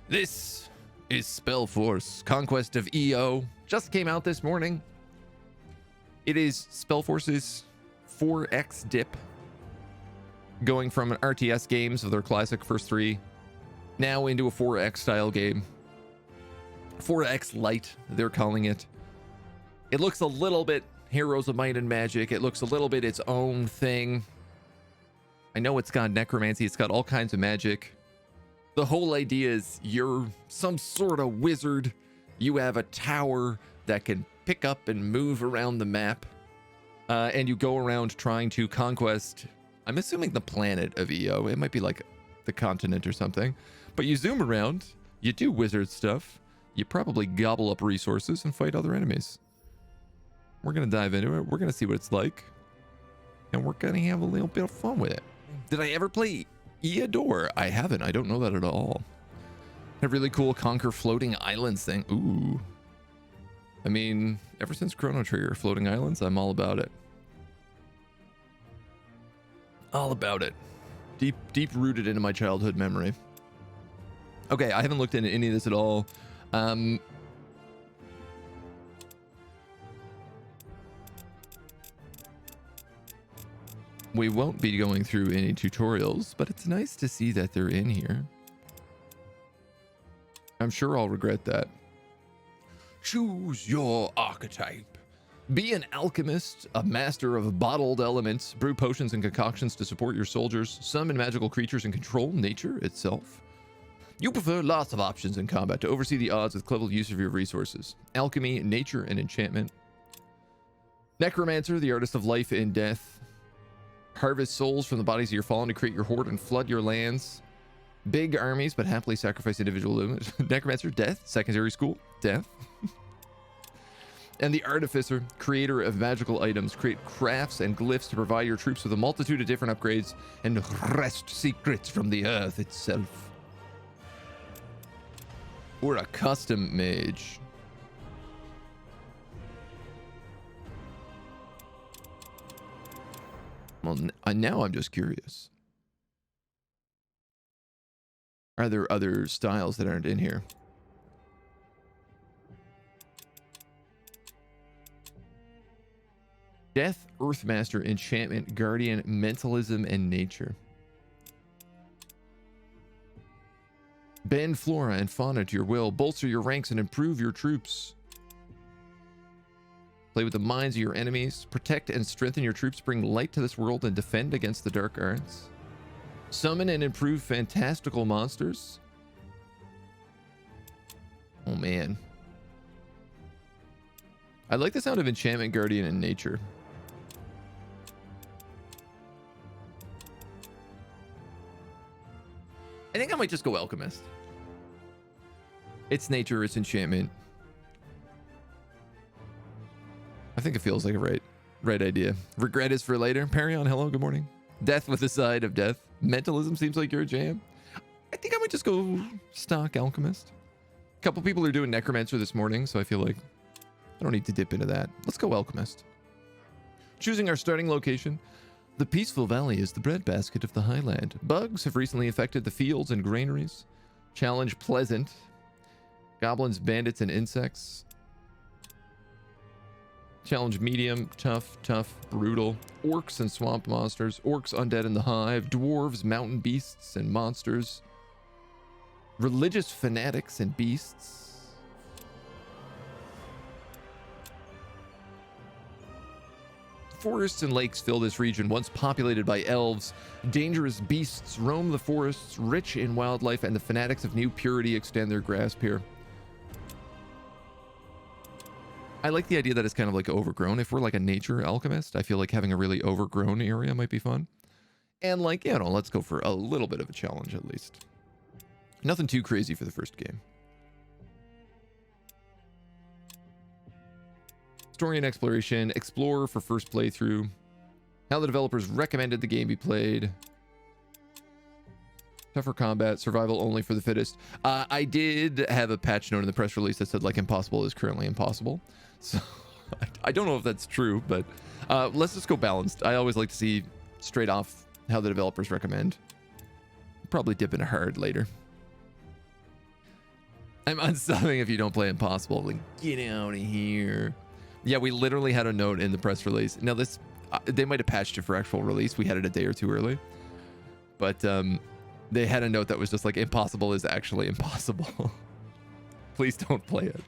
This is Spellforce, Conquest of EO. Just came out this morning. It is Spellforce's 4x dip, going from an RTS games of their classic first three, now into a 4x style game. 4x light, they're calling it. It looks a little bit Heroes of Might and Magic. It looks a little bit its own thing. I know it's got necromancy, it's got all kinds of magic. The whole idea is you're some sort of wizard. You have a tower that can pick up and move around the map. And you go around trying to conquest, I'm assuming the planet of EO. It might be like the continent or something. But you zoom around, you do wizard stuff. You probably gobble up resources and fight other enemies. We're going to dive into it. We're going to see what it's like. And we're going to have a little bit of fun with it. Did I ever play Eodor? I haven't. I don't know that at all. A really cool conquer floating islands thing. Ooh. I mean, ever since Chrono Trigger, floating islands, I'm all about it. All about it. Deep rooted into my childhood memory. Okay, I haven't looked into any of this at all. We won't be going through any tutorials, but it's nice to see that they're in here. I'm sure I'll regret that. Choose your archetype. Be an alchemist, a master of bottled elements, brew potions and concoctions to support your soldiers, summon magical creatures, and control nature itself. You prefer lots of options in combat to oversee the odds with clever use of your resources. Alchemy, nature, and enchantment. Necromancer, the artist of life and death. Harvest souls from the bodies of your fallen to create your horde and flood your lands. Big armies, but happily sacrifice individual limits. Necromancer, death. Secondary school, death. And the Artificer, creator of magical items. Create crafts and glyphs to provide your troops with a multitude of different upgrades and wrest secrets from the earth itself. Or a custom mage. Well, now I'm just curious. Are there other styles that aren't in here? Death, Earthmaster, Enchantment, Guardian, Mentalism, and Nature. Bend flora and fauna to your will. Bolster your ranks and improve your troops. Play with the minds of your enemies. Protect and strengthen your troops. Bring light to this world and defend against the dark arts. Summon and improve fantastical monsters. Oh man. I like the sound of Enchantment, Guardian, and Nature. I think I might just go Alchemist. It's nature, it's enchantment. I think it feels like a right idea. Regret is for later. Perion, hello, good morning. Death with a side of death. Mentalism seems like your jam. I think I might just go stock Alchemist. A couple people are doing Necromancer this morning, so I feel like I don't need to dip into that. Let's go Alchemist. Choosing our starting location. The peaceful valley is the breadbasket of the highland. Bugs have recently affected the fields and granaries. Challenge pleasant. Goblins, bandits, and insects. Challenge medium, tough, brutal. Orcs and swamp monsters. Orcs undead in the hive. Dwarves, mountain beasts, and monsters. Religious fanatics and beasts. Forests and lakes fill this region, once populated by elves. Dangerous beasts roam the forests, rich in wildlife, and the fanatics of new purity extend their grasp here. I like the idea that it's kind of like overgrown. If we're like a nature alchemist, I feel like having a really overgrown area might be fun. And like, you know, let's go for a little bit of a challenge at least. Nothing too crazy for the first game. Story and exploration. Explore for first playthrough. How the developers recommended the game be played. Tougher combat. Survival only for the fittest. I did have a patch note in the press release that said like impossible is currently impossible. So I don't know if that's true, but let's just go balanced. I always like to see straight off how the developers recommend. Probably dip into hard later. I'm unsubbing if you don't play Impossible. Like, get out of here. Yeah, we literally had a note in the press release. Now this, they might have patched it for actual release. We had it a day or two early. But they had a note that was just like, Impossible is actually impossible. Please don't play it.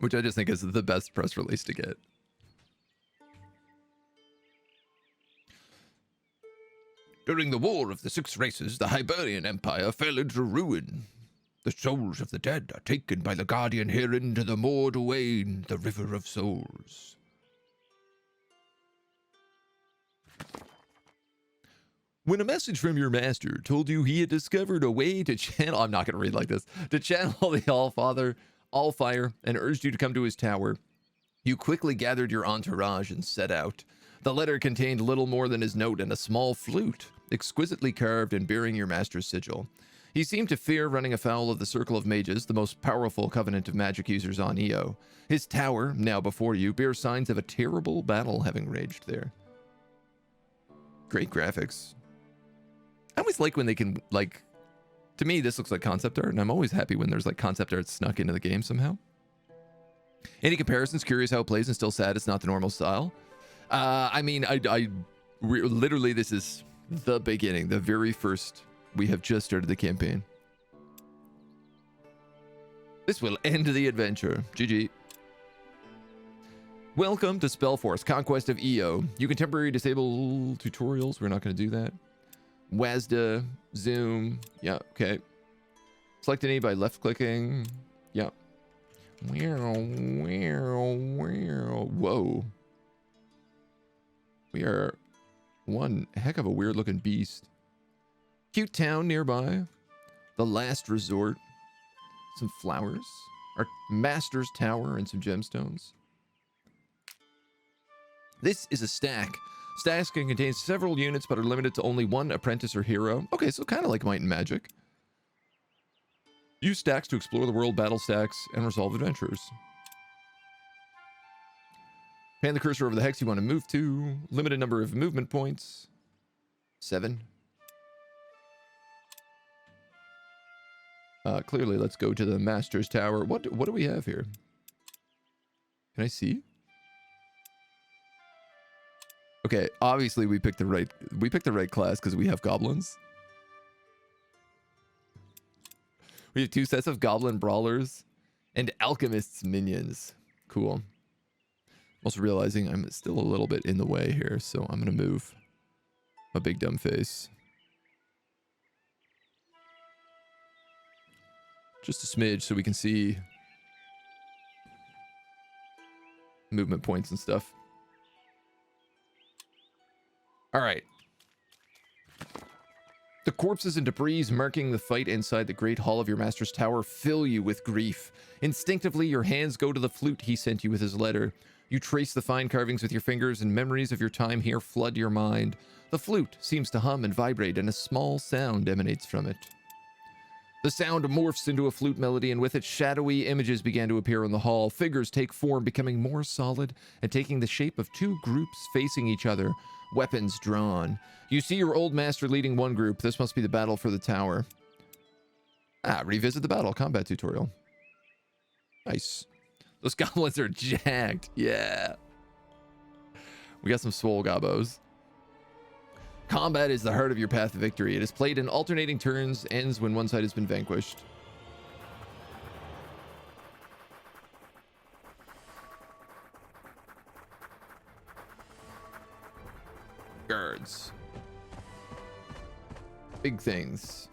Which I just think is the best press release to get. During the War of the Six Races, the Hyberian Empire fell into ruin. The souls of the dead are taken by the Guardian Herein to the Morduane, the River of Souls. When a message from your master told you he had discovered a way to channel... I'm not going to read like this. To channel the Allfather, Allfire, and urged you to come to his tower, you quickly gathered your entourage and set out. The letter contained little more than his note and a small flute, exquisitely carved and bearing your master's sigil. He seemed to fear running afoul of the Circle of Mages, the most powerful covenant of magic users on EO. His tower, now before you, bears signs of a terrible battle having raged there. Great graphics. I always like when they can, like, to me, this looks like concept art, and I'm always happy when there's, like, concept art snuck into the game somehow. Any comparisons? Curious how it plays and still sad it's not the normal style. I mean, literally, this is the beginning, the very first. We have just started the campaign. This will end the adventure. GG. Welcome to Spellforce, Conquest of EO. You can temporarily disable tutorials. We're not going to do that. WASDA, zoom. Yeah, okay. Select any by left clicking. Yeah. Whoa. We are one heck of a weird looking beast. Cute town nearby. The last resort. Some flowers. Our master's tower and some gemstones. This is a stack. Stacks can contain several units, but are limited to only one apprentice or hero. Okay, so kind of like Might and Magic. Use stacks to explore the world, battle stacks, and resolve adventures. Pan the cursor over the hex you want to move to. Limited number of movement points. 7. Clearly, let's go to the Master's Tower. What do we have here? Can I see? Okay, obviously we picked the right class because we have goblins. We have 2 sets of goblin brawlers and alchemists minions. Cool. I'm also realizing I'm still a little bit in the way here, so I'm gonna move a big dumb face. Just a smidge so we can see movement points and stuff. All right. The corpses and debris marking the fight inside the great hall of your master's tower fill you with grief. Instinctively, your hands go to the flute he sent you with his letter. You trace the fine carvings with your fingers, and memories of your time here flood your mind. The flute seems to hum and vibrate, and a small sound emanates from it. The sound morphs into a flute melody, and with it, shadowy images began to appear in the hall. Figures take form, becoming more solid and taking the shape of 2 groups facing each other, weapons drawn. You see your old master leading one group. This must be the battle for the tower. Revisit the battle combat tutorial. Nice. Those goblins are jacked. Yeah. We got some swole gobos. Combat is the heart of your path to victory. It is played in alternating turns, ends when one side has been vanquished. Guards. Big things.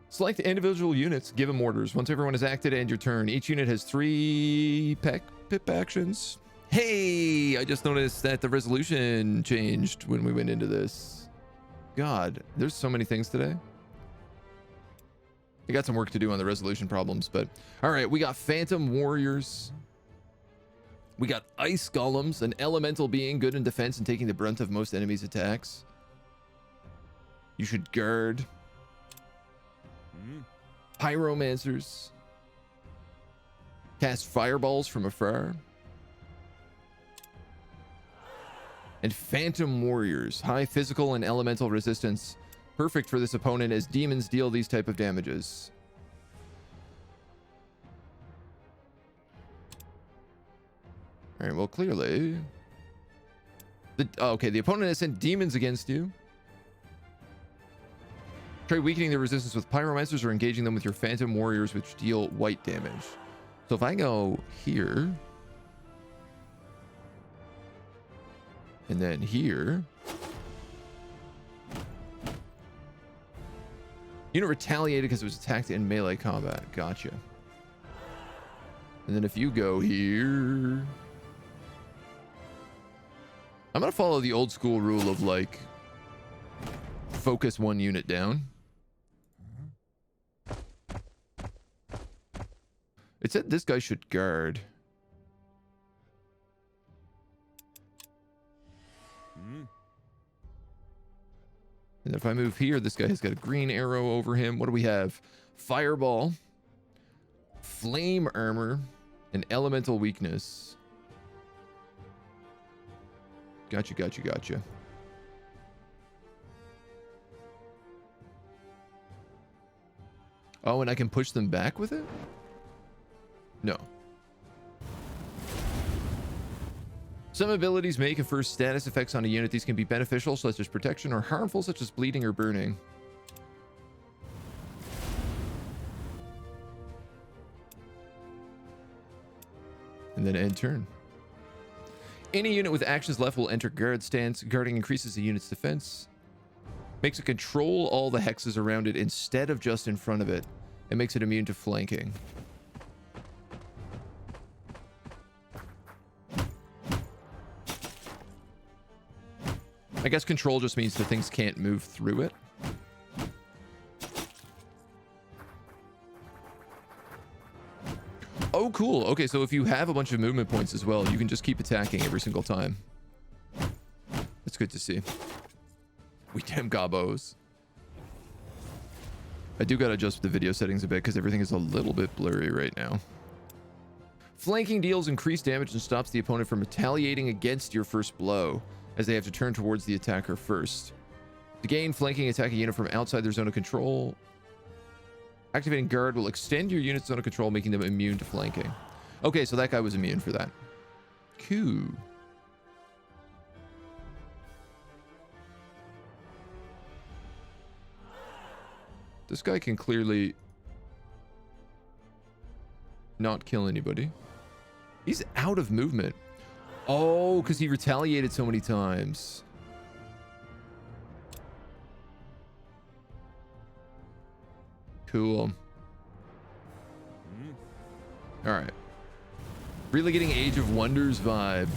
Select individual units, give them orders. Once everyone has acted, end your turn. Each unit has 3 pip actions. Hey, I just noticed that the resolution changed when we went into this. God, there's so many things today. I got some work to do on the resolution problems, but all right, we got Phantom Warriors. We got Ice Golems, an elemental being good in defense and taking the brunt of most enemies' attacks. You should guard. Pyromancers. Cast fireballs from afar. And Phantom Warriors, high physical and elemental resistance, Perfect for this opponent as demons deal these type of damages. All right, well, clearly... okay, the opponent has sent demons against you. Try weakening their resistance with pyromancers or engaging them with your phantom warriors, which deal white damage. So if I go here... and then here... unit retaliated because it was attacked in melee combat. Gotcha. And then if you go here... I'm going to follow the old school rule of, like, focus one unit down. It said this guy should guard. And if I move here, this guy has got a green arrow over him. What do we have? Fireball, flame armor, and elemental weakness. Gotcha, gotcha, gotcha. Oh, and I can push them back with it? No. Some abilities may confer status effects on a unit. These can be beneficial, such as protection, or harmful, such as bleeding or burning. And then end turn. Any unit with actions left will enter guard stance. Guarding increases the unit's defense. Makes it control all the hexes around it instead of just in front of it. It makes it immune to flanking. I guess control just means that things can't move through it. Oh, cool. Okay, so if you have a bunch of movement points as well, you can just keep attacking every single time. That's good to see. We damn gobos. I do gotta adjust the video settings a bit because everything is a little bit blurry right now. Flanking deals increased damage and stops the opponent from retaliating against your first blow, as they have to turn towards the attacker first. To gain, flanking attack a unit from outside their zone of control. Activating guard will extend your unit's zone of control, making them immune to flanking. Okay, so that guy was immune for that. Cool. This guy can clearly not kill anybody. He's out of movement. Oh, because he retaliated so many times. Cool. All right. Really getting Age of Wonders vibe.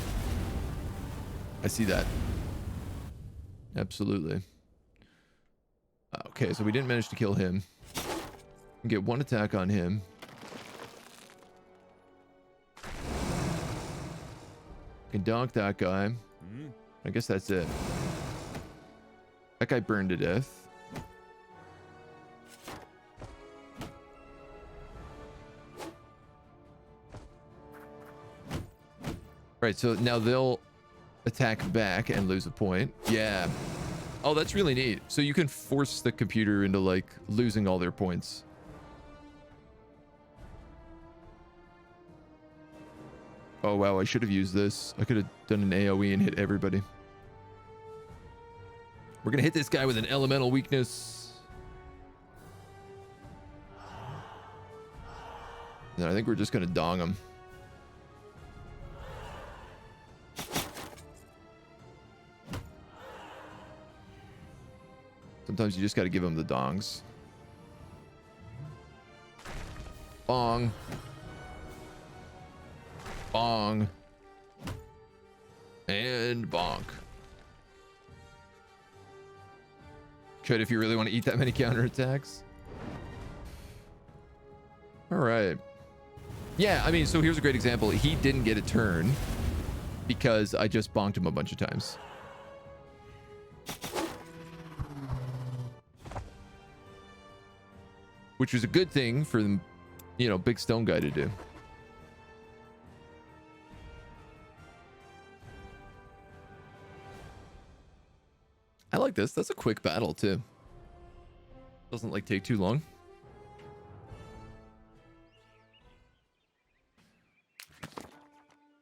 I see that. Absolutely. Okay, so we didn't manage to kill him. Get one attack on him. Can donk that guy. I guess that's it. That guy burned to death. Right, so now they'll attack back and lose a point. Yeah. Oh, that's really neat. So you can force the computer into, like, losing all their points. Oh, wow, I should have used this. I could have done an AoE and hit everybody. We're going to hit this guy with an elemental weakness. And I think we're just going to dong him. Sometimes you just got to give him the dongs. Bong. Bong. And bonk. Could if you really want to eat that many counterattacks. All right. Yeah, I mean, so here's a great example. He didn't get a turn because I just bonked him a bunch of times. Which was a good thing for the, you know, big stone guy to do. I like this. That's a quick battle, too. Doesn't like take too long.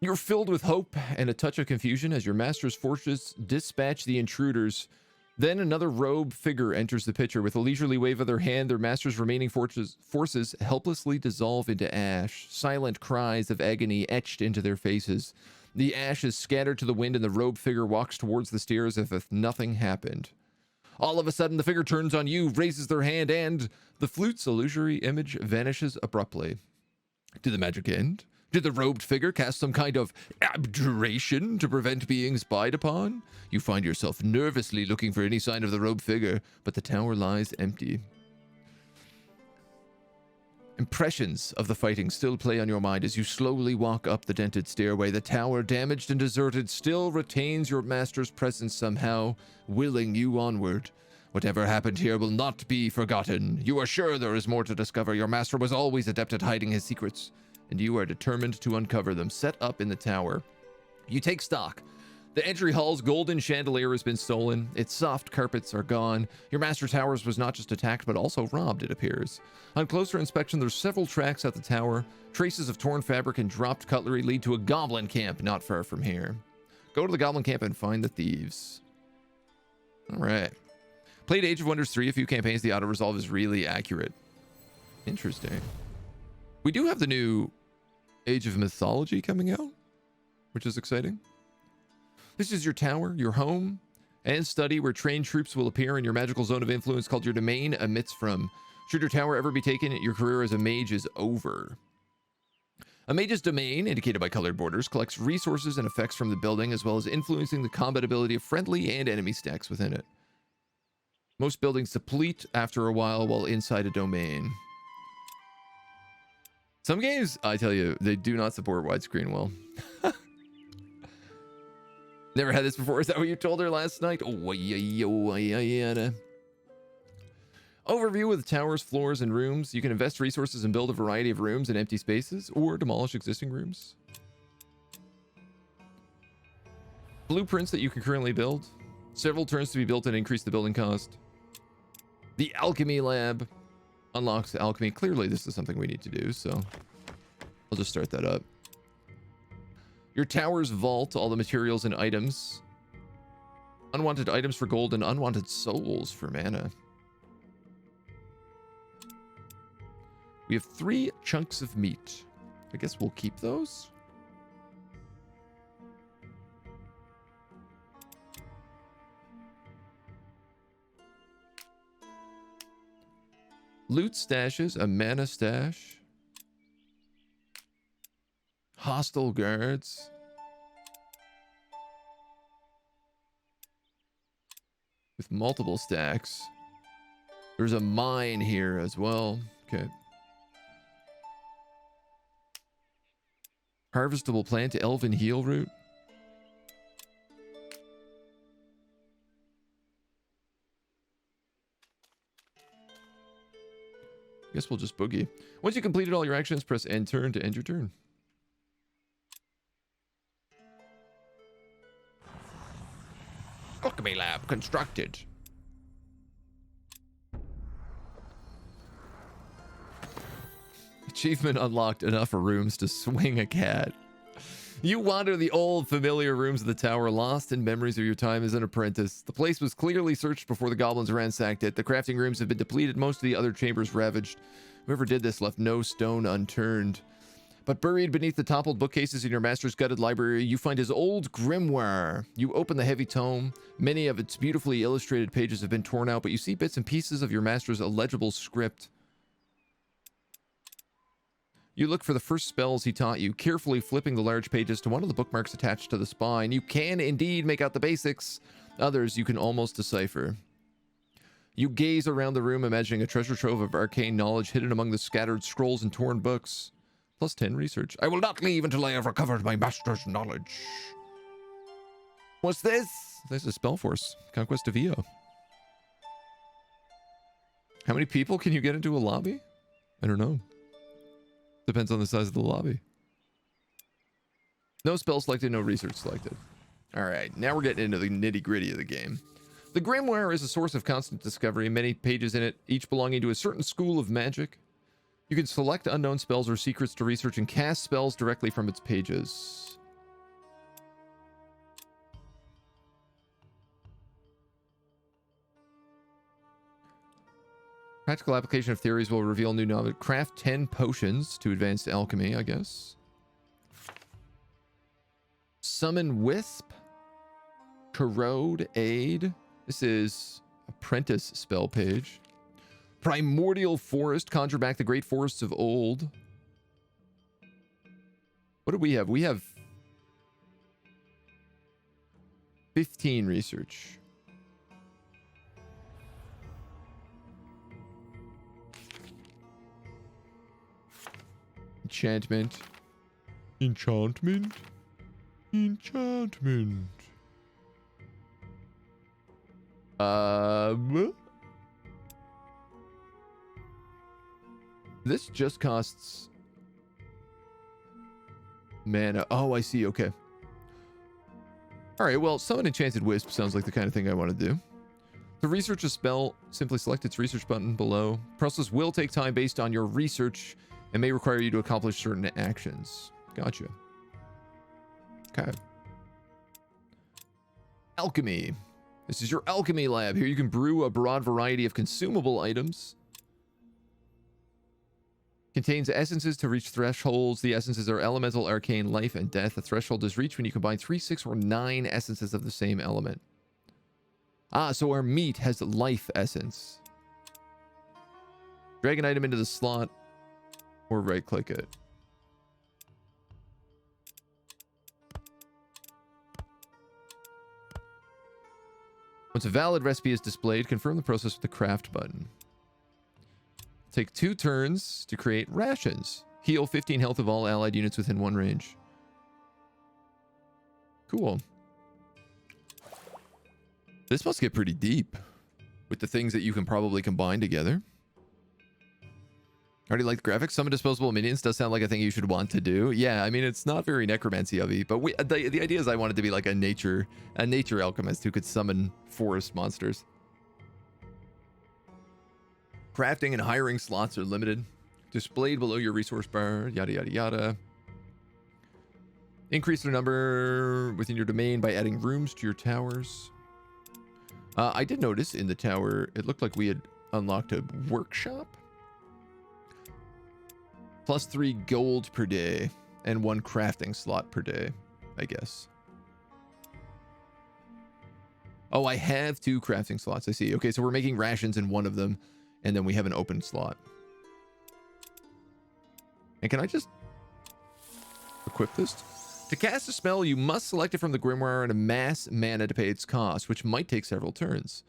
You're filled with hope and a touch of confusion as your master's forces dispatch the intruders. Then another robed figure enters the picture. With a leisurely wave of their hand, their master's remaining forces helplessly dissolve into ash. Silent cries of agony etched into their faces. The ash is scattered to the wind and the robed figure walks towards the stairs as if nothing happened. All of a sudden, the figure turns on you, raises their hand, and the flute's illusory image vanishes abruptly. Did the magic end? Did the robed figure cast some kind of abjuration to prevent being spied upon? You find yourself nervously looking for any sign of the robed figure, but the tower lies empty. Impressions of the fighting still play on your mind as you slowly walk up the dented stairway. The tower, damaged and deserted, still retains your master's presence somehow, willing you onward. Whatever happened here will not be forgotten. You are sure there is more to discover. Your master was always adept at hiding his secrets, and you are determined to uncover them. Set up in the tower. You take stock. The entry hall's golden chandelier has been stolen. Its soft carpets are gone. Your master towers was not just attacked, but also robbed, it appears. On closer inspection, there's several tracks at the tower. Traces of torn fabric and dropped cutlery lead to a goblin camp not far from here. Go to the goblin camp and find the thieves. All right. Played Age of Wonders 3 a few campaigns. The auto-resolve is really accurate. Interesting. We do have the new Age of Mythology coming out, which is exciting. This is your tower, your home, and study where trained troops will appear in your magical zone of influence called your domain emits from. Should your tower ever be taken, your career as a mage is over. A mage's domain, indicated by colored borders, collects resources and effects from the building, as well as influencing the combat ability of friendly and enemy stacks within it. Most buildings deplete after a while inside a domain. Some games, I tell you, they do not support widescreen well. Never had this before. Is that what you told her last night? Oh, yeah. Overview of the tower's floors and rooms. You can invest resources and build a variety of rooms in empty spaces or demolish existing rooms. Blueprints that you can currently build. Several turns to be built and increase the building cost. The alchemy lab unlocks the alchemy. Clearly, this is something we need to do, so I'll just start that up. Your tower's vault, all the materials and items. Unwanted items for gold and unwanted souls for mana. We have 3 chunks of meat. I guess we'll keep those. Loot stashes, a mana stash. Hostile guards. With multiple stacks. There's a mine here as well. Okay. Harvestable plant, elven heal root. Guess we'll just boogie. Once you completed all your actions, press end turn to end your turn. Alchemy lab constructed. Achievement unlocked, enough rooms to swing a cat. You wander the old familiar rooms of the tower, lost in memories of your time as an apprentice. The place was clearly searched before the goblins ransacked it. The crafting rooms have been depleted, most of the other chambers ravaged. Whoever did this left no stone unturned. But buried beneath the toppled bookcases in your master's gutted library, you find his old grimoire. You open the heavy tome. Many of its beautifully illustrated pages have been torn out, but you see bits and pieces of your master's illegible script. You look for the first spells he taught you, carefully flipping the large pages to one of the bookmarks attached to the spine. You can indeed make out the basics. Others you can almost decipher. You gaze around the room, imagining a treasure trove of arcane knowledge hidden among the scattered scrolls and torn books. Plus 10 research. I will not leave until I have recovered my master's knowledge. What's this? This is Spellforce. Conquest of EO. How many people can you get into a lobby? I don't know. Depends on the size of the lobby. No spell selected, no research selected. All right, now we're getting into the nitty-gritty of the game. The Grimoire is a source of constant discovery, many pages in it, each belonging to a certain school of magic. You can select unknown spells or secrets to research and cast spells directly from its pages. Practical application of theories will reveal new knowledge. Craft 10 potions to advanced alchemy, I guess. Summon Wisp. Corrode Aid. This is Apprentice spell page. Primordial Forest. Conjure back the great forests of old. What do we have? We have 15 research. Enchantment. Enchantment. Enchantment. This just costs mana. Oh, I see. Okay. All right. Well, summon Enchanted Wisp sounds like the kind of thing I want to do. To research a spell, simply select its research button below. Process will take time based on your research and may require you to accomplish certain actions. Gotcha. Okay. Alchemy. This is your alchemy lab. Here you can brew a broad variety of consumable items. Contains essences to reach thresholds. The essences are elemental, arcane, life, and death. The threshold is reached when you combine 3, 6, or 9 essences of the same element. Ah, so our meat has life essence. Drag an item into the slot or right-click it. Once a valid recipe is displayed, confirm the process with the craft button. Take 2 turns to create rations. Heal 15 health of all allied units within 1 range. Cool. This must get pretty deep with the things that you can probably combine together. Already like the graphics. Summon disposable minions does sound like a thing you should want to do. Yeah, I mean, it's not very necromancy-y, but the idea is I wanted to be like a nature alchemist who could summon forest monsters. Crafting and hiring slots are limited. Displayed below your resource bar, yada, yada, yada. Increase their number within your domain by adding rooms to your towers. I did notice in the tower, it looked like we had unlocked a workshop. +3 gold per day and 1 crafting slot per day, I guess. Oh, I have 2 crafting slots. I see. Okay, so we're making rations in one of them, and then we have an open slot. And can I just equip this? To cast a spell, you must select it from the Grimoire and amass mana to pay its cost, which might take several turns.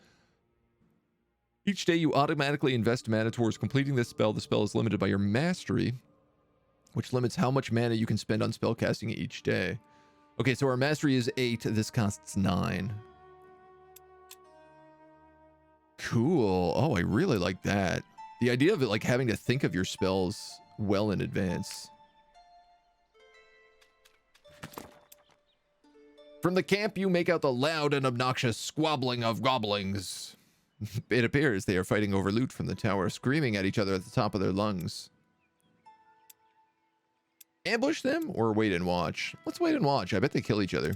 Each day you automatically invest mana towards completing this spell. The spell is limited by your mastery, which limits how much mana you can spend on spellcasting each day. Okay, so our mastery is 8. This costs 9. Cool. Oh, I really like that. The idea of it, like, having to think of your spells well in advance. From the camp, you make out the loud and obnoxious squabbling of goblins. It appears they are fighting over loot from the tower, screaming at each other at the top of their lungs. Ambush them or wait and watch? Let's wait and watch. I bet they kill each other.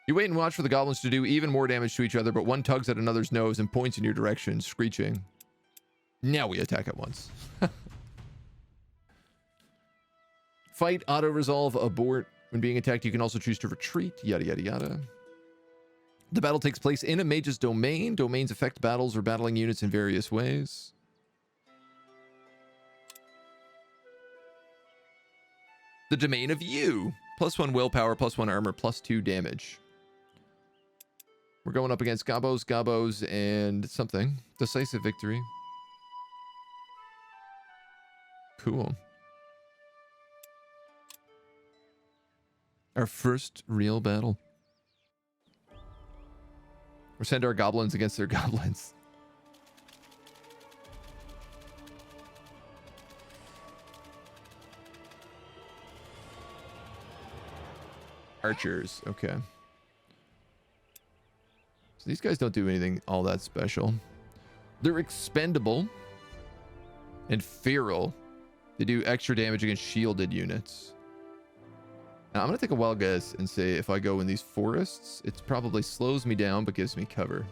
You wait and watch for the goblins to do even more damage to each other, but one tugs at another's nose and points in your direction, screeching. Now we attack at once. Fight, auto-resolve, abort. When being attacked, you can also choose to retreat, yada, yada, yada. The battle takes place in a mage's domain. Domains affect battles or battling units in various ways. The domain of you. +1 willpower, +1 armor, +2 damage. We're going up against Gobos, and something. Decisive victory. Cool. Our first real battle. Or send our goblins against their goblins. Archers, okay. these guys don't do anything all that special. They're expendable and feral. They do extra damage against shielded units. Now, I'm going to take a wild guess and say if I go in these forests, it probably slows me down but gives me cover.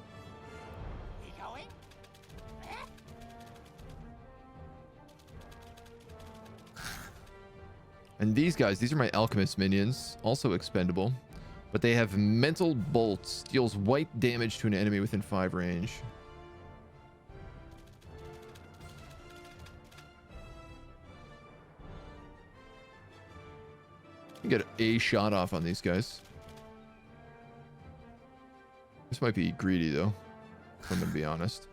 And these guys, these are my Alchemist minions, also expendable. But they have Mental Bolts, deals white damage to an enemy within 5 range. You get a shot off on these guys. This might be greedy though, if I'm gonna be honest.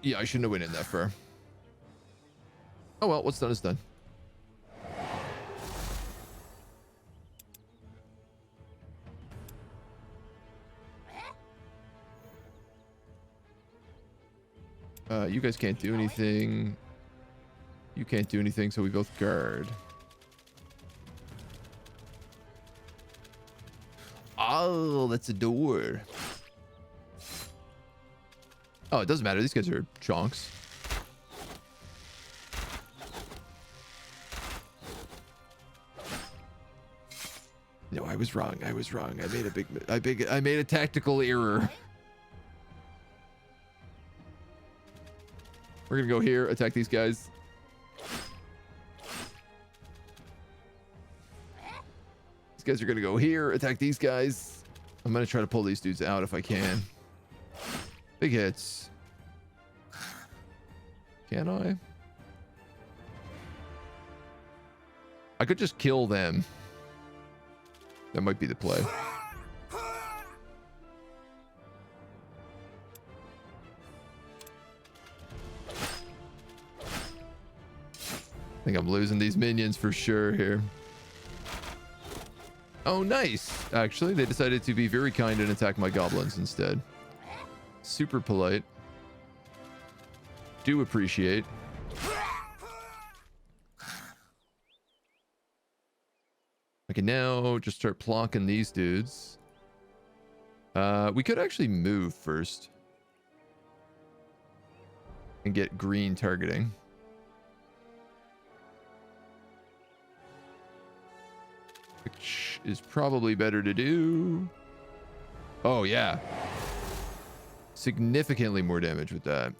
Yeah, I shouldn't have went in that far. Oh well, what's done is done. You guys can't do anything. You can't do anything, so we both guard. Oh, that's a door. Oh, it doesn't matter. These guys are chonks. No, I was wrong. I was wrong. I made a tactical error. We're gonna go here, attack these guys. These guys are gonna go here, attack these guys. I'm gonna try to pull these dudes out if I can. Big hits. Can I? I could just kill them. That might be the play. I think I'm losing these minions for sure here. Oh, nice. Actually, they decided to be very kind and attack my goblins instead. Super polite. Do appreciate. I can now just start plonking these dudes. We could actually move first and get green targeting. Which is probably better to do. Oh, yeah. Significantly more damage with that.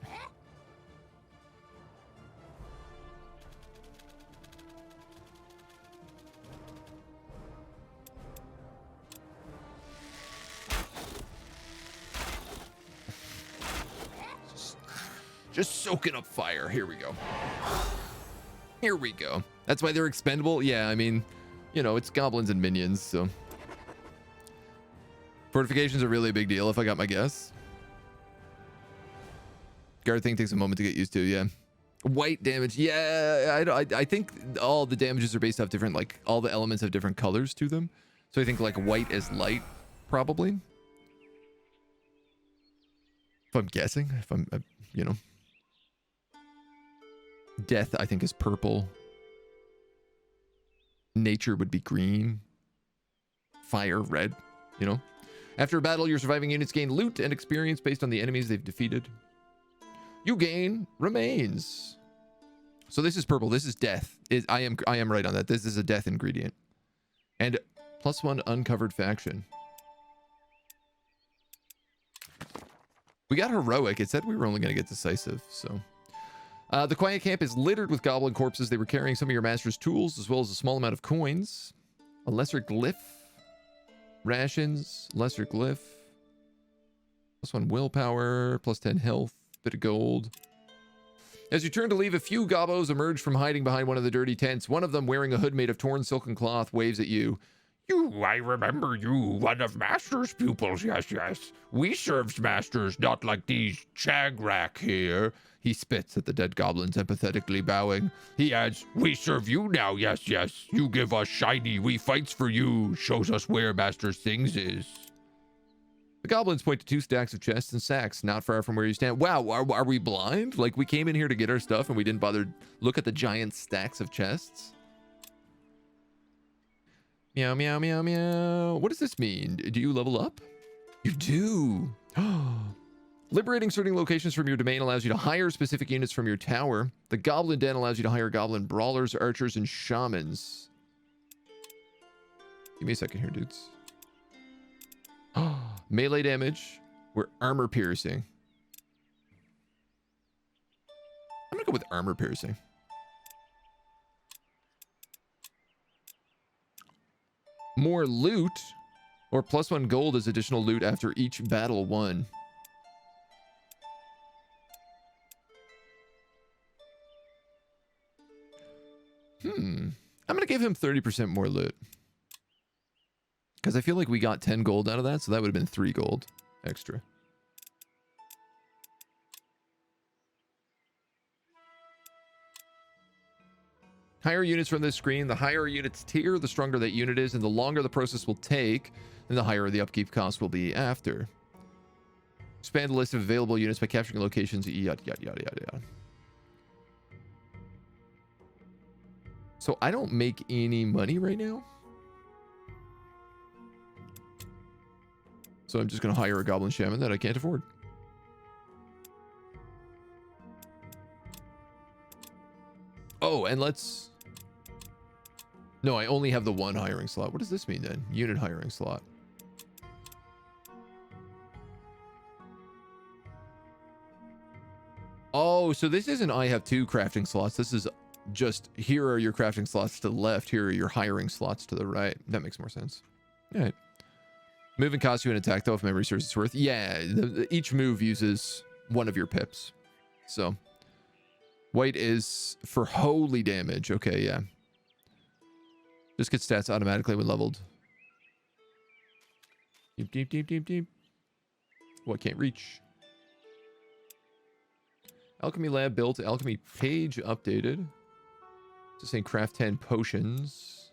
Just soaking up fire. Here we go. Here we go. That's why they're expendable. Yeah, I mean, you know, it's goblins and minions, so. Fortifications are really a big deal, if I got my guess. Guard thing takes a moment to get used to, yeah. White damage, yeah, I think all the damages are based off different, like, all the elements have different colors to them. So I think, like, white is light, probably. If I'm guessing, if I'm, you know. Death, I think, is purple. Nature would be green. Fire, red, you know. After a battle, your surviving units gain loot and experience based on the enemies they've defeated. You gain remains. So this is purple. This is death. I am right on that. This is a death ingredient. And +1 uncovered faction. We got heroic. It said we were only going to get decisive, so. The quiet camp is littered with goblin corpses. They were carrying some of your master's tools, as well as a small amount of coins. A lesser glyph. Rations. Lesser glyph. +1 willpower. +10 health. Bit of gold. As you turn to leave, a few gobbos emerge from hiding behind one of the dirty tents. One of them, wearing a hood made of torn silken cloth, waves at you. You, I remember you, one of Master's pupils, yes, yes. We served Masters, not like these Chagrak here. He spits at the dead goblins, empathetically bowing. He adds, we serve you now, yes, yes. You give us shiny, we fights for you. Shows us where Master's things is. The goblins point to 2 stacks of chests and sacks, not far from where you stand. Wow, are we blind? Like, we came in here to get our stuff and we didn't bother look at the giant stacks of chests? Meow, meow, meow, meow. What does this mean? Do you level up? You do. Liberating certain locations from your domain allows you to hire specific units from your tower. The Goblin Den allows you to hire goblin brawlers, archers, and shamans. Give me a second here, dudes. Melee damage. We're armor piercing. I'm gonna go with armor piercing. More loot, or +1 gold as additional loot after each battle won. I'm gonna give him 30% more loot. Because I feel like we got 10 gold out of that, so that would have been 3 gold extra. Hire units from this screen. The higher a unit's tier, the stronger that unit is, and the longer the process will take, and the higher the upkeep cost will be after. Expand the list of available units by capturing locations, yada, yada, yada, yada, yada. So I don't make any money right now. So I'm just going to hire a goblin shaman that I can't afford. Oh, and let's... No, I only have the one hiring slot. What does this mean then? Unit hiring slot. Oh, so this isn't I have 2 crafting slots. This is just here are your crafting slots to the left. Here are your hiring slots to the right. That makes more sense. All right. Moving costs you an attack though if memory serves its worth. Yeah, each move uses one of your pips. So white is for holy damage. Okay, yeah. Just get stats automatically when leveled. Deep, deep, deep, deep, deep. Oh, I can't reach. Alchemy lab built. Alchemy page updated. Just saying craft 10 potions.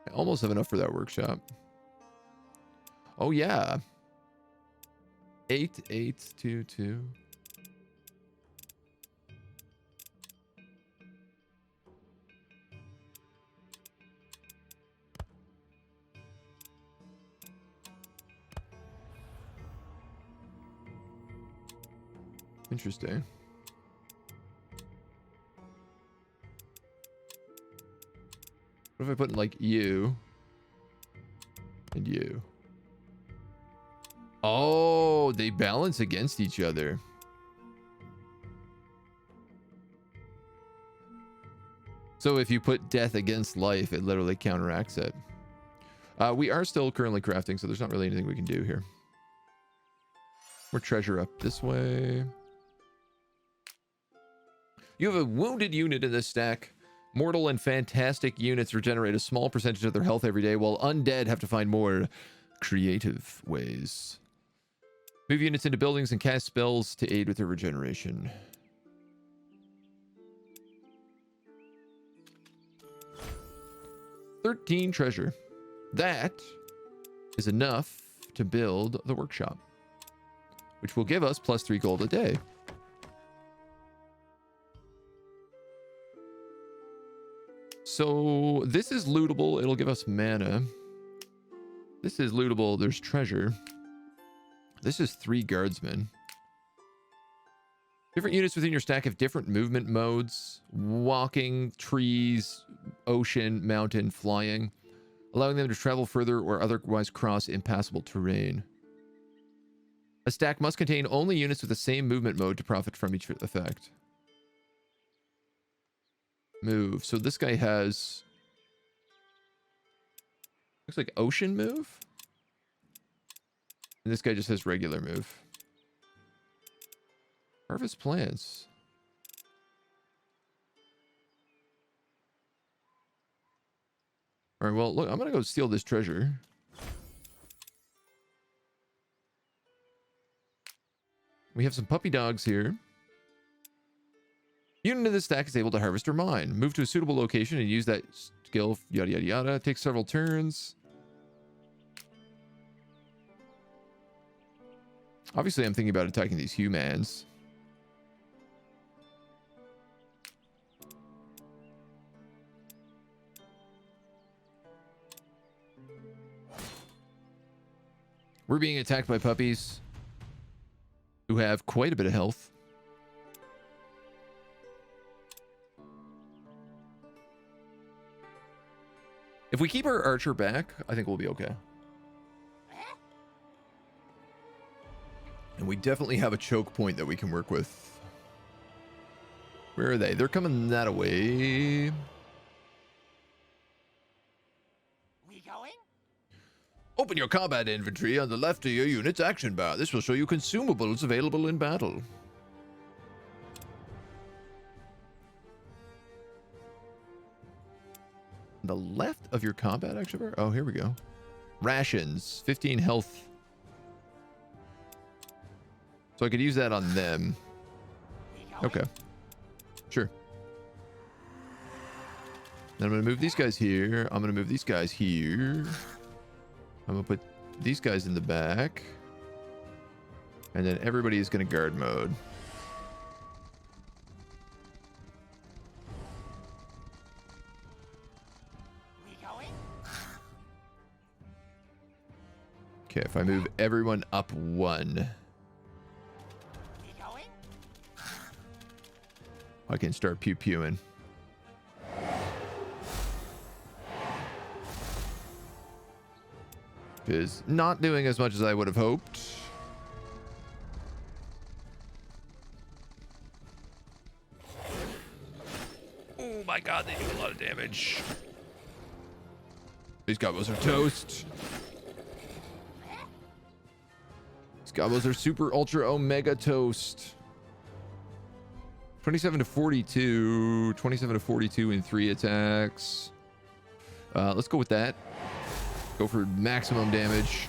I almost have enough for that workshop. Oh, yeah. 8822. Interesting. What if I put in like you and you? Oh, they balance against each other. So if you put death against life, it literally counteracts it. We are still currently crafting, so there's not really anything we can do here. More treasure up this way. You have a wounded unit in this stack. Mortal and fantastic units regenerate a small percentage of their health every day, while undead have to find more creative ways. Move units into buildings and cast spells to aid with their regeneration. $13 treasure. That is enough to build the workshop, which will give us +3 gold a day. So this is lootable. It'll give us mana. This is lootable. There's treasure. This is 3 guardsmen. Different units within your stack have different movement modes. Walking, trees, ocean, mountain, flying. Allowing them to travel further or otherwise cross impassable terrain. A stack must contain only units with the same movement mode to profit from each effect. Move. So this guy has... looks like ocean move? And this guy just has regular move. Harvest plants. Alright, well, look, I'm gonna go steal this treasure. We have some puppy dogs here. Unit of this stack is able to harvest or mine. Move to a suitable location and use that skill, yada yada yada. Takes several turns. Obviously, I'm thinking about attacking these humans. We're being attacked by puppies who have quite a bit of health. If we keep our archer back, I think we'll be okay. And we definitely have a choke point that we can work with. Where are they? They're coming that way. We going? Open your combat inventory on the left of your unit's action bar. This will show you consumables available in battle. The left of your combat action bar? Oh, here we go. Rations, 15 health. So I could use that on them. Okay. Sure. Then I'm going to move these guys here. I'm going to move these guys here. I'm going to put these guys in the back. And then everybody is going to guard mode. Okay, if I move everyone up one, I can start pew-pewing. Is not doing as much as I would have hoped. Oh my god, they do a lot of damage. These gobos are toast. These gobos are super ultra omega toast. 27 to 42. 27 to 42 in 3 attacks. Let's go with that. Go for maximum damage.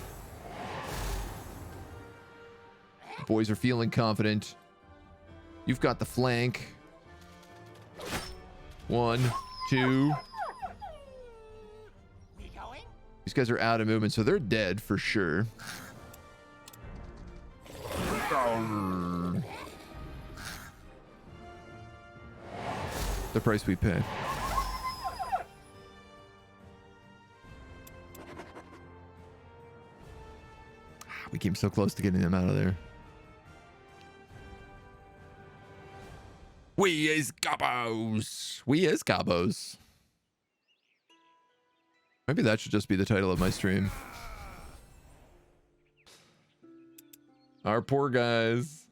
The boys are feeling confident. You've got the flank. 1, 2. These guys are out of movement, so they're dead for sure. The price we pay. We came so close to getting them out of there. We is gobos. We is gobos. Maybe that should just be the title of my stream. Our poor guys.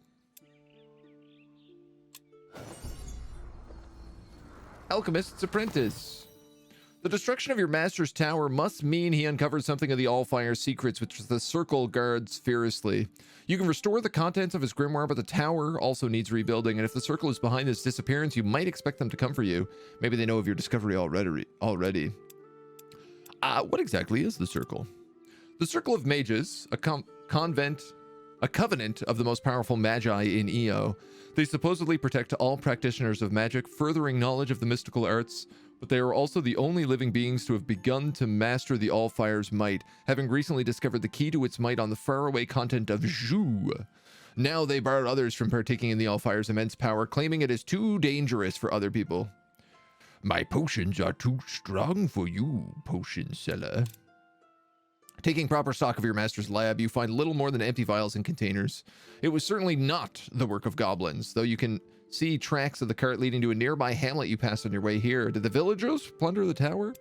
Alchemist's Apprentice. The destruction of your master's tower must mean he uncovered something of the Allfire's secrets, which the circle guards fiercely. You can restore the contents of his grimoire, but the tower also needs rebuilding, and if the circle is behind this disappearance, you might expect them to come for you. Maybe they know of your discovery already. What exactly is the circle? The Circle of Mages, a covenant of the most powerful magi in EO. They supposedly protect all practitioners of magic, furthering knowledge of the mystical arts, but they are also the only living beings to have begun to master the Allfire's might, having recently discovered the key to its might on the faraway continent of Zhu. Now they bar others from partaking in the Allfire's immense power, claiming it is too dangerous for other people. My potions are too strong for you, potion seller. Taking proper stock of your master's lab, you find little more than empty vials and containers. It was certainly not the work of goblins, though you can see tracks of the cart leading to a nearby hamlet you passed on your way here. Did the villagers plunder the tower?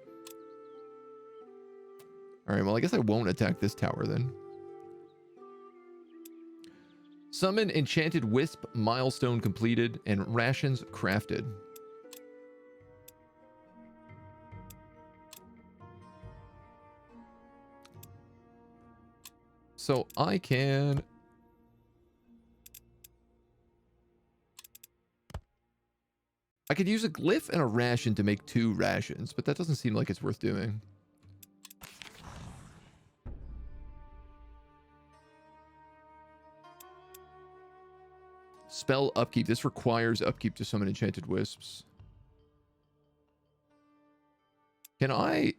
All right, well, I guess I won't attack this tower then. Summon Enchanted Wisp, milestone completed, and rations crafted. So I can... I could use a glyph and a ration to make 2 rations, but that doesn't seem like it's worth doing. Spell upkeep. This requires upkeep to summon Enchanted Wisps. Can I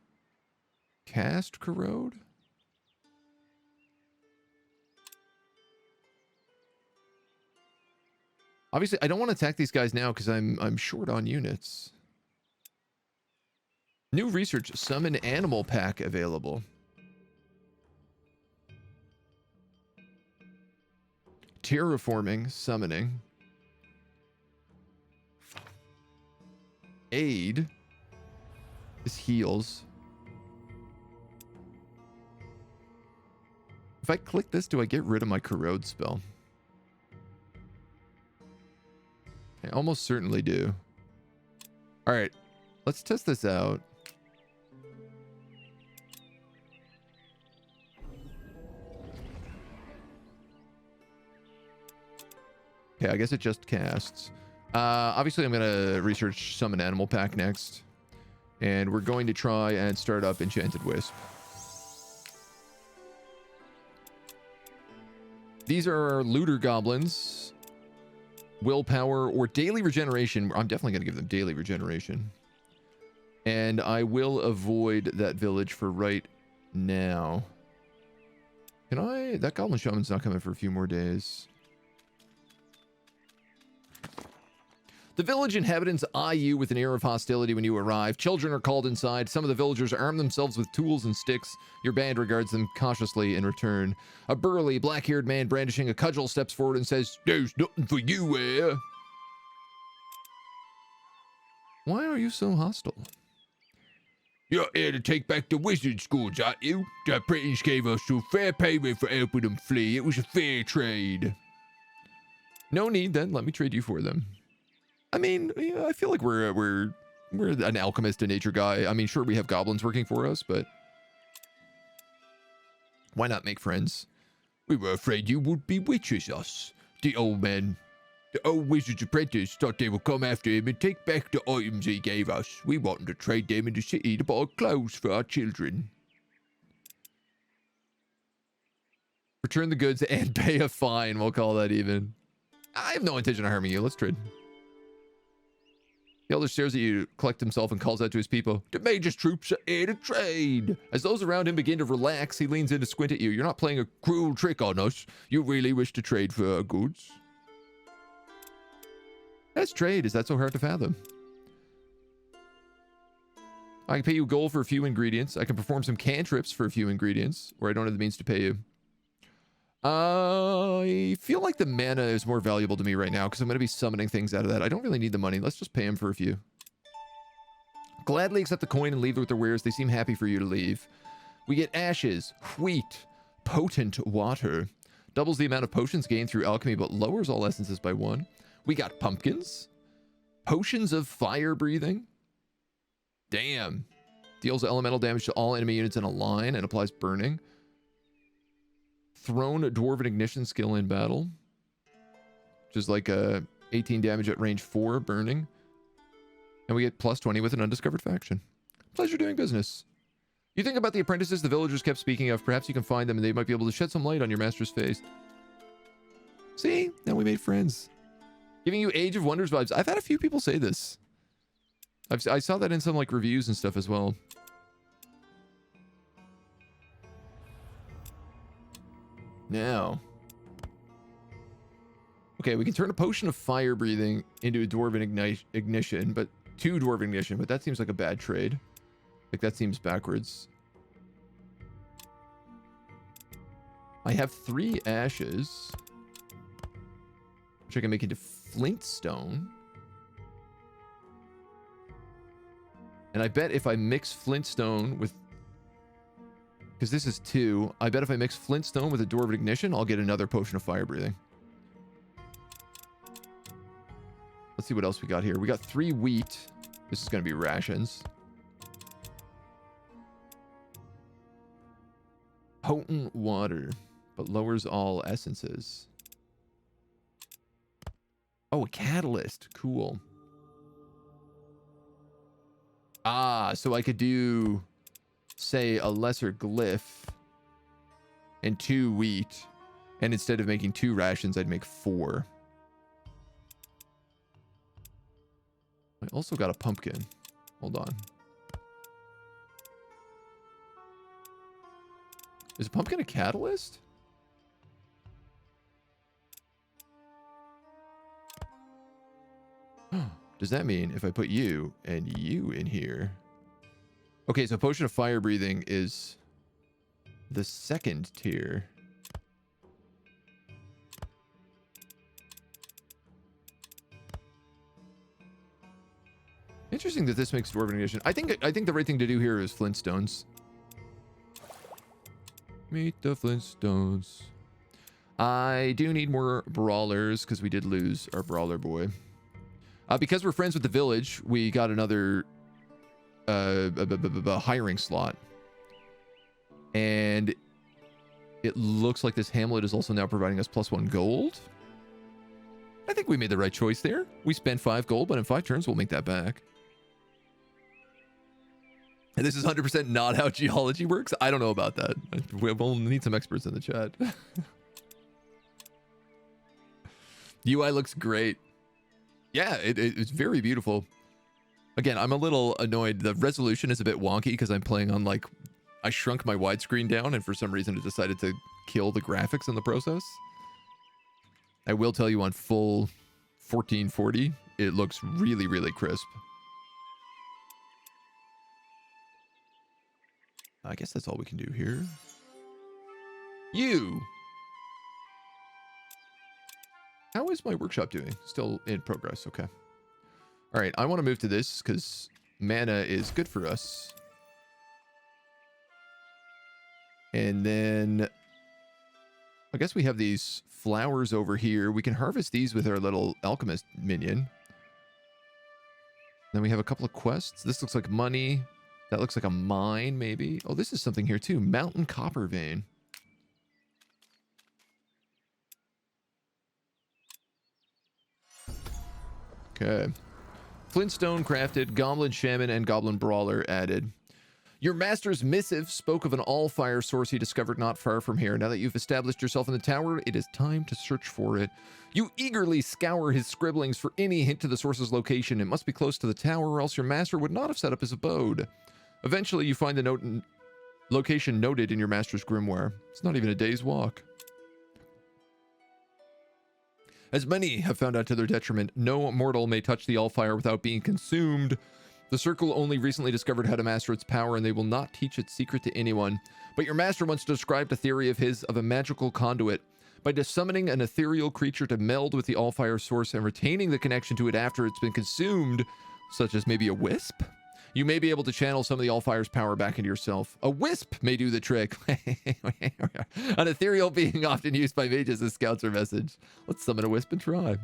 cast Corrode? Obviously, I don't want to attack these guys now because I'm short on units. New research, summon animal pack available. terraforming, summoning. Aid. This heals. If I click this, do I get rid of my corrode spell? I almost certainly do. All right, let's test this out. Okay, I guess it just casts. Obviously, I'm going to research Summon Animal Pack next. And we're going to try and start up Enchanted Wisp. These are looter goblins. Willpower or daily regeneration. I'm definitely going to give them daily regeneration. And I will avoid that village for right now. Can I? That goblin shaman's not coming for a few more days. The village inhabitants eye you with an air of hostility when you arrive. Children are called inside. Some of the villagers arm themselves with tools and sticks. Your band regards them cautiously in return. A burly, black-haired man brandishing a cudgel steps forward and says, "There's nothing for you here." Why are you so hostile? You're here to take back the wizard schools, aren't you? The apprentice gave us some fair payment for helping them flee. It was a fair trade. No need, then. Let me trade you for them. I mean, yeah, I feel like we're an alchemist and nature guy. I mean, sure, we have goblins working for us, but why not make friends? We were afraid you would bewitch us. The old wizard's apprentice thought they would come after him and take back the items he gave us. We wanted to trade them in the city to buy clothes for our children. Return the goods and pay a fine. We'll call that even. I have no intention of harming you. Let's trade. The elder stares at you, collects himself, and calls out to his people. The mage's troops are here to trade. As those around him begin to relax, he leans in to squint at you. You're not playing a Cruel trick on us. You really wish to trade for our goods? That's trade. Is that so hard to fathom? I can pay you gold for a few ingredients. I can perform some cantrips for a few ingredients, or I don't have the means to pay you. I feel like the mana is more valuable to me right now because I'm going to be summoning things out of that. I don't really need the money. Let's just pay him for a few. Gladly accept the coin and leave with their wares. They seem happy for you to leave. We get ashes, wheat, potent water. Doubles the amount of potions gained through alchemy, but lowers all essences by 1. We got pumpkins. Potions of fire breathing. Damn. Deals elemental damage to all enemy units in a line and applies burning. Thrown dwarven ignition skill in battle. Which is like a 18 damage at range 4 burning. And we get plus 20 with an undiscovered faction. Pleasure doing business. You think about the apprentices the villagers kept speaking of. Perhaps you can find them and they might be able to shed some light on your master's face. See? Now we made friends. Giving you Age of Wonders vibes. I've had a few people say this. I saw that in some like reviews and stuff as well. Now. Okay, we can turn a potion of fire breathing into a dwarven ignition, but 2 dwarven ignition, but that seems like a bad trade. Like that seems backwards. I have 3 ashes, which I can make into flintstone. And I bet if I mix flintstone with, because this is 2, I bet if I mix flintstone with a dwarven ignition, I'll get another potion of fire breathing. Let's see what else we got here. We got 3 wheat. This is going to be rations. Potent water, but lowers all essences. Oh, a catalyst. Cool. Ah, so I could do, say, a lesser glyph and 2 wheat. And instead of making 2 rations, I'd make 4. I also got a pumpkin. Hold on. Is a pumpkin a catalyst? Does that mean if I put you and you in here? Okay, so potion of fire breathing is the 2nd tier. Interesting that this makes Dwarven Edition. I think the right thing to do here is Flintstones. Meet the Flintstones. I do need more brawlers because we did lose our brawler boy. Because we're friends with the village, we got another hiring slot. And it looks like this hamlet is also now providing us +1 gold. I think we made the right choice there. We spent 5 gold, but in 5 turns, we'll make that back. And this is 100% not how geology works. I don't know about that. We'll need some experts in the chat. UI looks great. Yeah, it's very beautiful. Again, I'm a little annoyed. The resolution is a bit wonky because I'm playing on, like, I shrunk my widescreen down and for some reason it decided to kill the graphics in the process. I will tell you on full 1440, it looks really, really crisp. I guess that's all we can do here. You! How is my workshop doing? Still in progress, okay. All right, I want to move to this because mana is good for us. And then I guess we have these flowers over here. We can harvest these with our little alchemist minion. Then we have a couple of quests. This looks like money. That looks like a mine, maybe. Oh, this is something here too. Mountain copper vein. Okay. Flintstone crafted, Goblin Shaman, and Goblin Brawler added. Your master's missive spoke of an Allfire source he discovered not far from here. Now that you've established yourself in the tower, it is time to search for it. You eagerly scour his scribblings for any hint to the source's location. It must be close to the tower, or else your master would not have set up his abode. Eventually, you find the location noted in your master's grimoire. It's not even a day's walk. As many have found out to their detriment, no mortal may touch the Allfire without being consumed. The Circle only recently discovered how to master its power, and they will not teach its secret to anyone. But your master once described a theory of his of a magical conduit. By summoning an ethereal creature to meld with the Allfire source and retaining the connection to it after it's been consumed, such as maybe a wisp, you may be able to channel some of the Allfire's power back into yourself. A wisp may do the trick. An ethereal being often used by mages as scouts or message. Let's summon a wisp and try.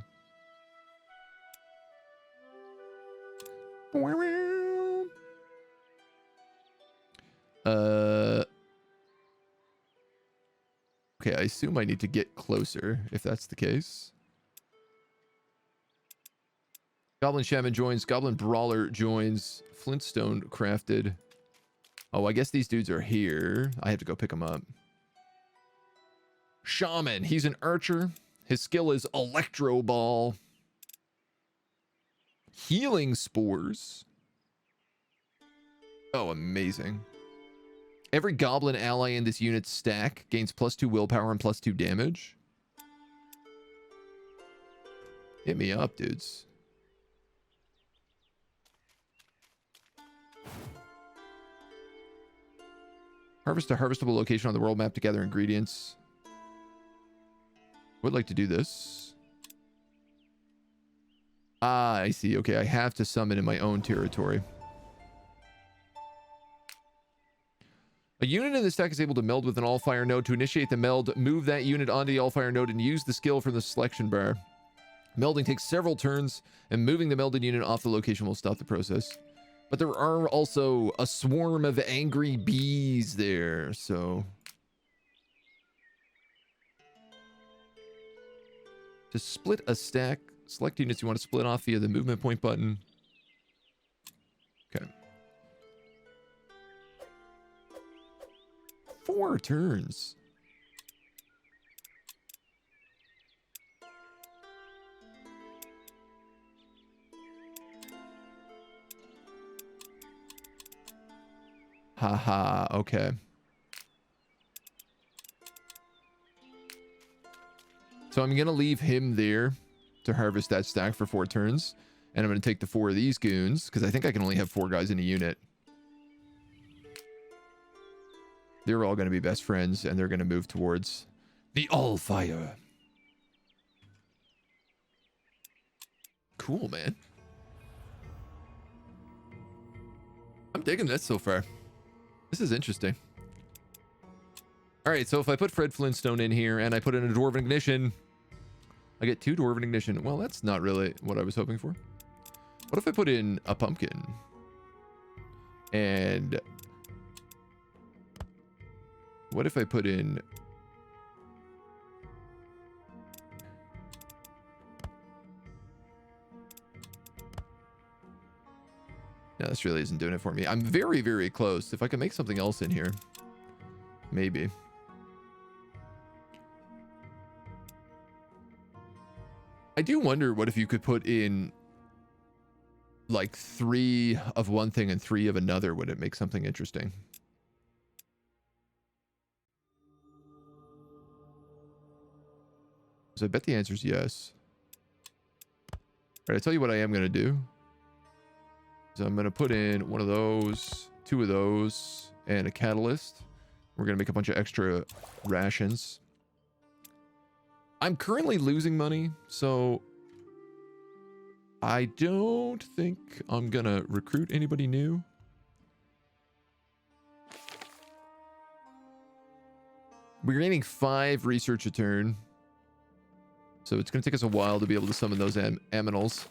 Okay, I assume I need to get closer if that's the case. Goblin Shaman joins. Goblin Brawler joins. Flintstone crafted. Oh, I guess these dudes are here. I have to go pick them up. Shaman. He's an archer. His skill is Electro Ball. Healing Spores. Oh, amazing. Every goblin ally in this unit's stack gains +2 willpower and +2 damage. Hit me up, dudes. Harvest a harvestable location on the world map to gather ingredients. Would like to do this. Ah, I see. Okay, I have to summon in my own territory. A unit in the stack is able to meld with an Allfire node. To initiate the meld, move that unit onto the Allfire node and use the skill from the selection bar. Melding takes several turns, and moving the melded unit off the location will stop the process. But there are also a swarm of angry bees there, so... To split a stack, select units you want to split off via the movement point button. Okay. 4 turns. Haha, okay. So I'm going to leave him there to harvest that stack for 4 turns. And I'm going to take the 4 of these goons, because I think I can only have 4 guys in a unit. They're all going to be best friends, and they're going to move towards the Allfire. Cool, man. I'm digging this so far. This is interesting. All right, so if I put Fred Flintstone in here and I put in a Dwarven Ignition, I get 2 Dwarven Ignition. Well, that's not really what I was hoping for. What if I put in a pumpkin? And what if I put in... No, this really isn't doing it for me. I'm very, very close. If I can make something else in here, maybe. I do wonder what if you could put in like 3 of one thing and 3 of another. Would it make something interesting? So I bet the answer is yes. All right, I'll tell you what I am going to do. So I'm going to put in one of those, 2 of those, and a catalyst. We're going to make a bunch of extra rations. I'm currently losing money, so I don't think I'm going to recruit anybody new. We're gaining 5 research a turn. So it's going to take us a while to be able to summon those aminals.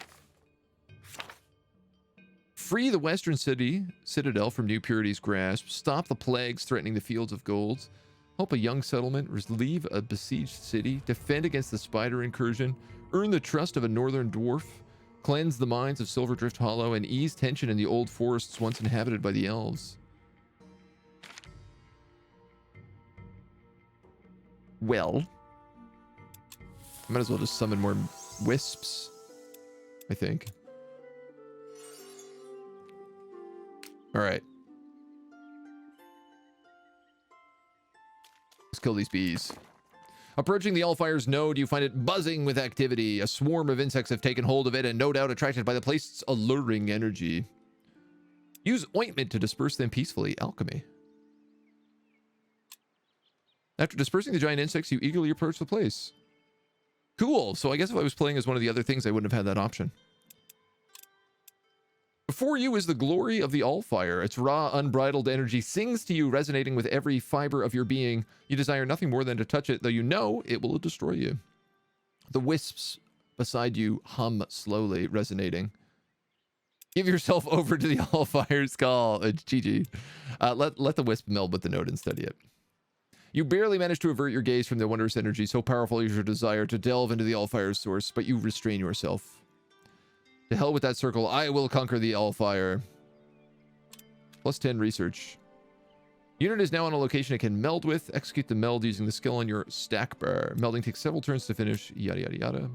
Free the Western Citadel from New Purity's grasp. Stop the plagues threatening the fields of gold. Help a young settlement. Relieve a besieged city. Defend against the spider incursion. Earn the trust of a northern dwarf. Cleanse the mines of Silverdrift Hollow. And ease tension in the old forests once inhabited by the elves. Well, I might as well just summon more wisps, I think. All right. Let's kill these bees. Approaching the Allfire's node, you find it buzzing with activity. A swarm of insects have taken hold of it and no doubt attracted by the place's alluring energy. Use ointment to disperse them peacefully. Alchemy. After dispersing the giant insects, you eagerly approach the place. Cool. So I guess if I was playing as one of the other things, I wouldn't have had that option. Before you is the glory of the Allfire. Its raw, unbridled energy sings to you, resonating with every fiber of your being. You desire nothing more than to touch it, though you know it will destroy you. The wisps beside you hum slowly, resonating. Give yourself over to the Allfire's call. GG. Let the wisp meld with the node and study it. You barely manage to avert your gaze from the wondrous energy, so powerful is your desire to delve into the Allfire's source, but you restrain yourself. To hell with that circle, I will conquer the Allfire. Plus 10 research. Unit is now on a location it can meld with. Execute the meld using the skill on your stack bar. Melding takes several turns to finish. Yada, yada, yada.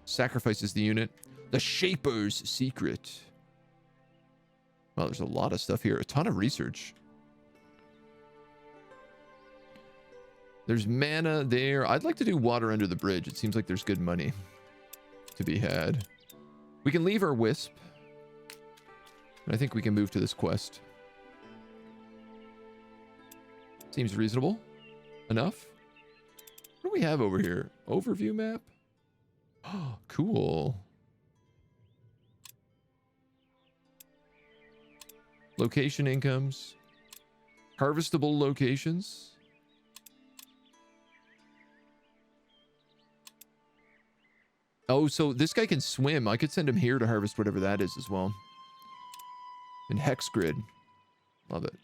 Sacrifices the unit. The Shaper's Secret. Well, there's a lot of stuff here. A ton of research. There's mana there. I'd like to do water under the bridge. It seems like there's good money to be had. We can leave our wisp. And I think we can move to this quest. Seems reasonable. Enough. What do we have over here? Overview map? Oh, cool. Location incomes. Harvestable locations. Oh, so this guy can swim. I could send him here to harvest whatever that is as well. And hex grid. Love it.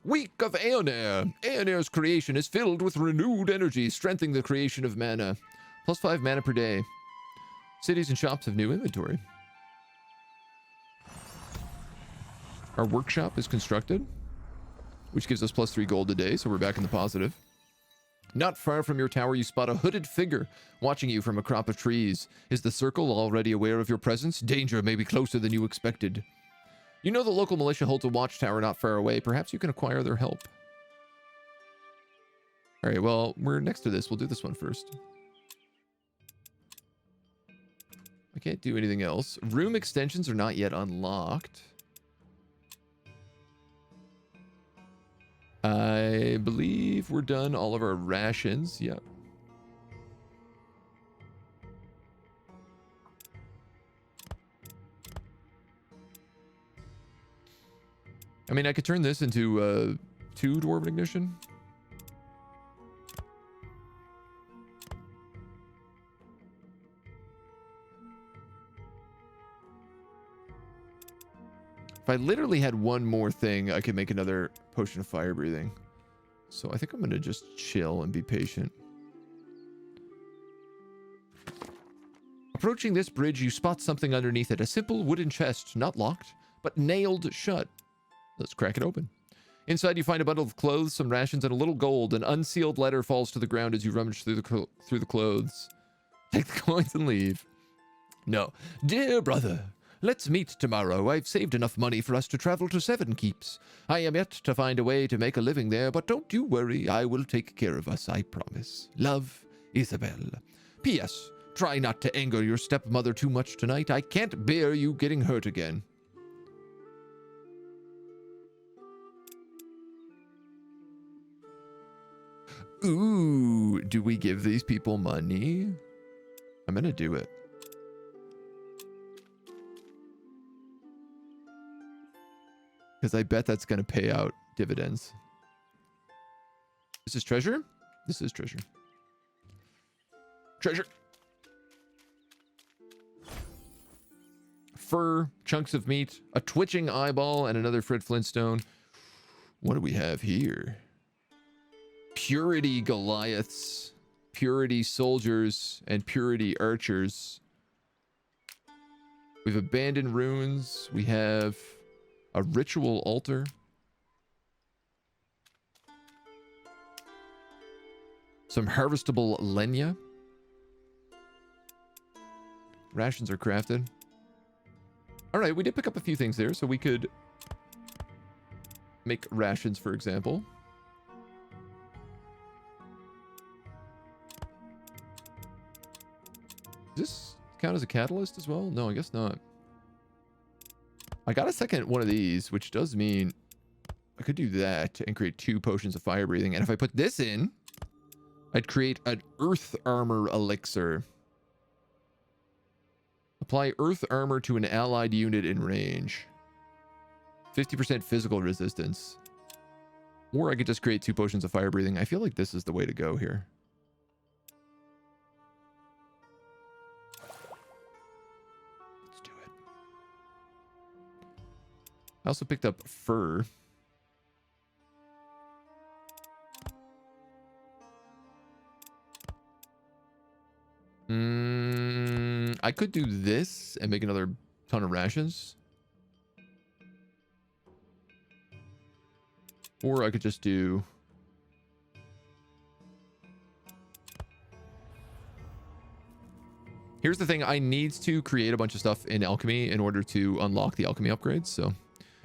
Week of Aeonair. Aeonair's creation is filled with renewed energy, strengthening the creation of mana. Plus 5 mana per day. Cities and shops have new inventory. Our workshop is constructed, which gives us plus 3 gold a day, so we're back in the positive. Not far from your tower, you spot a hooded figure watching you from a crop of trees. Is the circle already aware of your presence? Danger may be closer than you expected. You know the local militia holds a watchtower not far away. Perhaps you can acquire their help. All right, well, we're next to this. We'll do this one first. I can't do anything else. Room extensions are not yet unlocked. I believe we're done all of our rations. Yep. I mean, I could turn this into 2 Dwarven Ignition. If I literally had one more thing, I could make another potion of fire breathing. So I think I'm going to just chill and be patient. Approaching this bridge, you spot something underneath it. A simple wooden chest, not locked, but nailed shut. Let's crack it open. Inside, you find a bundle of clothes, some rations, and a little gold. An unsealed letter falls to the ground as you rummage through the clothes. Take the coins and leave. No. Dear brother, let's meet tomorrow. I've saved enough money for us to travel to Seven Keeps. I am yet to find a way to make a living there, but don't you worry. I will take care of us, I promise. Love, Isabel. P.S. Try not to anger your stepmother too much tonight. I can't bear you getting hurt again. Ooh, do we give these people money? I'm gonna do it. Because I bet that's gonna pay out dividends. This is treasure? This is treasure. Treasure! Fur, chunks of meat, a twitching eyeball, and another Fred Flintstone. What do we have here? Purity Goliaths, Purity Soldiers, and Purity Archers. We have abandoned ruins. We have a ritual altar. Some harvestable lenya. Rations are crafted. All right, we did pick up a few things there, so we could make rations, for example. Does this count as a catalyst as well? No, I guess not. I got a second one of these, which does mean I could do that and create 2 potions of fire breathing. And if I put this in, I'd create an earth armor elixir. Apply earth armor to an allied unit in range. 50% physical resistance. Or I could just create 2 potions of fire breathing. I feel like this is the way to go here. Let's do it. I also picked up fur. I could do this and make another ton of rations. Or I could just do... Here's the thing. I need to create a bunch of stuff in alchemy in order to unlock the alchemy upgrades, so...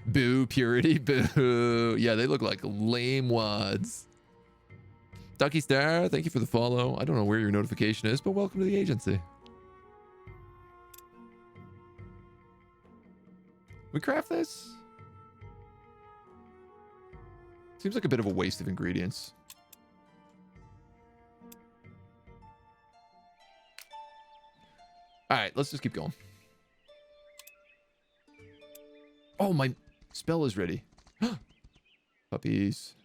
Boo, purity, boo. Yeah, they look like lame wads. Ducky Star, thank you for the follow. I don't know where your notification is, but welcome to the agency. We craft this? Seems like a bit of a waste of ingredients. All right, let's just keep going. Oh, my spell is ready. Puppies.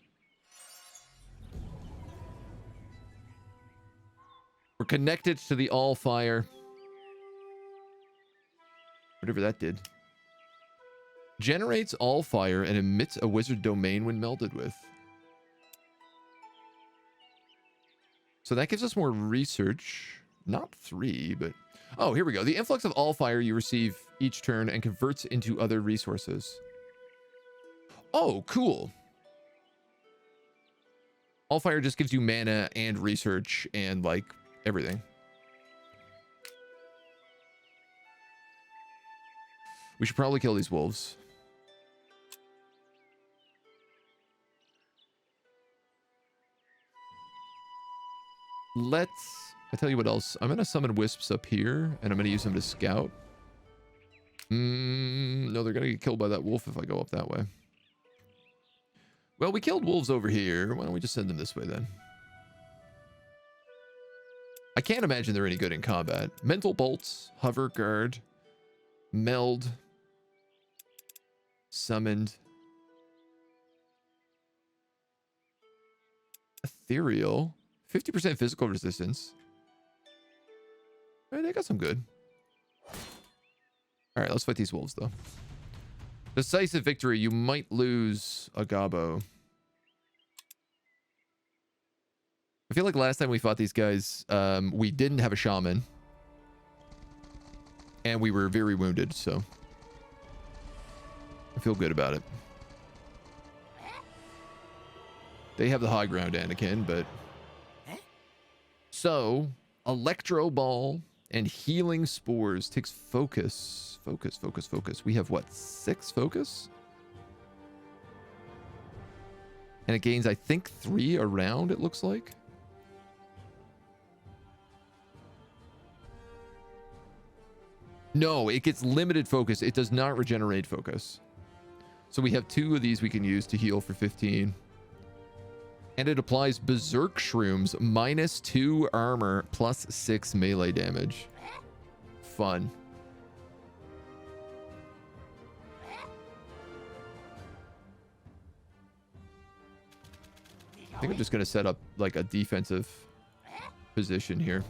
We're connected to the Allfire. Whatever that did. Generates Allfire and emits a wizard domain when melded with. So that gives us more research. Not 3, but... Oh, here we go. The influx of Allfire you receive each turn and converts into other resources. Oh, cool. Allfire just gives you mana and research and, like, everything. We should probably kill these wolves. I tell you what else. I'm going to summon wisps up here, and I'm going to use them to scout. No, they're going to get killed by that wolf if I go up that way. Well, we killed wolves over here. Why don't we just send them this way then? I can't imagine they're any good in combat. Mental bolts, hover guard, meld, summoned. ethereal, 50% physical resistance. All right, they got some good. All right, let's fight these wolves, though. Decisive victory. You might lose a Gabo. I feel like last time we fought these guys, we didn't have a shaman. And we were very wounded, so I feel good about it. They have the high ground, Anakin, but... So, Electro Ball and Healing Spores takes focus. Focus. We have, what, 6 focus? And it gains, I think, 3 around, it looks like. No, it gets limited focus. It does not regenerate focus. So we have 2 of these we can use to heal for 15. And it applies Berserk Shrooms, -2 armor, +6 melee damage. Fun. I think I'm just going to set up like a defensive position here.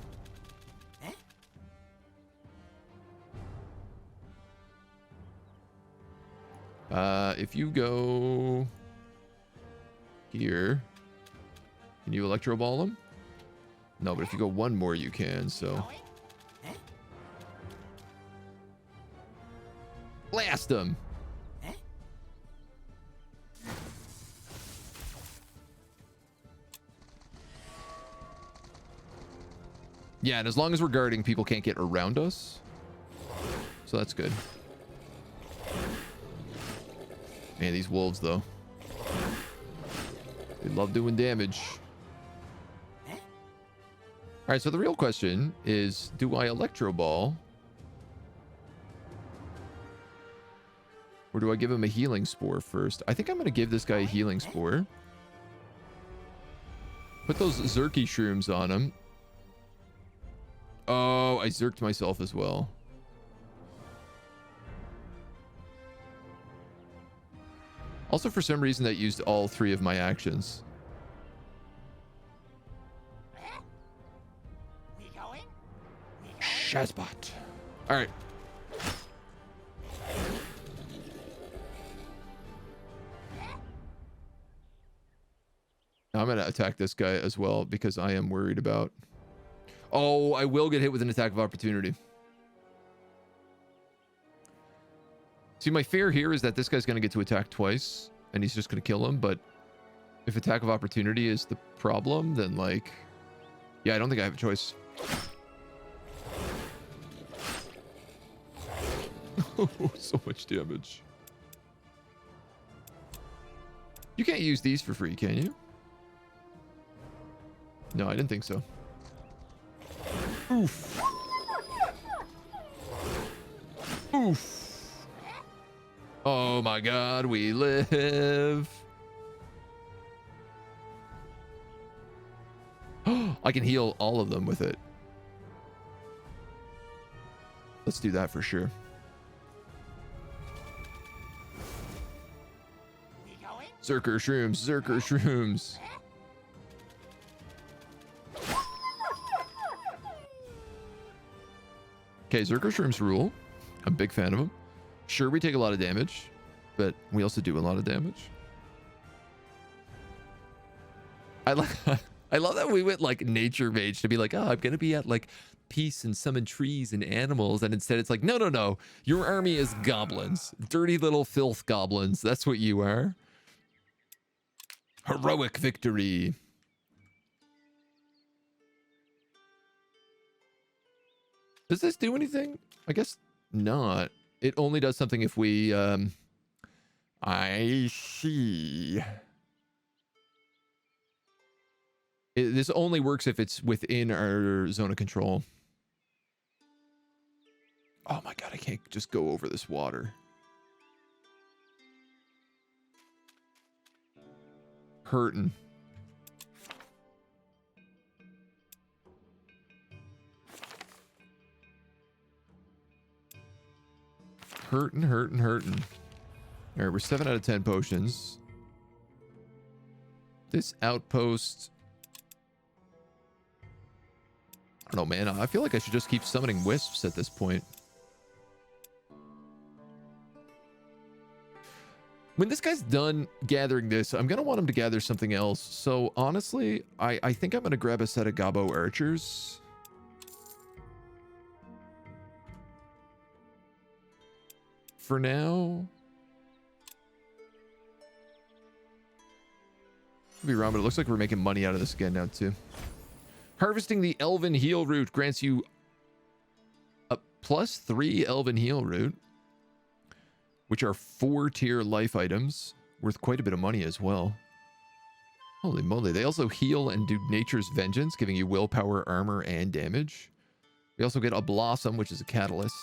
If you go here, can you Electro Ball him? No, but if you go one more, you can, so. Blast him! Yeah, and as long as we're guarding, people can't get around us. So that's good. Man, these wolves, though. They love doing damage. Alright, so the real question is, do I Electro Ball? Or do I give him a Healing Spore first? I think I'm going to give this guy a Healing Spore. Put those Zerky Shrooms on him. Oh, I zerked myself as well. Also, for some reason, that used all 3 of my actions. Shazbot. All right. Now I'm going to attack this guy as well because I am worried about... Oh, I will get hit with an attack of opportunity. See, my fear here is that this guy's going to get to attack twice, and he's just going to kill him, but if attack of opportunity is the problem, then, like... Yeah, I don't think I have a choice. So much damage. You can't use these for free, can you? No, I didn't think so. Oof. Oof. Oh my god, we live. I can heal all of them with it. Let's do that for sure. Zerker Shrooms, Zerker Shrooms. Okay, Zerker Shrooms rule. I'm a big fan of them. Sure, we take a lot of damage, but we also do a lot of damage. I love that we went like nature mage to be like, oh, I'm gonna be at like peace and summon trees and animals, and instead it's like, no, your army is goblins, dirty little filth goblins. That's what you are. Heroic victory. Does this do anything? I guess not. It only does something if we, I see. This only works if it's within our zone of control. Oh my god, I can't just go over this water. Hurting. Hurting. All right, we're 7 out of 10 potions. This outpost I don't know, man. I feel like I should just keep summoning wisps at this point. When this guy's done gathering this, I'm going to want him to gather something else. So, honestly, I think I'm going to grab a set of Gobbo archers. For now. Could be wrong, but it looks like we're making money out of this again now, too. Harvesting the Elven Heal Root grants you a +3 Elven Heal Root, which are 4-tier life items, worth quite a bit of money as well. Holy moly. They also heal and do Nature's Vengeance, giving you willpower, armor, and damage. We also get a Blossom, which is a catalyst.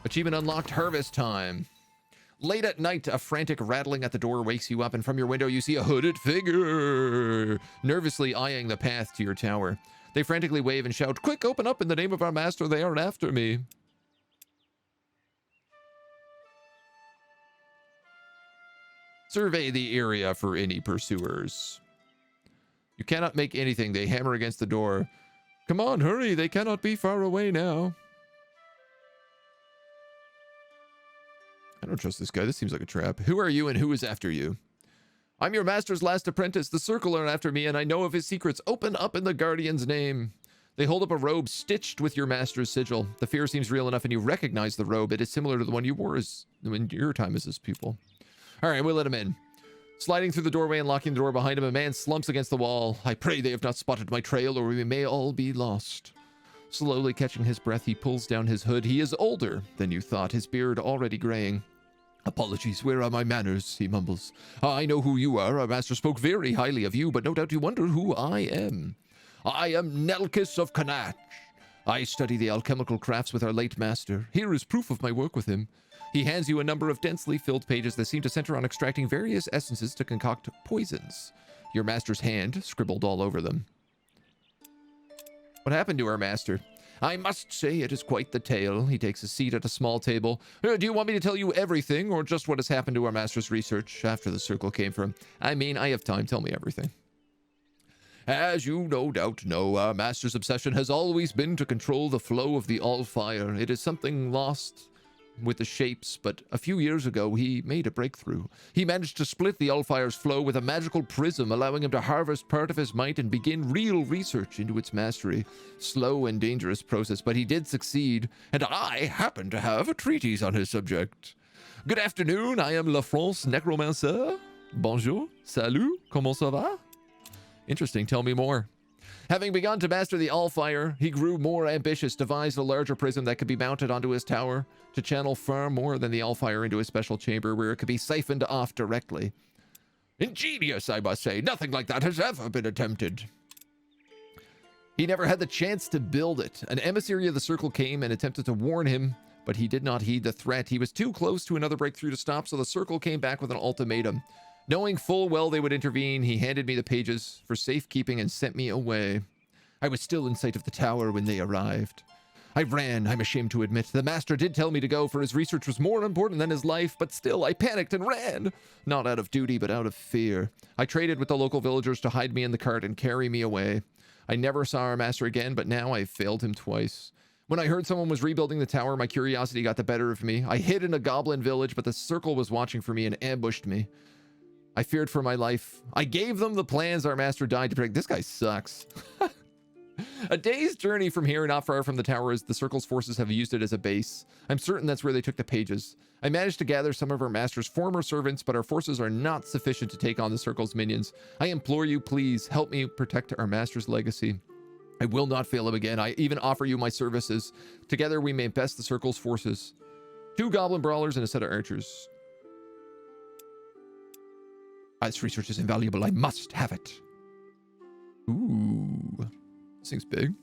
Achievement unlocked, Harvest Time. Late at night, a frantic rattling at the door wakes you up, and from your window you see a hooded figure nervously eyeing the path to your tower. They frantically wave and shout, "Quick, open up in the name of our master, they are after me." Survey the area for any pursuers. You cannot make anything. They hammer against the door. Come on, hurry, they cannot be far away now. I don't trust this guy. This seems like a trap. Who are you and who is after you? I'm your master's last apprentice. The circle are after me, and I know of his secrets. Open up in the guardian's name. They hold up a robe stitched with your master's sigil. The fear seems real enough, and you recognize the robe. It is similar to the one you wore in your time as his pupil. All right, we'll let him in. Sliding through the doorway and locking the door behind him, a man slumps against the wall. I pray they have not spotted my trail, or we may all be lost. Slowly catching his breath, he pulls down his hood. He is older than you thought, his beard already graying. Apologies, where are my manners? He mumbles. I know who you are. Our master spoke very highly of you, but no doubt you wonder who I am. I am Nelkis of Kanach. I study the alchemical crafts with our late master. Here is proof of my work with him. He hands you a number of densely filled pages that seem to center on extracting various essences to concoct poisons. Your master's hand scribbled all over them. What happened to our master? I must say it is quite the tale. He takes a seat at a small table. Do you want me to tell you everything, or just what has happened to our master's research after the circle came from? I mean, I have time. Tell me everything. As you no doubt know, our master's obsession has always been to control the flow of the Allfire. It is something lost with the shapes, but a few years ago he made a breakthrough. He managed to split the Allfire's flow with a magical prism, allowing him to harvest part of his might and begin real research into its mastery. Slow and dangerous process, but he did succeed, and I happen to have a treatise on his subject. Good afternoon, I am La France Necromancer. Bonjour, salut, comment ça va? Interesting, tell me more. Having begun to master the Allfire, he grew more ambitious, devised a larger prism that could be mounted onto his tower to channel far more than the Allfire into a special chamber where it could be siphoned off directly. Ingenious, I must say. Nothing like that has ever been attempted. He never had the chance to build it. An emissary of the Circle came and attempted to warn him, but he did not heed the threat. He was too close to another breakthrough to stop, so the Circle came back with an ultimatum. Knowing full well they would intervene, he handed me the pages for safekeeping and sent me away. I was still in sight of the tower when they arrived. I ran, I'm ashamed to admit. The master did tell me to go, for his research was more important than his life, but still I panicked and ran. Not out of duty, but out of fear. I traded with the local villagers to hide me in the cart and carry me away. I never saw our master again, but now I've failed him twice. When I heard someone was rebuilding the tower, my curiosity got the better of me. I hid in a goblin village, but the Circle was watching for me and ambushed me. I feared for my life. I gave them the plans our master died to predict. This guy sucks. A day's journey from here, not far from the tower, as the Circle's forces have used it as a base. I'm certain that's where they took the pages. I managed to gather some of our master's former servants, but our forces are not sufficient to take on the Circle's minions. I implore you, please, help me protect our master's legacy. I will not fail him again. I even offer you my services. Together we may best the Circle's forces. 2 goblin brawlers and a set of archers. This research is invaluable. I must have it. Ooh. This thing's big.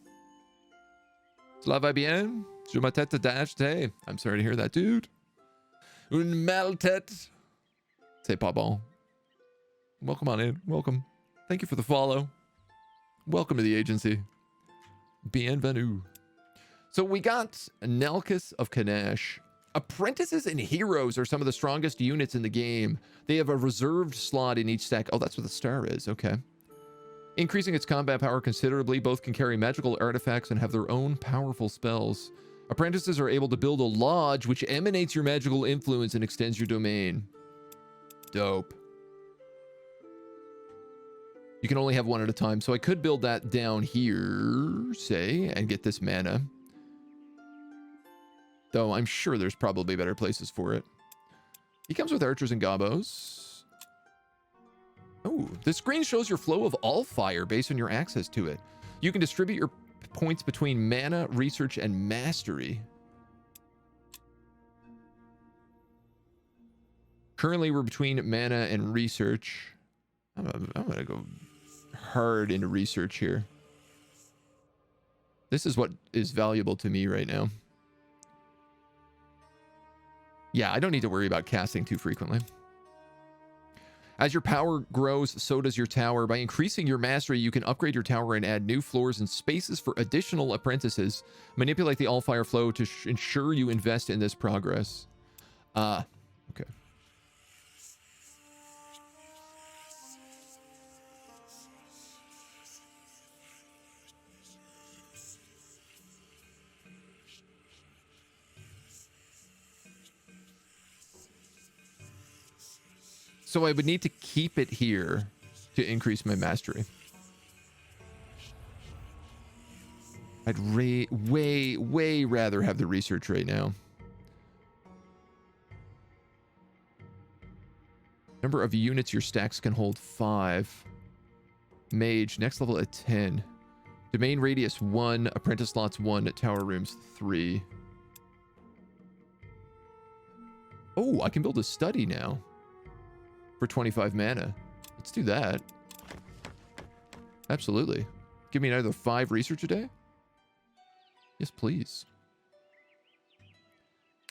Cela va bien? Je ma tête dashed. Hey, I'm sorry to hear that, dude. Une mal tête. C'est pas bon. Welcome on in. Welcome. Thank you for the follow. Welcome to the agency. Bienvenue. So we got Nelkis of Kanach. Apprentices and heroes are some of the strongest units in the game. They have a reserved slot in each stack. Oh, that's what the star is. Okay. increasing its combat power considerably. Both can carry magical artifacts and have their own powerful spells. Apprentices are able to build a lodge which emanates your magical influence and extends your domain. Dope. You can only have one at a time, so I could build that down here, say, and get this mana. Though I'm sure there's probably better places for it. He comes with archers and gobos. Oh, the screen shows your flow of Allfire based on your access to it. You can distribute your points between mana, research, and mastery. Currently, we're between mana and research. I'm gonna go hard into research here. This is what is valuable to me right now. Yeah, I don't need to worry about casting too frequently. As your power grows, so does your tower. By increasing your mastery, you can upgrade your tower and add new floors and spaces for additional apprentices. Manipulate the Allfire flow to ensure you invest in this progress. Okay. So I would need to keep it here to increase my mastery. I'd way rather have the research right now. Number of units your stacks can hold 5. Mage, next level at 10. Domain radius 1, apprentice slots 1, tower rooms 3. Oh, I can build a study now. For 25 mana. Let's do that. Absolutely. Give me another 5 research a day? Yes, please.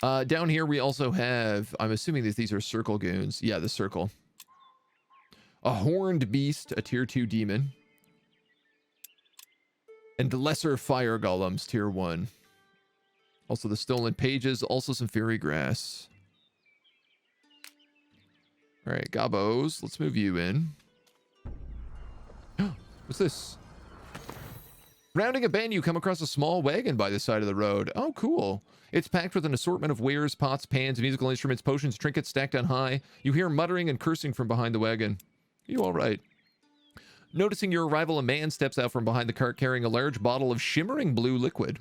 Down here we also have, I'm assuming that these are circle goons. Yeah, the circle. A horned beast, a tier 2 demon. And lesser fire golems, tier 1. Also the stolen pages, also some fairy grass. All right, Gabos, let's move you in. What's this? Rounding a bend, you come across a small wagon by the side of the road. Oh, cool. It's packed with an assortment of wares, pots, pans, musical instruments, potions, trinkets stacked on high. You hear muttering and cursing from behind the wagon. You all right? Noticing your arrival, a man steps out from behind the cart carrying a large bottle of shimmering blue liquid.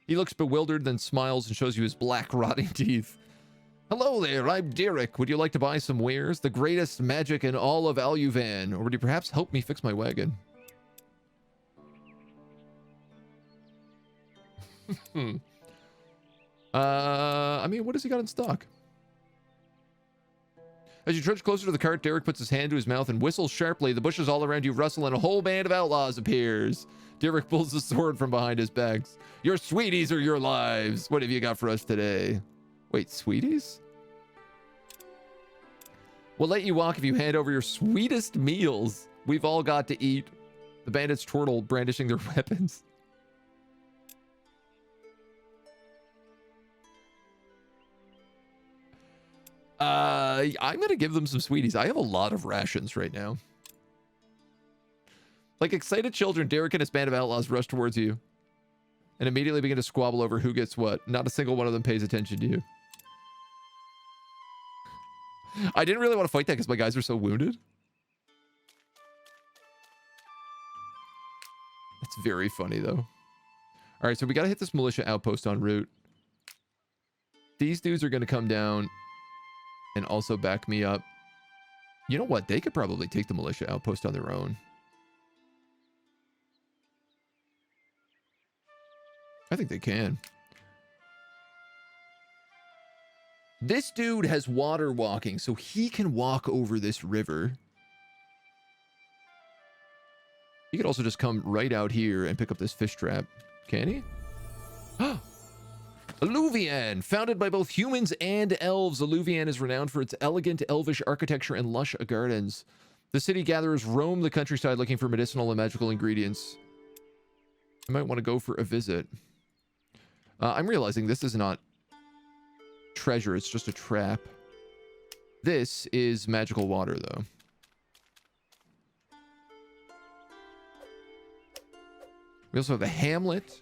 He looks bewildered, then smiles and shows you his black, rotting teeth. Hello there, I'm Derek. Would you like to buy some wares? The greatest magic in all of Aluvan. Or would you perhaps help me fix my wagon? I mean, what has he got in stock? As you trudge closer to the cart, Derek puts his hand to his mouth and whistles sharply. The bushes all around you rustle and a whole band of outlaws appears. Derek pulls the sword from behind his back. Your sweeties are your lives. What have you got for us today? Wait, sweeties? We'll let you walk if you hand over your sweetest meals. We've all got to eat. The bandits chortle, brandishing their weapons. I'm going to give them some sweeties. I have a lot of rations right now. Like excited children, Derek and his band of outlaws rush towards you and immediately begin to squabble over who gets what. Not a single one of them pays attention to you. I didn't really want to fight that because my guys are so wounded. That's very funny, though. All right, so we got to hit this militia outpost en route. These dudes are going to come down and also back me up. You know what? They could probably take the militia outpost on their own. I think they can. This dude has water walking, so he can walk over this river. He could also just come right out here and pick up this fish trap. Can he? Alluvian! Founded by both humans and elves, Alluvian is renowned for its elegant elvish architecture and lush gardens. The city gatherers roam the countryside looking for medicinal and magical ingredients. I might want to go for a visit. I'm realizing this is not treasure, it's just a trap. This is magical water, though. We also have a hamlet.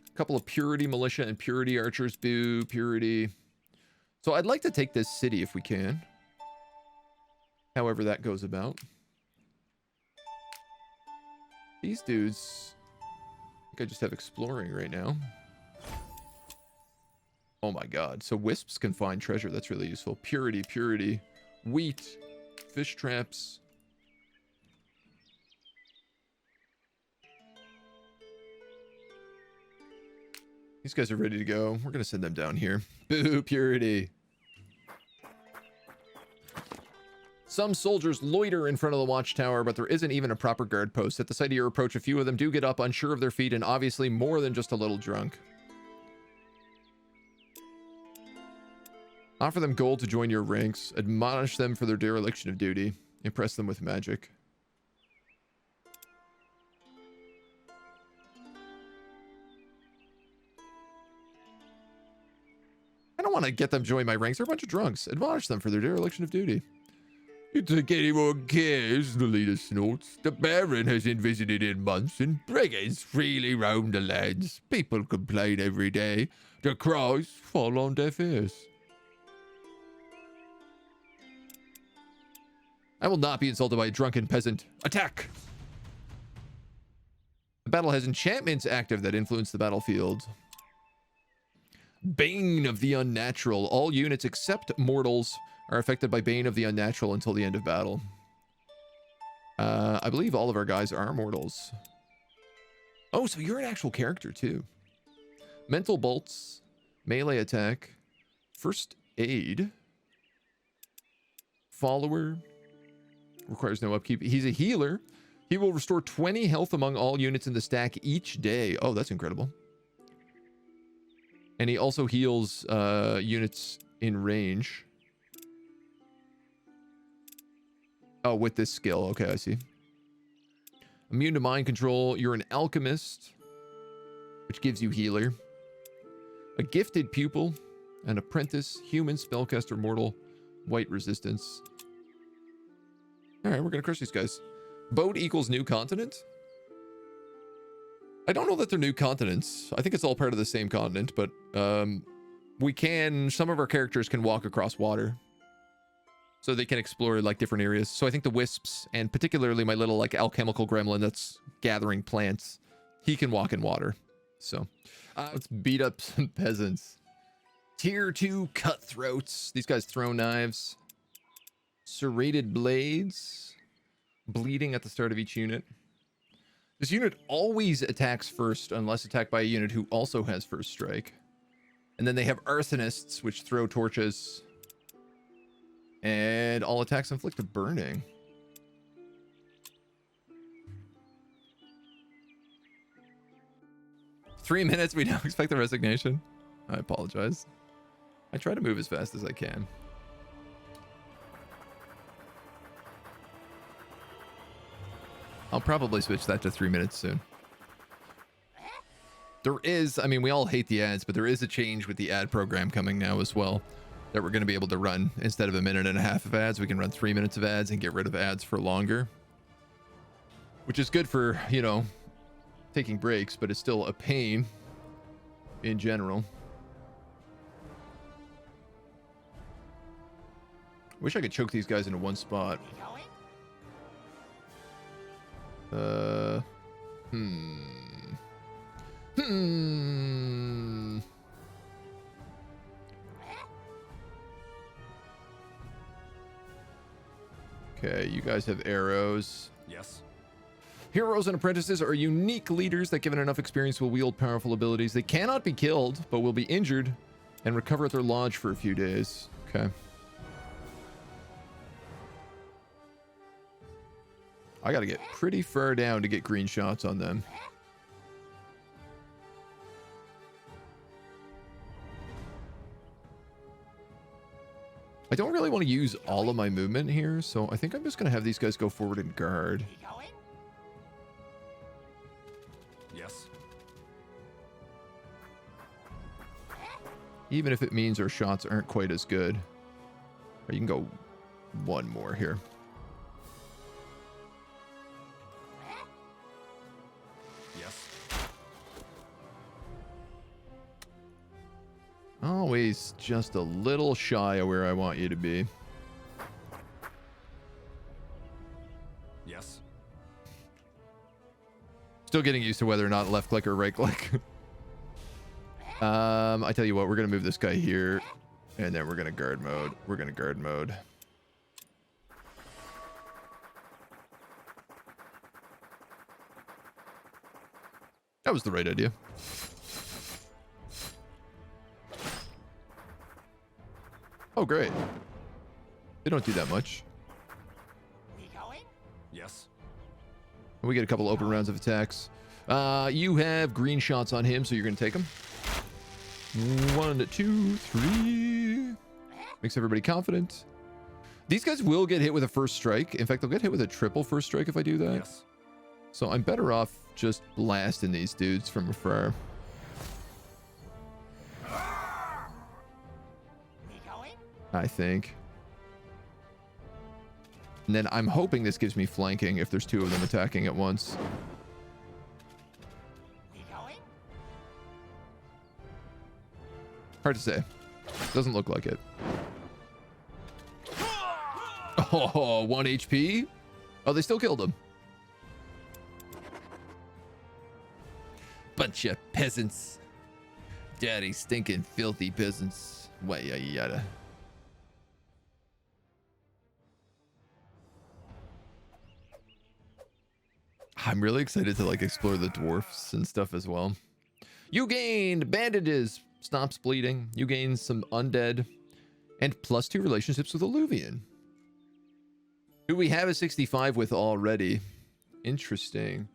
A couple of purity militia and purity archers. Boo, purity. So I'd like to take this city if we can. However that goes about. These dudes, I think I just have exploring right now. Oh my god. So wisps can find treasure. That's really useful. Purity, purity. Wheat. Fish traps. These guys are ready to go. We're going to send them down here. Boo, purity. Some soldiers loiter in front of the watchtower, but there isn't even a proper guard post. At the sight of your approach, a few of them do get up, unsure of their feet, and obviously more than just a little drunk. Offer them gold to join your ranks. Admonish them for their dereliction of duty. Impress them with magic. I don't want to get them join my ranks. They're a bunch of drunks. Admonish them for their dereliction of duty. You think anyone cares? The leader snorts. The Baron hasn't visited in months, and brigands freely roam the lands. People complain every day. The cries fall on deaf ears. I will not be insulted by a drunken peasant. Attack! The battle has enchantments active that influence the battlefield. Bane of the Unnatural. All units except mortals are affected by Bane of the Unnatural until the end of battle. I believe all of our guys are mortals. Oh, so you're an actual character too. Mental bolts, melee attack, first aid, follower, requires no upkeep. He's a healer. He will restore 20 health among all units in the stack each day. Oh, that's incredible. And he also heals units in range. Oh, with this skill. Okay, I see. Immune to mind control. You're an alchemist, which gives you healer. A gifted pupil. An apprentice. Human, spellcaster, mortal. White resistance. Alright, we're going to crush these guys. Boat equals new continent? I don't know that they're new continents. I think it's all part of the same continent, but we can... Some of our characters can walk across water. So they can explore like different areas. So I think the wisps, and particularly my little like alchemical gremlin that's gathering plants, he can walk in water. So let's beat up some peasants. Tier 2 cutthroats. These guys throw knives. Serrated blades. Bleeding at the start of each unit. This unit always attacks first unless attacked by a unit who also has first strike. And then they have arsonists, which throw torches. And all attacks inflict a burning. Three minutes, we don't expect the resignation. I apologize. I try to move as fast as I can. I'll probably switch that to 3 minutes soon. There is, I mean, we all hate the ads, but there is a change with the ad program coming now as well that we're going to be able to run. Instead of a minute and a half of ads, we can run 3 minutes of ads and get rid of ads for longer. Which is good for, you know, taking breaks, but it's still a pain in general. Wish I could choke these guys into one spot. Okay, you guys have arrows. Yes. Heroes and apprentices are unique leaders that, given enough experience, will wield powerful abilities. They cannot be killed, but will be injured and recover at their lodge for a few days. Okay. I gotta get pretty far down to get green shots on them. I don't really want to use all of my movement here, so I think I'm just going to have these guys go forward and guard. Yes. Even if it means our shots aren't quite as good. Or you can go one more here. Always just a little shy of where I want you to be. Yes. Still getting used to whether or not left click or right click. I tell you what, we're gonna move this guy here, and then we're gonna guard mode. We're gonna guard mode. That was the right idea. Oh, great. They don't do that much. We going? Yes. We get a couple open rounds of attacks. You have green shots on him, so you're going to take him. 1, 2, 3. Makes everybody confident. These guys will get hit with a first strike. In fact, they'll get hit with a triple first strike if I do that. Yes. So I'm better off just blasting these dudes from afar. We going? I think. And then I'm hoping this gives me flanking if there's 2 of them attacking at once. We going? Hard to say. Doesn't look like it. Oh, 1 HP? Oh, they still killed him. Bunch of peasants. Daddy stinking filthy peasants. Yada yada. I'm really excited to like explore the dwarfs and stuff as well. You gained bandages, stops bleeding. You gain some undead and +2 relationships with Alluvian, who we have a 65 with already. Interesting.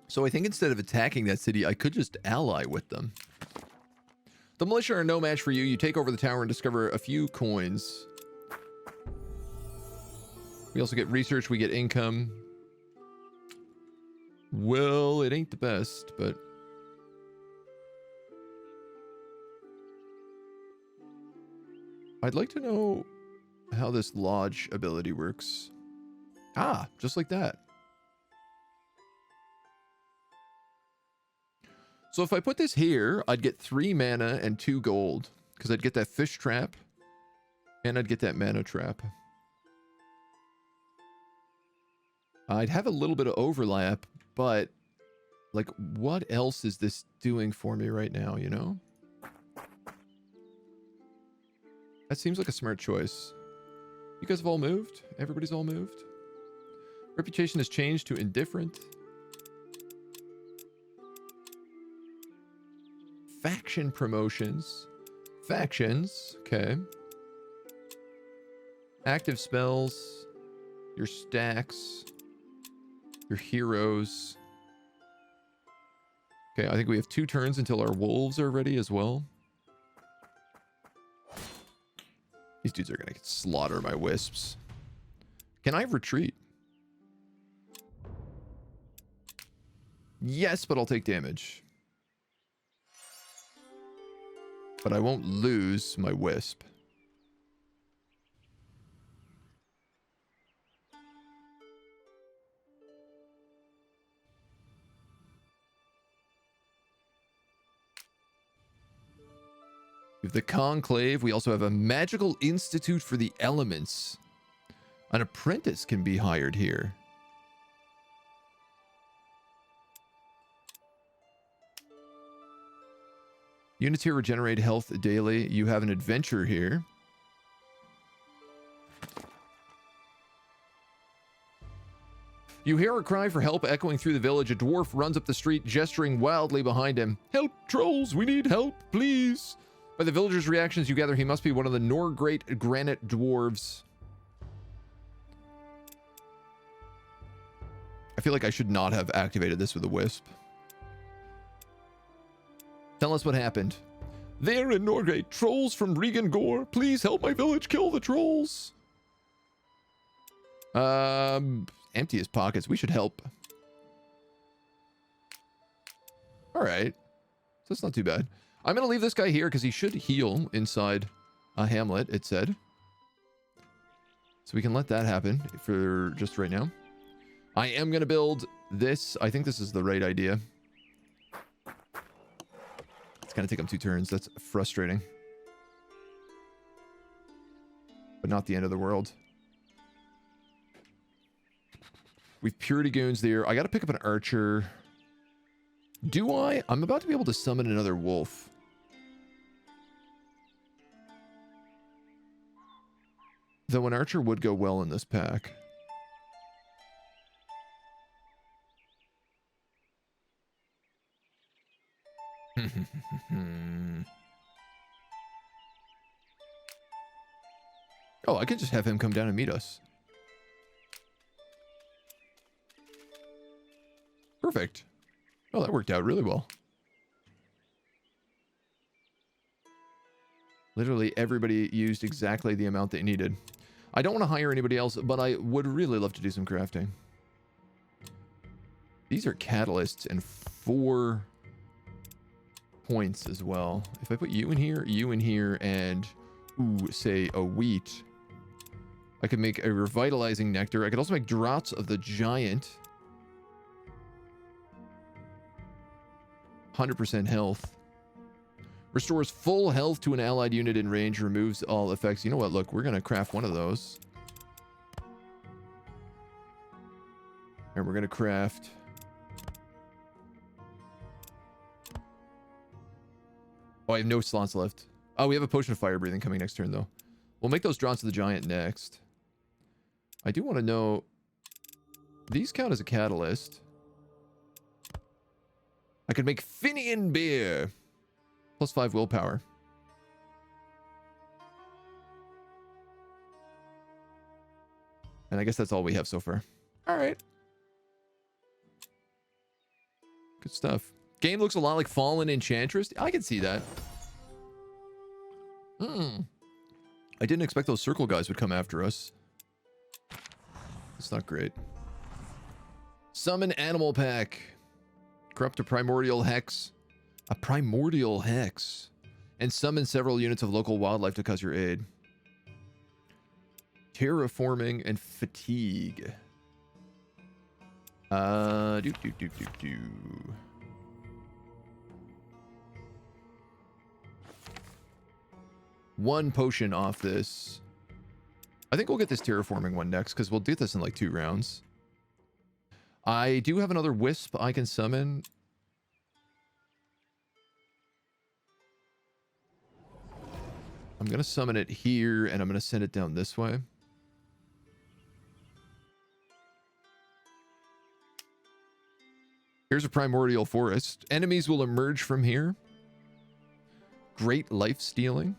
So I think instead of attacking that city, I could just ally with them. The militia are no match for you. You take over the tower and discover a few coins. We also get research. We get income. Well, it ain't the best, but... I'd like to know how this lodge ability works. Ah, just like that. So if I put this here, I'd get 3 mana and 2 gold, because I'd get that fish trap and I'd get that mana trap. I'd have a little bit of overlap, but like what else is this doing for me right now, you know? That seems like a smart choice. You guys have all moved? Everybody's all moved? Reputation has changed to indifferent. Faction promotions. Factions. Okay. Active spells. Your stacks. Your heroes. Okay, I think we have 2 turns until our wolves are ready as well. These dudes are going to slaughter my wisps. Can I retreat? Yes, but I'll take damage. But I won't lose my wisp. We have the Conclave. We also have a Magical Institute for the Elements. An apprentice can be hired here. Units here regenerate health daily. You have an adventure here. You hear a cry for help echoing through the village. A dwarf runs up the street, gesturing wildly behind him. Help, trolls! We need help, please! By the villagers' reactions, you gather he must be one of the Norgreat granite dwarves. I feel like I should not have activated this with a wisp. Tell us what happened. There in Norgreat, trolls from Regan Gore. Please help my village kill the trolls. Empty his pockets. We should help. All right. So that's not too bad. I'm going to leave this guy here because he should heal inside a hamlet, it said. So we can let that happen for just right now. I am going to build this. I think this is the right idea. It's going to take them 2 turns. That's frustrating. But not the end of the world. We've Purity Goons there. I got to pick up an Archer. Do I? I'm about to be able to summon another Wolf. Though an Archer would go well in this pack. Oh, I could just have him come down and meet us. Perfect. Oh, that worked out really well. Literally everybody used exactly the amount they needed. I don't want to hire anybody else, but I would really love to do some crafting. These are catalysts and 4 points as well. If I put you in here, and ooh, say a wheat, I could make a revitalizing nectar. I could also make draughts of the giant. 100% health. Restores full health to an allied unit in range. Removes all effects. You know what? Look, we're going to craft one of those. And we're going to craft... Oh, I have no slots left. Oh, we have a potion of fire breathing coming next turn, though. We'll make those draughts of the giant next. I do want to know... These count as a catalyst. I could make Finian beer. Plus 5 willpower. And I guess that's all we have so far. All right. Good stuff. Game looks a lot like Fallen Enchantress. I can see that. I didn't expect those circle guys would come after us. It's not great. Summon Animal Pack. Corrupt a Primordial Hex. A Primordial Hex. And summon several units of local wildlife to cause your aid. Terraforming and Fatigue. One potion off this. I think we'll get this terraforming one next, because we'll do this in like 2 rounds. I do have another wisp I can summon. I'm going to summon it here, and I'm going to send it down this way. Here's a primordial forest. Enemies will emerge from here. Great life stealing.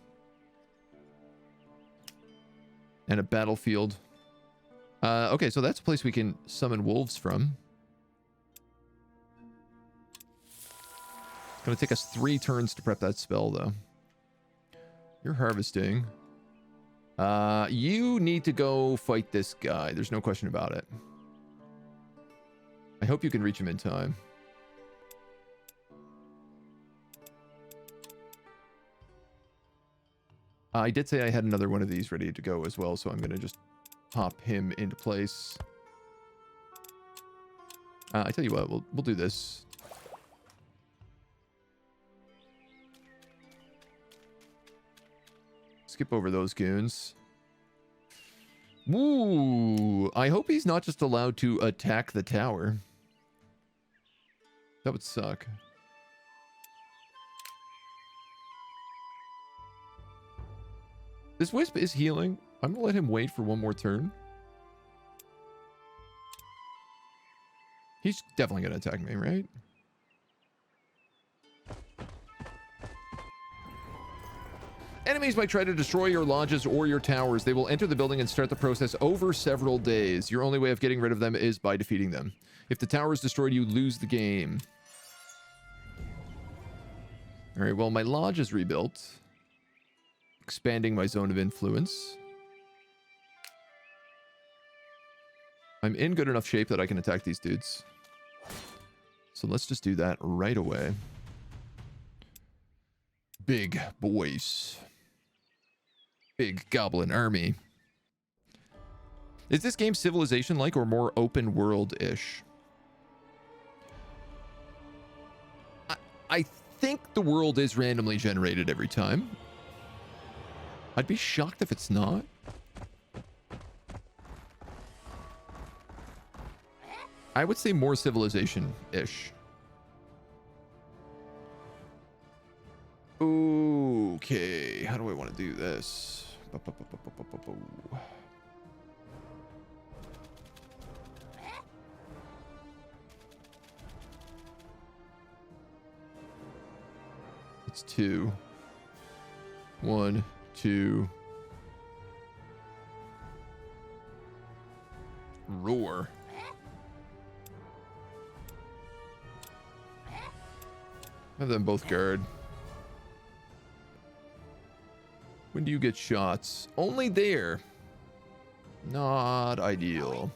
And a battlefield. Okay, so that's a place we can summon wolves from. It's going to take us 3 turns to prep that spell, though. You're harvesting. You need to go fight this guy. There's no question about it. I hope you can reach him in time. I did say I had another one of these ready to go as well, so I'm going to just pop him into place. I tell you what, we'll do this. Skip over those goons. Ooh, I hope he's not just allowed to attack the tower. That would suck. This wisp is healing. I'm gonna let him wait for one more turn. He's definitely gonna attack me, right? Enemies might try to destroy your lodges or your towers. They will enter the building and start the process over several days. Your only way of getting rid of them is by defeating them. If the tower is destroyed, you lose the game. All right, well, my lodge is rebuilt. Expanding my zone of influence. I'm in good enough shape that I can attack these dudes. So let's just do that right away. Big boys. Big goblin army. Is this game Civilization-like or more open world-ish? I think the world is randomly generated every time. I'd be shocked if it's not. I would say more civilization-ish. Okay, how do I want to do this? It's 2. 1, 2. Roar. Have them both guard. When do you get shots? Only there. Not ideal.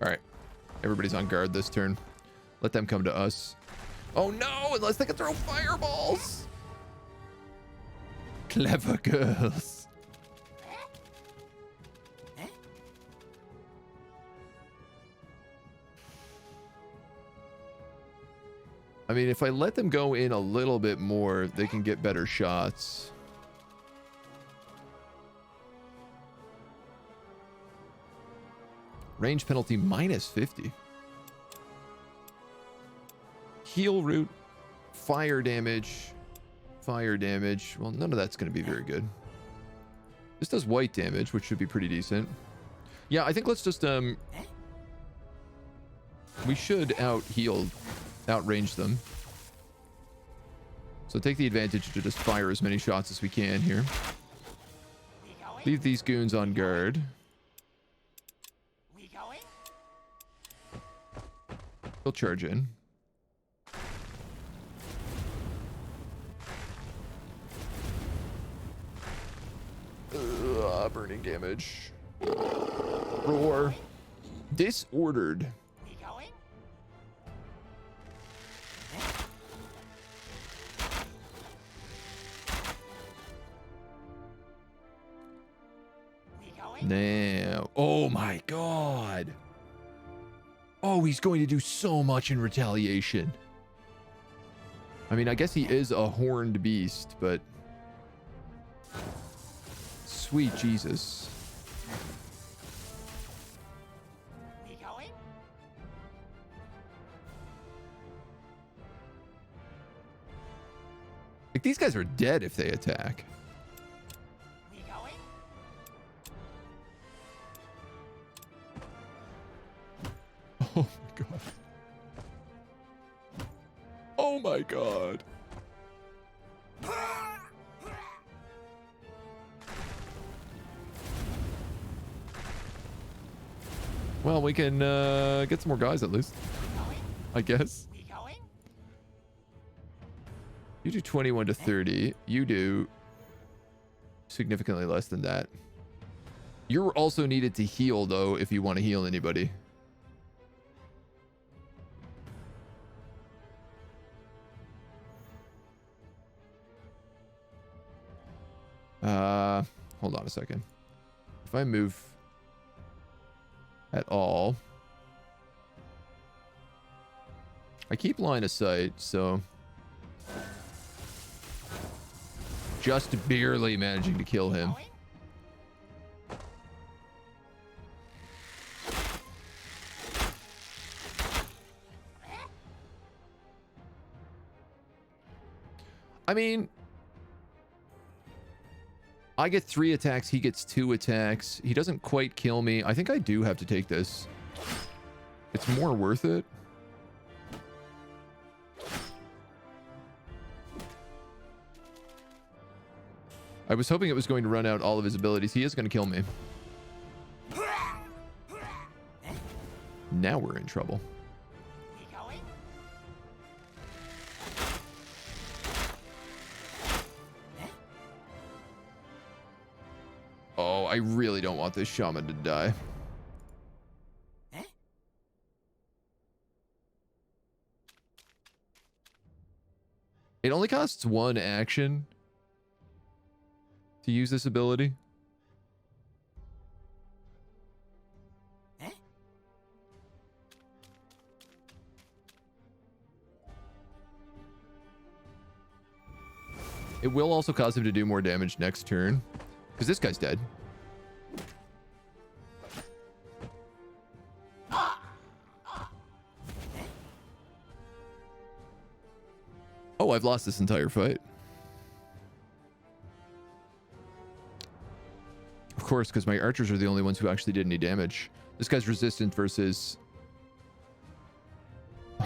All right. Everybody's on guard this turn. Let them come to us. Oh no, unless they can throw fireballs. Clever girls. I mean, if I let them go in a little bit more, they can get better shots. Range penalty minus 50. Heal root. Fire damage. Fire damage. Well, none of that's going to be very good. This does white damage, which should be pretty decent. Yeah, I think let's just, we should outrange them. So take the advantage to just fire as many shots as we can here. Leave these goons on guard. He'll charge in. Burning damage. Roar. Disordered. Now. Oh my god. Oh, he's going to do so much in retaliation. I mean, I guess he is a horned beast, but... Sweet Jesus. Like, these guys are dead if they attack. Oh my god. Oh my god. Well, we can get some more guys at least, I guess. You do 21 to 30. You do significantly less than that. You're also needed to heal, though, if you want to heal anybody. Hold on a second. If I move at all, I keep line of sight, so just barely managing to kill him. I mean, I get 3 attacks, he gets 2 attacks. He doesn't quite kill me. I think I do have to take this. It's more worth it. I was hoping it was going to run out all of his abilities. He is going to kill me. Now we're in trouble. Oh, I really don't want this shaman to die. It only costs 1 action to use this ability. It will also cause him to do more damage next turn. Because this guy's dead. Oh, I've lost this entire fight. Of course, because my archers are the only ones who actually did any damage. This guy's resistant versus...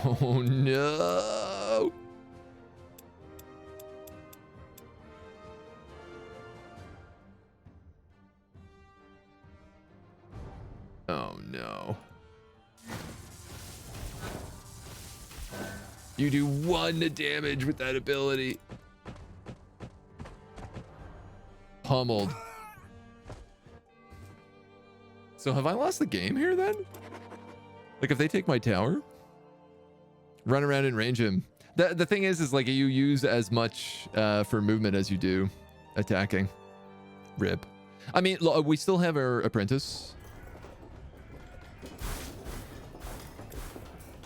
Oh, no! Oh, no. You do 1 damage with that ability. Pummeled. So have I lost the game here then? Like if they take my tower? Run around and range him. The thing is like you use as much for movement as you do attacking. Rip. I mean, we still have our apprentice.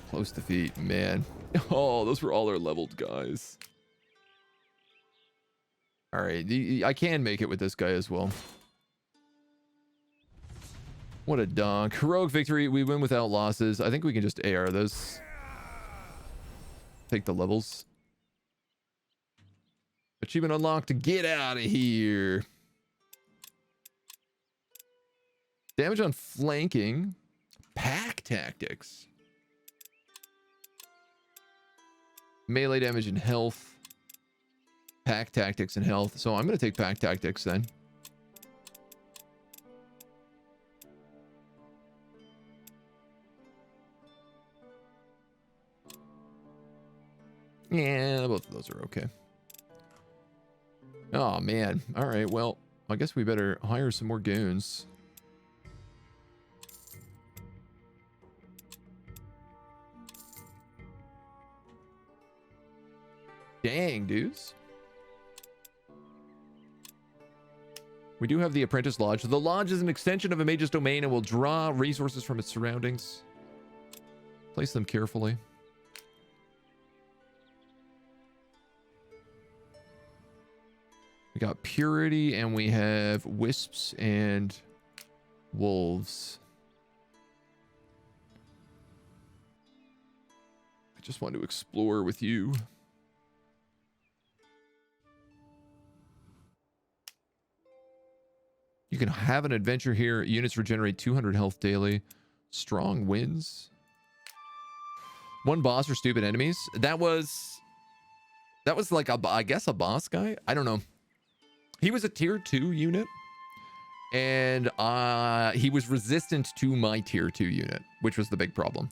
Close defeat, man. Oh, those were all our leveled guys. All right, I can make it with this guy as well. What a donk. Heroic victory. We win without losses. I think we can just AR this. Take the levels. Achievement unlocked. Get out of here. Damage on flanking. Pack tactics. Melee damage and health. Pack tactics and health. So I'm going to take pack tactics then. Yeah, both of those are okay. Oh, man. All right, well, I guess we better hire some more goons. Dang, dudes. We do have the Apprentice Lodge. The Lodge is an extension of a mage's domain and will draw resources from its surroundings. Place them carefully. We got Purity and we have Wisps and Wolves. I just want to explore with you. You can have an adventure here. Units regenerate 200 health daily. Strong wins. 1 boss for stupid enemies. That was like I guess a boss guy. I don't know. He was a tier 2 unit, and he was resistant to my tier 2 unit, which was the big problem.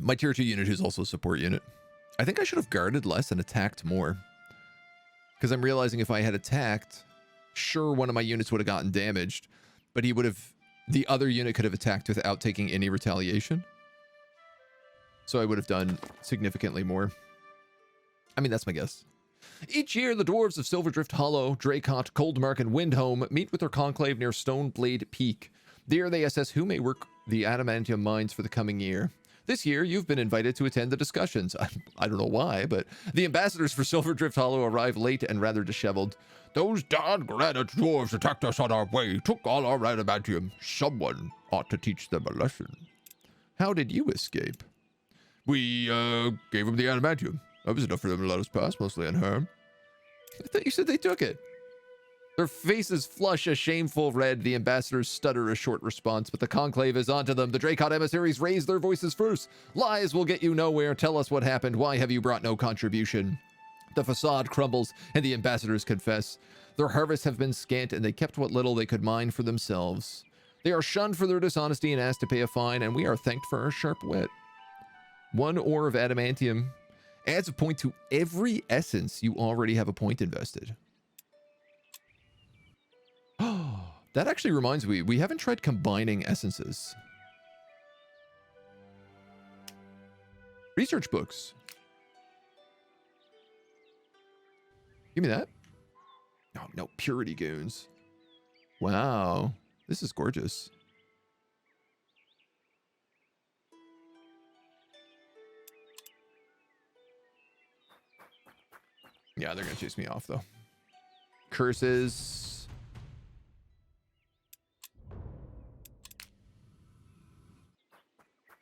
My tier 2 unit is also a support unit. I think I should have guarded less and attacked more, because I'm realizing if I had attacked, sure, one of my units would have gotten damaged, but the other unit could have attacked without taking any retaliation. So I would have done significantly more. I mean, that's my guess. Each year, the dwarves of Silverdrift Hollow, Dracot, Coldmark, and Windhome meet with their conclave near Stoneblade Peak. There, they assess who may work the adamantium mines for the coming year. This year, you've been invited to attend the discussions. I don't know why, but the ambassadors for Silverdrift Hollow arrive late and rather disheveled. Those darn granite dwarves attacked us on our way, took all our adamantium. Someone ought to teach them a lesson. How did you escape? We, gave them the adamantium. That was enough for them to let us pass, mostly unharmed. I thought you said they took it. Their faces flush a shameful red. The ambassadors stutter a short response, but the conclave is onto them. The Dracot emissaries raise their voices first. Lies will get you nowhere. Tell us what happened. Why have you brought no contribution? The facade crumbles, and the ambassadors confess. Their harvests have been scant, and they kept what little they could mine for themselves. They are shunned for their dishonesty and asked to pay a fine, and we are thanked for our sharp wit. 1 ore of adamantium adds a point to every essence. You already have a point invested. Oh, that actually reminds me, we haven't tried combining essences. Research books. Give me that. Oh, no, purity goons. Wow, this is gorgeous. Yeah, they're gonna chase me off though. Curses.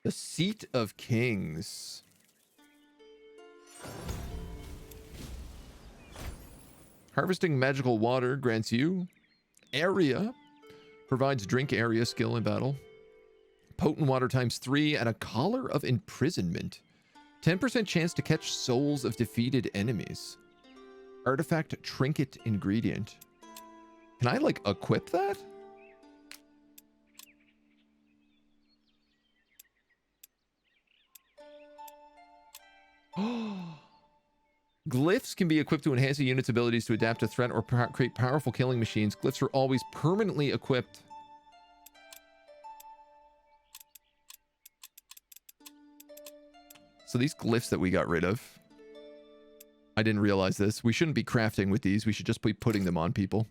The Seat of Kings. Harvesting magical water grants you area. Provides drink area skill in battle. Potent water ×3 and a collar of imprisonment. 10% chance to catch souls of defeated enemies. Artifact trinket ingredient. Can I like equip that? Glyphs can be equipped to enhance a unit's abilities to adapt to threat or create powerful killing machines. Glyphs are always permanently equipped. So these glyphs that we got rid of, I didn't realize this. We shouldn't be crafting with these. We should just be putting them on people.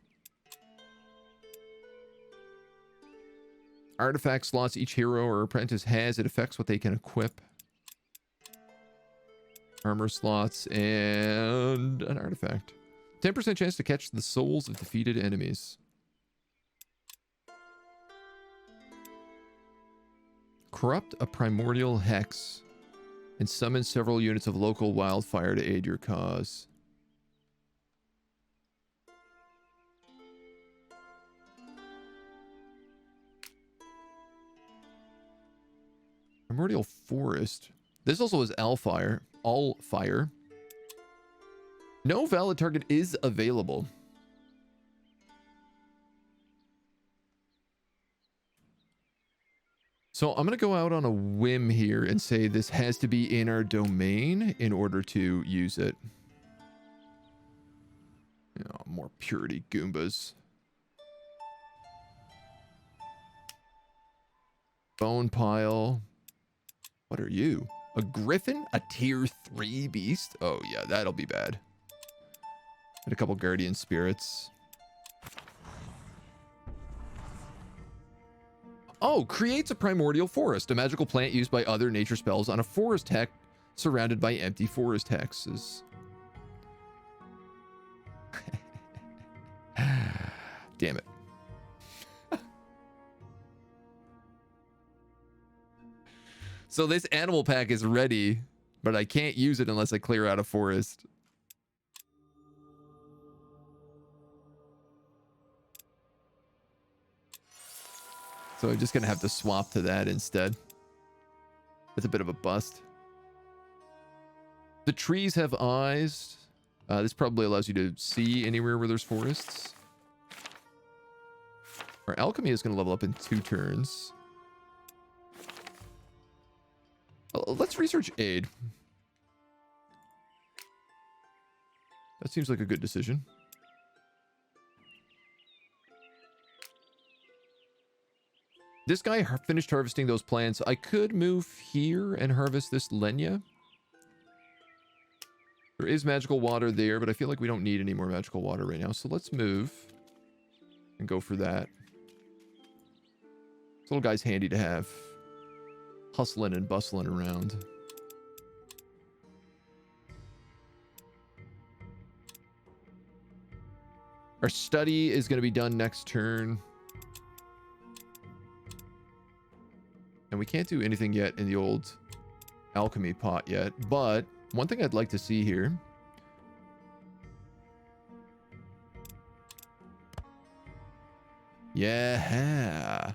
Artifact slots each hero or apprentice has. It affects what they can equip. Armor slots and an artifact. 10% chance to catch the souls of defeated enemies. Corrupt a primordial hex and summon several units of local wildfire to aid your cause. Primordial forest. This also is Allfire. Allfire. No valid target is available. So I'm going to go out on a whim here and say this has to be in our domain in order to use it. Oh, more purity Goombas. Bone pile. What are you? A griffin? A tier 3 beast? Oh yeah, that'll be bad. And a couple guardian spirits. Oh, creates a primordial forest, a magical plant used by other nature spells on a forest hex surrounded by empty forest hexes. Damn it. So this animal pack is ready, but I can't use it unless I clear out a forest. So I'm just going to have to swap to that instead. It's a bit of a bust. The trees have eyes. This probably allows you to see anywhere where there's forests. Our alchemy is going to level up in 2 turns. Let's research aid. That seems like a good decision. This guy finished harvesting those plants. I could move here and harvest this Lenya. There is magical water there, but I feel like we don't need any more magical water right now. So let's move and go for that. This little guy's handy to have. Hustling and bustling around. Our study is going to be done next turn. And we can't do anything yet in the old alchemy pot yet. But one thing I'd like to see here. Yeah.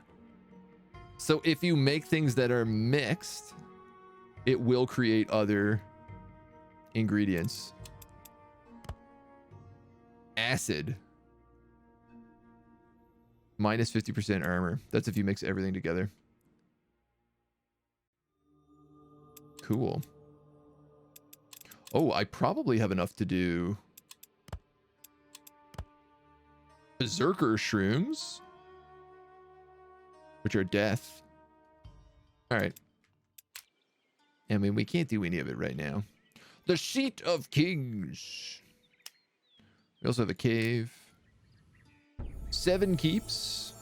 So if you make things that are mixed, it will create other ingredients. Acid. Minus 50% armor. That's if you mix everything together. Cool. Oh, I probably have enough to do Berserker shrooms, which are death. All right. I mean, we can't do any of it right now. The Seat of Kings. We also have a cave. 7 keeps.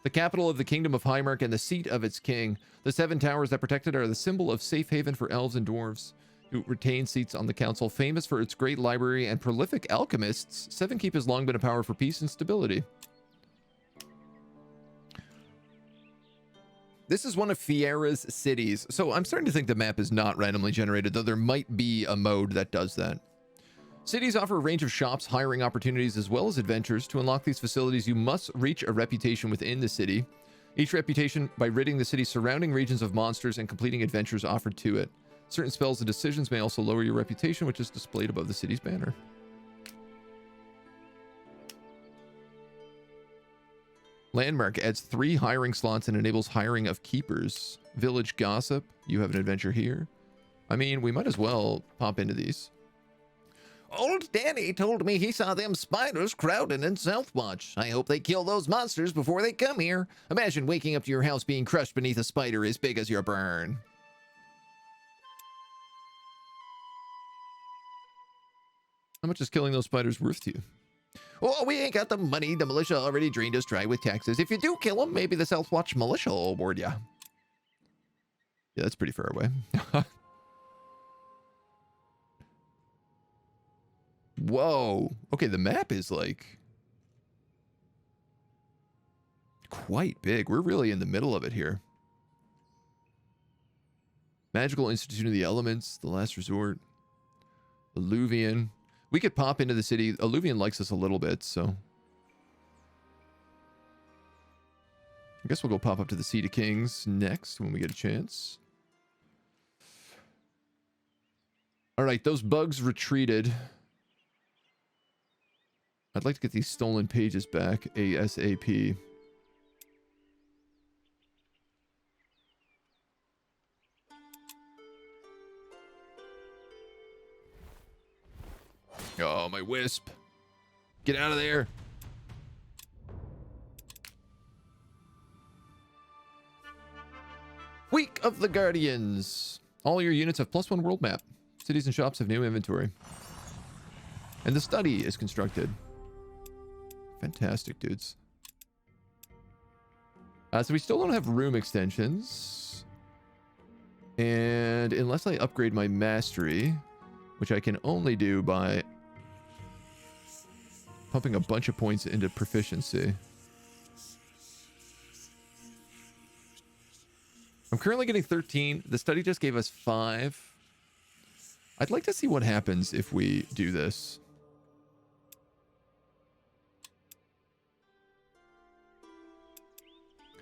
The capital of the kingdom of Highmark and the seat of its king. The 7 towers that protect it are the symbol of safe haven for elves and dwarves. who retains seats on the council. Famous for its great library and prolific alchemists, Seven Keep has long been a power for peace and stability. This is one of Fiera's cities. So I'm starting to think the map is not randomly generated, though there might be a mode that does that. Cities offer a range of shops, hiring opportunities, as well as adventures. To unlock these facilities, you must reach a reputation within the city. Each reputation by ridding the city's surrounding regions of monsters and completing adventures offered to it. Certain spells and decisions may also lower your reputation, which is displayed above the city's banner. Landmark adds 3 hiring slots and enables hiring of keepers. Village Gossip, you have an adventure here. I mean, we might as well pop into these. Old Danny told me he saw them spiders crowding in Southwatch. I hope they kill those monsters before they come here. Imagine waking up to your house being crushed beneath a spider as big as your barn. How much is killing those spiders worth to you? Oh, we ain't got the money. The militia already drained us dry with taxes. If you do kill them, maybe the Southwatch militia will award ya. Yeah, that's pretty far away. Whoa. Okay, the map is like quite big. We're really in the middle of it here. Magical Institute of the Elements, The Last Resort, Alluvian. We could pop into the city. Alluvian likes us a little bit, so I guess we'll go pop up to the Seat of Kings next when we get a chance. All right, those bugs retreated. I'd like to get these stolen pages back ASAP. Oh, my wisp. Get out of there. Week of the Guardians. All your units have +1 world map. Cities and shops have new inventory. And the study is constructed. Fantastic, dudes. So we still don't have room extensions. And unless I upgrade my mastery, which I can only do by pumping a bunch of points into proficiency. I'm currently getting 13. The study just gave us 5. I'd like to see what happens if we do this.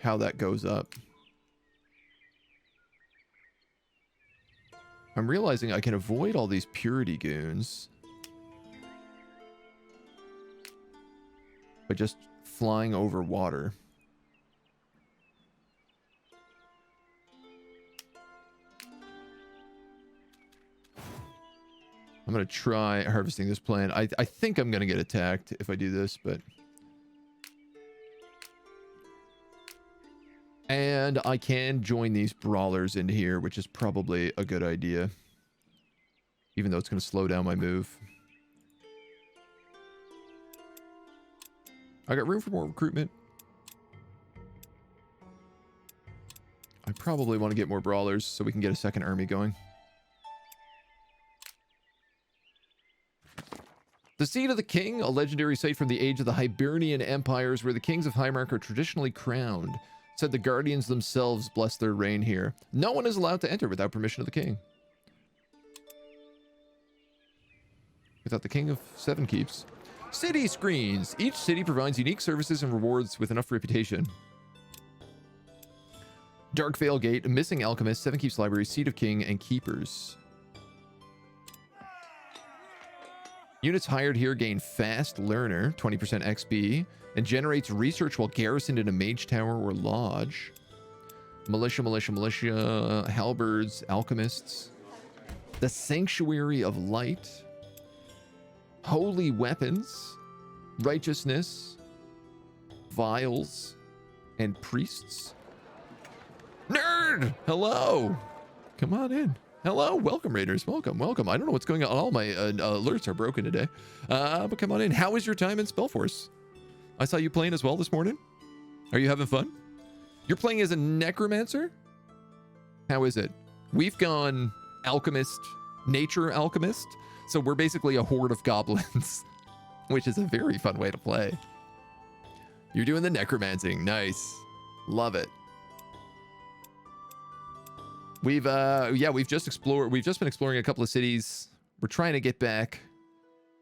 How that goes up. I'm realizing I can avoid all these purity goons by just flying over water. I'm going to try harvesting this plant. I think I'm going to get attacked if I do this, but... And I can join these brawlers into here, which is probably a good idea. Even though it's going to slow down my move. I got room for more recruitment. I probably want to get more brawlers so we can get a second army going. The Seat of the King, a legendary site from the age of the Hibernian empires where the kings of Highmark are traditionally crowned. Said the Guardians themselves bless their reign here. No one is allowed to enter without permission of the king. Without the king of Seven Keeps. City screens. Each city provides unique services and rewards with enough reputation. Darkvale Gate, Missing Alchemist, Seven Keeps Library, Seat of King, and Keepers. Units hired here gain Fast Learner, 20% XP, and generates research while garrisoned in a mage tower or lodge. Militia, halberds, alchemists. The Sanctuary of Light. Holy weapons. Righteousness. Vials. And priests. Nerd! Hello! Come on in. Hello, welcome Raiders, welcome. I don't know what's going on. All my alerts are broken today. But come on in. How was your time in Spellforce? I saw you playing as well this morning. Are you having fun? You're playing as a necromancer? How is it? We've gone alchemist, nature alchemist. So we're basically a horde of goblins, which is a very fun way to play. You're doing the necromancing. Nice. Love it. We've just been exploring a couple of cities. We're trying to get back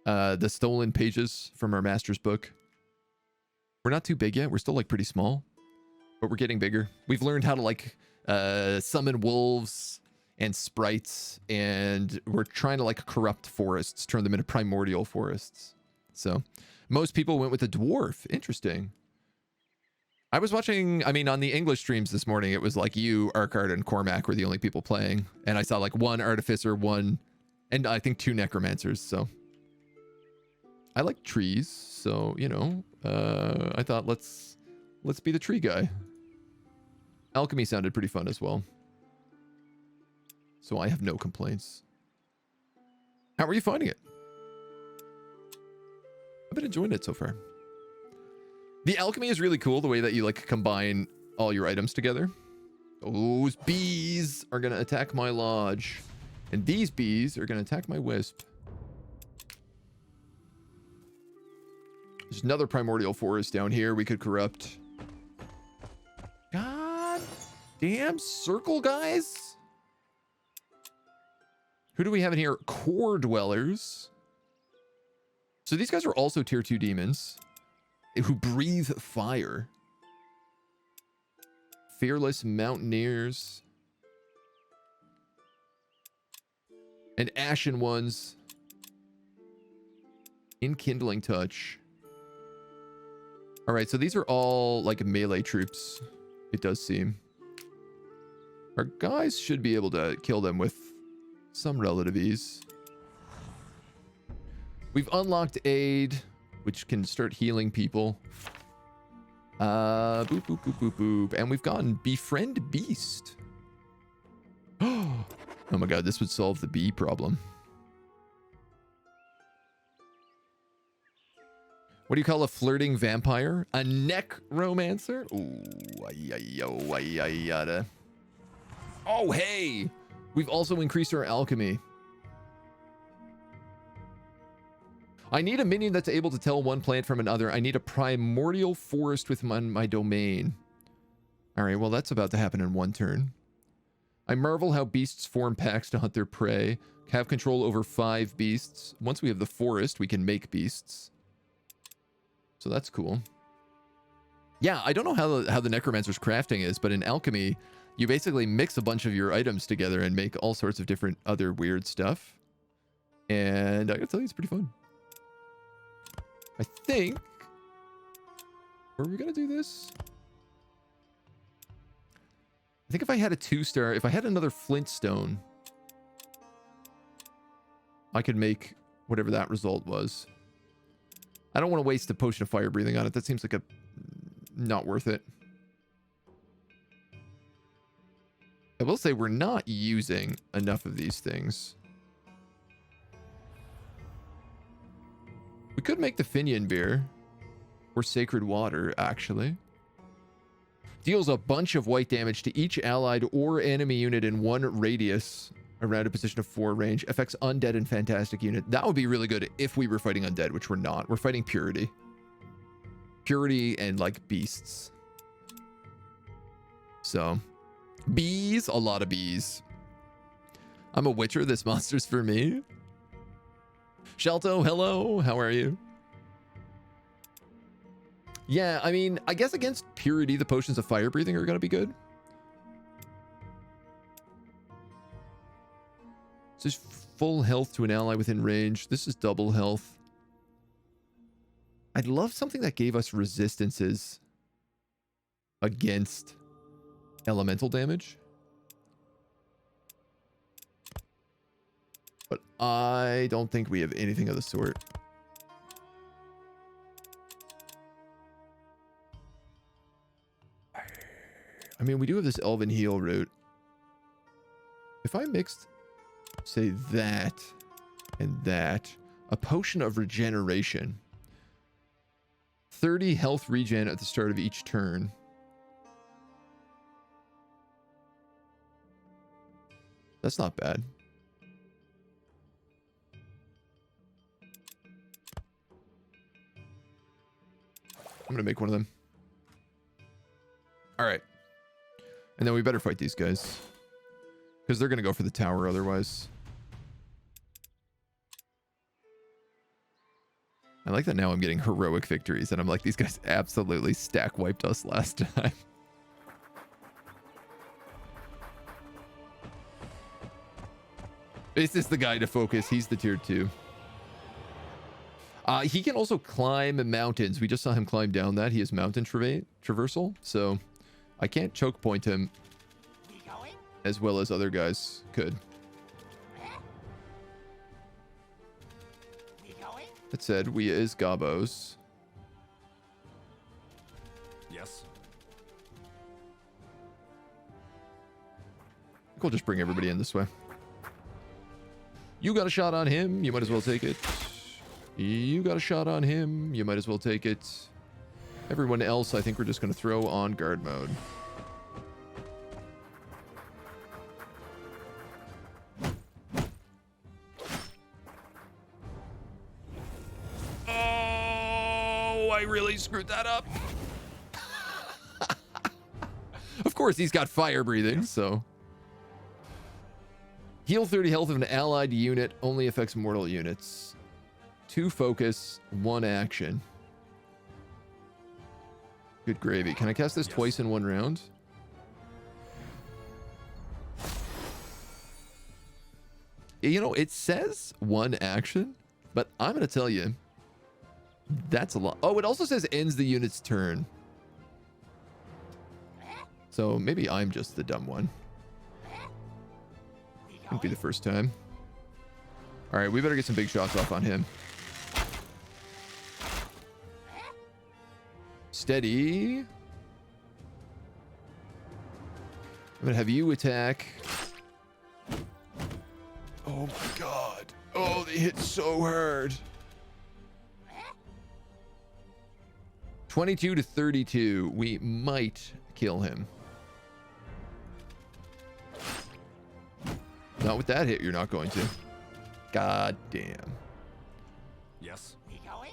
the stolen pages from our master's book. We're not too big yet. We're still like pretty small, but we're getting bigger. We've learned how to like summon wolves and sprites, and we're trying to like corrupt forests, turn them into primordial forests. So most people went with a dwarf. Interesting. I was watching, I mean, on the English streams this morning, it was like you, Arkard, and Cormac were the only people playing. And I saw like one artificer, one, and I think 2 necromancers. So I like trees. So, you know, I thought let's be the tree guy. Alchemy sounded pretty fun as well. So I have no complaints. How are you finding it? I've been enjoying it so far. The alchemy is really cool, the way that you like combine all your items together. Those bees are going to attack my lodge. And these bees are going to attack my wisp. There's another primordial forest down here we could corrupt. God damn circle, guys. Who do we have in here? Core dwellers. So these guys are also tier 2 demons who breathe fire. Fearless mountaineers. And ashen ones. Enkindling touch. All right, so these are all like melee troops, it does seem. Our guys should be able to kill them with some relative ease. We've unlocked aid, which can start healing people. Boop, boop, boop, boop, boop. And we've gotten befriend beast. Oh my god, this would solve the bee problem. What do you call a flirting vampire? A necromancer? Ooh, oh, hey! We've also increased our alchemy. I need a minion that's able to tell one plant from another. I need a primordial forest with my domain. All right, well, that's about to happen in 1 turn. I marvel how beasts form packs to hunt their prey. Have control over 5 beasts. Once we have the forest, we can make beasts. So that's cool. Yeah, I don't know how the necromancer's crafting is, but in alchemy, you basically mix a bunch of your items together and make all sorts of different other weird stuff. And I gotta tell you, it's pretty fun. I think... Were we gonna do this? I think if I had a 2-star, if I had another flintstone, I could make whatever that result was. I don't want to waste the potion of fire breathing on it. That seems like a... not worth it. I will say we're not using enough of these things. We could make the Finian beer. Or sacred water, actually. Deals a bunch of white damage to each allied or enemy unit in 1 radius around a position of 4 range. Affects undead and fantastic unit. That would be really good if we were fighting undead, which we're not. We're fighting purity. Purity and, like, beasts. So... bees, a lot of bees. I'm a witcher, this monster's for me. Shelto, hello, how are you? Yeah, I mean, I guess against purity, the potions of fire breathing are going to be good. This is full health to an ally within range. This is double health. I'd love something that gave us resistances against elemental damage. But I don't think we have anything of the sort. I mean, we do have this Elven Heal route. If I mixed, say, that and that, a potion of regeneration. 30 health regen at the start of each turn. That's not bad. I'm going to make one of them. All right. And then we better fight these guys. Because they're going to go for the tower otherwise. I like that now I'm getting heroic victories. And I'm like, these guys absolutely stack wiped us last time. This is the guy to focus. He's the tier 2. He can also climb mountains. We just saw him climb down that. He has mountain traversal. So I can't choke point him as well as other guys could. That said, we is Gobos. Yes. I think we'll just bring everybody in this way. You got a shot on him. You might as well take it. You got a shot on him. You might as well take it. Everyone else, I think we're just going to throw on guard mode. Oh, I really screwed that up. Of course, he's got fire breathing, so... Heal 30 health of an allied unit. Only affects mortal units. 2 focus, 1 action. Good gravy. Can I cast this twice in 1 round? You know, it says 1 action, but I'm going to tell you, that's a lot. Oh, it also says ends the unit's turn. So maybe I'm just the dumb one. Won't be the first time. All right, we better get some big shots off on him. Steady. I'm gonna have you attack. Oh my god. Oh, they hit so hard. 22 to 32. We might kill him. Not with that hit, you're not going to. God damn. Yes. We going?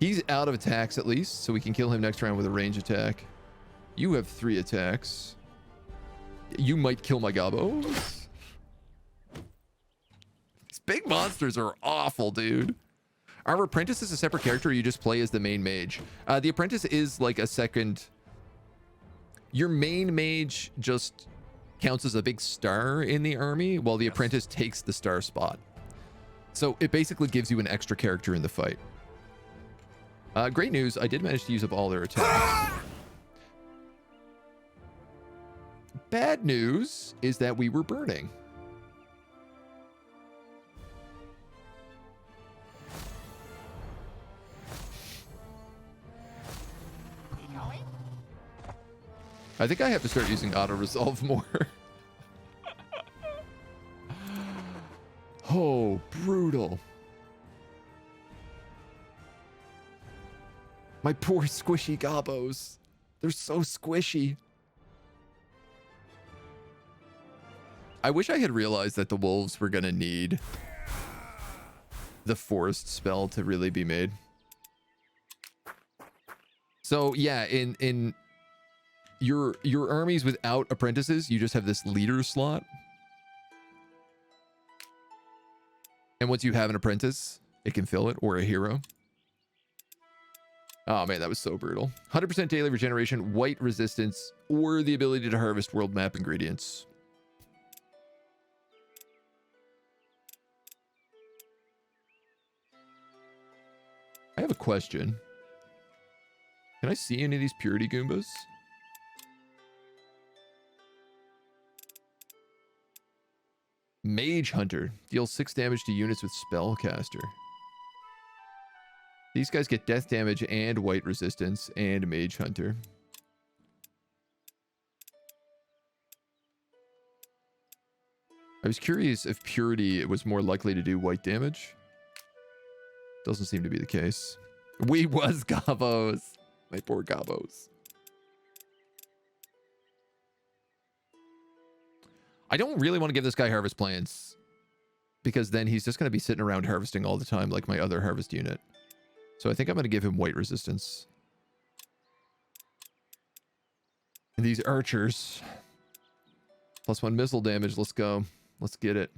He's out of attacks at least, so we can kill him next round with a range attack. You have 3 attacks. You might kill my gobos. These big monsters are awful, dude. Our apprentice is a separate character, or you just play as the main mage. The apprentice is like a second... Your main mage just counts as a big star in the army, while the apprentice takes the star spot. So it basically gives you an extra character in the fight. Great news, I did manage to use up all their attacks. Bad news is that we were burning. We going? I think I have to start using auto-resolve more. Oh, brutal. My poor squishy gobos. They're so squishy. I wish I had realized that the wolves were going to need the forest spell to really be made. So yeah, in your armies without apprentices, you just have this leader slot. And once you have an apprentice, it can fill it, or a hero. Oh man, that was so brutal. 100% daily regeneration, white resistance, or the ability to harvest world map ingredients. I have a question. Can I see any of these purity Goombas? Mage Hunter. Deals 6 damage to units with Spellcaster. These guys get death damage and white resistance and Mage Hunter. I was curious if Purity was more likely to do white damage. Doesn't seem to be the case. We was Gobos. My poor Gobos. I don't really want to give this guy harvest plants, because then he's just going to be sitting around harvesting all the time like my other harvest unit. So I think I'm going to give him white resistance. And these archers. +1 missile damage. Let's go. Let's get it.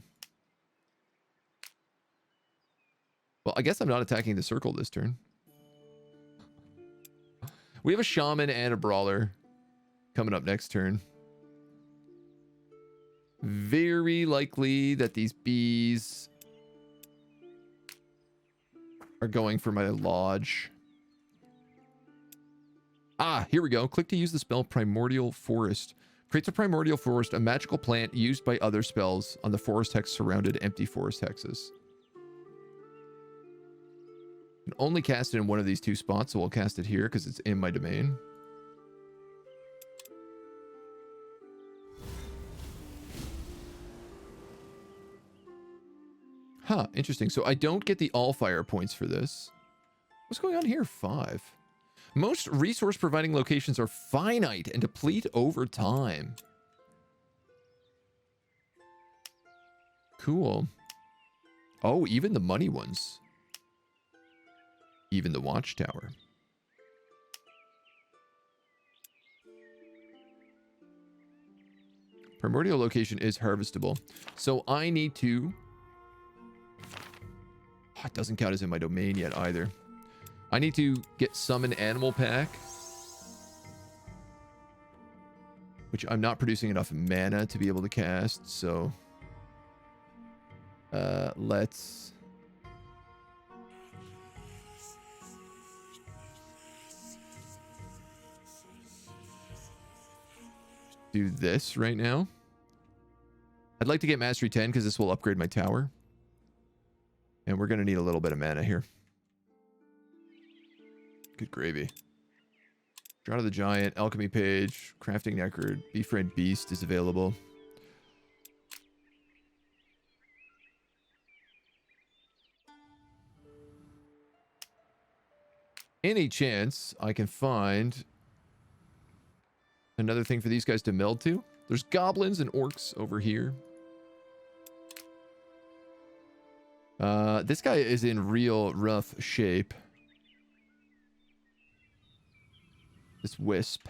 Well, I guess I'm not attacking the circle this turn. We have a shaman and a brawler coming up next turn. Very likely that these bees are going for my lodge. Ah, here we go. Click to use the spell Primordial Forest. Creates a Primordial Forest, a magical plant used by other spells on the forest hex surrounded empty forest hexes. You can only cast it in one of these two spots, so we'll cast it here because it's in my domain. Huh, interesting. So I don't get the Allfire points for this. What's going on here? 5. Most resource providing locations are finite and deplete over time. Cool. Oh, even the money ones. Even the watchtower. Primordial location is harvestable. So I need to... Oh, it doesn't count as in my domain yet either. I need to get summon animal pack. Which I'm not producing enough mana to be able to cast, so... let's... do this right now. I'd like to get Mastery 10 because this will upgrade my tower. And we're going to need a little bit of mana here. Good gravy. Draw to the Giant, Alchemy page, Crafting Record, Befriend Beast is available. Any chance I can find another thing for these guys to meld to? There's goblins and orcs over here. This guy is in real rough shape. This wisp.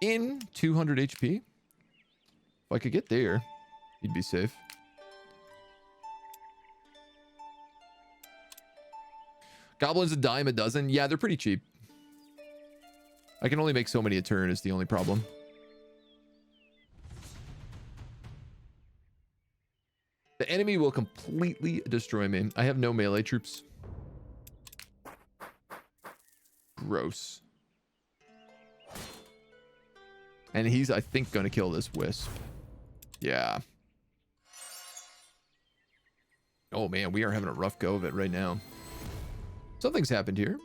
In 200 HP. If I could get there, he'd be safe. Goblins a dime a dozen. Yeah, they're pretty cheap. I can only make so many a turn is the only problem. The enemy will completely destroy me. I have no melee troops. Gross. And he's, I think, going to kill this wisp. Yeah. Oh, man, we are having a rough go of it right now. Something's happened here.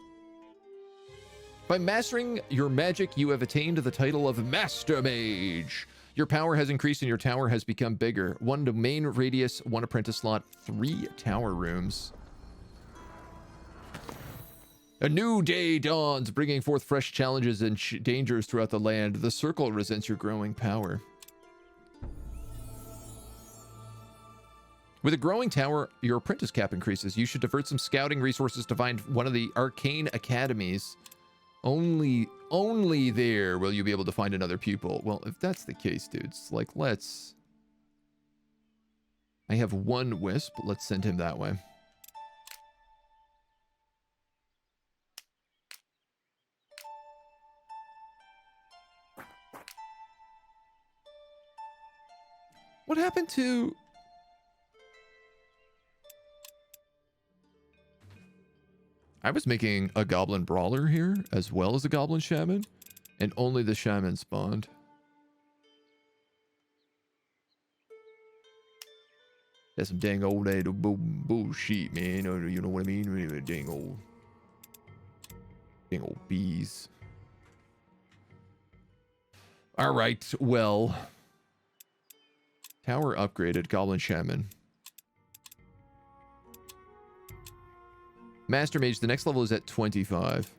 By mastering your magic, you have attained the title of Master Mage. Your power has increased and your tower has become bigger. 1 domain radius, 1 apprentice slot, 3 tower rooms. A new day dawns, bringing forth fresh challenges and dangers throughout the land. The circle resents your growing power. With a growing tower, your apprentice cap increases. You should divert some scouting resources to find one of the arcane academies. Only there will you be able to find another pupil. Well, if that's the case, dudes, like, let's... I have 1 wisp. Let's send him that way. What happened to... I was making a goblin brawler here, as well as a goblin shaman, and only the shaman spawned. That's some dang old bullshit, man. You know what I mean? Dang old bees. All right, well. Tower upgraded, goblin shaman. Master Mage, the next level is at 25.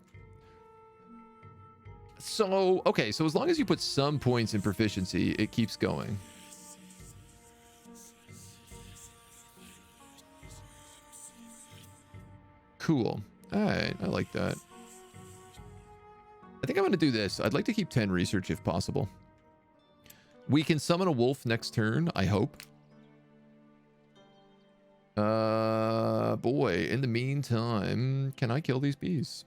So, okay, so as long as you put some points in proficiency, it keeps going. Cool. All right, I like that. I think I'm going to do this. I'd like to keep 10 research if possible. We can summon a wolf next turn, I hope. Boy, in the meantime, can I kill these bees?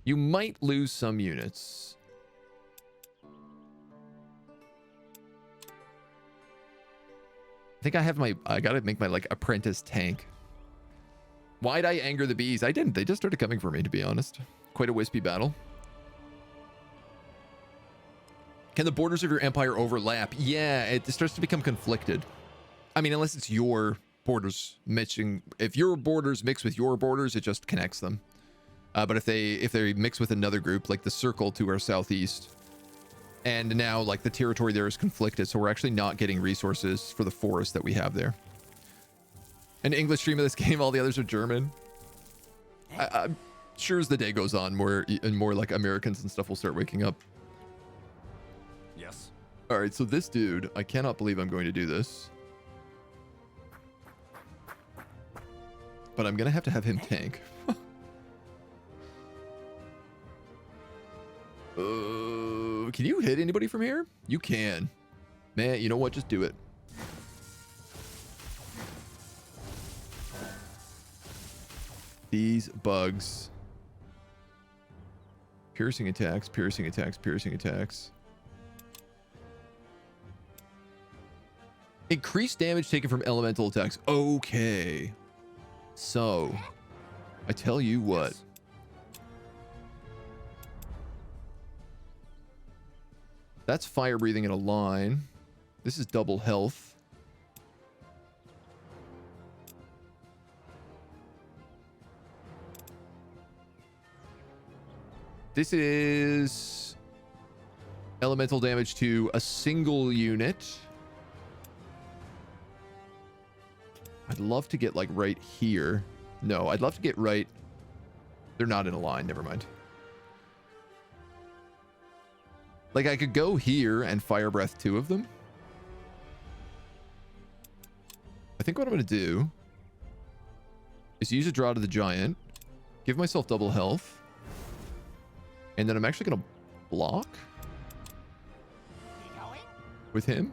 You might lose some units. I think I have I gotta make my, like, apprentice tank. Why'd I anger the bees? I didn't. They just started coming for me, to be honest. Quite a wispy battle. Can the borders of your empire overlap? Yeah, it starts to become conflicted. I mean, unless it's your borders mixing. If your borders mix with your borders, it just connects them. But if they mix with another group, like the circle to our southeast, and now like the territory there is conflicted, so we're actually not getting resources for the forest that we have there. An English stream of this game, all the others are German. I'm sure as the day goes on, more like Americans and stuff will start waking up. Yes. All right, so this dude, I cannot believe I'm going to do this. But I'm going to have him tank. Can you hit anybody from here? You can. Man, you know what? Just do it. These bugs. Piercing attacks, piercing attacks, piercing attacks. Increased damage taken from elemental attacks. Okay. So, I tell you what. Yes. That's fire breathing in a line. This is double health. This is elemental damage to a single unit. I'd love to get like right here. No, I'd love to get right. They're not in a line. Never mind. Like I could go here and fire breath 2 of them. I think what I'm going to do is use a draw to the giant, give myself double health, and then I'm actually going to block with him.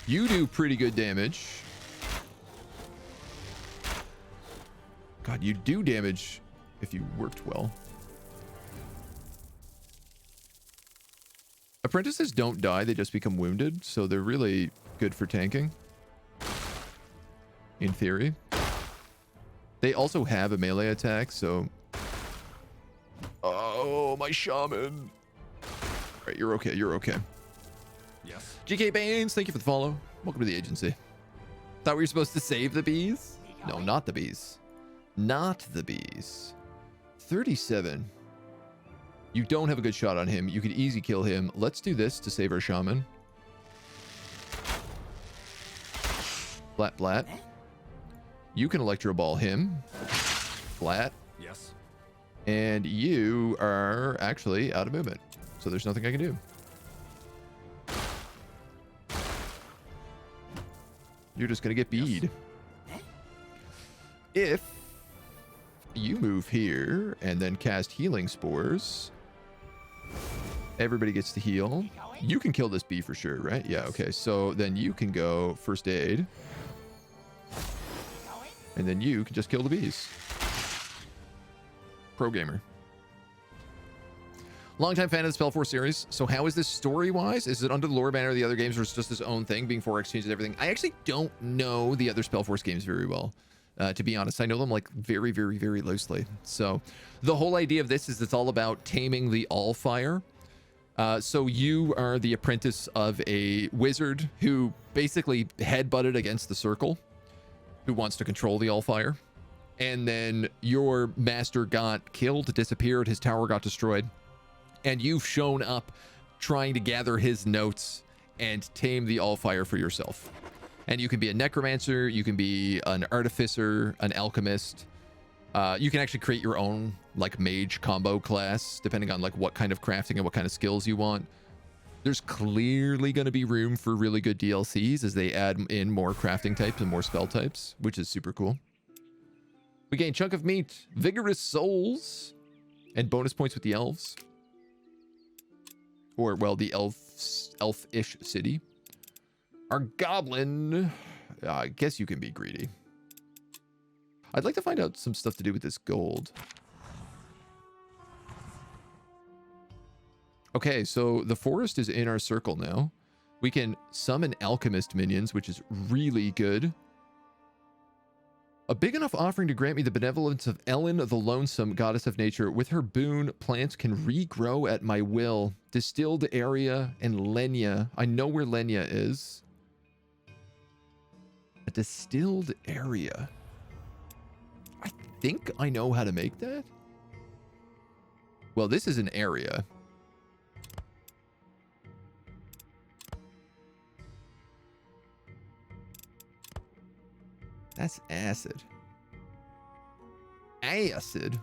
You do pretty good damage. God, you do damage if you worked well. Apprentices don't die, they just become wounded, so they're really good for tanking. In theory. They also have a melee attack, so... Oh, my shaman. Alright, you're okay, you're okay. Yes. GK Baines, thank you for the follow. Welcome to the agency. Thought we were supposed to save the bees? No, not the bees. Not the bees. 37. You don't have a good shot on him. You could easy kill him. Let's do this to save our shaman. Flat, flat. You can electro ball him. Flat. Yes. And you are actually out of movement. So there's nothing I can do. You're just going to get bead. If you move here and then cast healing spores, everybody gets to heal. You can kill this bee for sure, right? Yeah, okay. So then you can go first aid. And then you can just kill the bees. Pro gamer. Longtime fan of the Spellforce series. So how is this story-wise? Is it under the lore banner of the other games, or is it just its own thing, being 4x changes everything? I actually don't know the other Spellforce games very well. To be honest, I know them like very, very, very loosely. So the whole idea of this is it's all about taming the Allfire. So you are the apprentice of a wizard who basically headbutted against the circle, who wants to control the Allfire. And then your master got killed, disappeared, his tower got destroyed. And you've shown up trying to gather his notes and tame the Allfire for yourself. And you can be a necromancer, you can be an artificer, an alchemist. You can actually create your own like mage combo class, depending on like what kind of crafting and what kind of skills you want. There's clearly going to be room for really good DLCs as they add in more crafting types and more spell types, which is super cool. We gain chunk of meat, vigorous souls, and bonus points with the elves. Or, well, the elf-ish city. Our goblin, I guess you can be greedy. I'd like to find out some stuff to do with this gold. Okay, so the forest is in our circle now. We can summon alchemist minions, which is really good. A big enough offering to grant me the benevolence of Ellen, the lonesome goddess of nature. With her boon, plants can regrow at my will. Distilled area and Lenya. I know where Lenya is. A distilled area. I think I know how to make that. Well, this is an area. That's acid. Acid.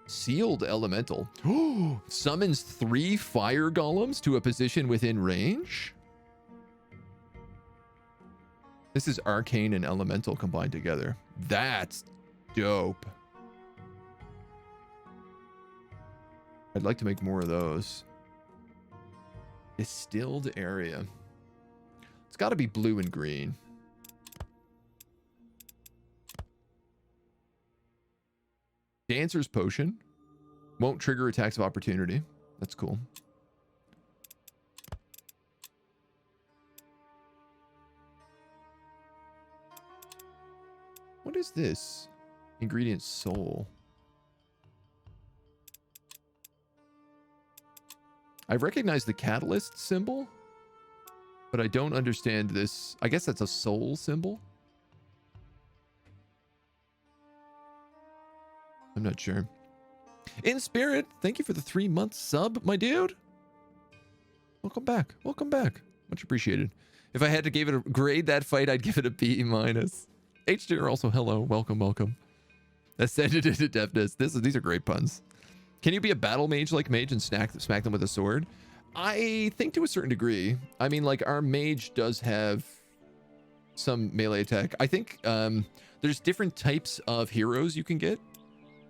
Sealed elemental. Summons 3 fire golems to a position within range. This is arcane and elemental combined together. That's dope. I'd like to make more of those. Distilled area. It's got to be blue and green. Dancer's potion. Won't trigger attacks of opportunity. That's cool. What is this? Ingredient soul. I recognize the catalyst symbol, but I don't understand this. I guess that's a soul symbol. I'm not sure. In spirit, thank you for the 3-month sub, my dude. Welcome back. Welcome back. Much appreciated. If I had to give it a grade that fight, I'd give it a B-. H2 also hello. Welcome, welcome. Ascended into deafness. These are great puns. Can you be a battle mage like mage and smack them with a sword? I think to a certain degree. I mean, like, our mage does have some melee attack. I think there's different types of heroes you can get.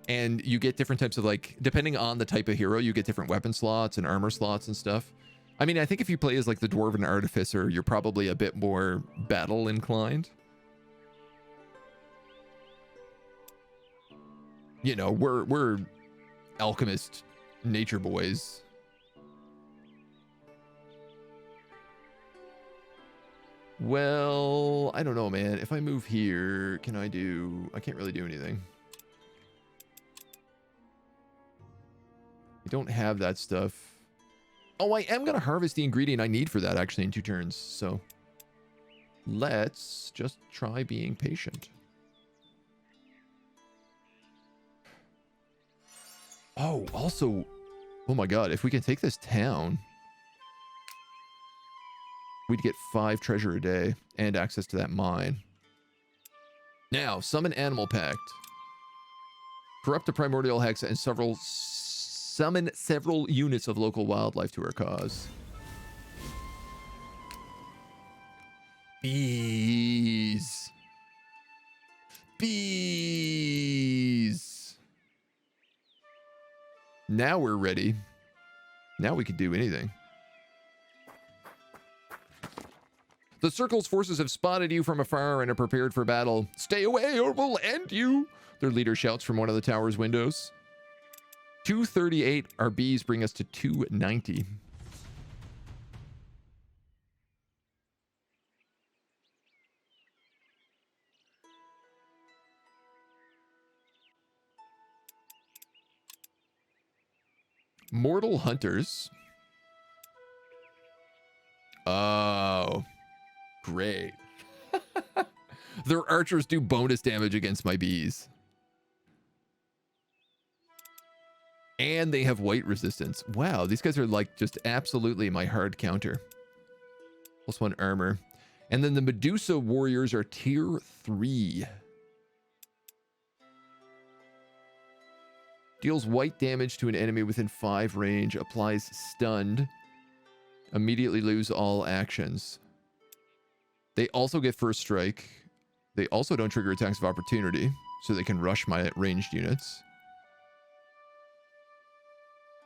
And you get different types of, like, depending on the type of hero, you get different weapon slots and armor slots and stuff. I mean, I think if you play as, like, the Dwarven Artificer, you're probably a bit more battle inclined. You know, we're Alchemist nature boys. Well, I don't know, man. If I move here, can I do... I can't really do anything. I don't have that stuff. Oh, I am going to harvest the ingredient I need for that, actually, in 2 turns. So let's just try being patient. Oh, also... Oh my god, if we can take this town... we'd get 5 treasure a day and access to that mine. Now, summon Animal Pact. Corrupt the Primordial Hex and summon several units of local wildlife to our cause. Bees. Bees. Now we're ready. Now we can do anything. The Circle's forces have spotted you from afar and are prepared for battle. Stay away or we'll end you, their leader shouts from one of the tower's windows. 238, our bees bring us to 290. Mortal Hunters. Oh, great. Their archers do bonus damage against my bees. And they have white resistance. Wow, these guys are like just absolutely my hard counter. +1 armor. And then the Medusa warriors are tier 3. Deals white damage to an enemy within 5 range. Applies stunned. Immediately lose all actions. They also get first strike. They also don't trigger attacks of opportunity, so they can rush my ranged units.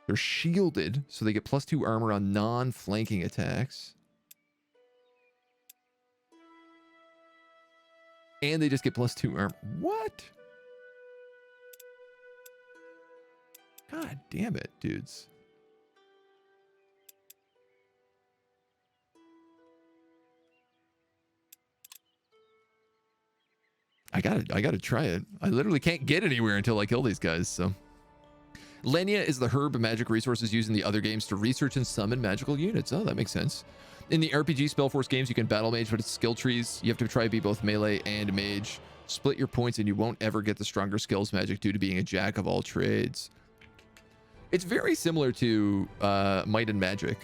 They're shielded, so they get +2 armor on non-flanking attacks. And they just get +2 armor. What? God damn it, dudes. I gotta try it. I literally can't get anywhere until I kill these guys, so. Lenya is the herb magic resources used in the other games to research and summon magical units. Oh, that makes sense. In the RPG Spellforce games, you can battle mage, but it's skill trees. You have to try to be both melee and mage. Split your points and you won't ever get the stronger skills magic due to being a jack of all trades. It's very similar to Might and Magic,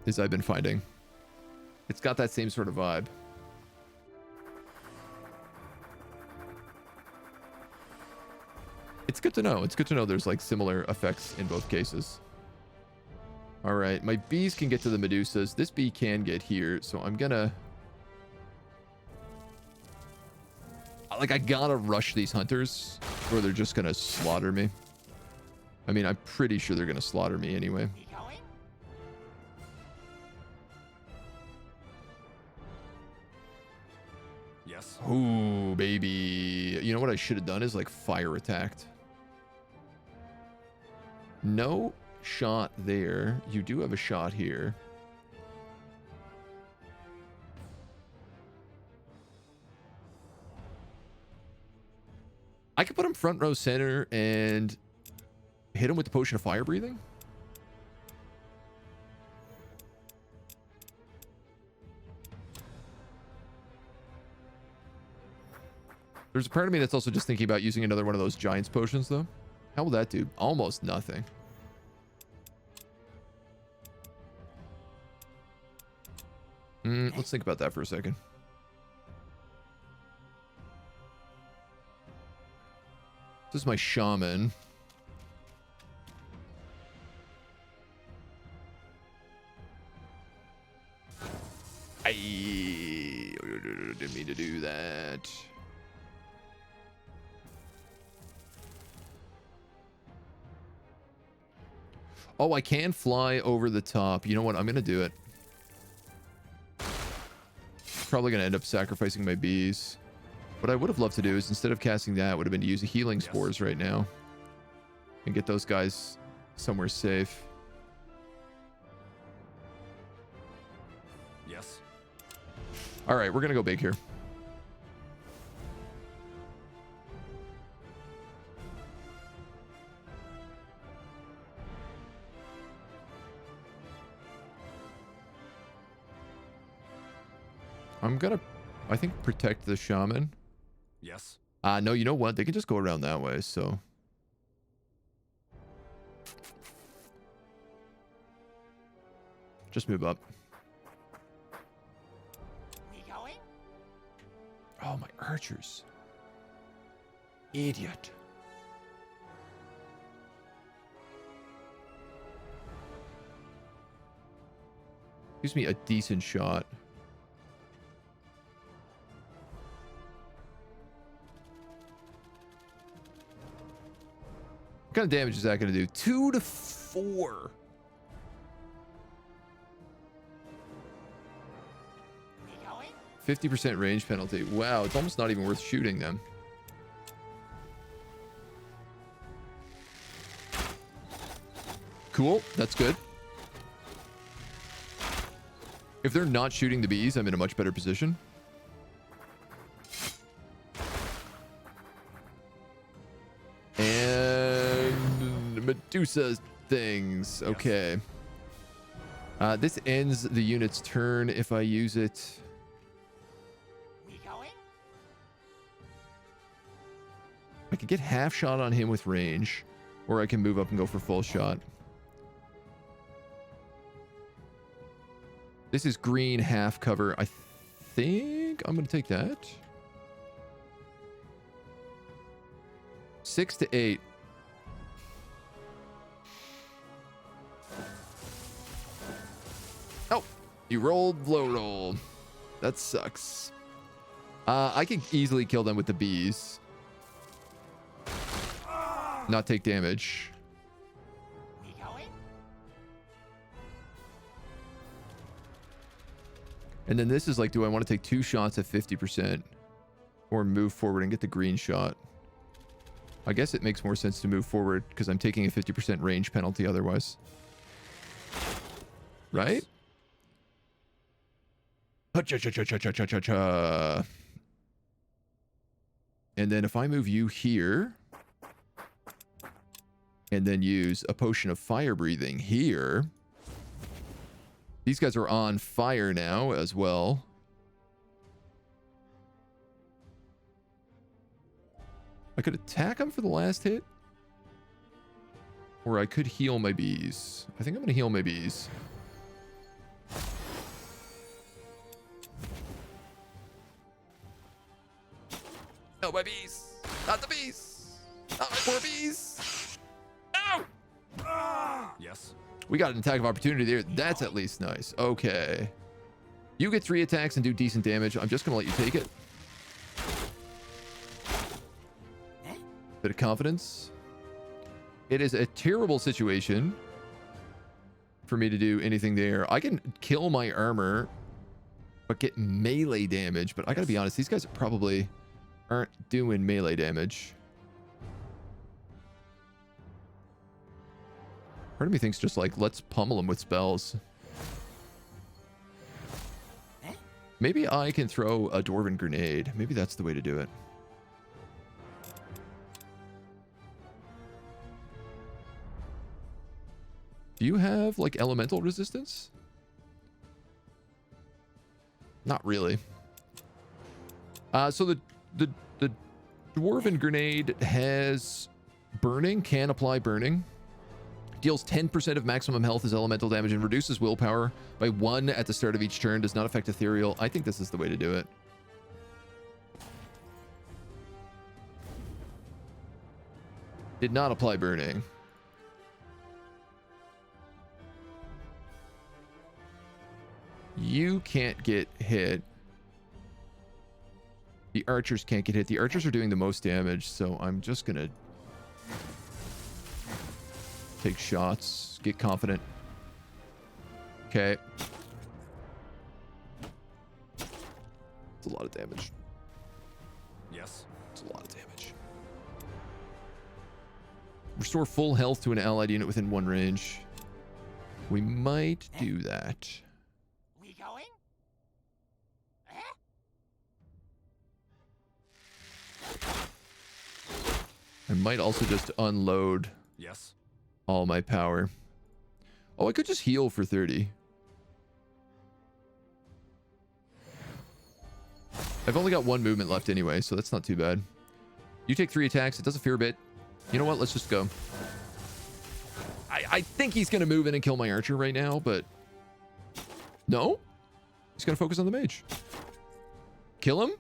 as I've been finding. It's got that same sort of vibe. It's good to know. It's good to know there's like similar effects in both cases. All right, my bees can get to the Medusas. This bee can get here, so I'm gonna... Like, I gotta rush these hunters, or they're just gonna slaughter me. I mean, I'm pretty sure they're gonna slaughter me anyway. We going? Yes. Ooh, baby. You know what I should have done is, like, fire attacked. No shot there. You do have a shot here. I could put him front row center and hit him with the potion of fire breathing. There's a part of me that's also just thinking about using another one of those giants potions, though. How will that do? Almost nothing. Let's think about that for a second. This is my shaman. I didn't mean to do that. Oh, I can fly over the top. You know what? I'm going to do it. Probably going to end up sacrificing my bees. What I would have loved to do is, instead of casting that, would have been to use a healing spores right now. And get those guys somewhere safe. Yes. All right, we're going to go big here. I'm going to, I think, protect the shaman. Yes. No, you know what? They can just go around that way, so. Just move up. We going? Oh, my archers. Idiot. Gives me a decent shot. What kind of damage is that going to do? 2 to 4. We going? 50% range penalty. Wow, it's almost not even worth shooting them. Cool, that's good. If they're not shooting the bees, I'm in a much better position. And Medusa things. Okay. This ends the unit's turn if I use it. We going? I could get half shot on him with range, or I can move up and go for full shot. This is green half cover. I think I'm going to take that. 6 to 8. You rolled low roll. That sucks. I could easily kill them with the bees. Not take damage. We going? And then this is like, do I want to take 2 shots at 50% or move forward and get the green shot? I guess it makes more sense to move forward because I'm taking a 50% range penalty otherwise. Right? Ha-cha-cha-cha-cha-cha-cha-cha. And then if I move you here and then use a potion of fire breathing here, these guys are on fire now as well. I could attack them for the last hit. Or I could heal my bees. I think I'm going to heal my bees. No, my bees. Not the bees. Not my poor bees. No! Yes. We got an attack of opportunity there. That's at least nice. Okay. You get 3 attacks and do decent damage. I'm just going to let you take it. Bit of confidence. It is a terrible situation for me to do anything there. I can kill my armor, but get melee damage. But I gotta be honest, these guys probably aren't doing melee damage. Part of me thinks just like, let's pummel them with spells. Maybe I can throw a dwarven grenade. Maybe that's the way to do it. Do you have like elemental resistance? Not really. So the dwarven grenade has burning, can apply burning. Deals 10% of maximum health as elemental damage and reduces willpower by 1 at the start of each turn. Does not affect ethereal. I think this is the way to do it. Did not apply burning. You can't get hit. The archers can't get hit. The archers are doing the most damage, so I'm just gonna take shots. Get confident. Okay. It's a lot of damage. Yes. It's a lot of damage. Restore full health to an allied unit within 1 range. We might do that. We going? I might also just unload Yes. all my power. Oh, I could just heal for 30. I've only got 1 movement left anyway, so that's not too bad. You take 3 attacks. It does a fair bit. You know what? Let's just go. I think he's going to move in and kill my archer right now, but... No? He's going to focus on the mage. Kill him?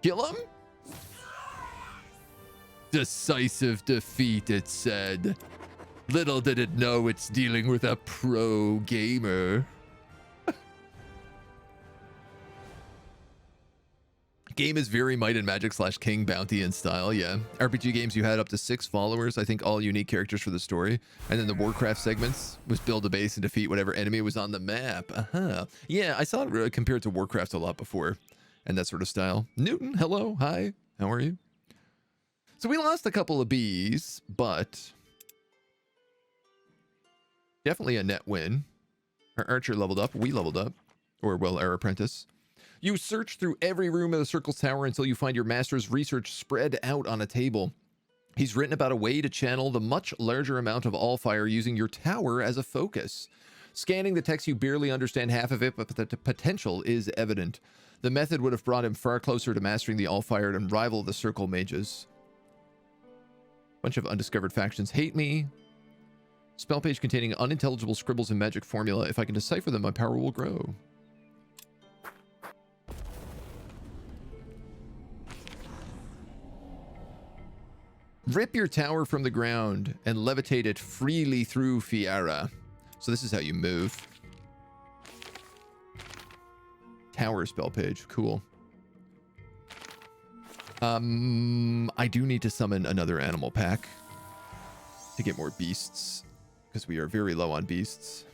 Kill him? Decisive defeat, it said. Little did it know it's dealing with a pro gamer. Game is very Might and Magic / King Bounty in style, yeah. RPG games, you had up to 6 followers, I think all unique characters for the story. And then the Warcraft segments was build a base and defeat whatever enemy was on the map. Yeah, I saw it compared to Warcraft a lot before. And that sort of style. Newton, hello, hi, how are you? So we lost a couple of bees, but definitely a net win. Our archer leveled up, we leveled up. Or, well, our apprentice. You search through every room of the Circle's tower until you find your master's research spread out on a table. He's written about a way to channel the much larger amount of Allfire using your tower as a focus. Scanning the text, you barely understand half of it, but the potential is evident. The method would have brought him far closer to mastering the Allfire and rival the Circle mages. Bunch of undiscovered factions hate me. Spell page containing unintelligible scribbles and magic formula. If I can decipher them, my power will grow. Rip your tower from the ground and levitate it freely through Fiara. So this is how you move. Tower spell page. Cool. I do need to summon another animal pack to get more beasts, because we are very low on beasts.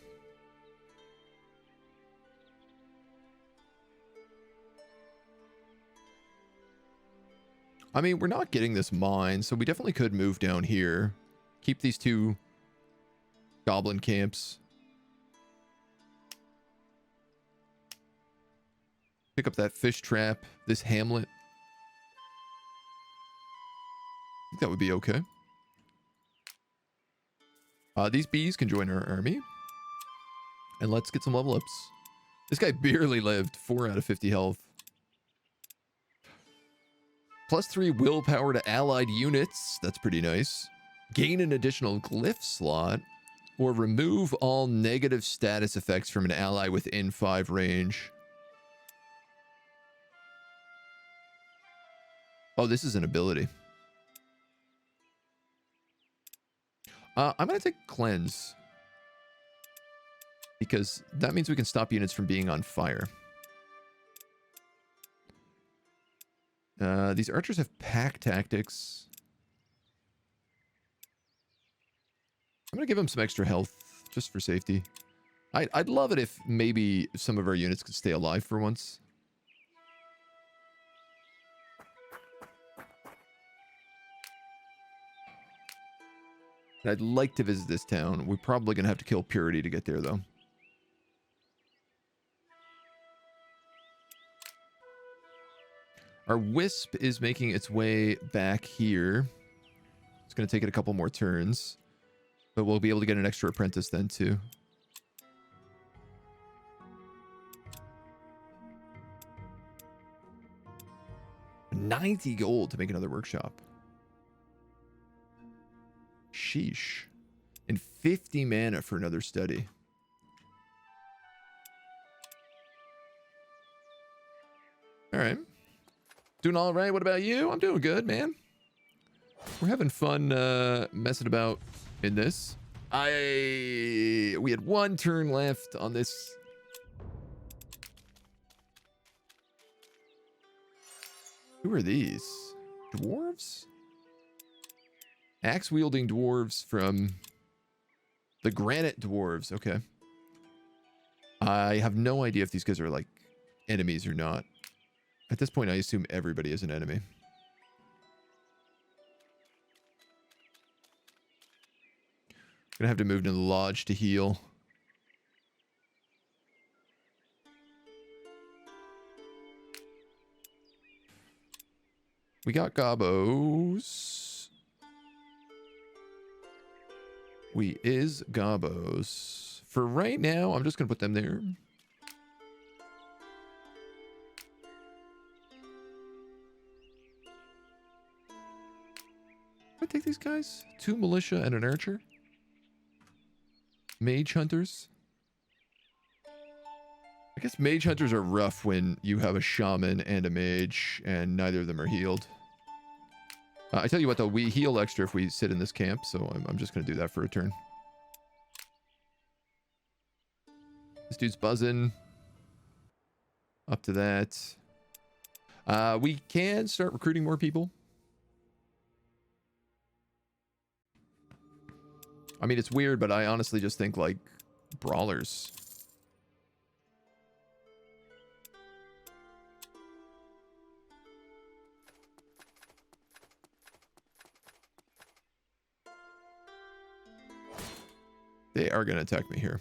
I mean, we're not getting this mine, so we definitely could move down here. Keep these 2 goblin camps. Pick up that fish trap, this hamlet. I think that would be okay. These bees can join our army. And let's get some level ups. This guy barely lived. 4 out of 50 health. +3 willpower to allied units. That's pretty nice. Gain an additional glyph slot. Or remove all negative status effects from an ally within 5 range. Oh, this is an ability. I'm going to take Cleanse. Because that means we can stop units from being on fire. These archers have pack tactics. I'm going to give them some extra health, just for safety. I'd love it if maybe some of our units could stay alive for once. I'd like to visit this town. We're probably going to have to kill Purity to get there, though. Our Wisp is making its way back here. It's going to take it a couple more turns. But we'll be able to get an extra apprentice then, too. $90 gold to make another workshop. Sheesh. And 50 mana for another study. Alright. Doing alright. What about you? I'm doing good, man. We're having fun messing about in this. We had 1 turn left on this. Who are these? Dwarves? Axe-wielding dwarves from the Granite Dwarves. Okay. I have no idea if these guys are, like, enemies or not. At this point, I assume everybody is an enemy. Gonna have to move to the lodge to heal. We got gobos. We is gobos. For right now, I'm just gonna put them there. I take these guys? 2 militia and an archer. Mage hunters. I guess mage hunters are rough when you have a shaman and a mage and neither of them are healed. I tell you what though, we heal extra if we sit in this camp, so I'm just going to do that for a turn. This dude's buzzing. Up to that. We can start recruiting more people. I mean, it's weird, but I honestly just think, like, brawlers. They are going to attack me here.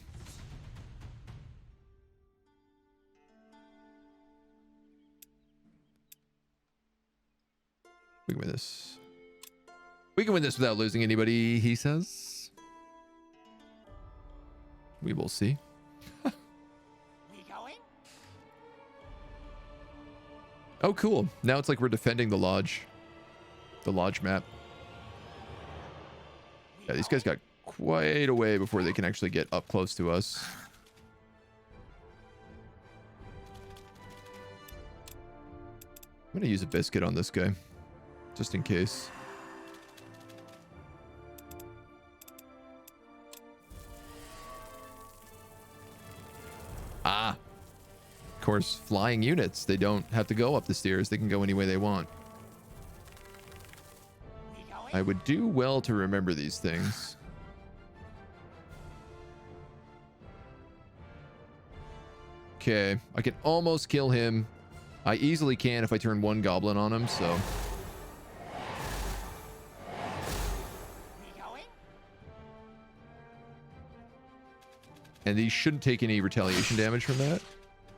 We can win this. We can win this without losing anybody, he says. We will see. We going? Oh, cool. Now it's like we're defending the lodge. The lodge map. Yeah, these guys got quite a way before they can actually get up close to us. I'm going to use a biscuit on this guy. Just in case. course, flying units. They don't have to go up the stairs. They can go any way they want. We going? I would do well to remember these things. Okay, I can almost kill him. I easily can if I turn one goblin on him, so... We going? And these shouldn't take any retaliation damage from that.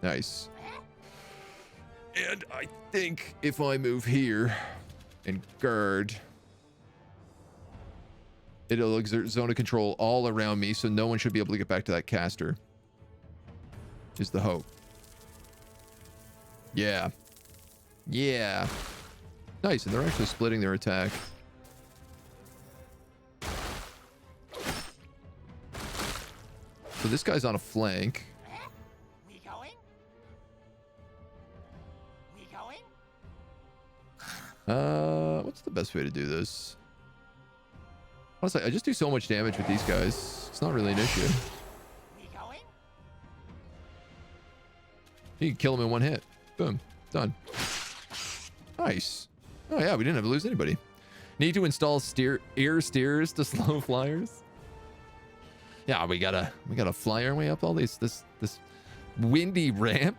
Nice. And I think if I move here and guard, it'll exert zone of control all around me, so no one should be able to get back to that caster. Is the hope. Yeah. Yeah. Nice, and they're actually splitting their attack. So this guy's on a flank. We going? We going? What's the best way to do this? Honestly, I just do so much damage with these guys. It's not really an issue. We going? You can kill them in one hit. Boom. Done. Nice. Oh yeah, we didn't have to lose anybody. Need to install air steers to slow flyers. Yeah, we gotta fly our way up all this windy ramp.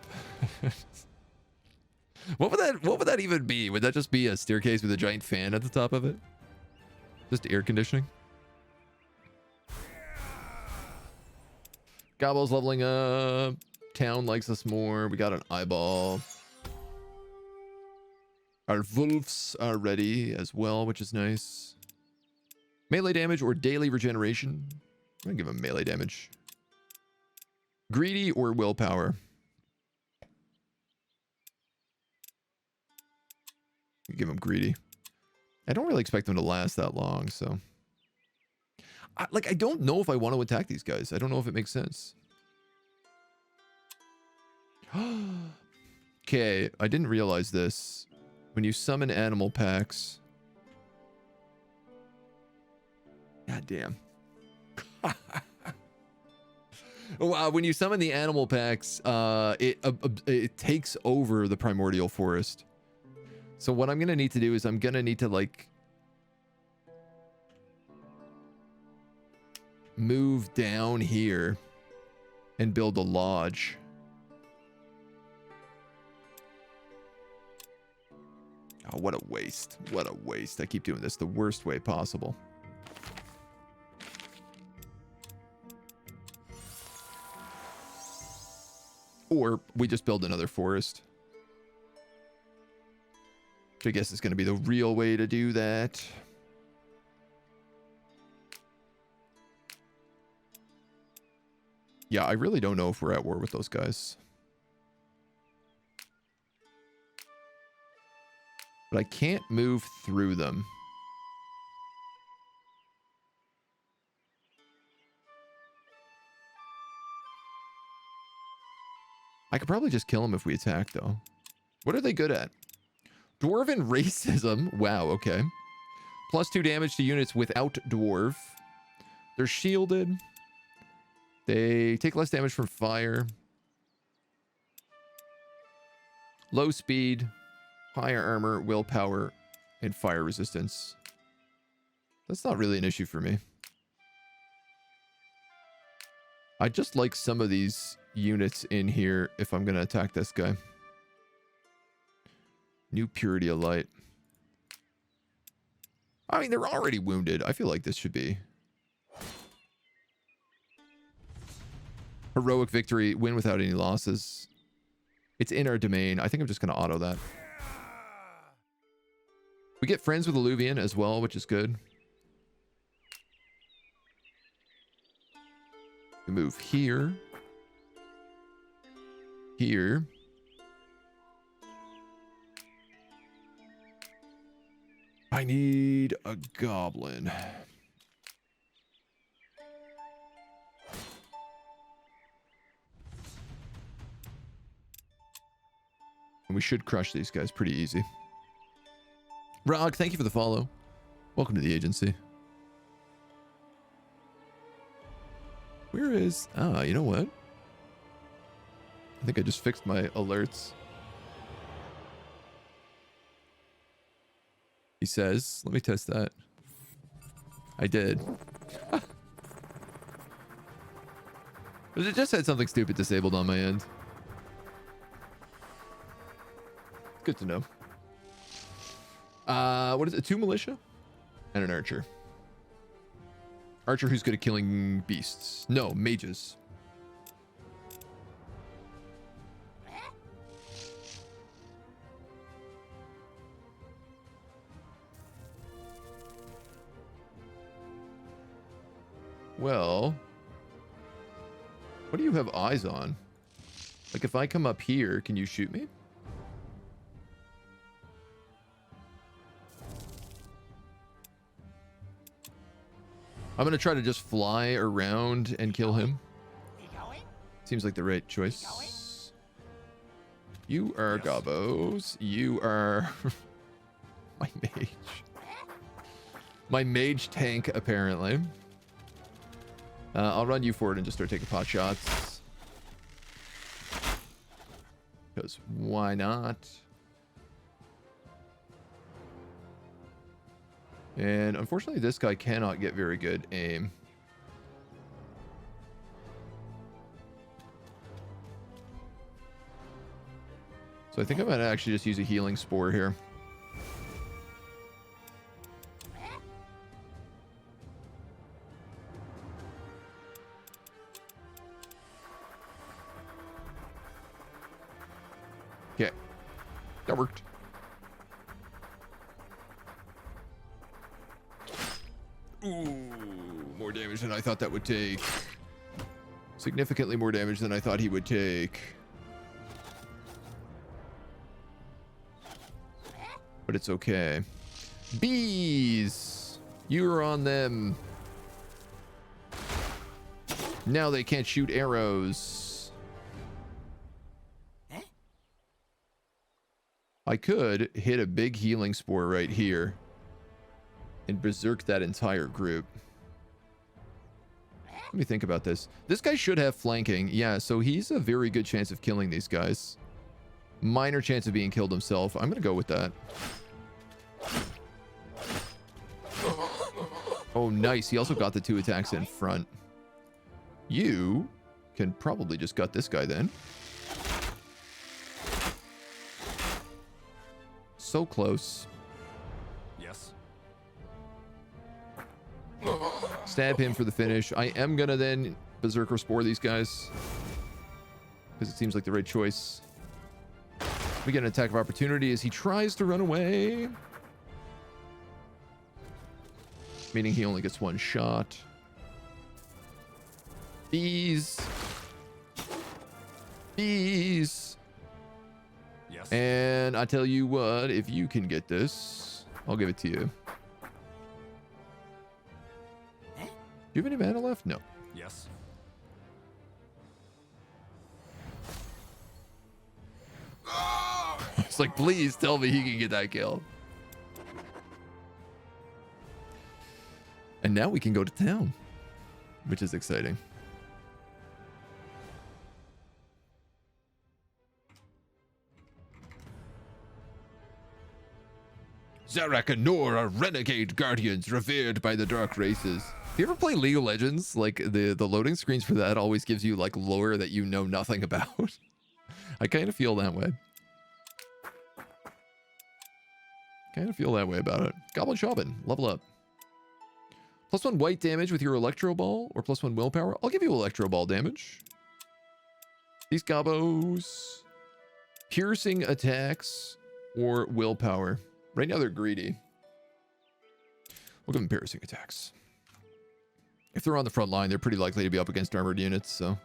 What would that even be? Would that just be a staircase with a giant fan at the top of it? Just air conditioning? Gobble's leveling up. Town likes us more. We got an eyeball. Our wolves are ready as well, which is nice. Melee damage or daily regeneration. I'm gonna give him melee damage. Greedy or willpower. Give him greedy. I don't really expect them to last that long, so. I don't know if I want to attack these guys. I don't know if it makes sense. Okay, I didn't realize this. When you summon animal packs. God damn. When you summon the animal packs, it takes over the primordial forest. So what I'm gonna need to do is I'm gonna need to like move down here and build a lodge. Oh, what a waste. What a waste. I keep doing this the worst way possible. Or we just build another forest. Which I guess is going to be the real way to do that. Yeah, I really don't know if we're at war with those guys. But I can't move through them. I could probably just kill them if we attack, though. What are they good at? Dwarven racism. Wow, okay. +2 damage to units without dwarf. They're shielded. They take less damage from fire. Low speed, higher armor, willpower, and fire resistance. That's not really an issue for me. I just like some of these units in here if I'm going to attack this guy. New Purity of Light. I mean, they're already wounded. I feel like this should be. Heroic victory. Win without any losses. It's in our domain. I think I'm just going to auto that. We get friends with Alluvian as well, which is good. We move here. Here. I need a goblin. And we should crush these guys pretty easy. Rog, thank you for the follow. Welcome to the agency. Where is... Ah, you know what? I think I just fixed my alerts. He says, let me test that. I did. It just had something stupid disabled on my end. Good to know. What is it? 2 militia and an archer. Archer who's good at killing beasts. No, mages. Well, what do you have eyes on? Like if I come up here, can you shoot me? I'm gonna try to just fly around and kill him. We going? Seems like the right choice. You are Gobos. You are my mage. My mage tank, apparently. I'll run you forward and just start taking pot shots. Because why not? And unfortunately, this guy cannot get very good aim. So I think I might actually just use a healing spore here. Okay, that worked. Ooh, more damage than I thought that would take. Significantly more damage than I thought he would take. But it's okay. Bees! You're on them. Now they can't shoot arrows. I could hit a big healing spore right here and berserk that entire group. Let me think about this. This guy should have flanking. Yeah, so he's a very good chance of killing these guys. Minor chance of being killed himself. I'm going to go with that. Oh, nice. He also got the 2 attacks in front. You can probably just gut this guy then. So close. Yes. Stab him for the finish. I am gonna then berserker spore these guys because it seems like the right choice. We get an attack of opportunity as he tries to run away, meaning he only gets 1 shot. Bees. Bees. Yes. And I tell you what, if you can get this, I'll give it to you. Do you have any mana left? No. Yes. It's like, please tell me he can get that kill. And now we can go to town, which is exciting. Zarak and Nor are renegade guardians revered by the dark races. If you ever play League of Legends, like the loading screens for that always gives you like lore that you know nothing about. I kind of feel that way. Kind of feel that way about it. Goblin Shaman, level up. +1 white damage with your Electro Ball or +1 willpower. I'll give you Electro Ball damage. These gobos. Piercing attacks or willpower. Right now they're greedy. We'll give them piercing attacks. If they're on the front line, they're pretty likely to be up against armored units, so.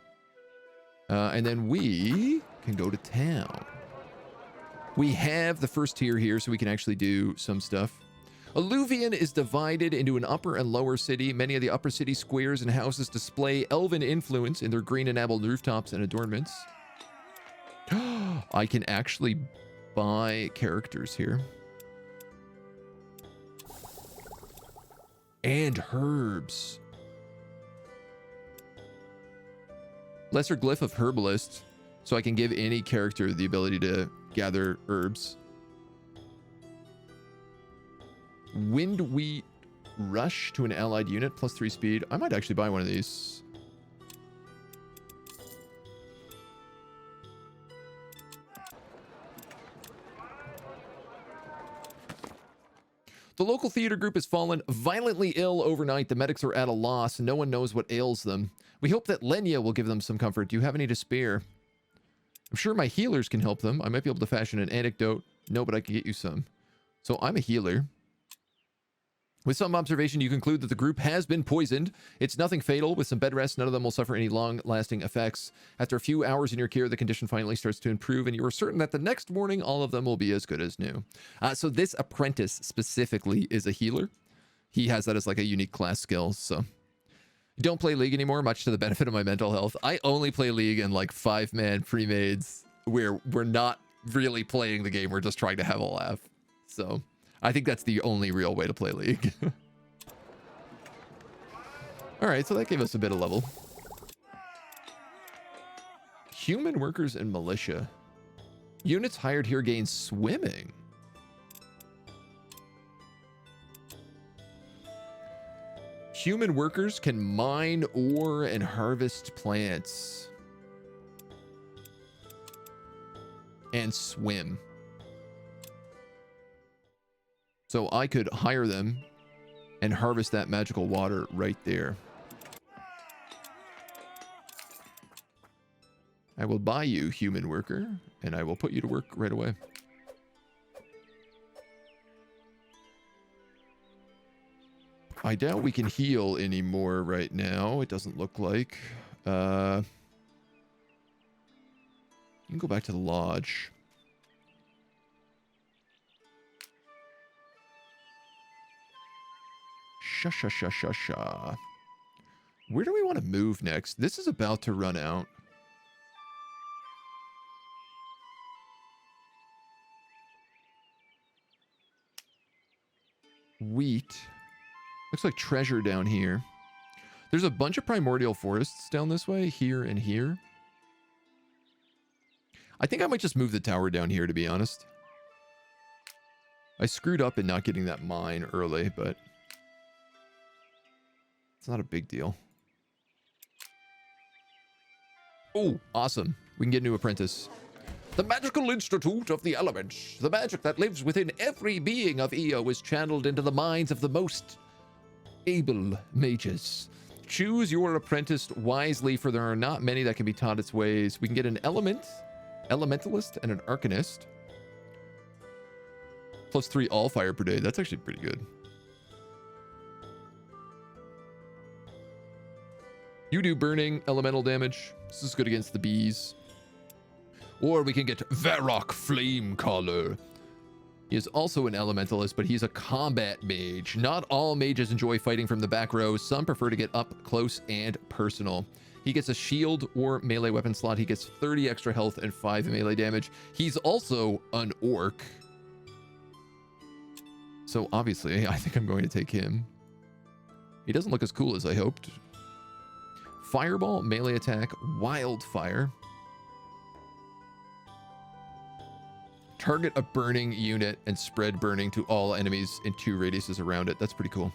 And then we can go to town. We have the first tier here, so we can actually do some stuff. Alluvion is divided into an upper and lower city. Many of the upper city squares and houses display elven influence in their green enameled rooftops and adornments. I can actually buy characters here. And herbs. Lesser Glyph of Herbalist. So I can give any character the ability to gather herbs. Windwheat Rush to an allied unit, +3 speed. I might actually buy one of these. The local theater group has fallen violently ill overnight. The medics are at a loss. No one knows what ails them. We hope that Lenya will give them some comfort. Do you have any to spare? I'm sure my healers can help them. I might be able to fashion an antidote. No, but I can get you some. So I'm a healer. With some observation, you conclude that the group has been poisoned. It's nothing fatal. With some bed rest, none of them will suffer any long-lasting effects. After a few hours in your care, the condition finally starts to improve, and you are certain that the next morning, all of them will be as good as new. So this apprentice specifically is a healer. He has that as like a unique class skill, so... Don't play League anymore, much to the benefit of my mental health. I only play League in like 5-man pre-mades where we're not really playing the game. We're just trying to have a laugh. So... I think that's the only real way to play League. All right, so that gave us a bit of level. Human workers and militia. Units hired here gain swimming. Human workers can mine ore and harvest plants. And swim. So I could hire them and harvest that magical water right there. I will buy you, human worker, and I will put you to work right away. I doubt we can heal anymore right now. It doesn't look like. You can go back to the lodge. Sha. Where do we want to move next? This is about to run out. Wheat. Looks like treasure down here. There's a bunch of primordial forests down this way, here and here. I think I might just move the tower down here, to be honest. I screwed up in not getting that mine early, but... it's not a big deal. Oh, awesome. We can get a new apprentice. The magical institute of the elements. The magic that lives within every being of EO is channeled into the minds of the most able mages. Choose your apprentice wisely, for there are not many that can be taught its ways. We can get an elementalist, and an arcanist. +3 Allfire per day. That's actually pretty good. You do burning elemental damage. This is good against the bees. Or we can get Varrock Flamecaller. He is also an elementalist, but he's a combat mage. Not all mages enjoy fighting from the back row. Some prefer to get up close and personal. He gets a shield or melee weapon slot. He gets 30 extra health and 5 melee damage. He's also an orc. So obviously, I think I'm going to take him. He doesn't look as cool as I hoped. Fireball, melee attack, wildfire. Target a burning unit and spread burning to all enemies in 2 radiuses around it. That's pretty cool.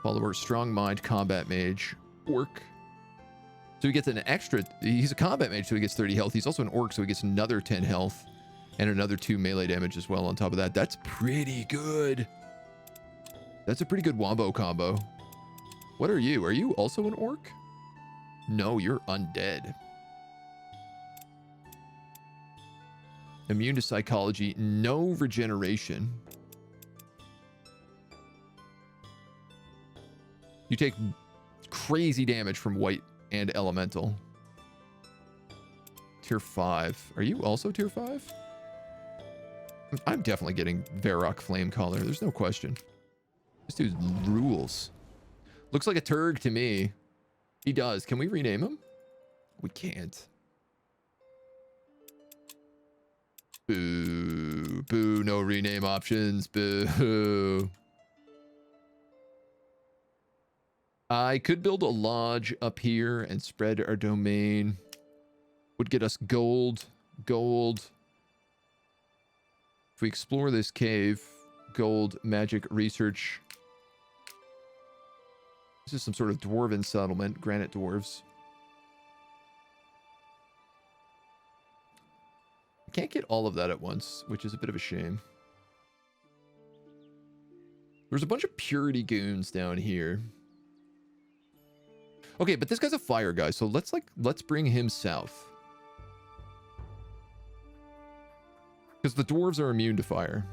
Follower, strong mind, combat mage, orc. So he gets an extra, he's a combat mage, so he gets 30 health. He's also an orc, so he gets another 10 health and another 2 melee damage as well on top of that. That's pretty good. That's a pretty good wombo combo. What are you? Are you also an orc? No, you're undead. Immune to psychology, no regeneration. You take crazy damage from white and elemental. Tier 5. Are you also tier 5? I'm definitely getting Varrock Flamecaller. There's no question. This dude rules. Looks like a Turg to me. He does. Can we rename him? We can't. Boo. Boo. No rename options. Boo. I could build a lodge up here and spread our domain would get us gold, gold. If we explore this cave, gold, magic, research. This is some sort of dwarven settlement, granite dwarves. I can't get all of that at once, which is a bit of a shame. There's a bunch of purity goons down here. Okay, but this guy's a fire guy, so let's bring him south. Because the dwarves are immune to fire.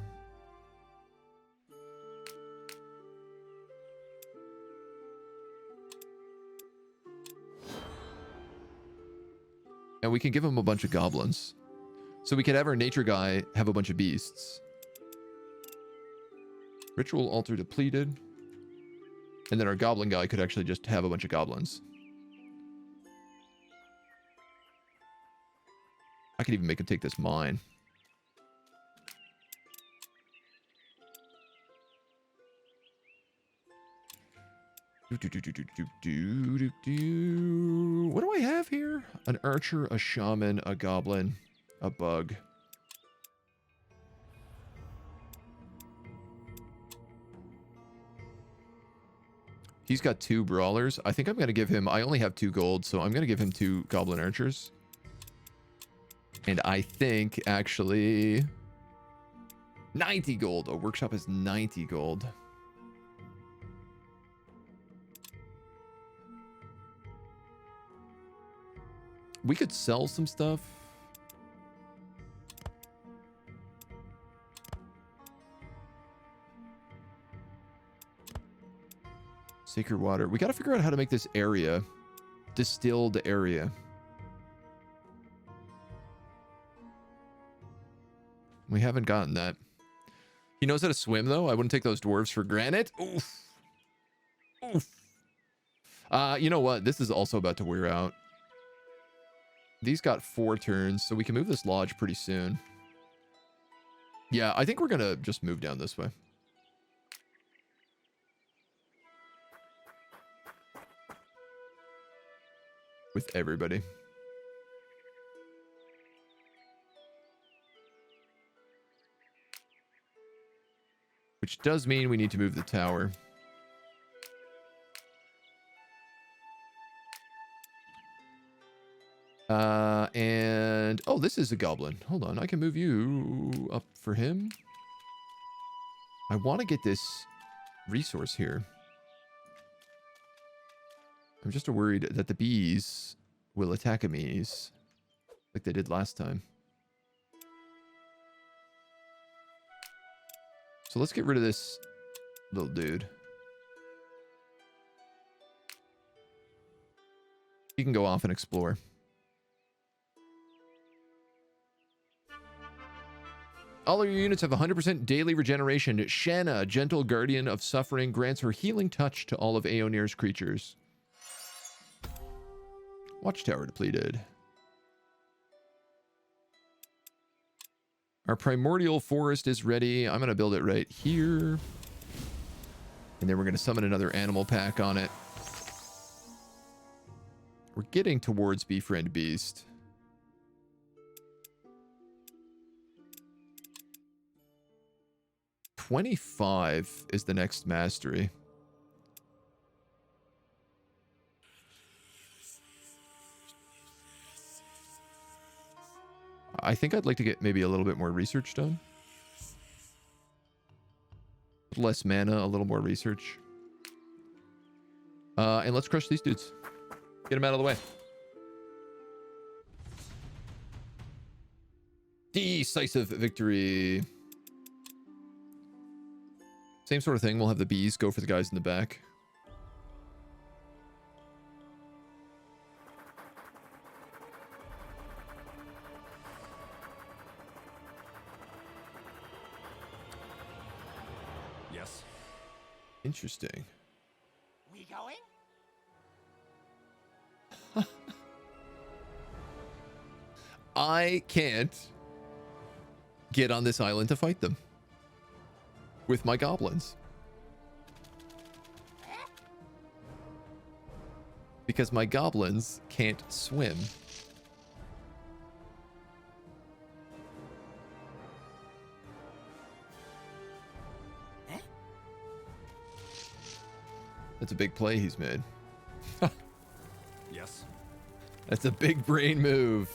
And we can give him a bunch of goblins. So we could have our nature guy have a bunch of beasts. Ritual altar depleted. And then our goblin guy could actually just have a bunch of goblins. I could even make him take this mine. What do I have here? An archer, a shaman, a goblin, a bug. He's got 2 brawlers. I think I'm going to give him... I only have 2 gold, so I'm going to give him 2 goblin archers. And I think, actually... 90 gold. A workshop is 90 gold. We could sell some stuff. Sacred water. We got to figure out how to make this area. Distilled area. We haven't gotten that. He knows how to swim, though. I wouldn't take those dwarves for granted. Oof. Oof. You know what? This is also about to wear out. These got 4 turns, so we can move this lodge pretty soon. Yeah, I think we're going to just move down this way. With everybody. Which does mean we need to move the tower. And... oh, this is a goblin. Hold on, I can move you up for him. I want to get this resource here. I'm just worried that the bees will attack enemies like they did last time. So let's get rid of this little dude. He can go off and explore. All of your units have 100% daily regeneration. Shanna, gentle guardian of suffering, grants her healing touch to all of Aeonir's creatures. Watchtower depleted. Our primordial forest is ready. I'm going to build it right here. And then we're going to summon another animal pack on it. We're getting towards Befriend Beast. $25 is the next mastery. I think I'd like to get maybe a little bit more research done. Less mana, a little more research. And let's crush these dudes. Get them out of the way. Decisive victory. Same sort of thing. We'll have the bees go for the guys in the back. Yes. Interesting. We going? I can't get on this island to fight them with my goblins. Because my goblins can't swim. That's a big play he's made. Yes. That's a big brain move.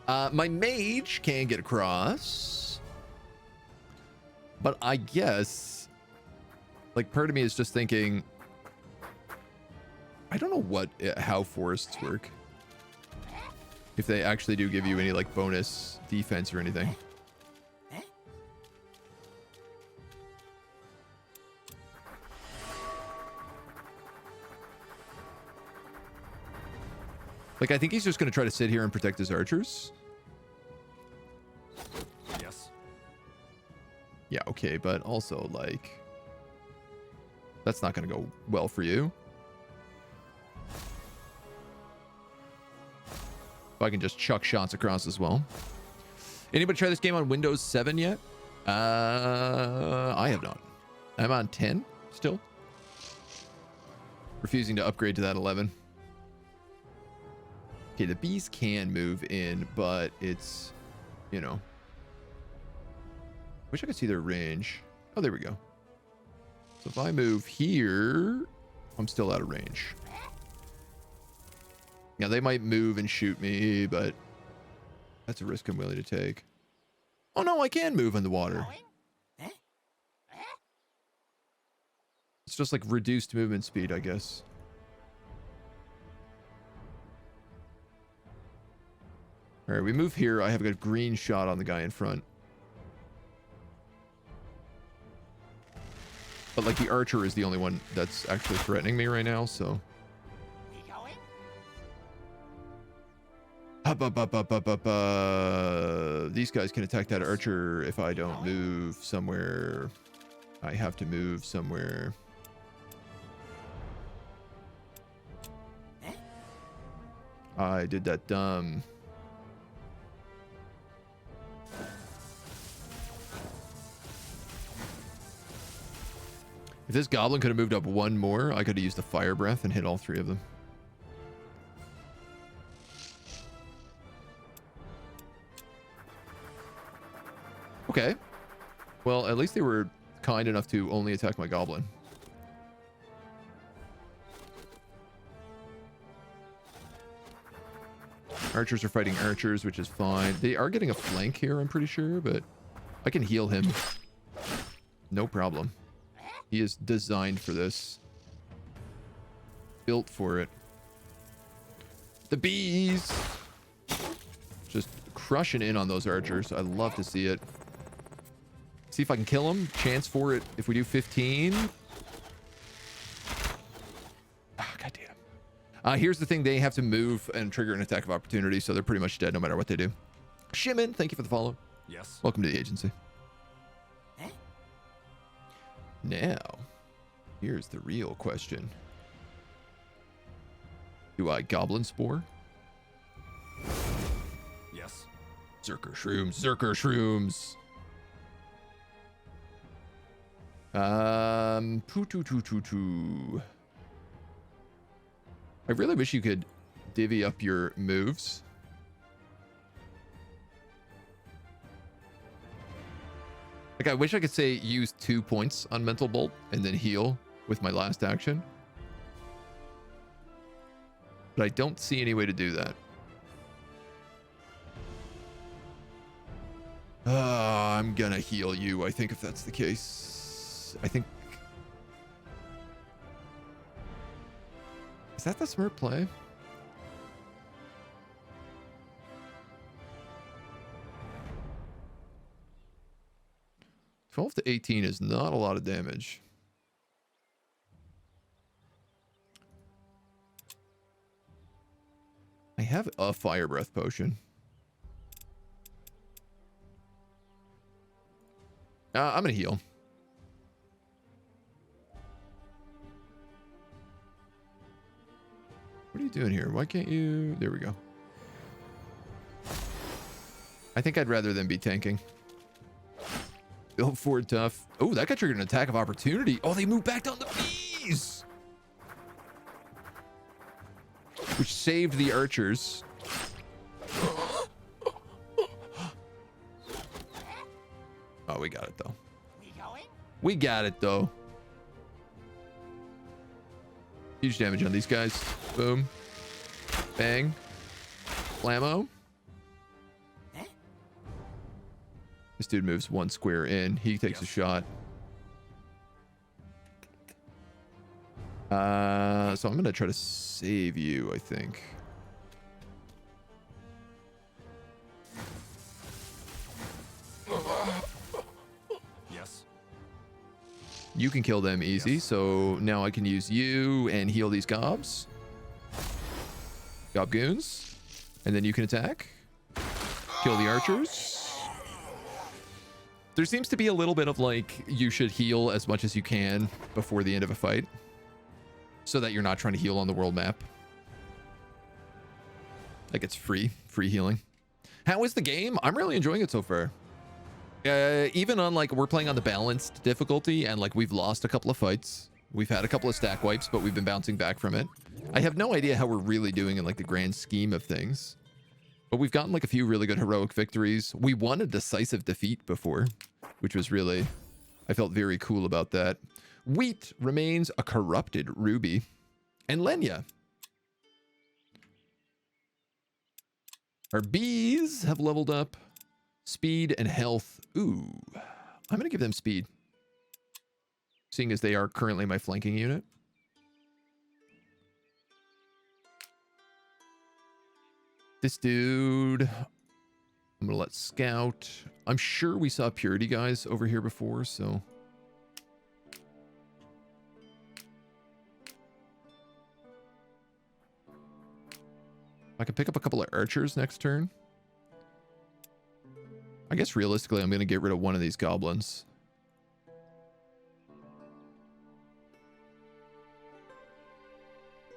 My mage can get across. But I guess, like, part of me is just thinking, I don't know how forests work. If they actually do give you any, like, bonus defense or anything. Like, I think he's just going to try to sit here and protect his archers. Yes. Yeah, okay, but also, like, that's not going to go well for you. If I can just chuck shots across as well. Anybody try this game on Windows 7 yet? I have not. I'm on 10 still. Refusing to upgrade to that 11. Okay, the bees can move in, but it's, you know. Wish I could see their range. Oh, there we go. So if I move here, I'm still out of range. Yeah, they might move and shoot me, but that's a risk I'm willing to take. Oh no, I can move in the water. It's just like reduced movement speed, I guess. All right, we move here. I have a green shot on the guy in front. But like the archer is the only one that's actually threatening me right now, so. We going? These guys can attack that archer if I don't move somewhere. I have to move somewhere. I did that dumb. If this goblin could have moved up one more, I could have used the fire breath and hit all three of them. Okay. Well, at least they were kind enough to only attack my goblin. Archers are fighting archers, which is fine. They are getting a flank here, I'm pretty sure, but I can heal him. No problem. He is designed for this. Built for it. The bees! Just crushing in on those archers. I love to see it. See if I can kill him. Chance for it if we do 15. Ah, goddamn. Here's the thing. They have to move and trigger an attack of opportunity, so they're pretty much dead no matter what they do. Shimon, thank you for the follow. Yes. Welcome to the agency. Now, here's the real question. Do I goblin spore? Yes. Zerker shrooms, Zerker shrooms. Poo-too-too-too-too. I really wish you could divvy up your moves. Like, I wish I could say use 2 points on Mental Bolt and then heal with my last action. But I don't see any way to do that. I'm gonna heal you, I think, if that's the case. I think... Is that the smart play? $12 to 18 is not a lot of damage. I have a fire breath potion. I'm gonna heal. What are you doing here? Why can't you? There we go. I think I'd rather than be tanking. Build forward tough. Oh, that guy triggered an attack of opportunity. Oh, they moved back down the bees, which saved the archers. Oh, we got it though. We going? We got it though. Huge damage on these guys. Boom. Bang. Blammo. This dude moves one square in. He takes a shot. So I'm gonna try to save you, I think. Yes. You can kill them easy, so now I can use you and heal these gobs. Gob goons. And then you can attack. Kill the archers. There seems to be a little bit of like, you should heal as much as you can before the end of a fight, so that you're not trying to heal on the world map. Like it's free healing. How is the game? I'm really enjoying it so far. Even on like, we're playing on the balanced difficulty and like we've lost a couple of fights. We've had a couple of stack wipes, but we've been bouncing back from it. I have no idea how we're really doing in like the grand scheme of things, but we've gotten like a few really good heroic victories. We won a decisive defeat before, which was really, I felt very cool about that. Wheat remains a corrupted ruby. And Lenya. Our bees have leveled up. Speed and health. Ooh. I'm going to give them speed, seeing as they are currently my flanking unit. This dude, I'm going to let scout. I'm sure we saw purity guys over here before, so... I can pick up a couple of archers next turn. I guess realistically, I'm going to get rid of one of these goblins.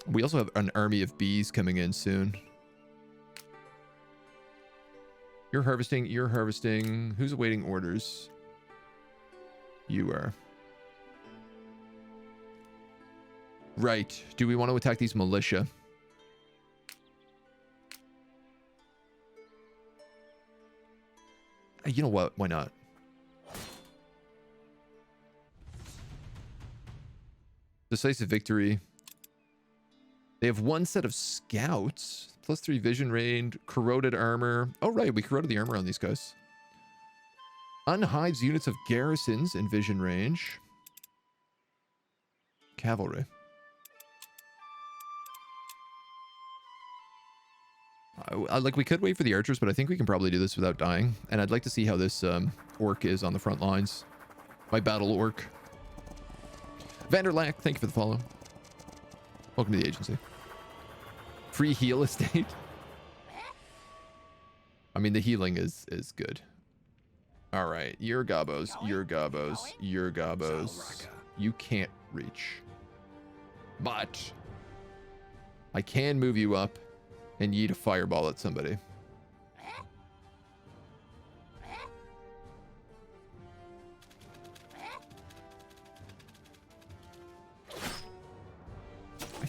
We also have an army of bees coming in soon. You're harvesting. You're harvesting. Who's awaiting orders? You are. Right. Do we want to attack these militia? You know what? Why not? Decisive victory. They have one set of scouts. +3 vision range. Corroded armor. Oh, right. We corroded the armor on these guys. Unhides units of garrisons in vision range. Cavalry. Like, we could wait for the archers, but I think we can probably do this without dying. And I'd like to see how this orc is on the front lines. My battle orc. Vanderlack, thank you for the follow. Welcome to the agency. Free heal estate. I mean, the healing is good. All right, your gobos, your gobos, your gobos. You can't reach. But I can move you up and yeet a fireball at somebody. I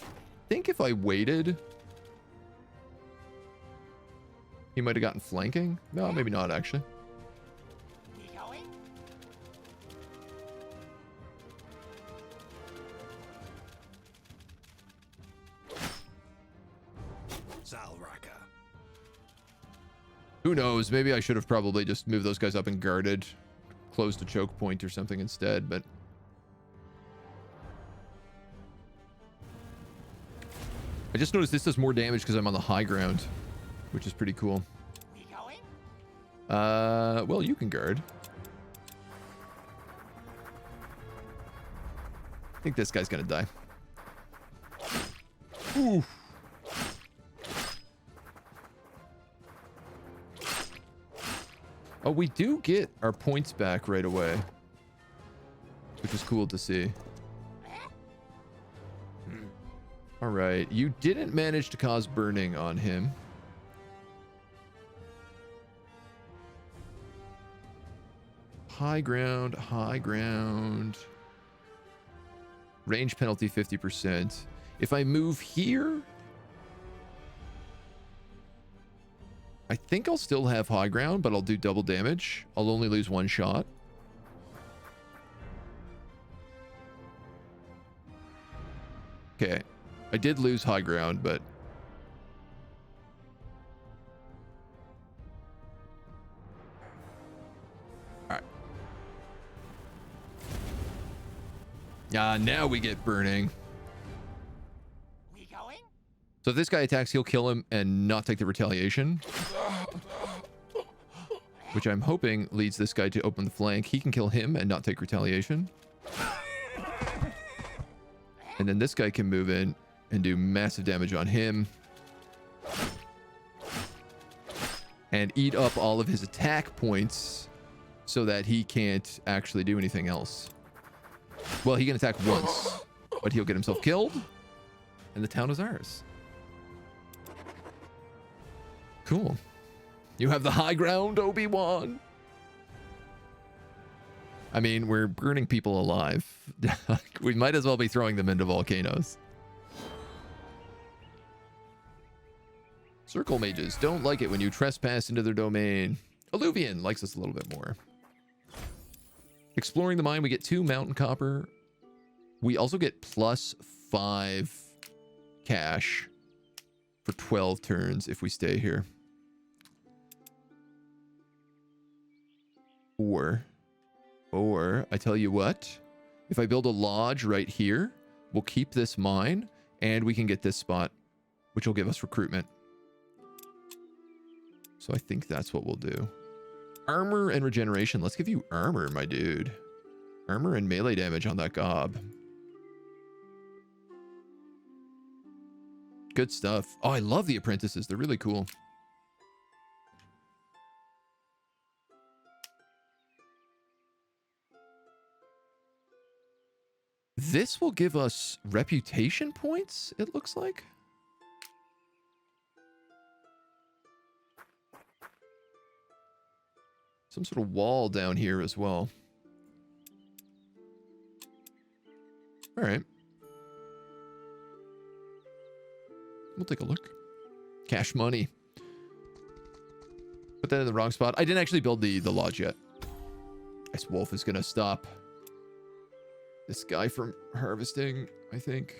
think if I waited, he might have gotten flanking. No, maybe not, actually. We going? Who knows? Maybe I should have probably just moved those guys up and guarded, closed a choke point or something instead, but... I just noticed this does more damage because I'm on the high ground, which is pretty cool. We going? Well, you can guard. I think this guy's gonna die. Ooh. Oh, we do get our points back right away, which is cool to see. All right, you didn't manage to cause burning on him. High ground, high ground. Range penalty 50%. If I move here, I think I'll still have high ground, but I'll do double damage. I'll only lose one shot. Okay. I did lose high ground, but... Alright. Now we get burning. We going? So if this guy attacks, he'll kill him and not take the retaliation. Which I'm hoping leads this guy to open the flank. He can kill him and not take retaliation. And then this guy can move in and do massive damage on him. And eat up all of his attack points so that he can't actually do anything else. Well, he can attack once, but he'll get himself killed. And the town is ours. Cool. You have the high ground, Obi-Wan. I mean, we're burning people alive. We might as well be throwing them into volcanoes. Circle mages don't like it when you trespass into their domain. Alluvian likes us a little bit more. Exploring the mine, we get 2 mountain copper. We also get +5 cash for 12 turns if we stay here. Or, I tell you what, if I build a lodge right here, we'll keep this mine, and we can get this spot, which will give us recruitment. So I think that's what we'll do. Armor and regeneration. Let's give you armor, my dude. Armor and melee damage on that gob. Good stuff. Oh, I love the apprentices. They're really cool. This will give us reputation points, it looks like. Some sort of wall down here as well. All right. We'll take a look. Cash money. Put that in the wrong spot. I didn't actually build the lodge yet. This wolf is going to stop this guy from harvesting, I think.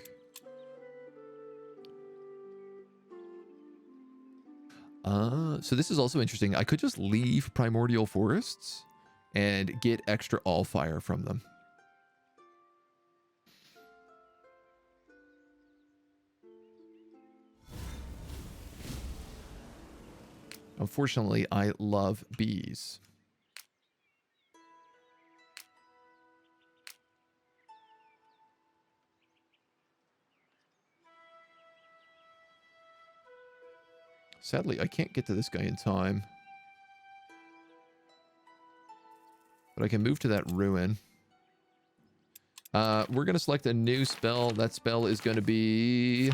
So this is also interesting. I could just leave primordial forests and get extra Allfire from them. Unfortunately, I love bees. Sadly, I can't get to this guy in time. But I can move to that ruin. We're going to select a new spell. That spell is going to be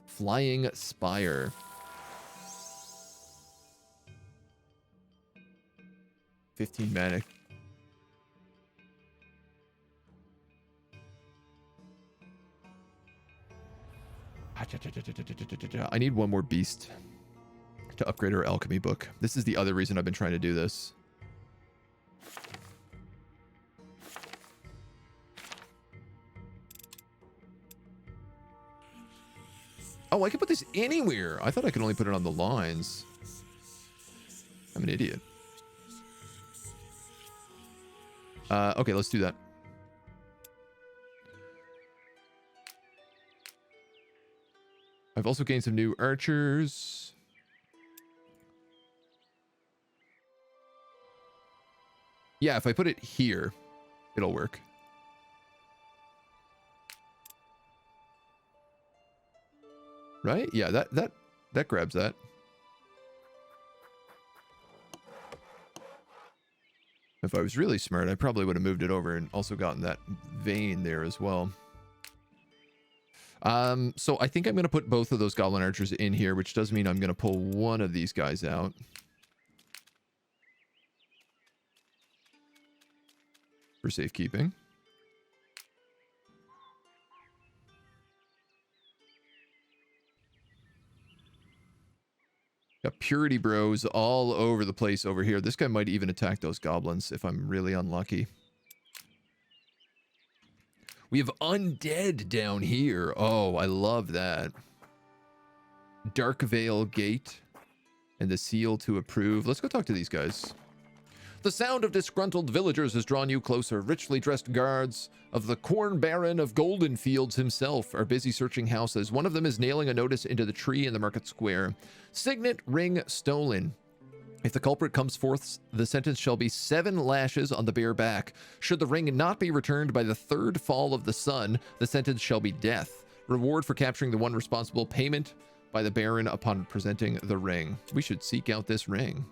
Flying Spire. $15 mana. I need one more beast to upgrade our alchemy book. This is the other reason I've been trying to do this. Oh, I can put this anywhere. I thought I could only put it on the lines. I'm an idiot. Okay, let's do that. I've also gained some new archers. Yeah, if I put it here, it'll work. Right? Yeah, that grabs that. If I was really smart, I probably would have moved it over and also gotten that vein there as well. So I think I'm going to put both of those goblin archers in here, which does mean I'm going to pull one of these guys out. For safekeeping. Got purity bros all over the place over here. This guy might even attack those goblins if I'm really unlucky. We have undead down here. Oh, I love that. Dark Veil Gate and the seal to approve. Let's go talk to these guys. The sound of disgruntled villagers has drawn you closer. Richly dressed guards of the Corn Baron of Golden Fields himself are busy searching houses. One of them is nailing a notice into the tree in the market square. Signet ring stolen. If the culprit comes forth, the sentence shall be 7 lashes on the bare back. Should the ring not be returned by the 3rd fall of the sun, the sentence shall be death. Reward for capturing the one responsible, payment by the Baron upon presenting the ring. We should seek out this ring.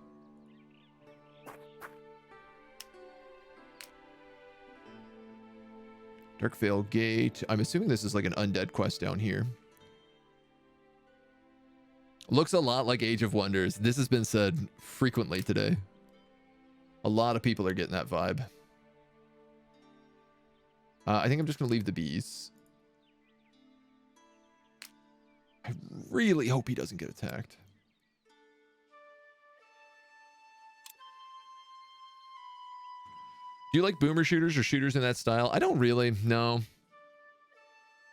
Dark Veil Gate. I'm assuming this is like an undead quest down here. Looks a lot like Age of Wonders. This has been said frequently today. A lot of people are getting that vibe. I think I'm just going to leave the bees. I really hope he doesn't get attacked. Do you like boomer shooters or shooters in that style? I don't really, no.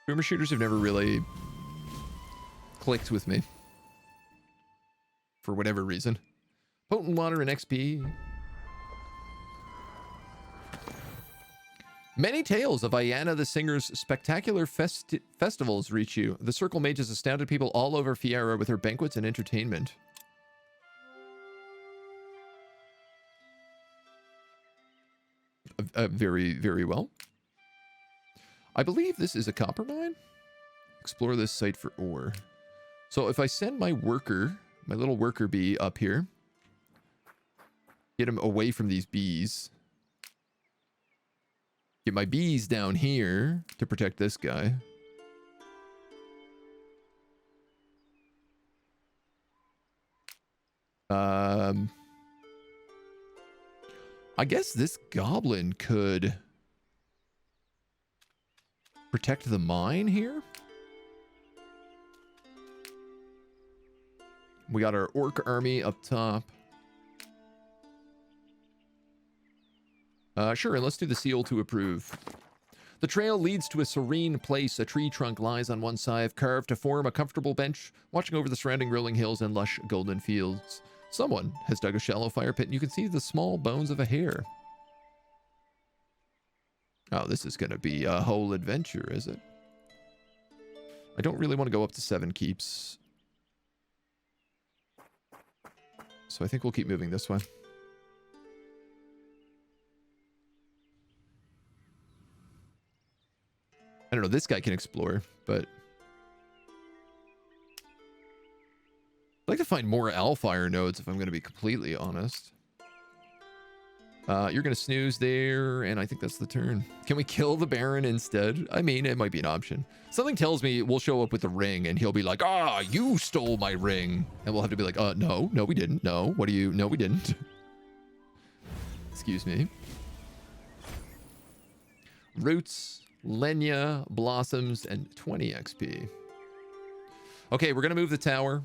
Boomer shooters have never really clicked with me. For whatever reason. Potent water and XP. Many tales of Ayana the Singer's spectacular festivals reach you. The Circle Mage has astounded people all over Fiera with her banquets and entertainment. Very, very well. I believe this is a copper mine. Explore this site for ore. So if I send my worker, my little worker bee up here, get him away from these bees. Get my bees down here to protect this guy. I guess this goblin could protect the mine here. We got our orc army up top. Sure, and let's do the seal to approve. The trail leads to a serene place. A tree trunk lies on one side, carved to form a comfortable bench, watching over the surrounding rolling hills and lush golden fields. Someone has dug a shallow fire pit, and you can see the small bones of a hare. Oh, this is going to be a whole adventure, is it? I don't really want to go up to 7 keeps. So I think we'll keep moving this way. I don't know, this guy can explore, but I'd like to find more Allfire nodes if I'm going to be completely honest. You're going to snooze there, and I think that's the turn. Can we kill the Baron instead? I mean, it might be an option. Something tells me we'll show up with the ring, and he'll be like, ah, you stole my ring. And we'll have to be like, no, we didn't. No, what do you? No, we didn't. Excuse me. Roots, Lenya, Blossoms, and 20 XP. Okay, we're going to move the tower.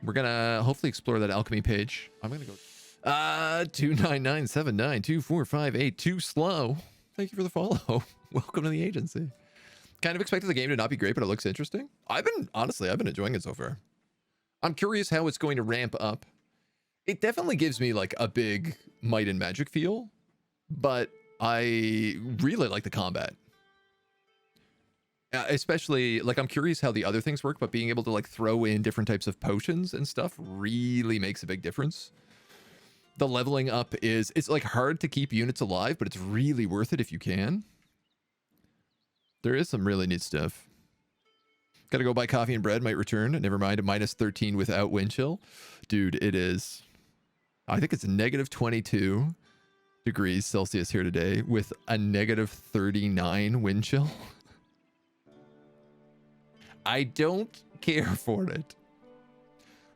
We're going to hopefully explore that alchemy page. I'm going to go... 299792458. Too slow. Thank you for the follow. Welcome to the agency. Kind of expected the game to not be great, but it looks interesting. Honestly, I've been enjoying it so far. I'm curious how it's going to ramp up. It definitely gives me like a big Might and Magic feel, but I really like the combat. Especially, like, I'm curious how the other things work, but being able to like throw in different types of potions and stuff really makes a big difference. The leveling up is, it's like hard to keep units alive, but it's really worth it if you can. There is some really neat stuff. Gotta go buy coffee and bread, might return. Never mind, a -13 without wind chill. Dude, it is. I think it's -22 degrees Celsius here today with a -39 wind chill. I don't care for it.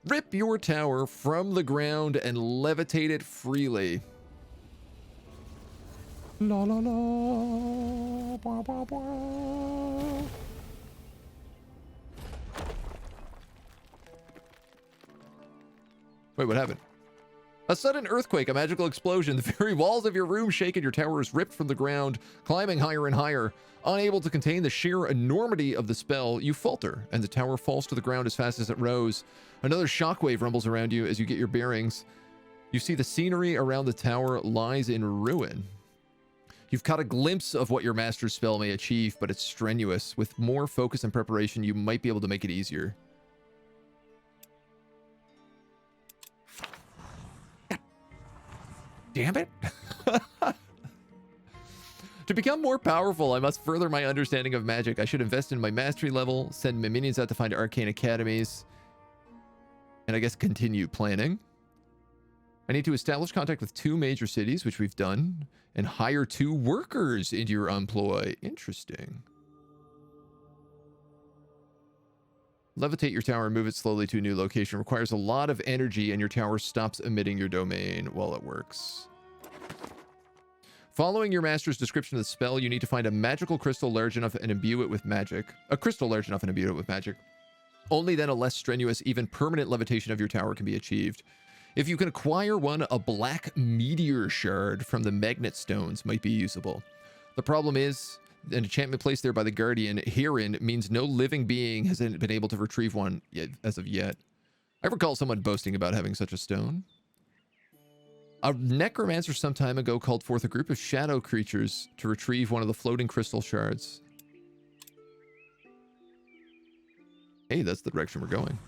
Rip your tower from the ground and levitate it freely. La la la. Bah, bah, bah. Wait, what happened? A sudden earthquake, a magical explosion. The very walls of your room shake and your tower is ripped from the ground, climbing higher and higher. Unable to contain the sheer enormity of the spell, you falter, and the tower falls to the ground as fast as it rose. Another shockwave rumbles around you as you get your bearings. You see the scenery around the tower lies in ruin. You've caught a glimpse of what your master's spell may achieve, but it's strenuous. With more focus and preparation, you might be able to make it easier. Damn it. To become more powerful, I must further my understanding of magic. I should invest in my mastery level, send my minions out to find arcane academies, and I guess continue planning. I need to establish contact with 2 major cities, which we've done, and hire 2 workers into your employ. Interesting. Levitate your tower and move it slowly to a new location. Requires a lot of energy, and your tower stops emitting your domain while it works. Following your master's description of the spell, you need to find a magical crystal large enough and imbue it with magic. A crystal large enough and imbue it with magic. Only then a less strenuous, even permanent levitation of your tower can be achieved. If you can acquire one, a black meteor shard from the magnet stones might be usable. The problem is, an enchantment placed there by the guardian herein means no living being has been able to retrieve one as of yet. I recall someone boasting about having such a stone. A necromancer some time ago called forth a group of shadow creatures to retrieve one of the floating crystal shards. Hey, that's the direction we're going.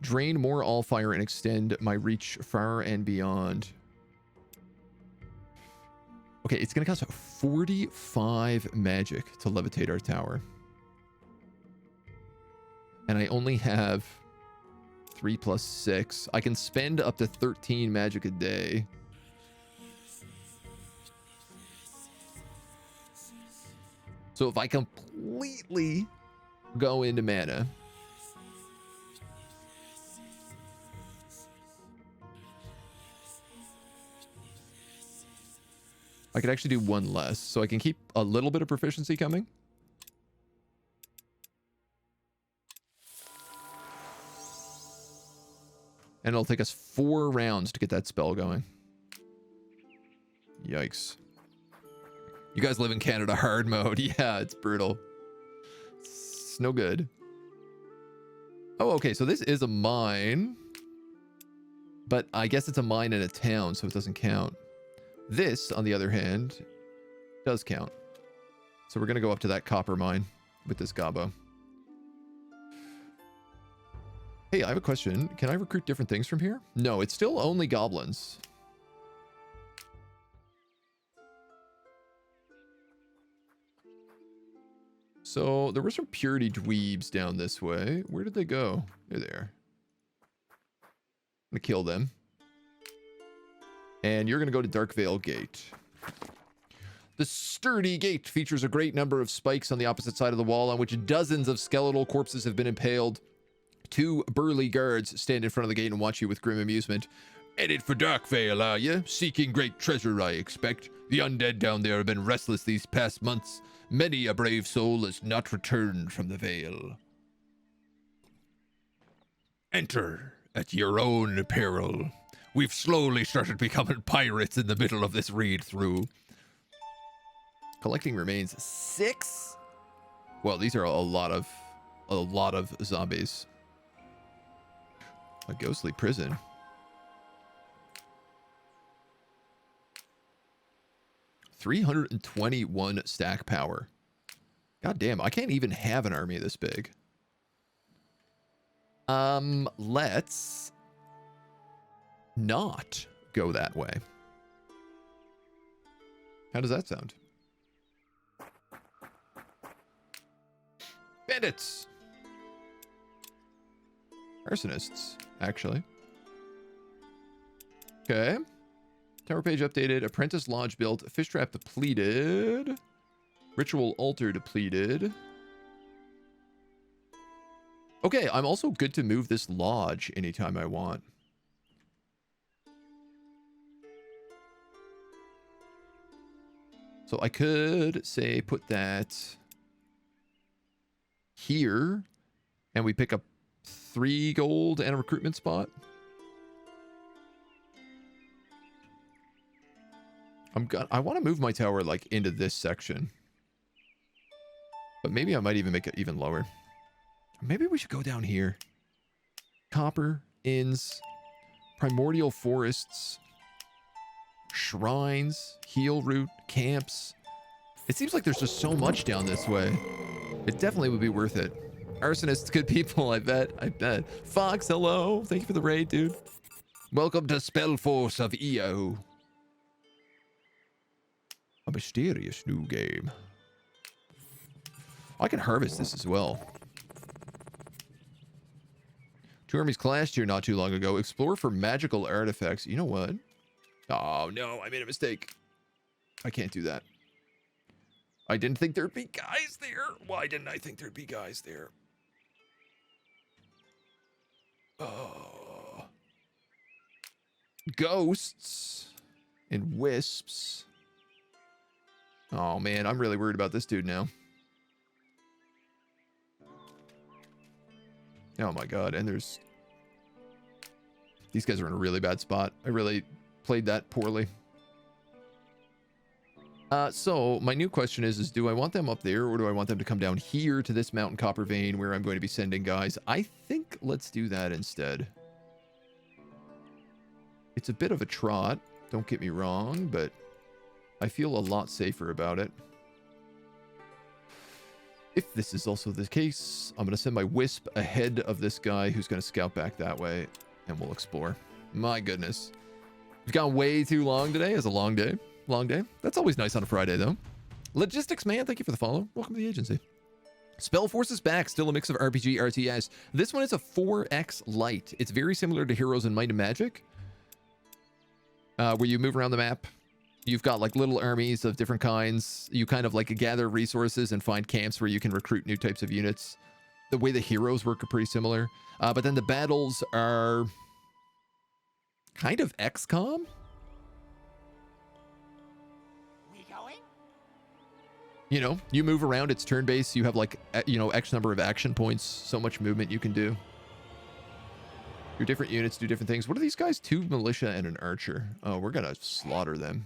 Drain more Allfire and extend my reach far and beyond. Okay, it's going to cost 45 magic to levitate our tower. And I only have 3 plus 6. I can spend up to 13 magic a day. So if I completely go into mana, I could actually do 1 less, so I can keep a little bit of proficiency coming. And it'll take us 4 rounds to get that spell going. Yikes. You guys live in Canada hard mode. Yeah, it's brutal. It's no good. Oh, okay, so this is a mine. But I guess it's a mine in a town, so it doesn't count. This, on the other hand, does count. So we're going to go up to that copper mine with this gobbo. Hey, I have a question. Can I recruit different things from here? No, it's still only goblins. So there were some purity dweebs down this way. Where did they go? They're there. I'm going to kill them. And you're going to go to Darkvale Gate. The sturdy gate features a great number of spikes on the opposite side of the wall on which dozens of skeletal corpses have been impaled. 2 burly guards stand in front of the gate and watch you with grim amusement. Headed for Darkvale, are you? Seeking great treasure, I expect. The undead down there have been restless these past months. Many a brave soul has not returned from the Vale. Enter at your own peril. We've slowly started becoming pirates in the middle of this read-through. Collecting remains 6. Well, these are a lot of zombies. A ghostly prison. $321 stack power. God damn, I can't even have an army this big. Let's not go that way. How does that sound? Bandits! Arsonists, actually. Okay. Tower page updated. Apprentice lodge built. Fish trap depleted. Ritual altar depleted. Okay, I'm also good to move this lodge anytime I want. So I could say put that here And we pick up 3 gold and a recruitment spot. I want to move my tower like into this section. But maybe I might even make it even lower. Maybe we should go down here. Copper, inns, primordial forests, shrines, heal route, camps. It seems like there's just so much down this way. It definitely would be worth it. Arsonists, good people, I bet. I bet. Fox, hello. Thank you for the raid, dude. Welcome to Spellforce of EO. A mysterious new game. I can harvest this as well. 2 armies clashed here not too long ago. Explore for magical artifacts. You know what? Oh, no. I made a mistake. I can't do that. I didn't think there'd be guys there. Why didn't I think there'd be guys there? Oh. Ghosts and wisps. Oh, man. I'm really worried about this dude now. Oh, my God. And there's... These guys are in a really bad spot. I really played that poorly. So my new question is do I want them up there or do I want them to come down here to this mountain copper vein where I'm going to be sending guys? I think let's do that instead. It's a bit of a trot, don't get me wrong, but I feel a lot safer about it. If this is also the case, I'm going to send my wisp ahead of this guy who's going to scout back that way, and we'll explore. My goodness. We've gone way too long today. It's a long day. Long day. That's always nice on a Friday, though. Logistics Man, thank you for the follow. Welcome to the agency. Spellforce is back. Still a mix of RPG, RTS. This one is a 4X light. It's very similar to Heroes and Might and Magic, where you move around the map. You've got like little armies of different kinds. You kind of like gather resources and find camps where you can recruit new types of units. The way the heroes work are pretty similar. But then the battles are kind of XCOM. We going? You know, you move around, it's turn-based. You have like, you know, X number of action points. So much movement you can do. Your different units do different things. What are these guys? 2 militia and an archer. Oh, we're going to slaughter them.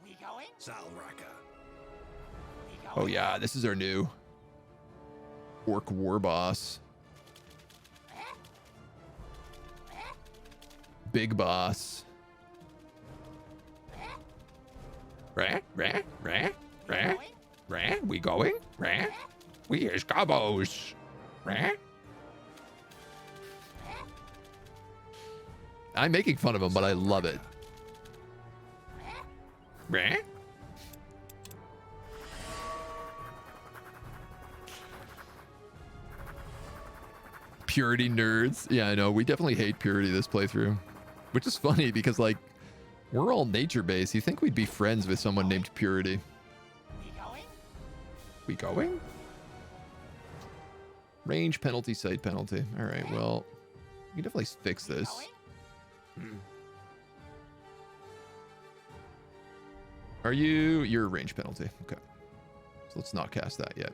We going? Salraka. We Oh going? yeah, this is our new orc war boss. Big boss. Rah, rah, rah, We rah, going? rah. We going? Rah. We is gobos. Rah. I'm making fun of him, but I love it. Rah. Purity nerds. Yeah, I know. We definitely hate purity this playthrough. Which is funny because, like, we're all nature-based. You think we'd be friends with someone named Purity. We going? We going? Range penalty, sight penalty. All right, well, we can definitely fix We this. going? Are you? You're a range penalty. Okay. So let's not cast that yet.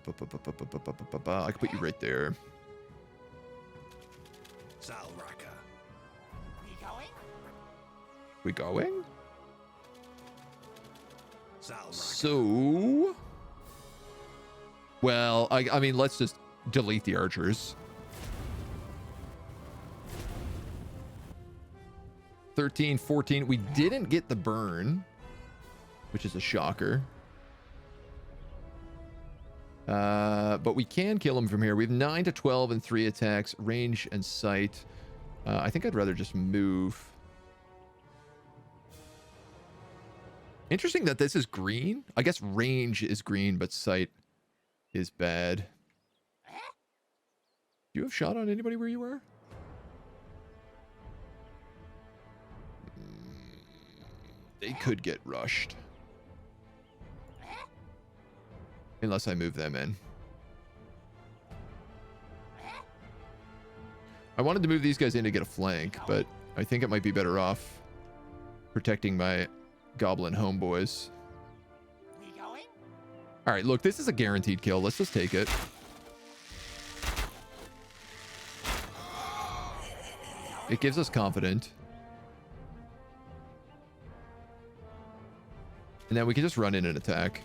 I can put you right there. Salraka. We going? We going? Salraka. So... Well, I mean, let's just delete the archers. 13, 14. We didn't get the burn, which is a shocker. But we can kill him from here. We have 9 to 12 and 3 attacks, range and sight. I think I'd rather just move. Interesting that this is green. I guess range is green, but sight is bad. Do you have shot on anybody where you are? They could get rushed. Unless I move them in. I wanted to move these guys in to get a flank, but I think it might be better off protecting my goblin homeboys. We going? All right, look, this is a guaranteed kill. Let's just take it. It gives us confident. And then we can just run in and attack.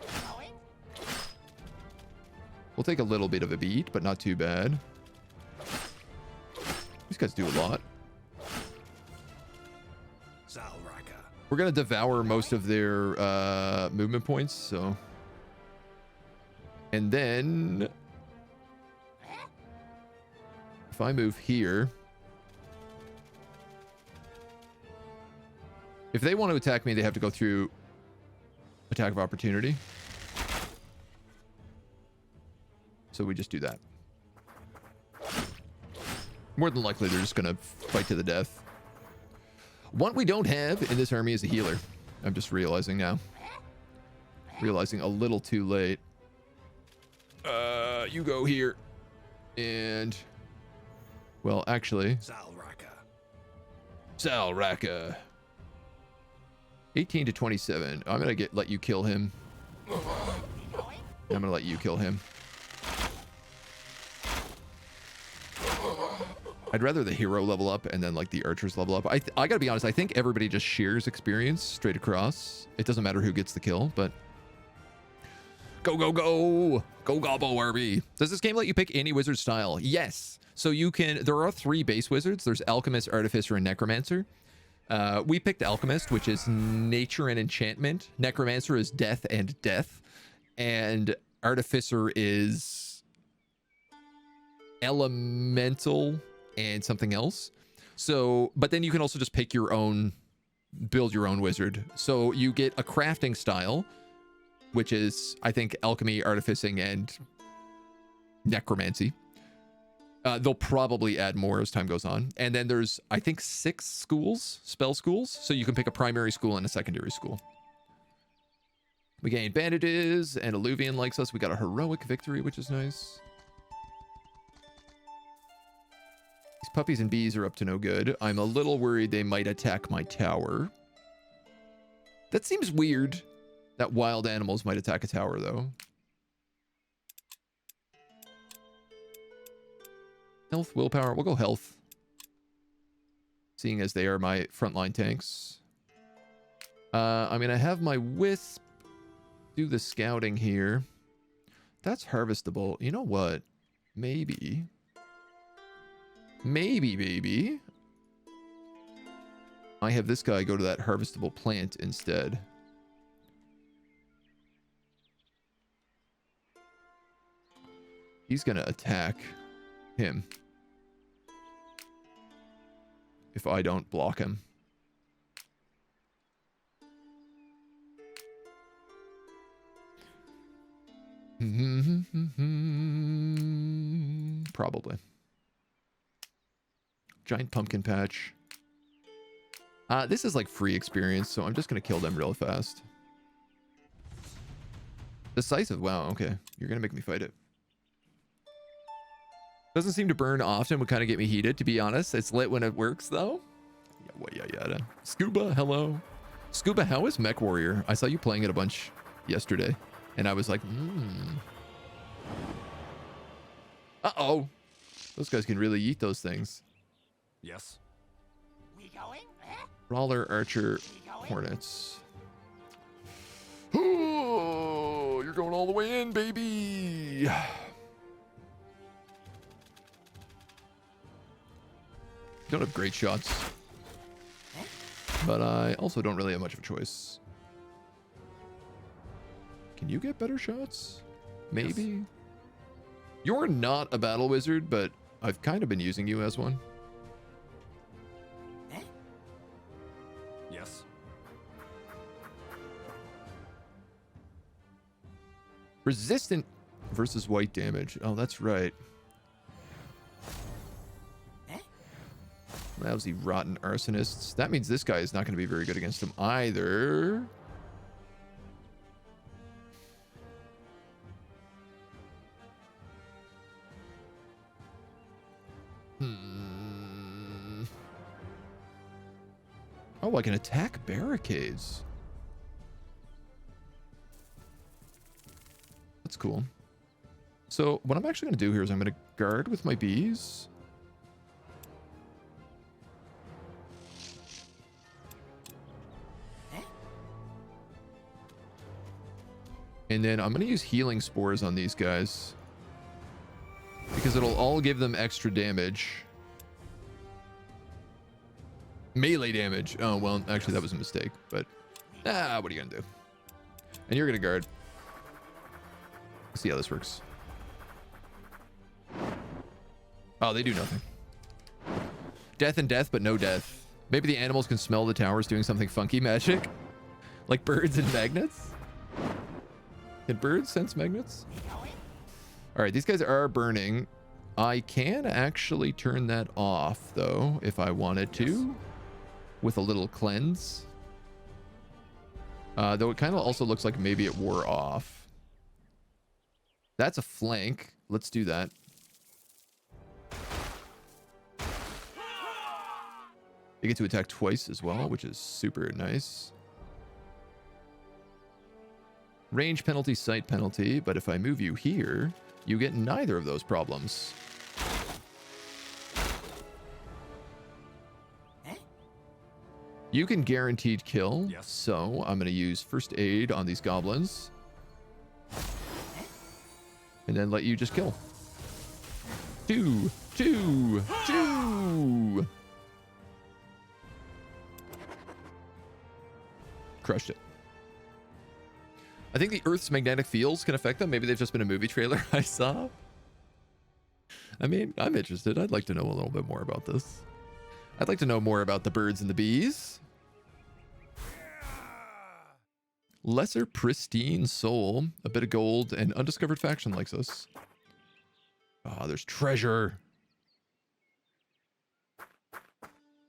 Going? We'll take a little bit of a beat, but not too bad. These guys do a lot. Zalraka. We're going to devour most of their movement points, so... And then... If I move here... If they want to attack me, they have to go through attack of opportunity. So we just do that. More than likely, they're just going to fight to the death. What we don't have in this army is a healer. I'm just realizing now. Realizing a little too late. You go here. And... Well, actually... Zalraka. Zalraka. 18 to 27. I'm gonna let you kill him. We going? I'm gonna let you kill him. I'd rather the hero level up and then like the archers level up. I gotta be honest, I think everybody just shares experience straight across. It doesn't matter who gets the kill, but go, go, go! Go gobbo RB. Does this game let you pick any wizard style? Yes. So you can, there are 3 base wizards. There's Alchemist, Artificer, and Necromancer. We picked Alchemist, which is nature and enchantment. Necromancer is death and death. And Artificer is elemental and something else. So, but then you can also just pick your own, build your own wizard. So you get a crafting style, which is, I think, alchemy, artificing, and necromancy. They'll probably add more as time goes on. And then there's, I think, 6 schools, spell schools. So you can pick a primary school and a secondary school. We gain bandages, and Alluvian likes us. We got a heroic victory, which is nice. These puppies and bees are up to no good. I'm a little worried they might attack my tower. That seems weird that wild animals might attack a tower, though. Health, willpower. We'll go health. Seeing as they are my frontline tanks. I'm going to have my wisp do the scouting here. That's harvestable. You know what? Maybe. Maybe. I have this guy go to that harvestable plant instead. He's going to attack him. If I don't block him. Probably. Giant pumpkin patch. This is like free experience, so I'm just gonna kill them real fast. Decisive, wow, okay. You're gonna make me fight it. Doesn't seem to burn often, would kind of get me heated, to be honest. It's lit when it works, though. Yada. Scuba, hello. Scuba, how is Mech Warrior? I saw you playing it a bunch yesterday, and I was like, Uh-oh. Those guys can really eat those things. Yes. We going? Brawler, Archer, We going? Hornets. Oh, you're going all the way in, baby. Don't have great shots. But I also don't really have much of a choice. Can you get better shots? Maybe? Yes. You're not a battle wizard, but I've kind of been using you as one. Yes. Resistant versus white damage. Oh, that's right. Lousy, rotten arsonists. That means this guy is not going to be very good against him either. Oh, I can attack barricades. cool. So what I'm actually going to do here is I'm going to guard with my bees. And then I'm going to use healing spores on these guys, because it'll all give them extra damage. Melee damage. Oh, well, actually that was a mistake, but what are you going to do? And you're going to guard. Let's see how this works. Oh, they do nothing. Death and death, but no death. Maybe the animals can smell the towers doing something funky magic? Like birds and magnets? Can birds sense magnets? All right, these guys are burning. I can actually turn that off, though, if I wanted to, with a little cleanse. Though it kind of also looks like maybe it wore off. That's a flank. Let's do that. You get to attack twice as well, which is super nice. Range penalty, sight penalty, but if I move you here, you get neither of those problems. You can guaranteed kill, Yes. so I'm going to use first aid on these goblins. And then let you just kill. Two. Crushed it. I think the Earth's magnetic fields can affect them. Maybe they've just been a movie trailer I saw. I mean, I'm interested. I'd like to know a little bit more about this. I'd like to know more about the birds and the bees. Lesser pristine soul, a bit of gold, and undiscovered faction likes us. Oh, there's treasure.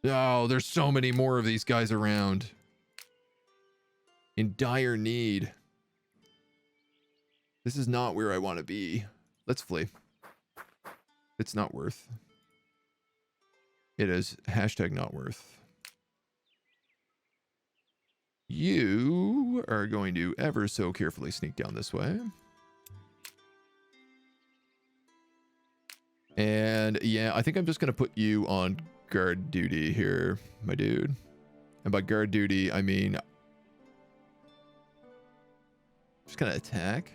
Oh, there's so many more of these guys around. In dire need. This is not where I want to be. Let's flee. It's not worth. It is hashtag not worth. You are going to ever so carefully sneak down this way. And yeah, I think I'm just going to put you on guard duty here, my dude. And by guard duty, I mean just going to attack.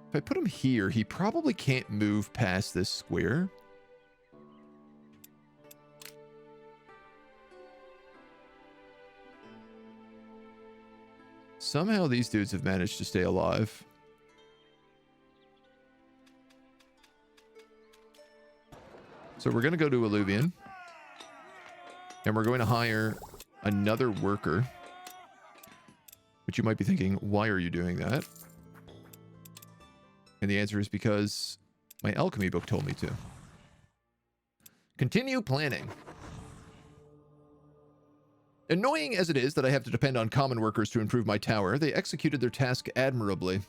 If I put him here, he probably can't move past this square. Somehow these dudes have managed to stay alive. So we're going to go to Alluvion. And we're going to hire another worker. But you might be thinking, why are you doing that? And the answer is because my alchemy book told me to. Continue planning. Annoying as it is that I have to depend on common workers to improve my tower, they executed their task admirably.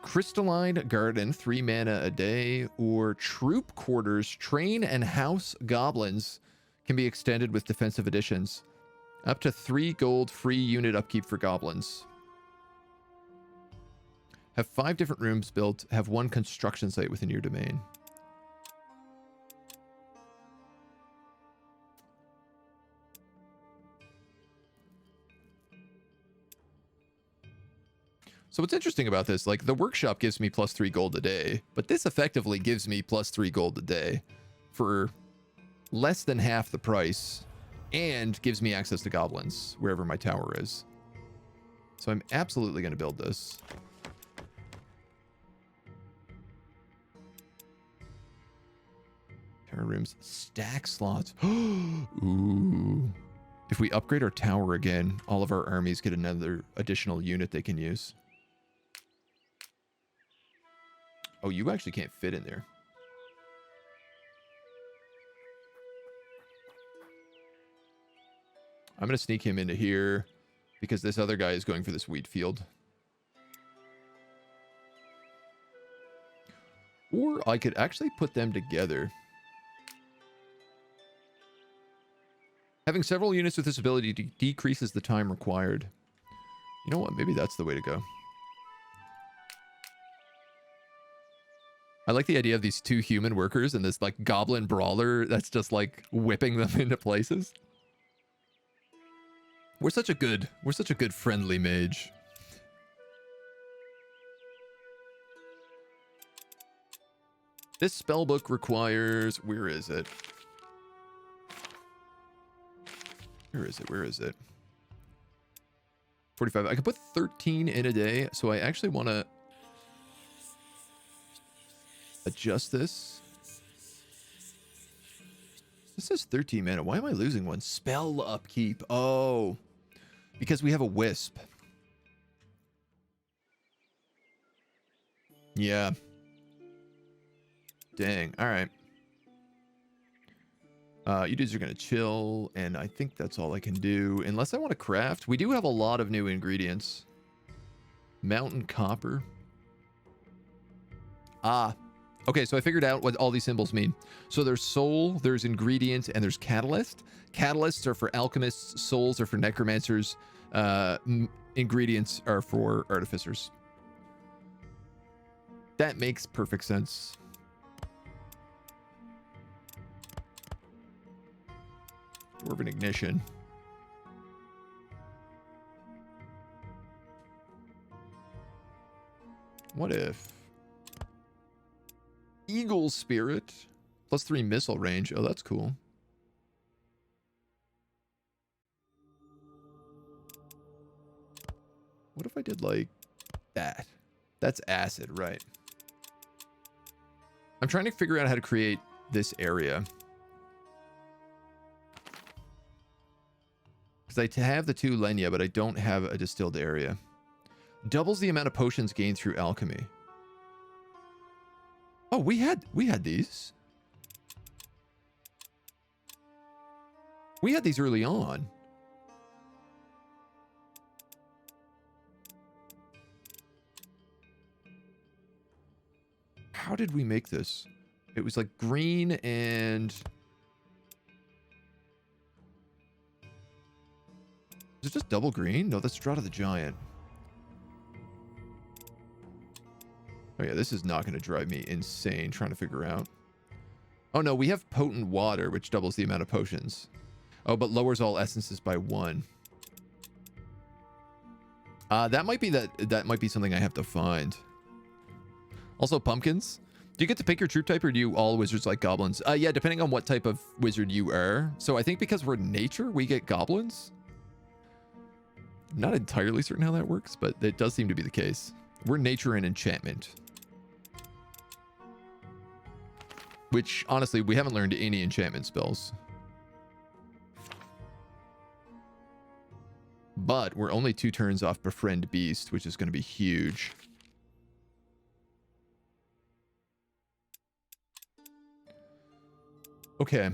Crystalline Garden, 3 mana a day, or Troop Quarters, Train and House Goblins can be extended with defensive additions. Up to 3 gold free unit upkeep for goblins. Have 5 different rooms built. Have 1 construction site within your domain. So what's interesting about this, like the workshop gives me plus 3 gold a day, but this effectively gives me plus 3 gold a day for less than half the price and gives me access to goblins wherever my tower is. So I'm absolutely going to build this. Tower rooms, stack slots. Ooh. If we upgrade our tower again, all of our armies get another additional unit they can use. Oh, you actually can't fit in there. I'm going to sneak him into here because this other guy is going for this wheat field. Or I could actually put them together. Having several units with this ability decreases the time required. You know what? Maybe that's the way to go. I like the idea of these two human workers and this like goblin brawler that's just like whipping them into places. We're such a good friendly mage. This spell book requires, where is it? Where is it? Where is it? 45. I can put 13 in a day, so I actually want to adjust this. This says 13 mana. Why am I losing one? Spell upkeep. Oh, because we have a wisp. Yeah. Dang. All right. You dudes are going to chill, and I think that's all I can do. Unless I want to craft. We do have a lot of new ingredients. Mountain copper. Ah. Okay, so I figured out what all these symbols mean. So there's soul, there's ingredient, and there's catalyst. Catalysts are for alchemists. Souls are for necromancers. Ingredients are for artificers. That makes perfect sense. Dwarven ignition. What if Eagle Spirit plus 3 missile range? Oh, that's cool. What if I did like that? That's acid, right? I'm trying to figure out how to create this area. Because I have the 2 Lenya, but I don't have a distilled area. Doubles the amount of potions gained through alchemy. Oh, we had these. We had these early on. How did we make this? It was like green and... Is it just double green? No, that's Strata the Giant. Oh yeah, this is not going to drive me insane trying to figure out. Oh no, we have potent water, which doubles the amount of potions. Oh, but lowers all essences by 1. That might be something I have to find. Also, pumpkins. Do you get to pick your troop type, or do you all wizards like goblins? Yeah, depending on what type of wizard you are. So I think because we're nature, we get goblins. I'm not entirely certain how that works, but it does seem to be the case. We're nature and enchantment. Which, honestly, we haven't learned any enchantment spells. But we're only 2 turns off Befriend Beast, which is going to be huge. Okay.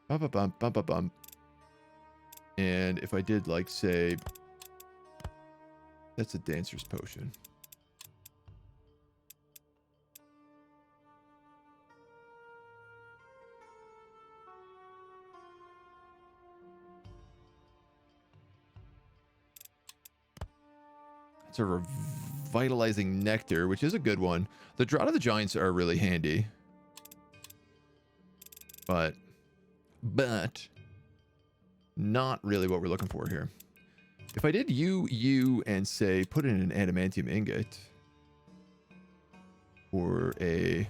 Bum, bum, bum, bum. And if I did, like, say... That's a dancer's potion. It's a revitalizing nectar, which is a good one. The Drought of the Giants are really handy. But not really what we're looking for here. If I did you, and say, put in an adamantium ingot. Or a...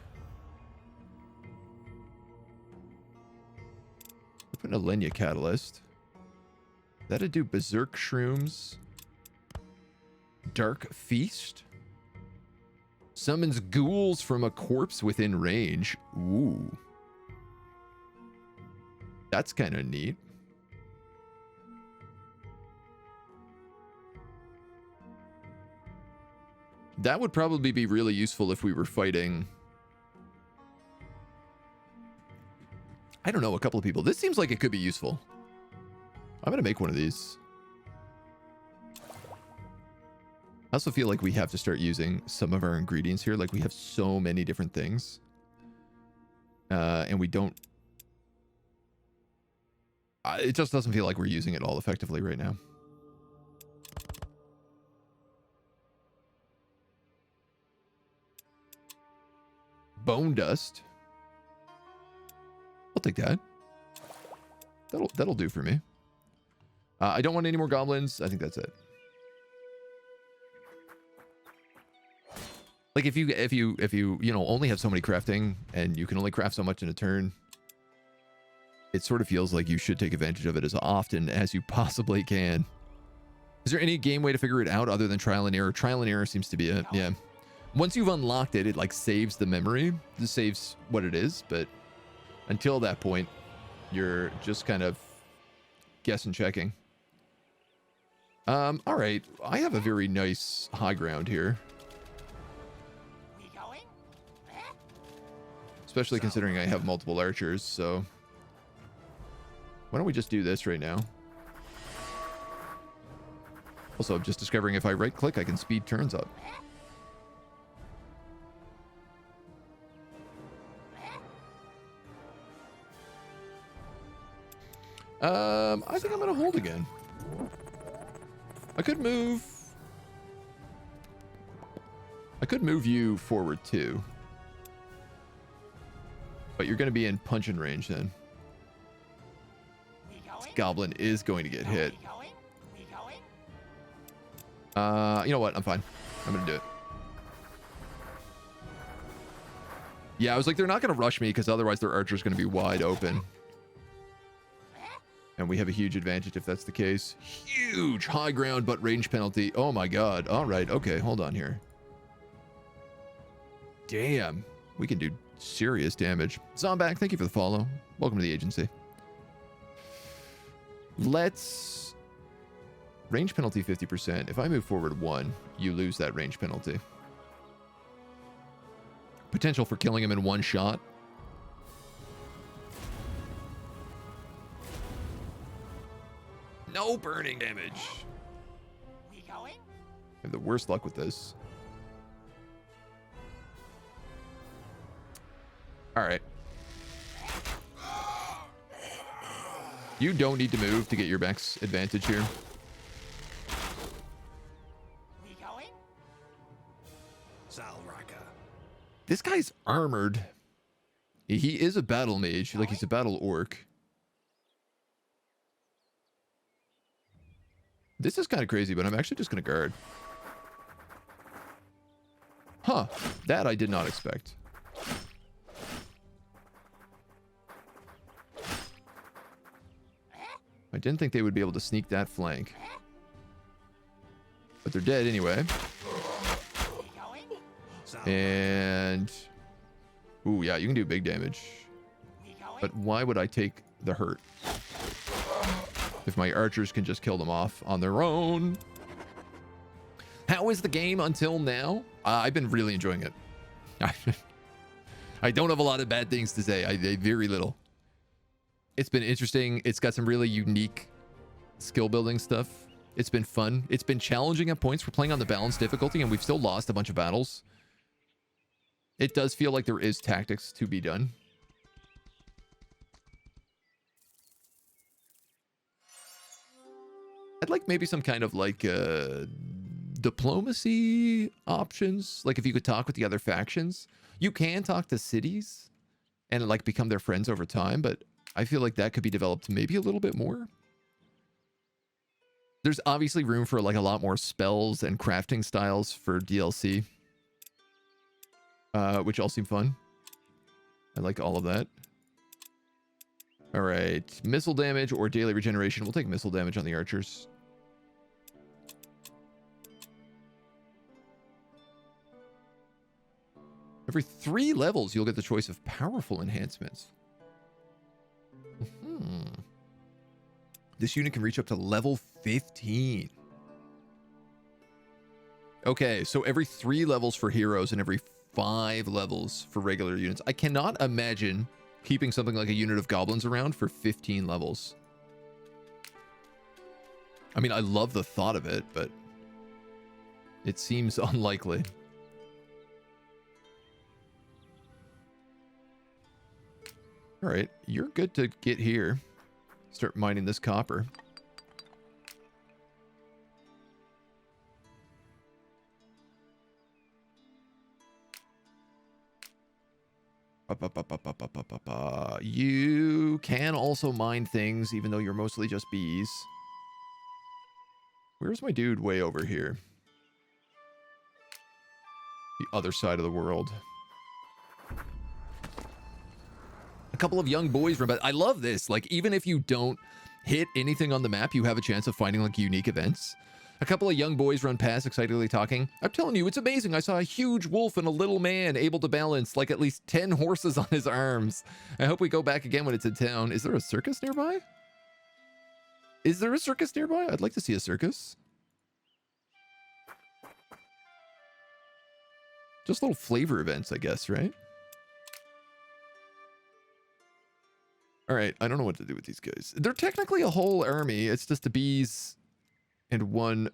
Put in a Lenya catalyst. That'd do Berserk Shrooms. Dark Feast. Summons ghouls from a corpse within range. Ooh. That's kind of neat. That would probably be really useful if we were fighting... I don't know, a couple of people. This seems like it could be useful. I'm going to make one of these. I also feel like we have to start using some of our ingredients here. Like we have so many different things. And we don't... it just doesn't feel like we're using it all effectively right now. Bone dust. I'll take that. That'll do for me. I don't want any more goblins. I think that's it. Like if you only have so many crafting and you can only craft so much in a turn, it sort of feels like you should take advantage of it as often as you possibly can. Is there any game way to figure it out other than trial and error? Trial and error seems to be it. Yeah. Once you've unlocked it, it like saves the memory. It saves what it is, but until that point, you're just kind of guessing checking. All right. I have a very nice high ground here. We going? Especially considering I have multiple archers, so... Why don't we just do this right now? Also, I'm just discovering if I right-click, I can speed turns up. I think I'm gonna hold again. I could move you forward too. But you're gonna be in punching range then. We going? Goblin is going to get hit. We going? We going? You know what? I'm fine. I'm gonna do it. Yeah, I was like, they're not gonna rush me because otherwise their archer's gonna be wide open. And we have a huge advantage if that's the case. Huge high ground, but range penalty. Oh my god. All right. Okay, hold on here. Damn. We can do serious damage. Zombak, thank you for the follow. Welcome to the agency. Let's... Range penalty 50%. If I move forward 1, you lose that range penalty. Potential for killing him in one shot. No burning damage. We going? I have the worst luck with this. All right. You don't need to move to get your max advantage here. We going? Zalraka. This guy's armored. He is a battle mage, like he's a battle orc. This is kind of crazy, but I'm actually just going to guard. Huh. That I did not expect. I didn't think they would be able to sneak that flank. But they're dead anyway. We going? And... Ooh, yeah, you can do big damage. We going? But why would I take the hurt? If my archers can just kill them off on their own. How is the game until now? I've been really enjoying it. I don't have a lot of bad things to say. Very little. It's been interesting. It's got some really unique skill building stuff. It's been fun. It's been challenging at points. We're playing on the balanced difficulty and we've still lost a bunch of battles. It does feel like there is tactics to be done. I'd like maybe some kind of like diplomacy options. Like if you could talk with the other factions. You can talk to cities and like become their friends over time, but I feel like that could be developed maybe a little bit more. There's obviously room for like a lot more spells and crafting styles for DLC. Which all seem fun. I like all of that. All right, missile damage or daily regeneration. We'll take missile damage on the archers. Every 3 levels, you'll get the choice of powerful enhancements. This unit can reach up to level 15. Okay, so every 3 levels for heroes and every 5 levels for regular units. I cannot imagine keeping something like a unit of goblins around for 15 levels. I mean, I love the thought of it, but It seems unlikely. All right, you're good to get here. Start mining this copper. You can also mine things, even though you're mostly just bees. Where's my dude way over here? The other side of the world. A couple of young boys run by. I love this. Like, even if you don't hit anything on the map, you have a chance of finding, like, unique events. A couple of young boys run past, excitedly talking. I'm telling you, it's amazing. I saw a huge wolf and a little man able to balance, like, at least 10 horses on his arms. I hope we go back again when it's in town. Is there a circus nearby? Is there a circus nearby? I'd like to see a circus. Just little flavor events, I guess, right? All right, I don't know what to do with these guys. They're technically a whole army. It's just the bees and one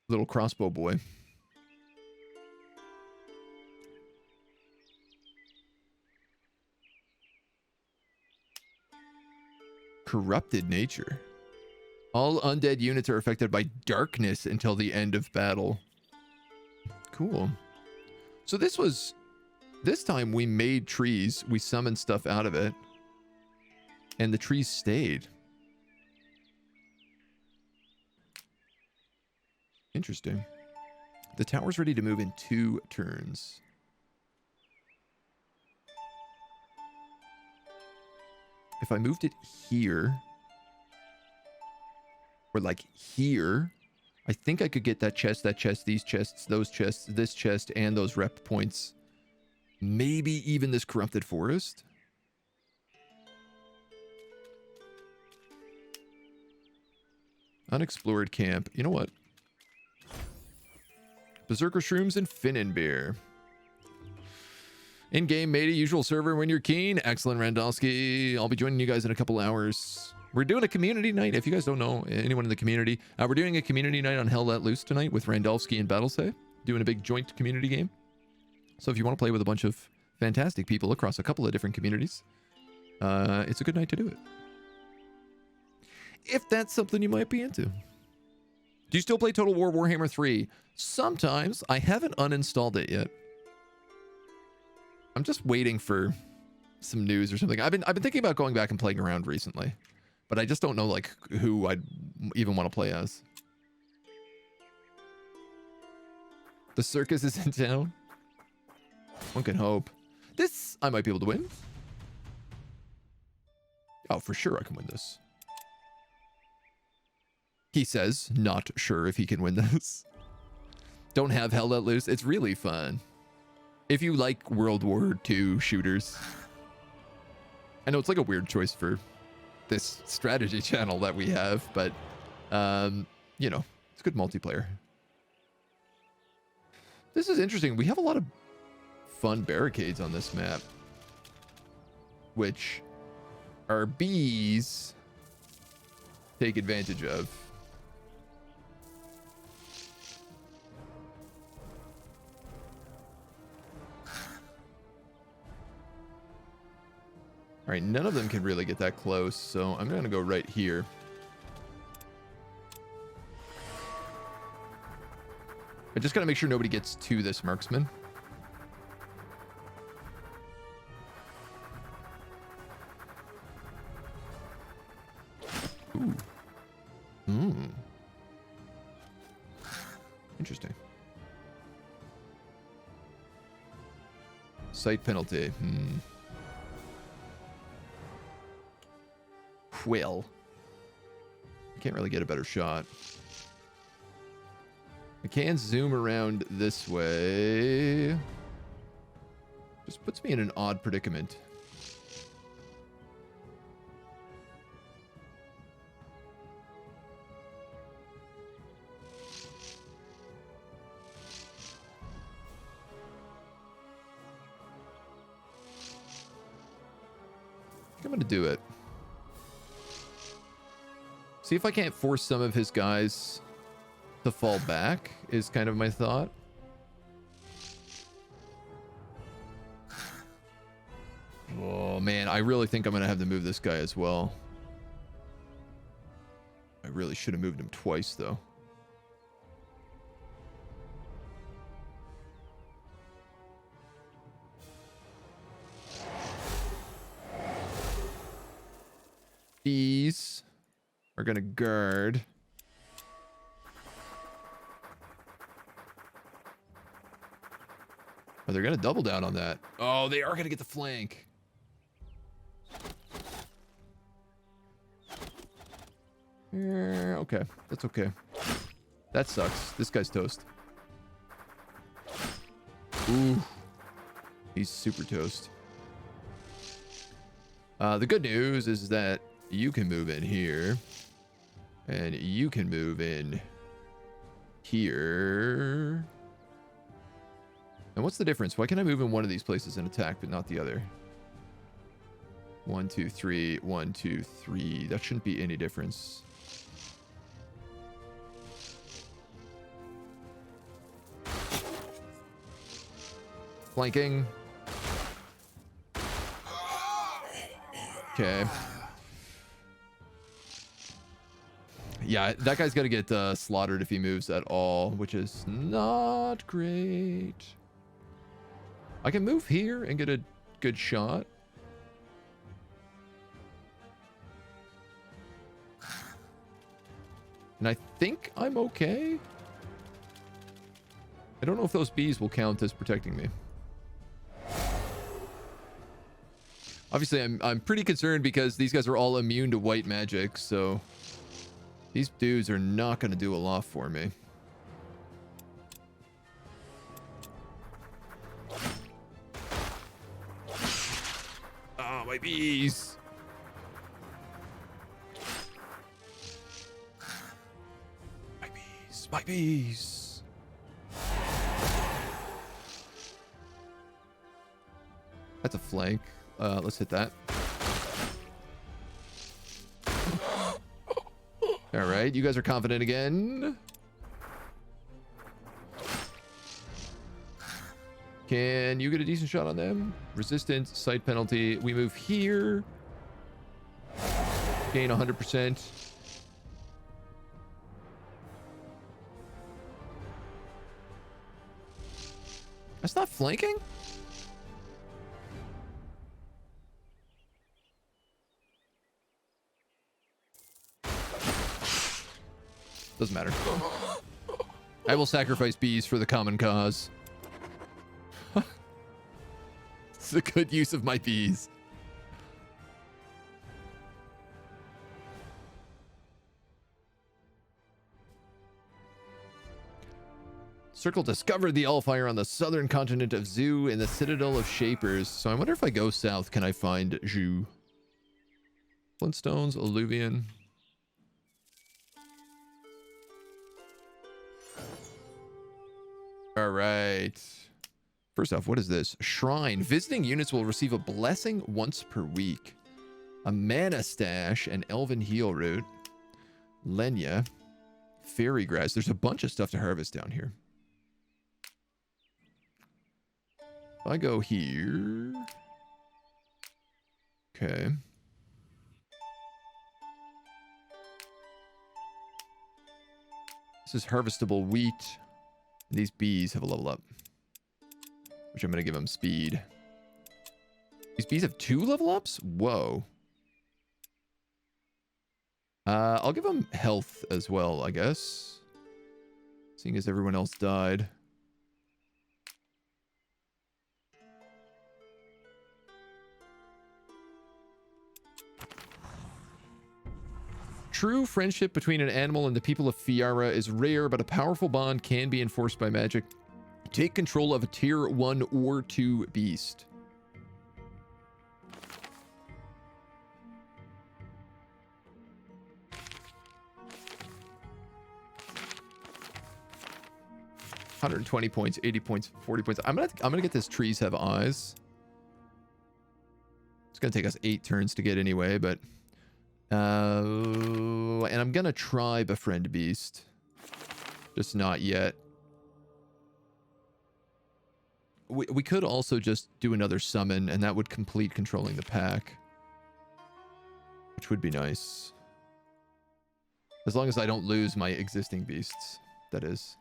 little crossbow boy. Corrupted nature. All undead units are affected by darkness until the end of battle. Cool. So this time we made trees. We summoned stuff out of it. And the trees stayed. Interesting. The tower's ready to move in 2 turns. If I moved it here, or like here, I think I could get that chest, these chests, those chests, this chest, and those rep points. Maybe even this corrupted forest. Unexplored camp. You know what? Berserker Shrooms and Finnan Beer. In-game made a usual server when you're keen. Excellent, Randolski. I'll be joining you guys in a couple hours. We're doing a community night. If you guys don't know anyone in the community, we're doing a community night on Hell Let Loose tonight with Randolski and Battlesay. Doing a big joint community game. So if you want to play with a bunch of fantastic people across a couple of different communities, it's a good night to do it. If that's something you might be into. Do you still play Total War Warhammer 3? Sometimes. I haven't uninstalled it yet. I'm just waiting for some news or something. I've been thinking about going back and playing around recently, but I just don't know like who I'd even want to play as. The circus is in town. One can hope. This I might be able to win. Oh, for sure I can win this. He says, not sure if he can win this. Don't have Hell Let Loose. It's really fun. If you like World War II shooters. I know it's like a weird choice for this strategy channel that we have, but, you know, it's good multiplayer. This is interesting. We have a lot of fun barricades on this map, which our bees take advantage of. All right, none of them can really get that close, so I'm going to go right here. I just got to make sure nobody gets to this marksman. Ooh. Interesting. Sight penalty. Well, I can't really get a better shot. I can zoom around this way. Just puts me in an odd predicament. I think I'm going to do it. See if I can't force some of his guys to to fall back is kind of my thought. Oh man, I really think I'm gonna have to move this guy as well. I really should have moved him twice though. These are gonna guard. Oh, they're gonna double down on that. Oh, they are gonna get the flank. Okay, that's okay. That sucks. This guy's toast. Ooh, he's super toast. The good news is that you can move in here, and you can move in here. And what's the difference? Why can I move in one of these places and attack, but not the other? 1, 2, 3. 1, 2, 3. That shouldn't be any difference. Flanking. Okay. Yeah, that guy's got to get slaughtered if he moves at all, which is not great. I can move here and get a good shot. And I think I'm okay. I don't know if those bees will count as protecting me. Obviously, I'm pretty concerned because these guys are all immune to white magic, so these dudes are not going to do a lot for me. Oh, my bees. My bees. My bees. That's a flank. Let's hit that. All right, you guys are confident again. Can you get a decent shot on them? Resistance, sight penalty. We move here. Gain 100%. That's not flanking? Doesn't matter. I will sacrifice bees for the common cause. It's a good use of my bees. Circle discovered the Allfire on the southern continent of Zhu in the Citadel of Shapers. So I wonder if I go south, can I find Zhu? Flintstones, Alluvian. All right. First off, what is this? Shrine. Visiting units will receive a blessing once per week. A mana stash, an elven heal root. Lenya. Fairy grass. There's a bunch of stuff to harvest down here. If I go here. Okay. This is harvestable wheat. These bees have a level up, which I'm going to give them speed. These bees have 2 level ups? Whoa. I'll give them health as well, I guess. Seeing as everyone else died. True friendship between an animal and the people of Fiara is rare, but a powerful bond can be enforced by magic. Take control of a tier 1 or 2 beast. $120 points, 80 points, 40 points. I'm gonna get this trees have eyes. It's gonna take us 8 turns to get anyway, but and I'm gonna try befriend beast Just not yet. We could also just do another summon, and that would complete controlling the pack. Which would be nice. As long as I don't lose my existing beasts, that is.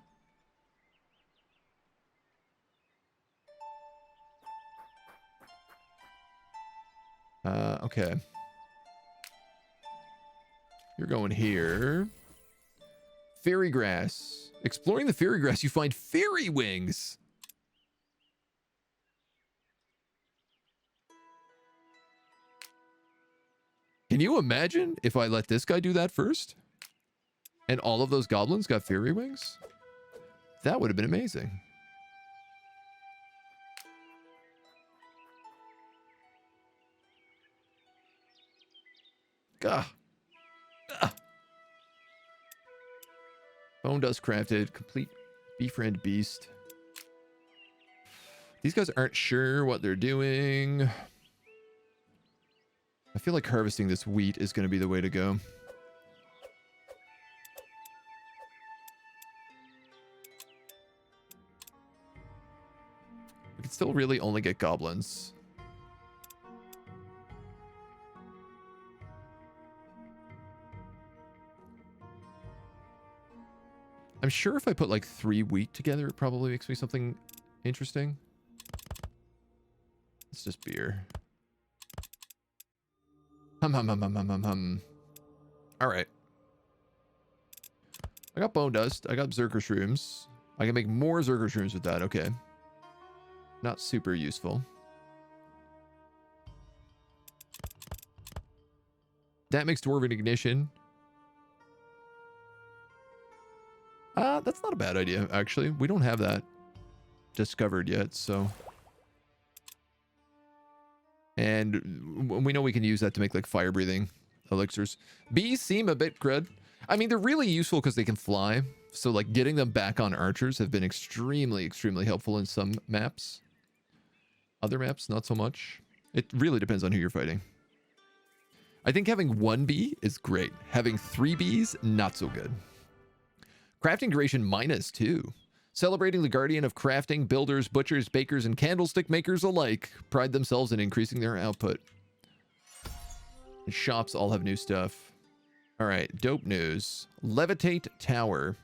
Okay. You're going here. Fairy grass. Exploring the fairy grass, you find fairy wings. Can you imagine if I let this guy do that first? And all of those goblins got fairy wings? That would have been amazing. Gah. Ah. Bone dust crafted. Complete befriend beast. These guys aren't sure what they're doing. I feel like harvesting this wheat is going to be the way to go. We can still really only get goblins. I'm sure if I put like 3 wheat together, it probably makes me something interesting. It's just beer. Hum. All right. I got bone dust. I got Berserker shrooms. I can make more Berserker shrooms with that. Okay. Not super useful. That makes Dwarven Ignition. That's not a bad idea, actually. We don't have that discovered yet, so... And we know we can use that to make, like, fire-breathing elixirs. Bees seem a bit crud. I mean, they're really useful because they can fly. So, like, getting them back on archers have been extremely, extremely helpful in some maps. Other maps, not so much. It really depends on who you're fighting. I think having 1 bee is great. Having 3 bees, not so good. Crafting duration -2. Celebrating the guardian of crafting, builders, butchers, bakers, and candlestick makers alike pride themselves in increasing their output. And shops all have new stuff. All right, dope news. Levitate Tower.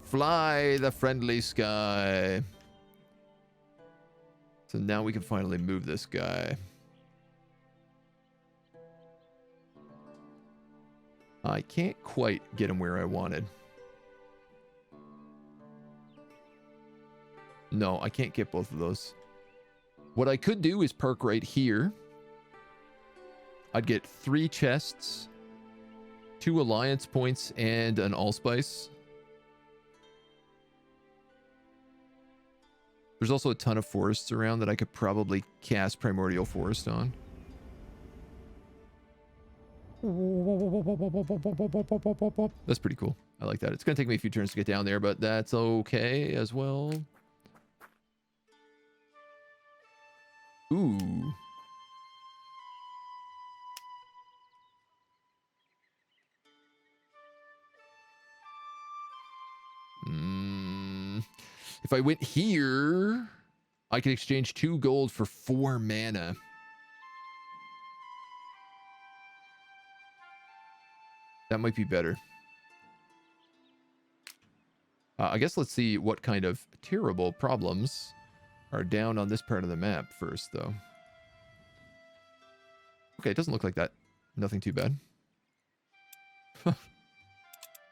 Fly the friendly sky. So now we can finally move this guy. I can't quite get him where I wanted. No, I can't get both of those. What I could do is park right here. I'd get 3 chests, 2 alliance points, and an allspice. There's also a ton of forests around that I could probably cast Primordial Forest on. That's pretty cool. I like that. It's going to take me a few turns to get down there, but that's okay as well. Ooh. If I went here, I could exchange 2 gold for 4 mana. That might be better. I guess let's see what kind of terrible problems are down on this part of the map first, though. Okay, it doesn't look like that. Nothing too bad.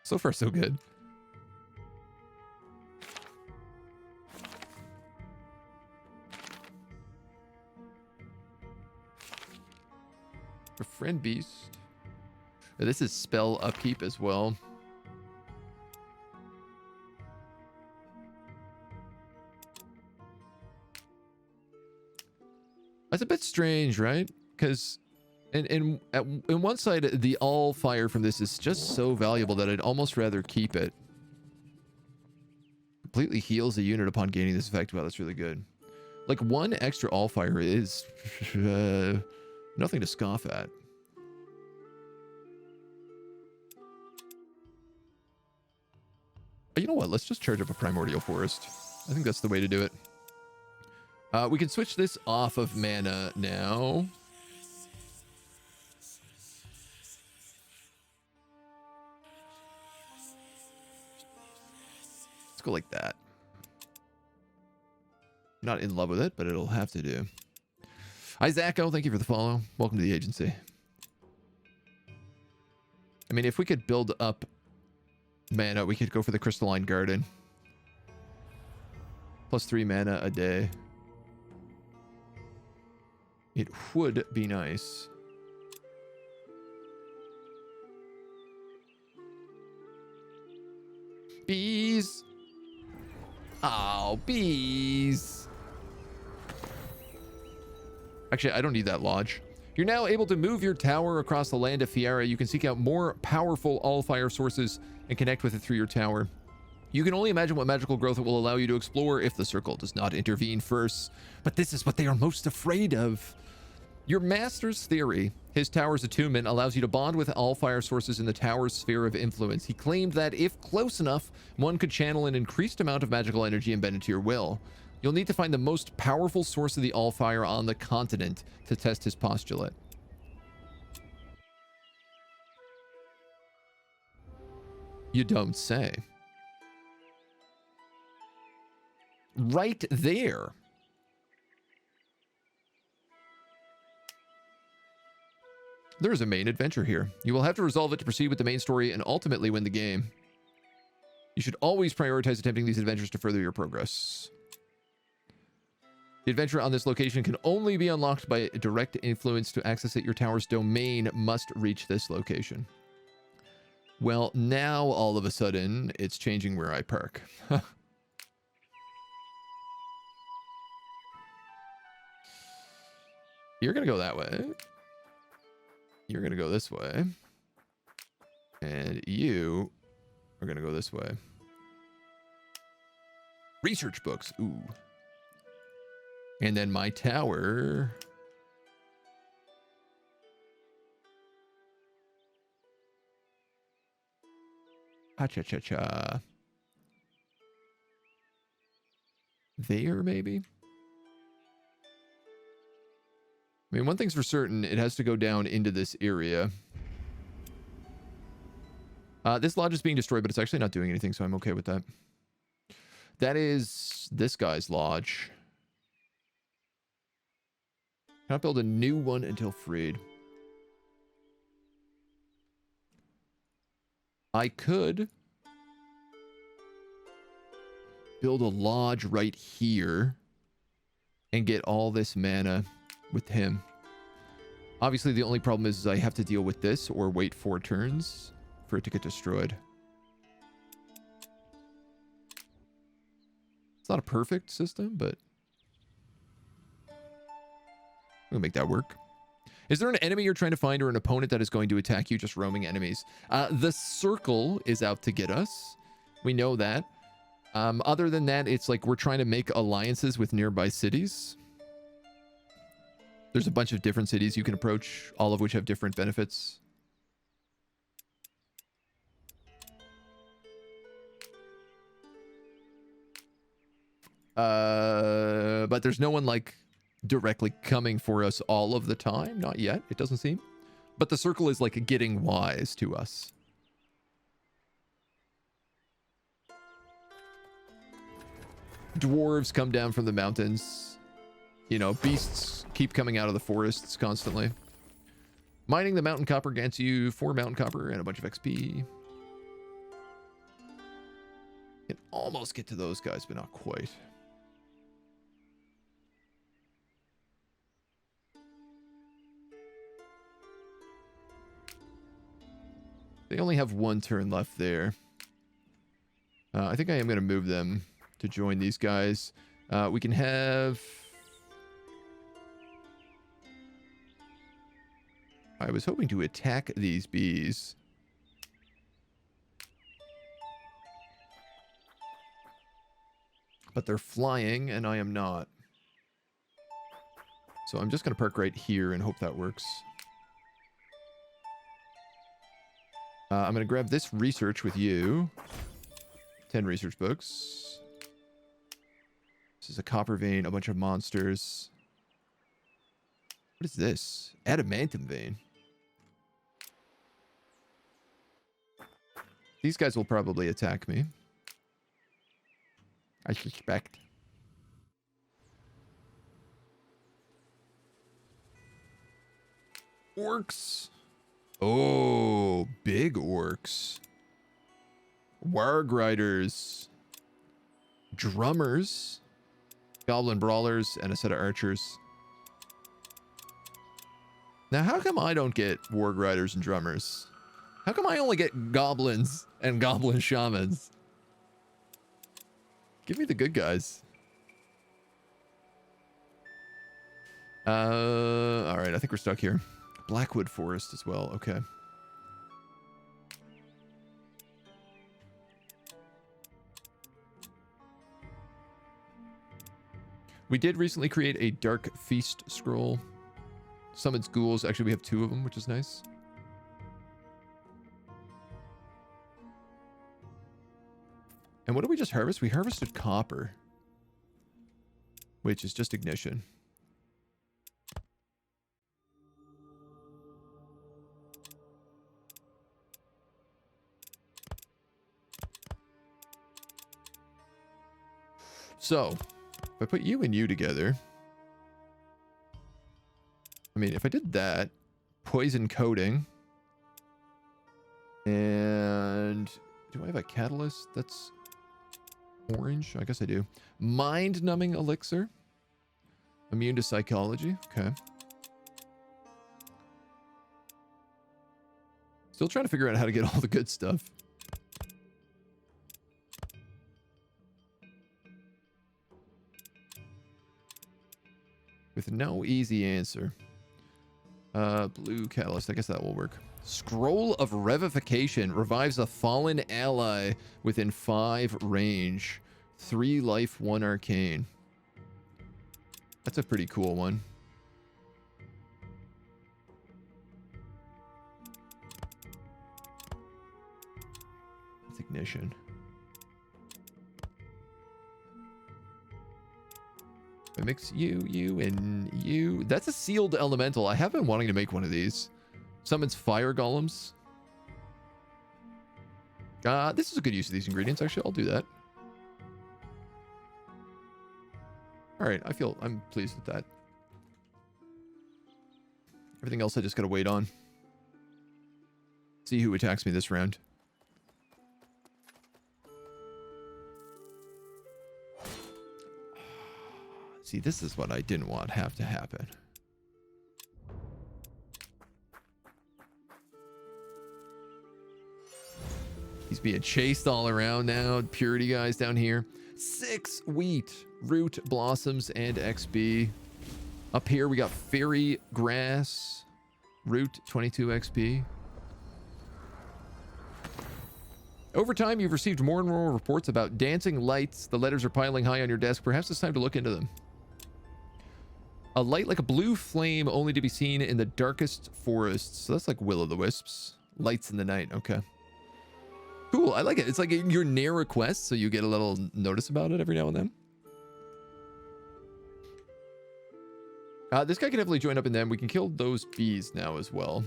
So far, so good. A friend beast. This is spell upkeep as well. That's a bit strange, right? Because in one side, the Allfire from this is just so valuable that I'd almost rather keep it. Completely heals a unit upon gaining this effect. Wow, that's really good. Like, one extra Allfire is nothing to scoff at. You know what? Let's just charge up a Primordial Forest. I think that's the way to do it. We can switch this off of mana now. Let's go like that. Not in love with it, but it'll have to do. Hi, Zacho. Thank you for the follow. Welcome to the agency. I mean, if we could build up mana, we could go for the Crystalline Garden. Plus 3 mana a day. It would be nice. Bees. Oh, bees. Actually, I don't need that lodge. You're now able to move your tower across the land of Fiera. You can seek out more powerful Allfire sources and connect with it through your tower. You can only imagine what magical growth it will allow you to explore if the circle does not intervene first. But this is what they are most afraid of. Your master's theory, his tower's attunement, allows you to bond with Allfire sources in the tower's sphere of influence. He claimed that if close enough, one could channel an increased amount of magical energy and bend it to your will. You'll need to find the most powerful source of the Allfire on the continent to test his postulate. You don't say. Right there. There is a main adventure here. You will have to resolve it to proceed with the main story and ultimately win the game. You should always prioritize attempting these adventures to further your progress. The adventure on this location can only be unlocked by direct influence. To access it, your tower's domain must reach this location. Well, now all of a sudden, it's changing where I park. You're going to go that way. You're going to go this way. And you are going to go this way. Research books. Ooh. And then my tower. Ha-cha-cha-cha. There, maybe? I mean, one thing's for certain, it has to go down into this area. This lodge is being destroyed, but it's actually not doing anything, so I'm okay with that. That is this guy's lodge. Cannot build a new one until freed. I could build a lodge right here and get all this mana with him. Obviously, the only problem is I have to deal with this or wait 4 turns for it to get destroyed. It's not a perfect system, but we'll make that work. Is there an enemy you're trying to find or an opponent that is going to attack you? Just roaming enemies. The circle is out to get us. We know that. Other than that, it's like we're trying to make alliances with nearby cities. There's a bunch of different cities you can approach, all of which have different benefits. But there's no one like directly coming for us all of the time. Not yet, it doesn't seem. But the circle is like getting wise to us. Dwarves come down from the mountains. You know, beasts keep coming out of the forests constantly. Mining the mountain copper grants you 4 mountain copper and a bunch of XP. Can almost get to those guys, but not quite. They only have 1 turn left there. I think I am going to move them to join these guys. We can have... I was hoping to attack these bees. but they're flying and I am not. So I'm just going to park right here and hope that works. I'm going to grab this research with you. 10 research books. This is a copper vein, a bunch of monsters. What is this? Adamantium vein. These guys will probably attack me. I suspect. Orcs. Oh, big orcs. Warg riders. Drummers. Goblin brawlers and a set of archers. Now, how come I don't get warg riders and drummers? How come I only get goblins and goblin shamans? Give me the good guys. All right, I think we're stuck here. Blackwood Forest as well. Okay. We did recently create a Dark Feast scroll. Summons ghouls. Actually, we have 2 of them, which is nice. And what did we just harvest? We harvested copper, which is just ignition. So, if I put you and you together, I mean, if I did that, poison coating, and do I have a catalyst that's orange? I guess I do. Mind numbing elixir, immune to psychology. Okay. Still trying to figure out how to get all the good stuff. With no easy answer. Blue catalyst. I guess that will work. Scroll of Revivification. Revives a fallen ally within 5 range. 3 life, 1 arcane. That's a pretty cool one. It's ignition. I mix you, and you. That's a sealed elemental. I have been wanting to make one of these. Summons fire golems. This is a good use of these ingredients, actually. I'll do that. Alright, I'm pleased with that. Everything else I just gotta wait on. See who attacks me this round. See, this is what I didn't want have to happen. He's being chased all around now. Purity guys down here. 6 wheat, root, blossoms, and XP. Up here we got fairy grass, root, 22 XP. Over time, you've received more and more reports about dancing lights. The letters are piling high on your desk. Perhaps it's time to look into them. A light like a blue flame, only to be seen in the darkest forests. So that's like will-o'-the-wisps. Lights in the night. Okay. Cool. I like it. It's like your near request, so you get a little notice about it every now and then. This guy can definitely join up in them. We can kill those bees now as well.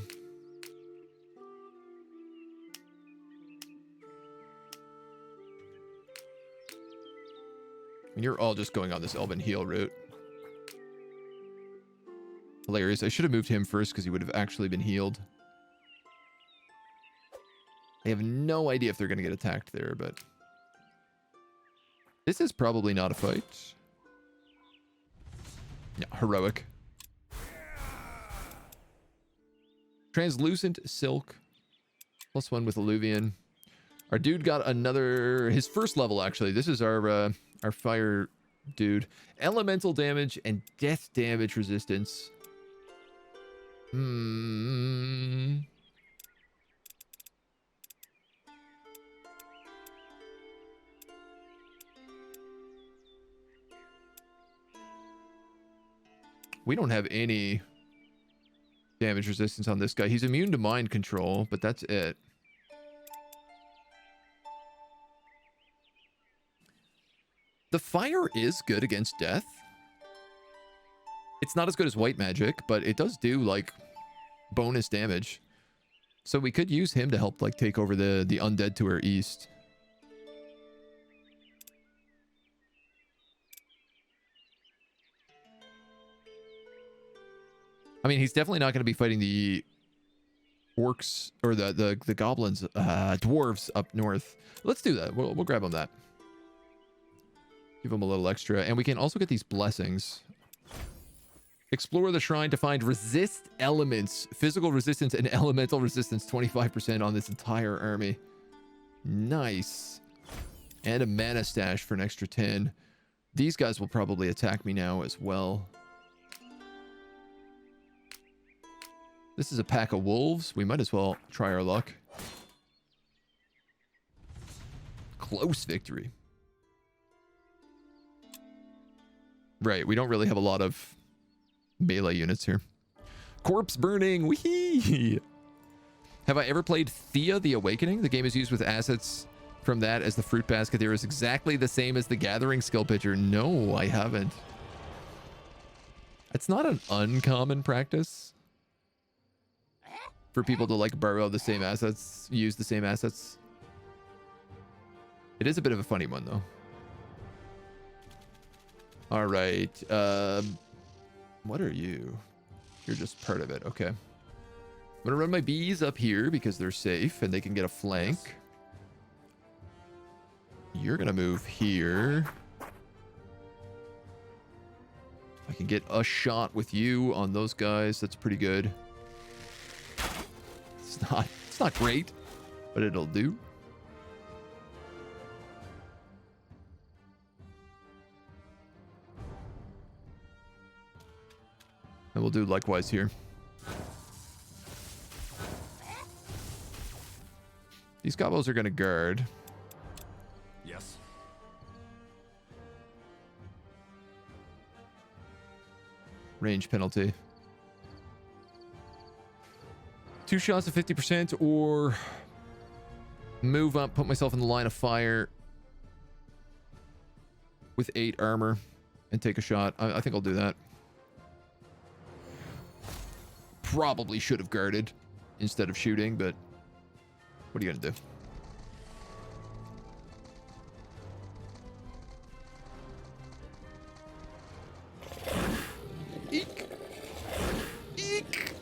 And you're all just going on this Elven heal route. Hilarious. I should have moved him first because he would have actually been healed. I have no idea if they're going to get attacked there, but... This is probably not a fight. No, heroic. Translucent silk. +1 with Alluvian. Our dude got another... His first level, actually. This is our fire dude. Elemental damage and death damage resistance. We don't have any damage resistance on this guy. He's immune to mind control, but that's it. The fire is good against death. It's not as good as white magic, but it does do, like, bonus damage. So we could use him to help, like, take over the undead to our east. I mean, he's definitely not going to be fighting the orcs or the goblins, dwarves up north. Let's do that. We'll grab him that. Give him a little extra. And we can also get these blessings. Explore the shrine to find resist elements, physical resistance and elemental resistance, 25% on this entire army. Nice. And a mana stash for an extra 10. These guys will probably attack me now as well. This is a pack of wolves. We might as well try our luck. Close victory. Right, we don't really have a lot of melee units here. Corpse burning. Wee. Have I ever played Thea the Awakening? The game is used with assets from that as the fruit basket. There is exactly the same as the gathering skill pitcher. No, I haven't. It's not an uncommon practice for people to like borrow the same assets, use the same assets. It is a bit of a funny one though. All right. What are you? You're just part of it. Okay. I'm going to run my bees up here because they're safe and they can get a flank. You're going to move here. I can get a shot with you on those guys. That's pretty good. It's not great, but it'll do. And we'll do likewise here. These gobos are going to guard. Yes. Range penalty. 2 shots of 50% or move up, put myself in the line of fire with 8 armor and take a shot. I think I'll do that. Probably should have guarded instead of shooting, but what are you gonna do? Eek. Eek.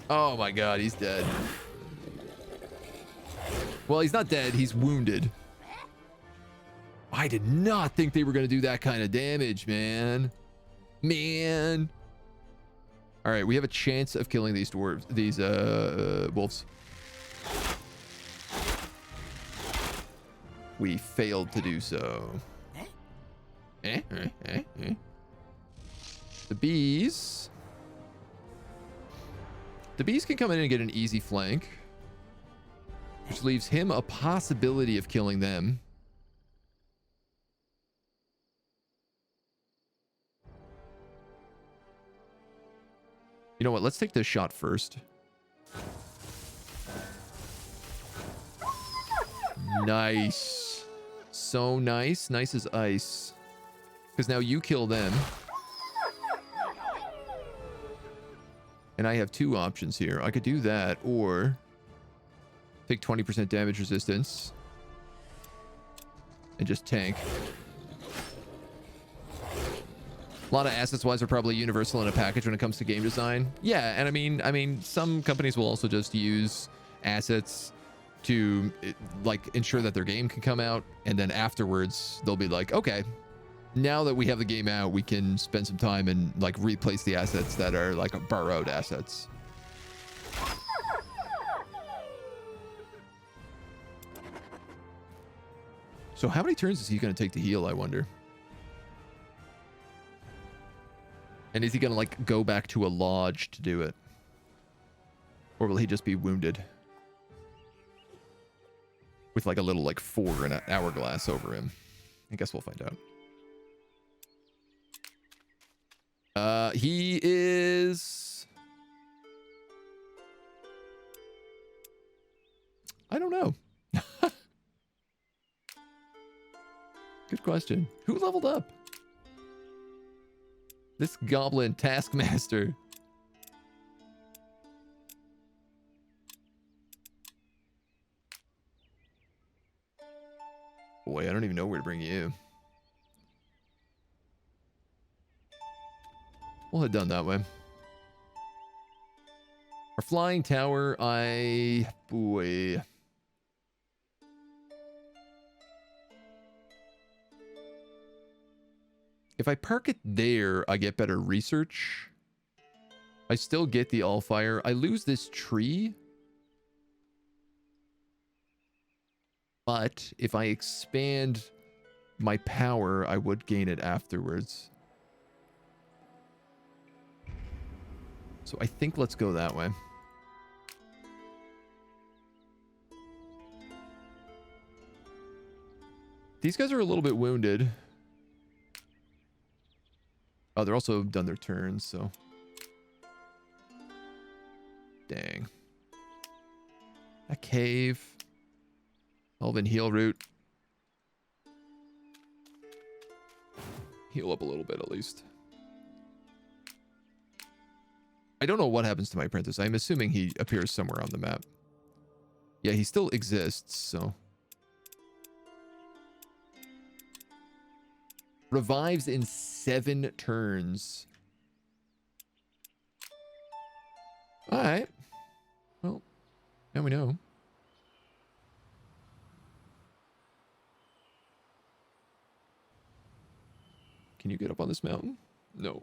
Oh my god, he's dead. Well, he's not dead, he's wounded. I did not think they were gonna do that kind of damage, man. Man. All right, we have a chance of killing these dwarves, these wolves. We failed to do so. The bees. The bees can come in and get an easy flank, which leaves him a possibility of killing them. You know what? Let's take this shot first. Nice. So nice. Nice as ice. Because now you kill them. And I have 2 options here. I could do that or take 20% damage resistance and just tank. A lot of assets wise are probably universal in a package when it comes to game design. Yeah, and I mean, some companies will also just use assets to like ensure that their game can come out, and then afterwards they'll be like, okay, now that we have the game out, we can spend some time and like replace the assets that are like borrowed assets. So how many turns is he going to take to heal, I wonder? And is he going to like go back to a lodge to do it? Or will he just be wounded? With like a little like 4 in an hourglass over him. I guess we'll find out. He is... I don't know. Good question. Who leveled up? This goblin taskmaster. Boy, I don't even know where to bring you. We'll head down that way. Our flying tower, boy. If I park it there, I get better research. I still get the Allfire. I lose this tree. But if I expand my power, I would gain it afterwards. So I think let's go that way. These guys are a little bit wounded. Oh, they're also done their turns, so. Dang. A cave. Elven heal root. Heal up a little bit at least. I don't know what happens to my apprentice. I'm assuming he appears somewhere on the map. Yeah, he still exists, so. Revives in 7 turns. Alright. Well, now we know. Can you get up on this mountain? No.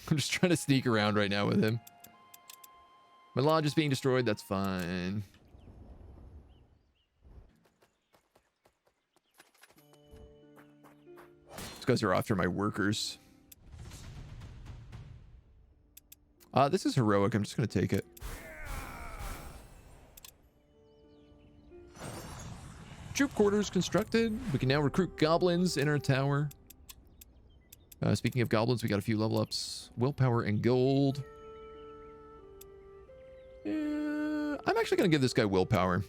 I'm just trying to sneak around right now with him. My lodge is being destroyed. That's fine. These guys are after my workers. This is heroic. I'm just going to take it. Troop quarters constructed. We can now recruit goblins in our tower. Speaking of goblins, we got a few level ups. Willpower and gold. I'm actually going to give this guy willpower.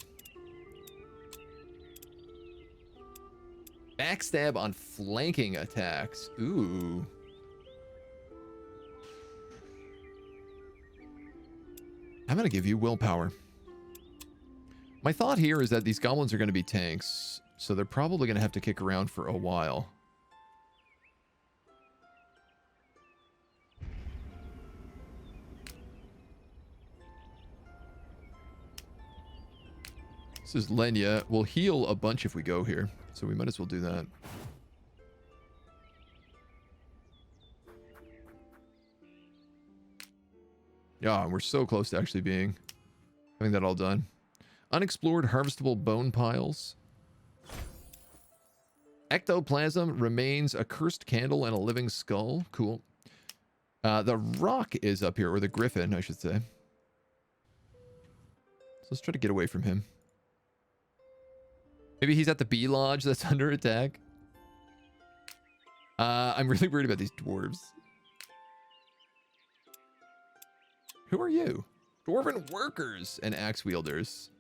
Backstab on flanking attacks. Ooh. I'm going to give you willpower. My thought here is that these goblins are going to be tanks, so they're probably going to have to kick around for a while. This is Lenya. We'll heal a bunch if we go here, so we might as well do that. Yeah, we're so close to actually having that all done. Unexplored harvestable bone piles. Ectoplasm remains a cursed candle and a living skull. Cool. The rock is up here, or the griffin, I should say. So let's try to get away from him. Maybe he's at the bee lodge that's under attack. I'm really worried about these dwarves. Who are you? Dwarven workers and axe wielders.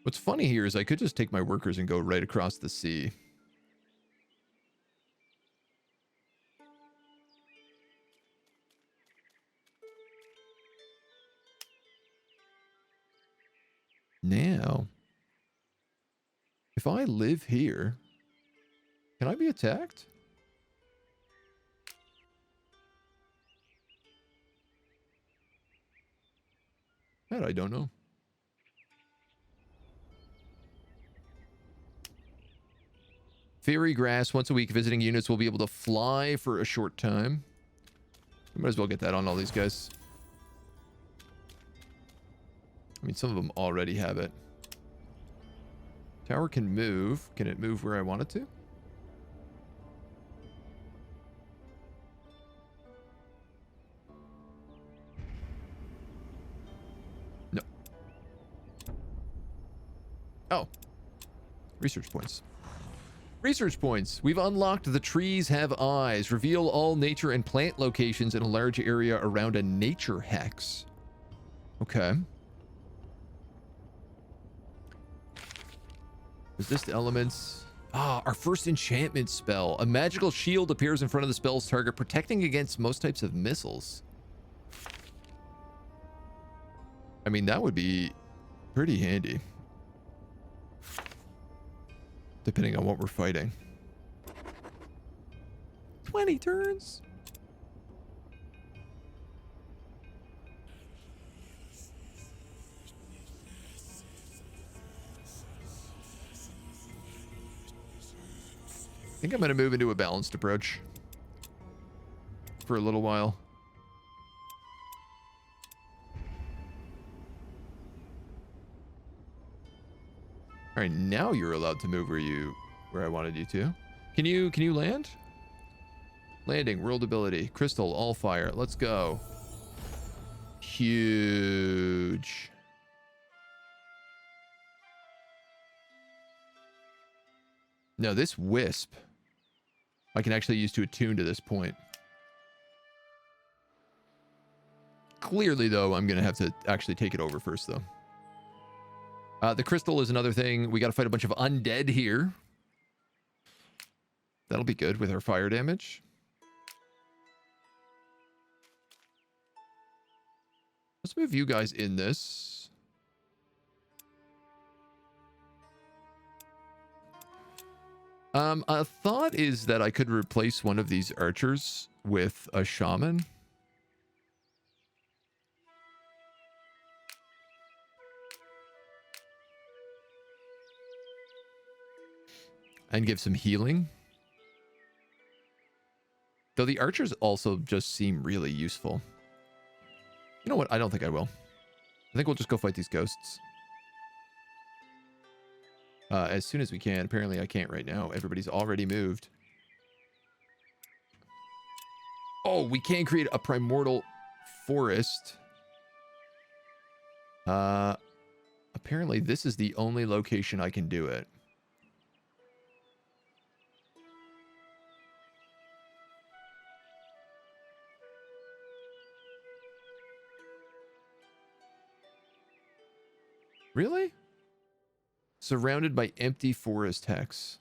What's funny here is I could just take my workers and go right across the sea. Now, if I live here, can I be attacked? That I don't know. Fairy grass. Once a week, visiting units will be able to fly for a short time. We might as well get that on all these guys. I mean, some of them already have it. Tower can move. Can it move where I want it to? No. Oh. Research points. Research points. We've unlocked the trees have eyes. Reveal all nature and plant locations in a large area around a nature hex. Okay. Resist elements. Ah, our first enchantment spell. A magical shield appears in front of the spell's target, protecting against most types of missiles. I mean, that would be pretty handy. Depending on what we're fighting. 20 turns? I think I'm going to move into a balanced approach for a little while. All right, now you're allowed to move where I wanted you to. Can you land? Landing, world ability, crystal, Allfire. Let's go. Huge. No, this wisp I can actually use to attune to this point. Clearly, though, I'm going to have to actually take it over first, though. The crystal is another thing. We got to fight a bunch of undead here. That'll be good with our fire damage. Let's move you guys in this. A thought is that I could replace one of these archers with a shaman. And give some healing. Though the archers also just seem really useful. You know what? I don't think I will. I think we'll just go fight these ghosts. As soon as we can. Apparently I can't right now. Everybody's already moved. Oh, we can create a primordial forest. Apparently this is the only location I can do it. Really? Surrounded by empty forest hex.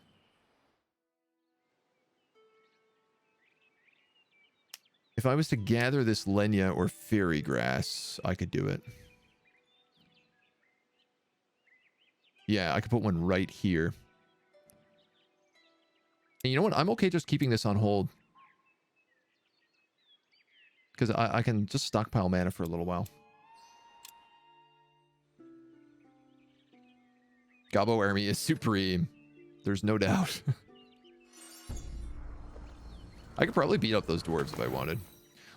If I was to gather this Lenya or fairy grass, I could do it. Yeah, I could put one right here. And you know what? I'm okay just keeping this on hold. Because I can just stockpile mana for a little while. Gobbo army is supreme. There's no doubt. I could probably beat up those dwarves if I wanted.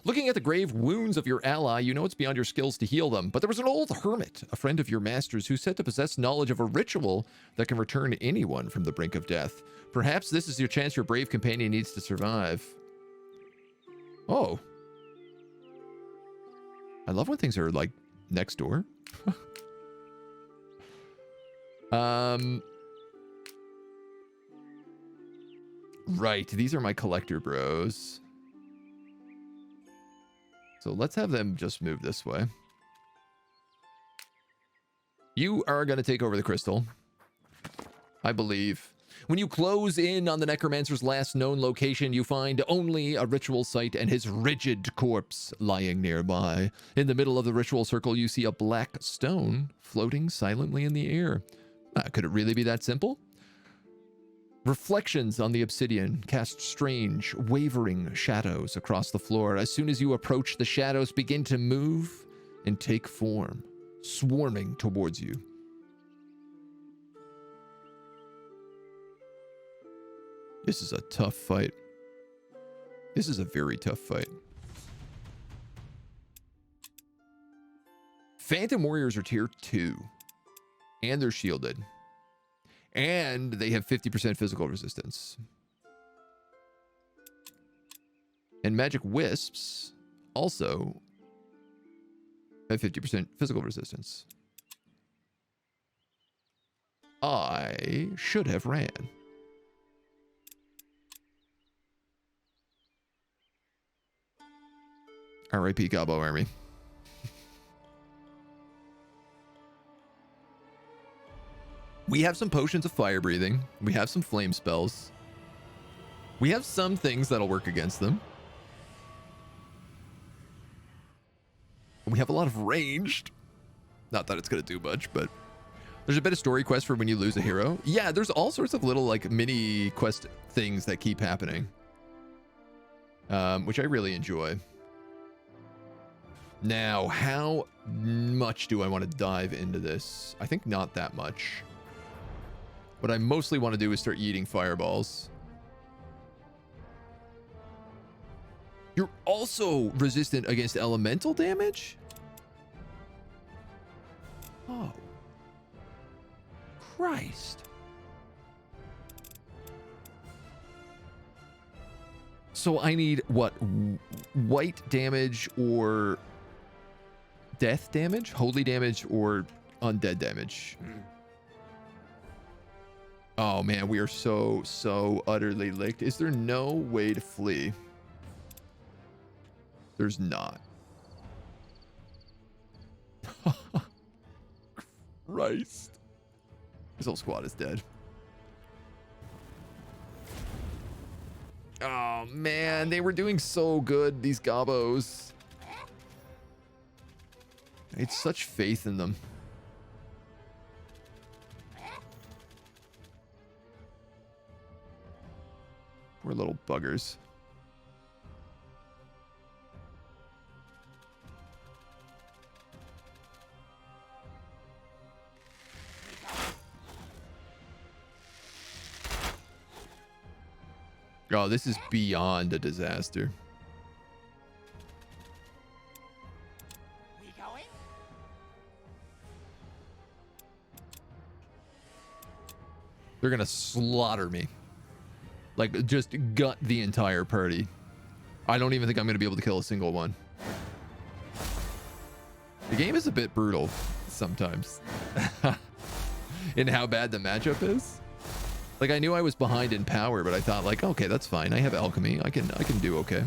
Looking at the grave wounds of your ally, you know it's beyond your skills to heal them. But there was an old hermit, a friend of your master's, who's said to possess knowledge of a ritual that can return anyone from the brink of death. Perhaps this is your chance your brave companion needs to survive. Oh. I love when things are, like, next door. Right, these are my collector bros. So let's have them just move this way. You are going to take over the crystal, I believe. When you close in on the necromancer's last known location, you find only a ritual site and his rigid corpse lying nearby. In the middle of the ritual circle, you see a black stone floating silently in the air. Could it really be that simple? Reflections on the obsidian cast strange, wavering shadows across the floor. As soon as you approach, the shadows begin to move and take form, swarming towards you. This is a tough fight. This is a very tough fight. Phantom Warriors are tier 2. And they're shielded. And they have 50% physical resistance. And Magic Wisps also have 50% physical resistance. I should have ran. R.I.P. Gobbo Army. We have some potions of fire breathing. We have some flame spells. We have some things that'll work against them. We have a lot of ranged. Not that it's going to do much, but there's a bit of story quest for when you lose a hero. Yeah, there's all sorts of little like mini quest things that keep happening, which I really enjoy. Now, how much do I want to dive into this? I think not that much. What I mostly want to do is start eating fireballs. You're also resistant against elemental damage? Oh. Christ. So I need what? White damage or death damage? Holy damage or undead damage? Oh man, we are so utterly licked. Is there no way to flee? There's not. Christ. This whole squad is dead. Oh man, they were doing so good, these gobbos. I had such faith in them. Poor little buggers. Oh, this is beyond a disaster. We going? They're gonna slaughter me. Like, just gut the entire party. I don't even think I'm gonna be able to kill a single one. The game is a bit brutal sometimes. In how bad the matchup is. Like, I knew I was behind in power, but I thought, like, okay, that's fine. I have alchemy. I can do okay.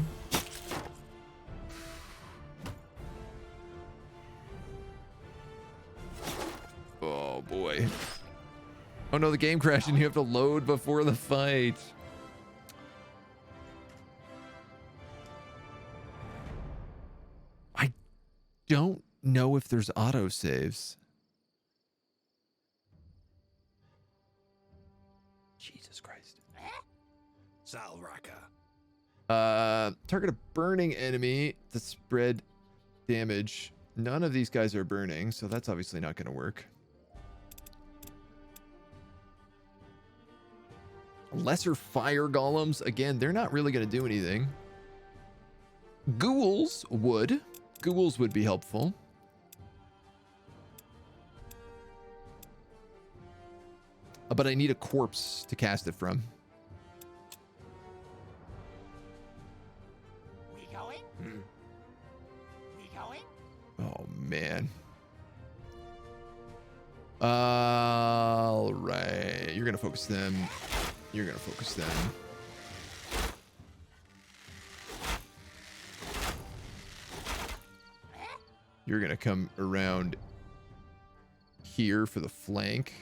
Oh boy. Oh no, the game crashed and you have to load before the fight. I don't know if there's autosaves. Jesus Christ. Salraka. Target a burning enemy to spread damage. None of these guys are burning, so that's obviously not going to work. Lesser fire golems. Again, they're not really going to do anything. Ghouls would. Ghouls would be helpful. But I need a corpse to cast it from. We going? We going? Oh, man. All right. You're going to focus them. You're going to focus them. You're going to come around here for the flank.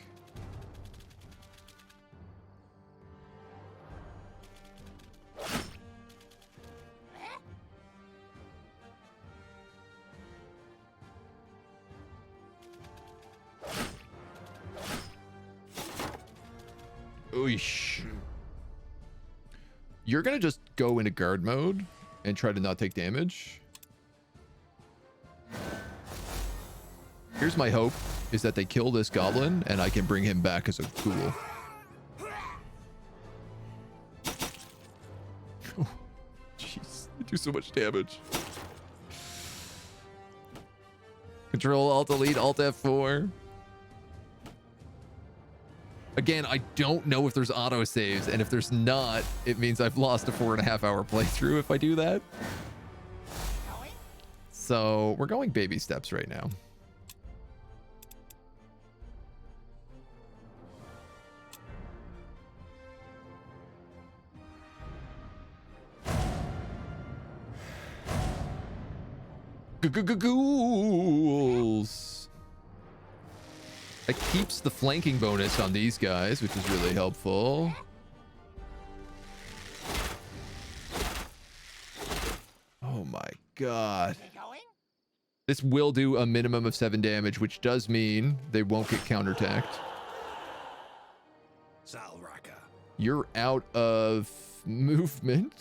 Oosh. You're gonna just go into guard mode and try to not take damage. Here's my hope, is that they kill this goblin and I can bring him back as a ghoul. Oh, jeez, they do so much damage. Control, Alt, Delete, Alt F4. Again, I don't know if there's auto saves, and if there's not, it means I've lost a 4.5 hour playthrough if I do that. So we're going baby steps right now. Ghouls. That keeps the flanking bonus on these guys, which is really helpful. Oh my god. We going? This will do a minimum of 7 damage, which does mean they won't get counterattacked. Salraka. You're out of movement.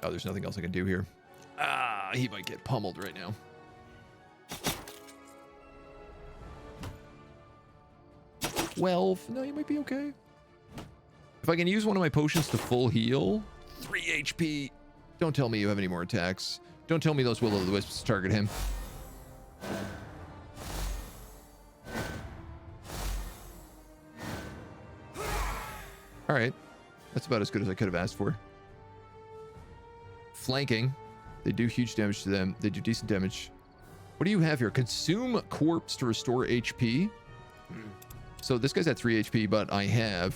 Oh, there's nothing else I can do here. Ah, he might get pummeled right now. Well, no, you might be okay. If I can use one of my potions to full heal, 3 HP. Don't tell me you have any more attacks. Don't tell me those will-o'-the-wisps target him. All right. That's about as good as I could have asked for. Flanking. They do huge damage to them. They do decent damage. What do you have here? Consume corpse to restore HP. So this guy's at 3 HP, but I have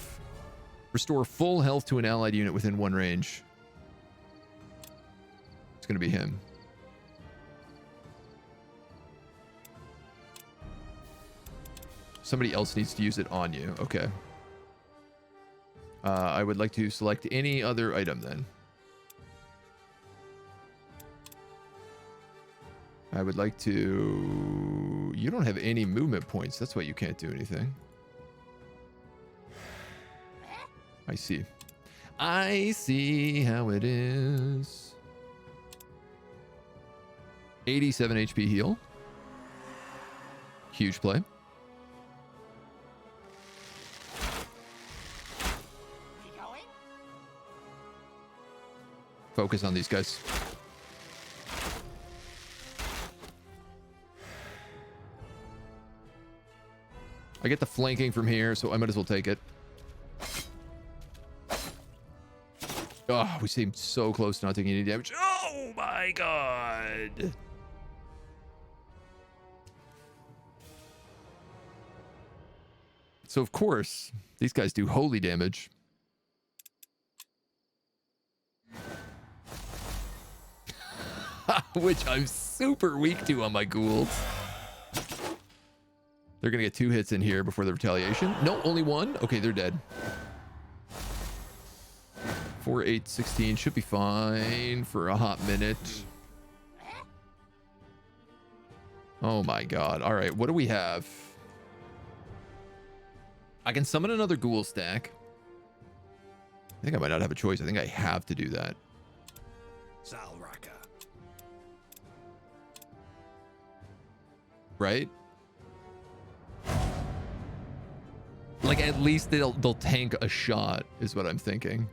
restore full health to an allied unit within 1 range. It's going to be him. Somebody else needs to use it on you. Okay. I would like to select any other item then. I would like to... You don't have any movement points. That's why you can't do anything. I see. I see how it is. 87 HP heal. Huge play. We going? Focus on these guys. I get the flanking from here, so I might as well take it. Oh, we seem so close to not taking any damage. Oh my god. So of course, these guys do holy damage. Which I'm super weak to on my ghouls. They're gonna get 2 hits in here before the retaliation. No, only 1? Okay, they're dead. 4, 8, 16 should be fine for a hot minute. Oh my god. All right, what do we have? I can summon another ghoul stack. I think I might not have a choice. I think I have to do that. Salraka. Right? Like, at least they'll tank a shot, is what I'm thinking.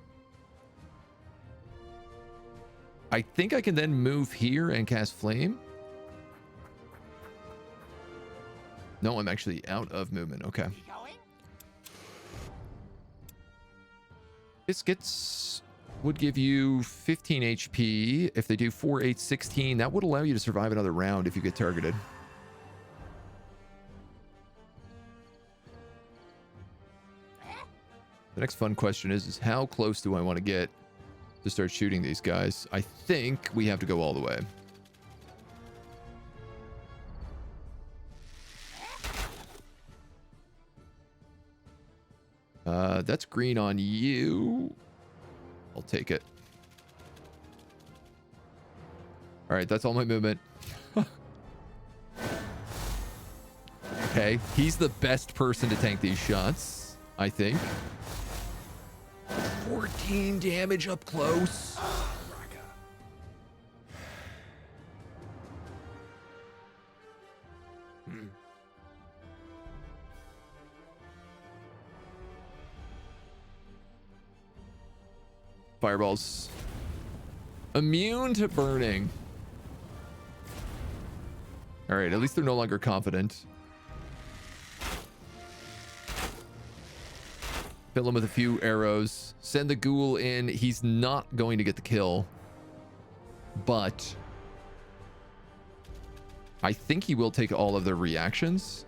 I think I can then move here and cast Flame. No, I'm actually out of movement. Okay. We going? Biscuits would give you 15 HP. If they do 4, 8, 16, that would allow you to survive another round if you get targeted. The next fun question is how close do I want to get to start shooting these guys? I think we have to go all the way. That's green on you. I'll take it. All right, that's all my movement. Okay, he's the best person to tank these shots, I think. 14 damage up close. Salraka. Fireballs. Immune to burning. All right, at least they're no longer confident. Fill him with a few arrows. Send the ghoul in. He's not going to get the kill. But I think he will take all of their reactions.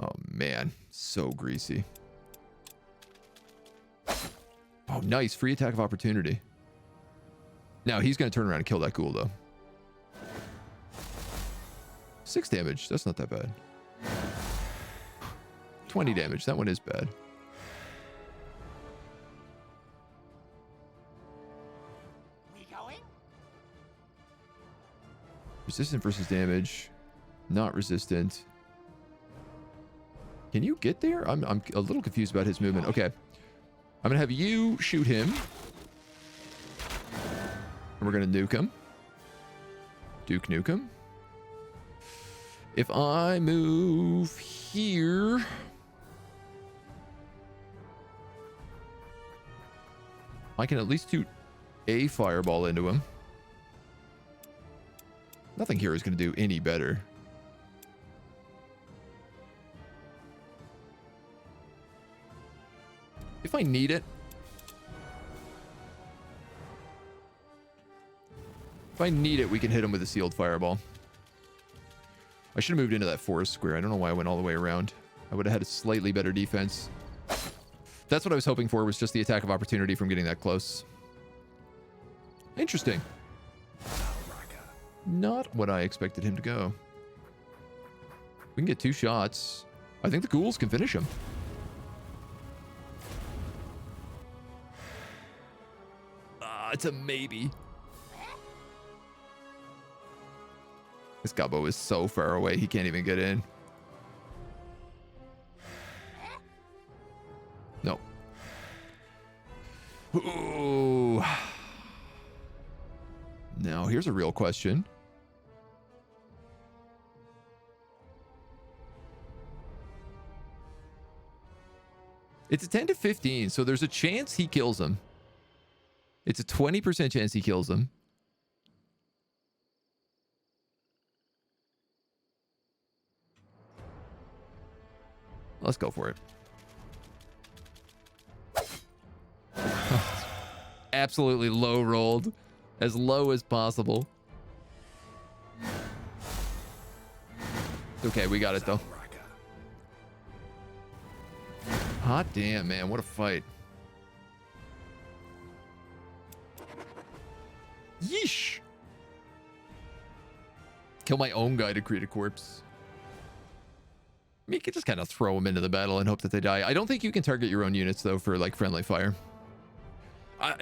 Oh, man. So greasy. Oh, nice. Free attack of opportunity. Now he's going to turn around and kill that ghoul, though. 6 damage. That's not that bad. 20 damage. That one is bad. We going? Resistant versus damage. Not resistant. Can you get there? I'm a little confused about his movement. Okay. I'm going to have you shoot him. And we're going to nuke him. Duke Nukem. If I move here... I can at least shoot a fireball into him. Nothing here is going to do any better. If I need it. If I need it, we can hit him with a sealed fireball. I should have moved into that forest square. I don't know why I went all the way around. I would have had a slightly better defense. That's what I was hoping for, was just the attack of opportunity from getting that close. Interesting. Not what I expected him to go. We can get 2 shots. I think the ghouls can finish him. It's a maybe. This gobbo is so far away, he can't even get in. No. Ooh. Now, here's a real question. It's a 10 to 15, so there's a chance he kills him. It's a 20% chance he kills him. Let's go for it. Absolutely low rolled. As low as possible. Okay, we got it though. Hot damn, man. What a fight. Yeesh. Kill my own guy to create a corpse. I mean, you can just kind of throw them into the battle and hope that they die. I don't think you can target your own units, though, for, like, friendly fire.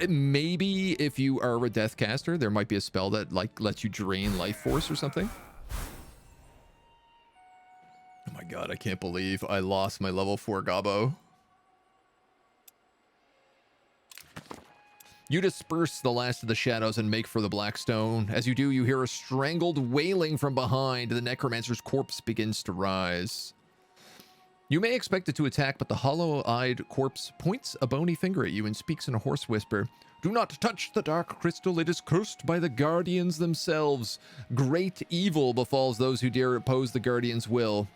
Maybe if you are a death caster, there might be a spell that, like, lets you drain life force or something. Oh my god, I can't believe I lost my level 4 gobbo. You disperse the last of the shadows and make for the black stone. As you do, you hear a strangled wailing from behind. The necromancer's corpse begins to rise. You may expect it to attack, but the hollow-eyed corpse points a bony finger at you and speaks in a hoarse whisper. Do not touch the dark crystal. It is cursed by the guardians themselves. Great evil befalls those who dare oppose the guardians' will.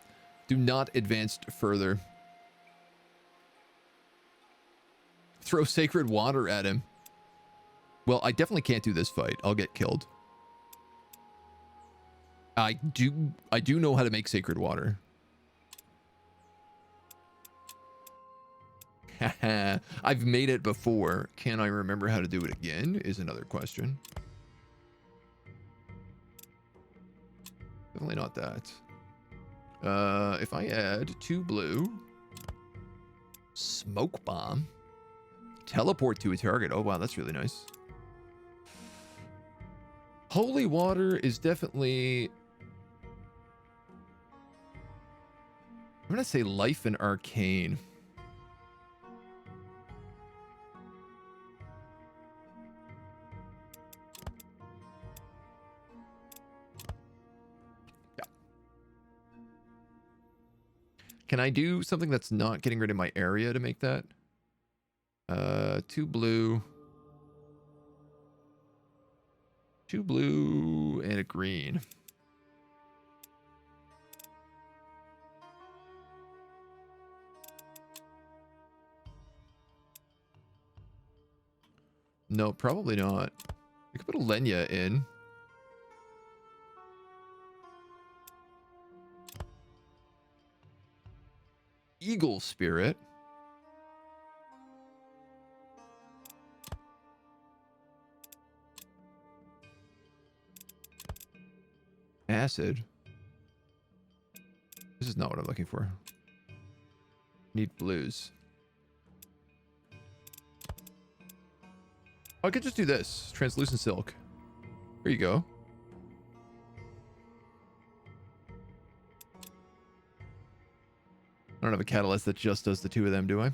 Do not advance further. Throw sacred water at him. Well, I definitely can't do this fight. I'll get killed. I do know how to make sacred water. I've made it before. Can I remember how to do it again? Is another question. Definitely not that. If I add 2 blue, smoke bomb, teleport to a target. Oh wow, that's really nice. Holy water is definitely, I'm gonna say life and arcane. Can I do something that's not getting rid of my area to make that? 2 blue. 2 blue and a green. No, probably not. I could put a Lenya in. Eagle Spirit. acid. This is not what I'm looking for. Need blues. Oh, I could just do this. Translucent silk. There you go. I don't have a catalyst that just does the two of them, do I?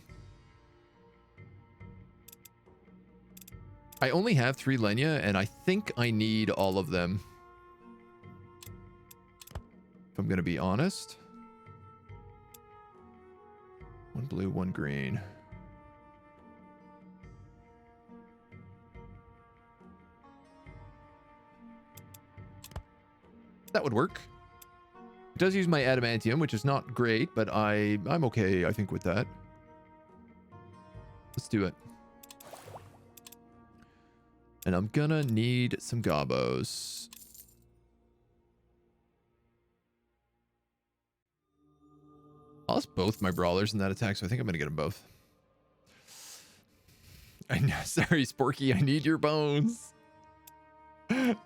I only have 3 Lenya, and I think I need all of them. If I'm going to be honest. 1 blue, 1 green. That would work. It does use my adamantium, which is not great, but I'm okay, I think, with that. Let's do it. And I'm gonna need some gobos. I lost both my brawlers in that attack, so I think I'm gonna get them both. I know, sorry, Sporky, I need your bones. Just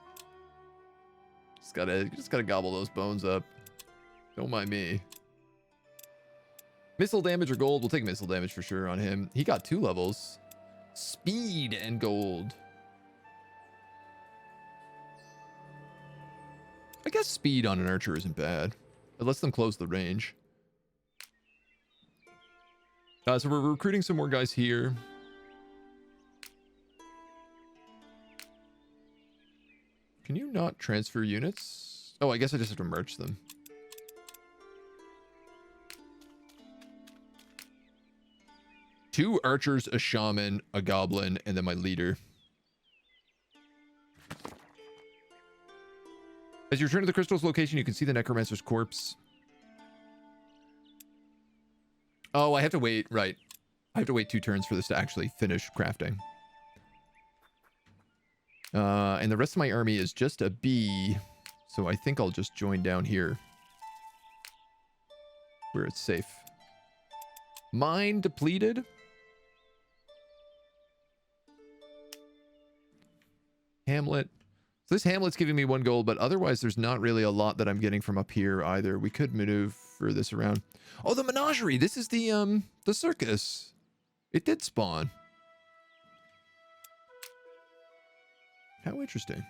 gotta gobble those bones up. Don't mind me. Missile damage or gold? We'll take missile damage for sure on him. He got 2 levels. Speed and gold. I guess speed on an archer isn't bad. It lets them close the range. So we're recruiting some more guys here. Can you not transfer units? Oh, I guess I just have to merge them. Two archers, a shaman, a goblin, and then my leader. As you return to the crystal's location, you can see the necromancer's corpse. Oh, I have to wait. Right. I have to wait 2 turns for this to actually finish crafting. And the rest of my army is just a bee. So I think I'll just join down here. Where it's safe. Mine depleted. Hamlet. So this hamlet's giving me 1 gold, but otherwise there's not really a lot that I'm getting from up here either. We could maneuver this around. Oh, the menagerie. This is the circus. It did spawn. How interesting.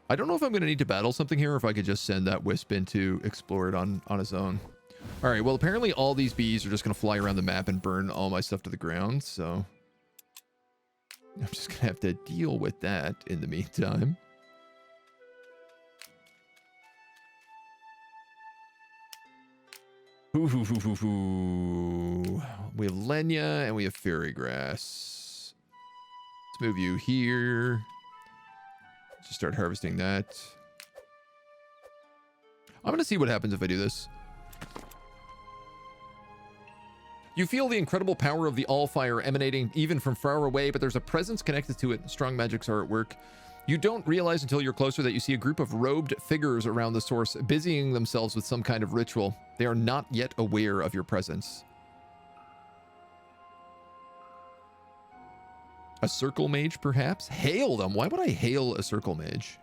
I don't know if I'm going to need to battle something here or if I could just send that wisp in to explore it on his own. All right, well, apparently all these bees are just going to fly around the map and burn all my stuff to the ground, so I'm just going to have to deal with that in the meantime. We have Lenya and we have fairy grass. Let's move you here. Just start harvesting that. I'm going to see what happens if I do this. You feel the incredible power of the Allfire emanating even from far away, but there's a presence connected to it. Strong magics are at work. You don't realize until you're closer that you see a group of robed figures around the source, busying themselves with some kind of ritual. They are not yet aware of your presence. A circle mage, perhaps? Hail them. Why would I hail a circle mage?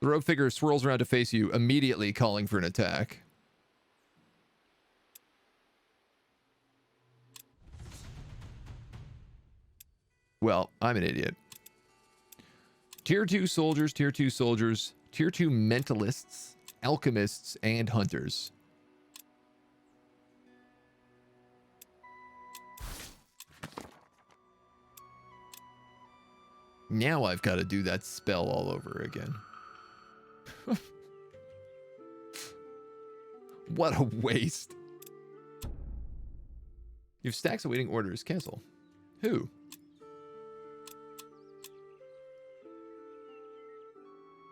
The rogue figure swirls around to face you, immediately calling for an attack. Well, I'm an idiot. Tier 2 soldiers, Tier 2 soldiers, Tier 2 mentalists, alchemists, and hunters. Now I've got to do that spell all over again. What a waste. You have stacks awaiting orders. Cancel. Who?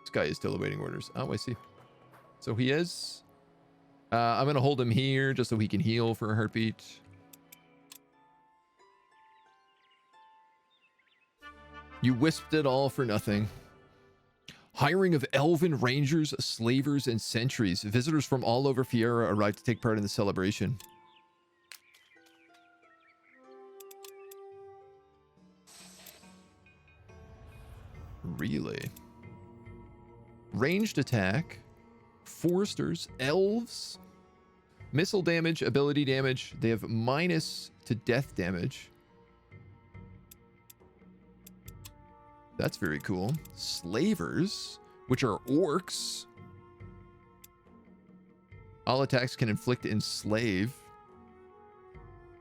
This guy is still awaiting orders. Oh, I see. So he is. I'm going to hold him here just so he can heal for a heartbeat. You wisped it all for nothing. Hiring of elven rangers, slavers, and sentries. Visitors from all over Fiera arrive to take part in the celebration. Really? Ranged attack. Foresters. Elves. Missile damage, ability damage. They have minus to death damage. That's very cool. Slavers, which are orcs. All attacks can inflict enslave.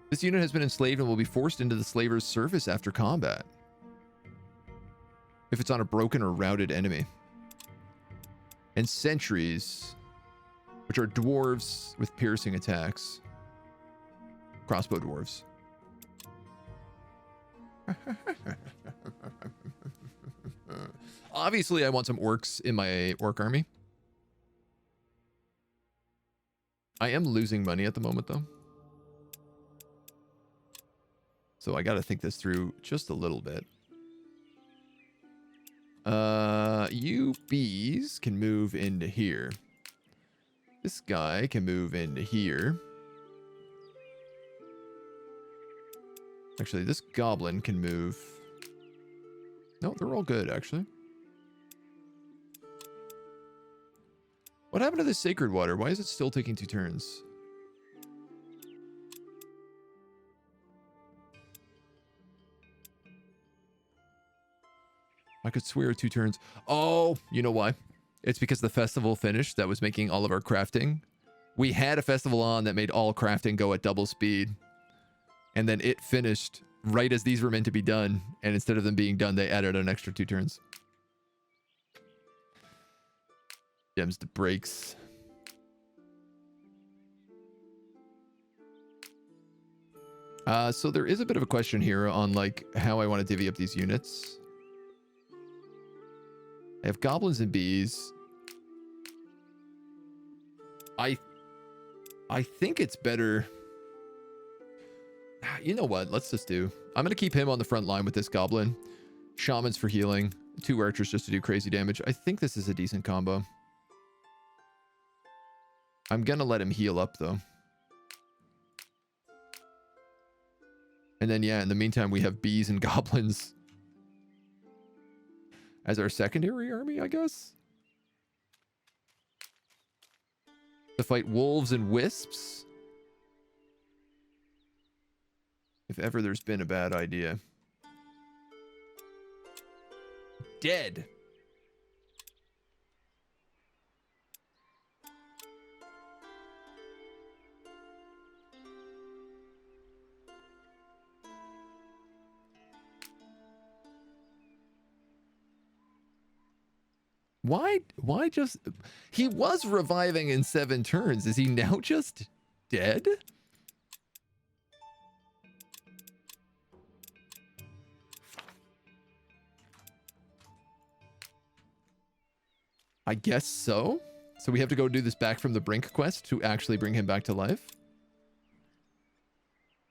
This unit has been enslaved and will be forced into the slaver's service after combat, if it's on a broken or routed enemy. And sentries, which are dwarves with piercing attacks. Crossbow dwarves. Obviously, I want some orcs in my orc army. I am losing money at the moment, though. So I got to think this through just a little bit. You bees can move into here. This guy can move into here. Actually, this goblin can move. No, they're all good, actually. What happened to this sacred water? Why is it still taking 2 turns? I could swear 2 turns. Oh, you know why? It's because the festival finished that was making all of our crafting. We had a festival on that made all crafting go at double speed. And then it finished right as these were meant to be done. And instead of them being done, they added an extra 2 turns. Gems to breaks. So there is a bit of a question here on like how I want to divvy up these units. I have goblins and bees. I think it's better. You know what? Let's just do. I'm going to keep him on the front line with this goblin. Shamans for healing. 2 archers just to do crazy damage. I think this is a decent combo. I'm going to let him heal up, though. And then, yeah, in the meantime, we have bees and goblins as our secondary army, I guess. To fight wolves and wisps. If ever there's been a bad idea. Dead. Why just... He was reviving in 7 turns. Is he now just dead? I guess so. So we have to go do this back from the brink quest to actually bring him back to life.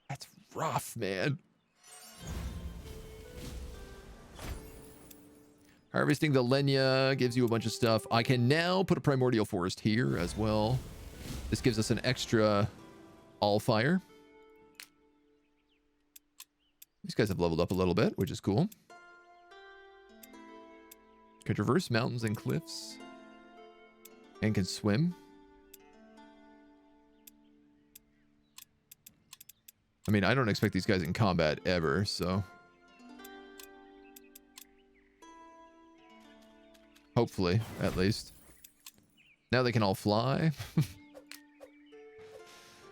That's rough, man. Harvesting the Lenya gives you a bunch of stuff. I can now put a primordial forest here as well. This gives us an extra Allfire. These guys have leveled up a little bit, which is cool. Can traverse mountains and cliffs. And can swim. I mean, I don't expect these guys in combat ever, so... Hopefully, at least. Now they can all fly.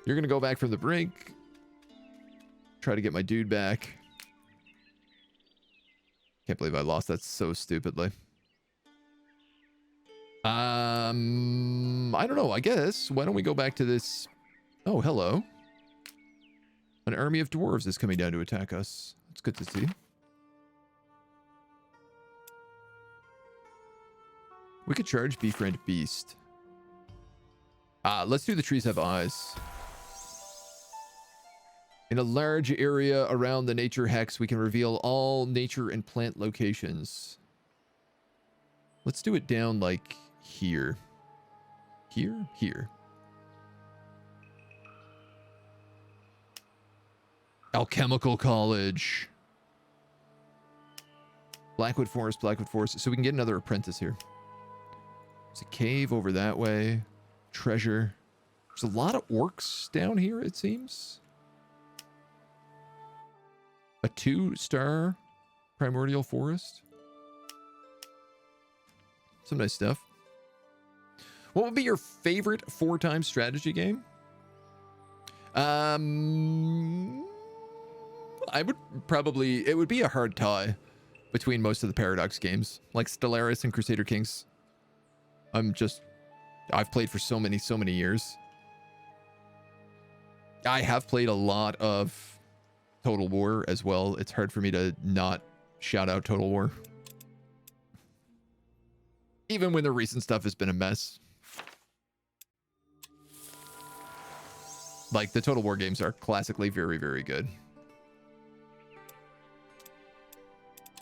You're gonna go back from the brink. Try to get my dude back. Can't believe I lost that so stupidly. I don't know, I guess. Why don't we go back to this... Oh, hello. An army of dwarves is coming down to attack us. It's good to see. We could charge Befriend Beast. Let's do the trees have eyes. In a large area around the nature hex, we can reveal all nature and plant locations. Let's do it down like here. Here. Alchemical College. Blackwood Forest. So we can get another apprentice here. There's a cave over that way. Treasure. There's a lot of orcs down here, it seems. A 2-star primordial forest. Some nice stuff. What would be your favorite 4-time strategy game? I would probably... It would be a hard tie between most of the Paradox games. Like Stellaris and Crusader Kings. I've played for so many years. I have played a lot of Total War as well. It's hard for me to not shout out Total War. Even when the recent stuff has been a mess. Like, the Total War games are classically very, very good.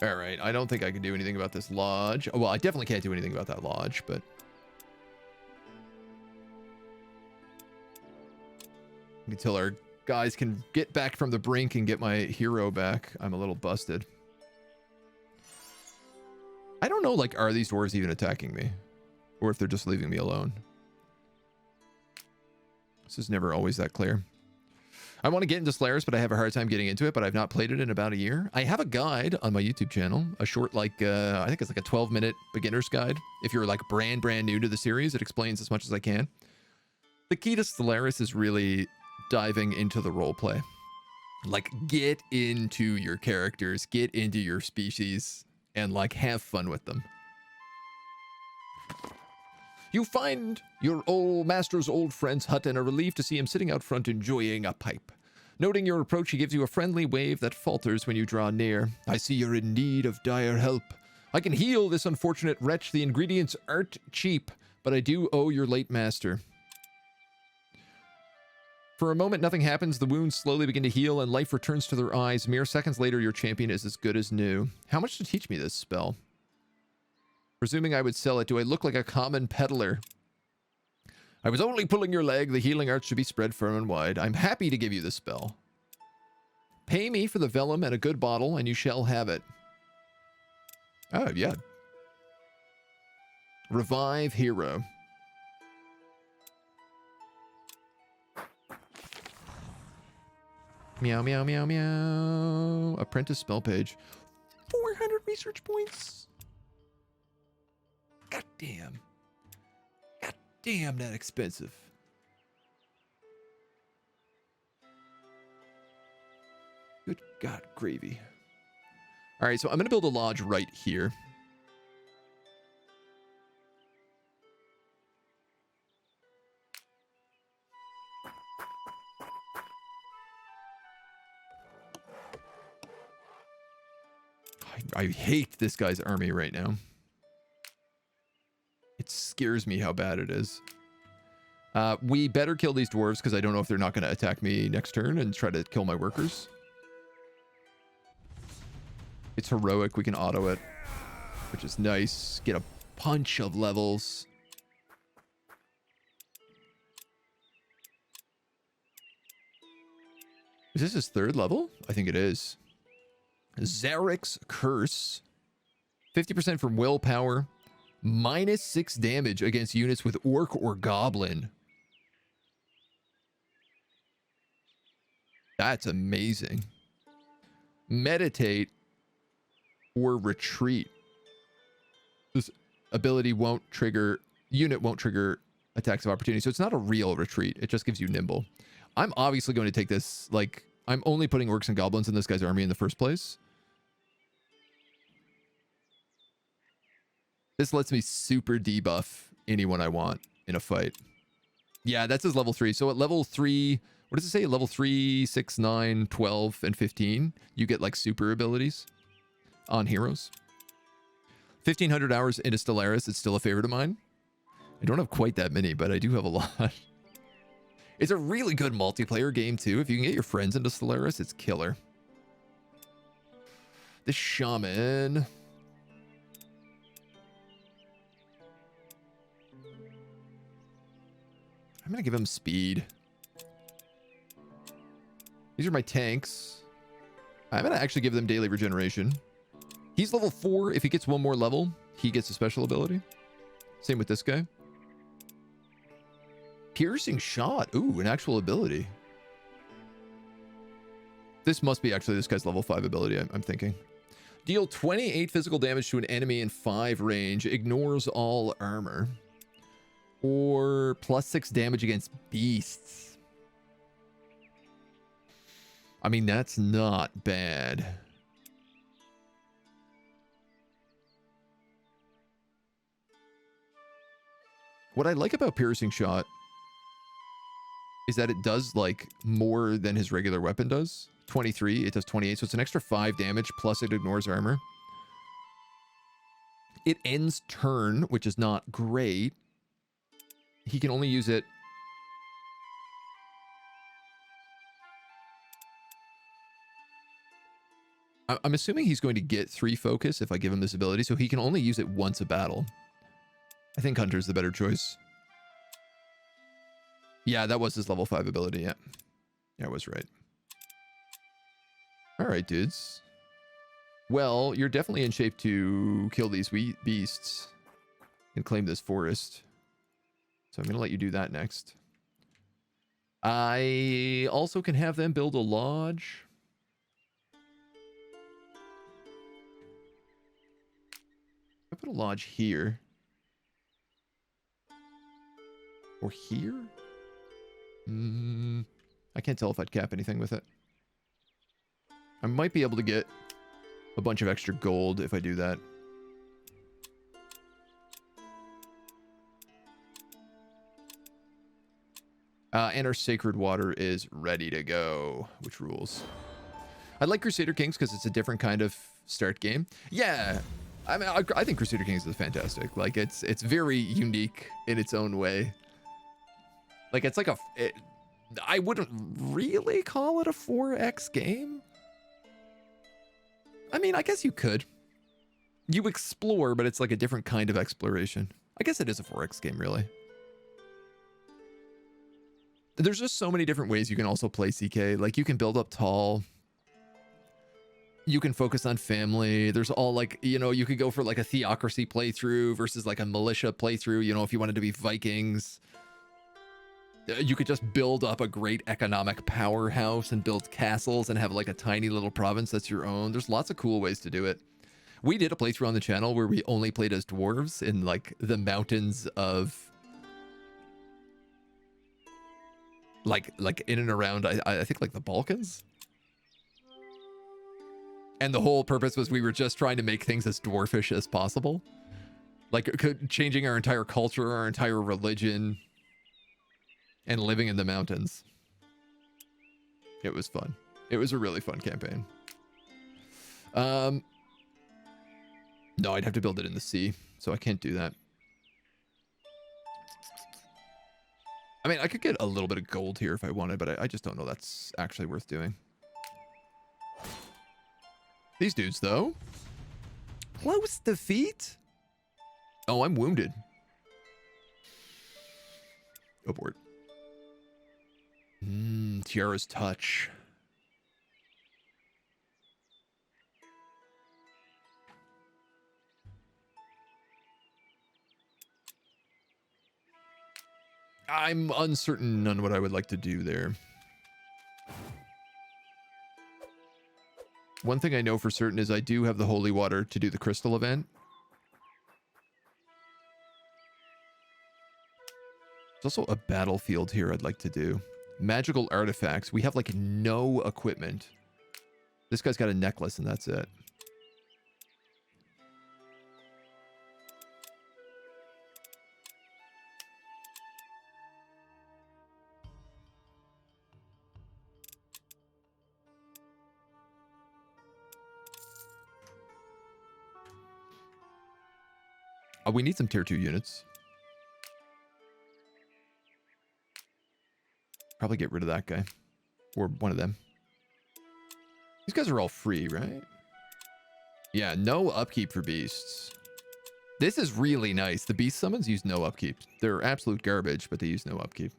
Alright, I don't think I can do anything about this lodge. Well, I definitely can't do anything about that lodge, but... Until our guys can get back from the brink and get my hero back, I'm a little busted. I don't know, like, are these dwarves even attacking me? Or if they're just leaving me alone. This is never always that clear. I want to get into Stellaris, but I have a hard time getting into it, but I've not played it in about a year. I have a guide on my YouTube channel, a short, like, I think it's like a 12-minute beginner's guide. If you're, like, brand new to the series, it explains as much as I can. The key to Stellaris is really diving into the roleplay. Like, get into your characters, get into your species, and, like, have fun with them. You find your old master's old friend's hut and are relieved to see him sitting out front enjoying a pipe. Noting your approach, he gives you a friendly wave that falters when you draw near. I see you're in need of dire help. I can heal this unfortunate wretch. The ingredients aren't cheap, but I do owe your late master. For a moment, nothing happens. The wounds slowly begin to heal and life returns to their eyes. Mere seconds later, your champion is as good as new. How much to teach me this spell? Presuming I would sell it, do I look like a common peddler? I was only pulling your leg. The healing arts should be spread firm and wide. I'm happy to give you the spell. Pay me for the vellum and a good bottle, and you shall have it. Oh, yeah. Revive hero. Meow, meow, meow, meow. Apprentice spell page. 400 research points. God damn. God damn, that expensive. Good God, gravy. All right, so I'm going to build a lodge right here. I hate this guy's army right now. It scares me how bad it is. We better kill these dwarves because I don't know if they're not going to attack me next turn and try to kill my workers. It's heroic. We can auto it, which is nice. Get a bunch of levels. Is this his 3rd level? I think it is. Zarek's Curse. 50% from willpower. -6 damage against units with orc or goblin. That's amazing. Meditate or retreat. This ability won't trigger, unit won't trigger attacks of opportunity. So it's not a real retreat. It just gives you nimble. I'm obviously going to take this, like, I'm only putting orcs and goblins in this guy's army in the first place. This lets me super debuff anyone I want in a fight. Yeah, that's his level 3. So at level 3, what does it say? Level 3, 6, 9, 12, and 15. You get like super abilities on heroes. 1,500 hours into Stellaris. It's still a favorite of mine. I don't have quite that many, but I do have a lot. It's a really good multiplayer game too. If you can get your friends into Stellaris, it's killer. This shaman... I'm going to give him speed. These are my tanks. I'm going to actually give them daily regeneration. He's level 4. If he gets one more level, he gets a special ability. Same with this guy. Piercing shot. Ooh, an actual ability. This must be actually this guy's level 5 ability, I'm thinking. Deal 28 physical damage to an enemy in 5 range. Ignores all armor. Or +6 damage against beasts. I mean, that's not bad. What I like about piercing shot is that it does like more than his regular weapon does. 23, it does 28, so it's an extra 5 damage, plus it ignores armor. It ends turn, which is not great. He can only use it... I'm assuming he's going to get 3 focus if I give him this ability, so he can only use it once a battle. I think Hunter's the better choice. Yeah, that was his level 5 ability, yeah. Yeah, I was right. Alright, dudes. Well, you're definitely in shape to kill these beasts and claim this forest. So I'm going to let you do that next. I also can have them build a lodge. I put a lodge here. Or here? I can't tell if I'd cap anything with it. I might be able to get a bunch of extra gold if I do that. And our sacred water is ready to go, which rules. I like Crusader Kings because it's a different kind of start game. Yeah, I mean, I think Crusader Kings is fantastic. Like, it's very unique in its own way. Like, it's like I wouldn't really call it a 4X game. I mean, I guess you could. You explore, but it's like a different kind of exploration. I guess it is a 4X game, really. There's just so many different ways you can also play CK. Like, you can build up tall. You can focus on family. There's all like, you know, you could go for like a theocracy playthrough versus like a militia playthrough, you know, if you wanted to be Vikings. You could just build up a great economic powerhouse and build castles and have like a tiny little province that's your own. There's lots of cool ways to do it. We did a playthrough on the channel where we only played as dwarves in like the mountains of like in and around, I think like the Balkans. And the whole purpose was we were just trying to make things as dwarfish as possible. Like changing our entire culture, our entire religion, and living in the mountains. It was fun. It was a really fun campaign. No, I'd have to build it in the sea, so I can't do that. I mean, I could get a little bit of gold here if I wanted, but I just don't know that's actually worth doing. These dudes, though. Close defeat? Oh, I'm wounded. Abort. Tiara's touch. I'm uncertain on what I would like to do there. One thing I know for certain is I do have the holy water to do the crystal event. There's also a battlefield here I'd like to do. Magical artifacts. We have like no equipment. This guy's got a necklace and that's it. We need some tier 2 units. Probably get rid of that guy. Or one of them. These guys are all free, right? Yeah, no upkeep for beasts. This is really nice. The beast summons use no upkeep. They're absolute garbage, but they use no upkeep.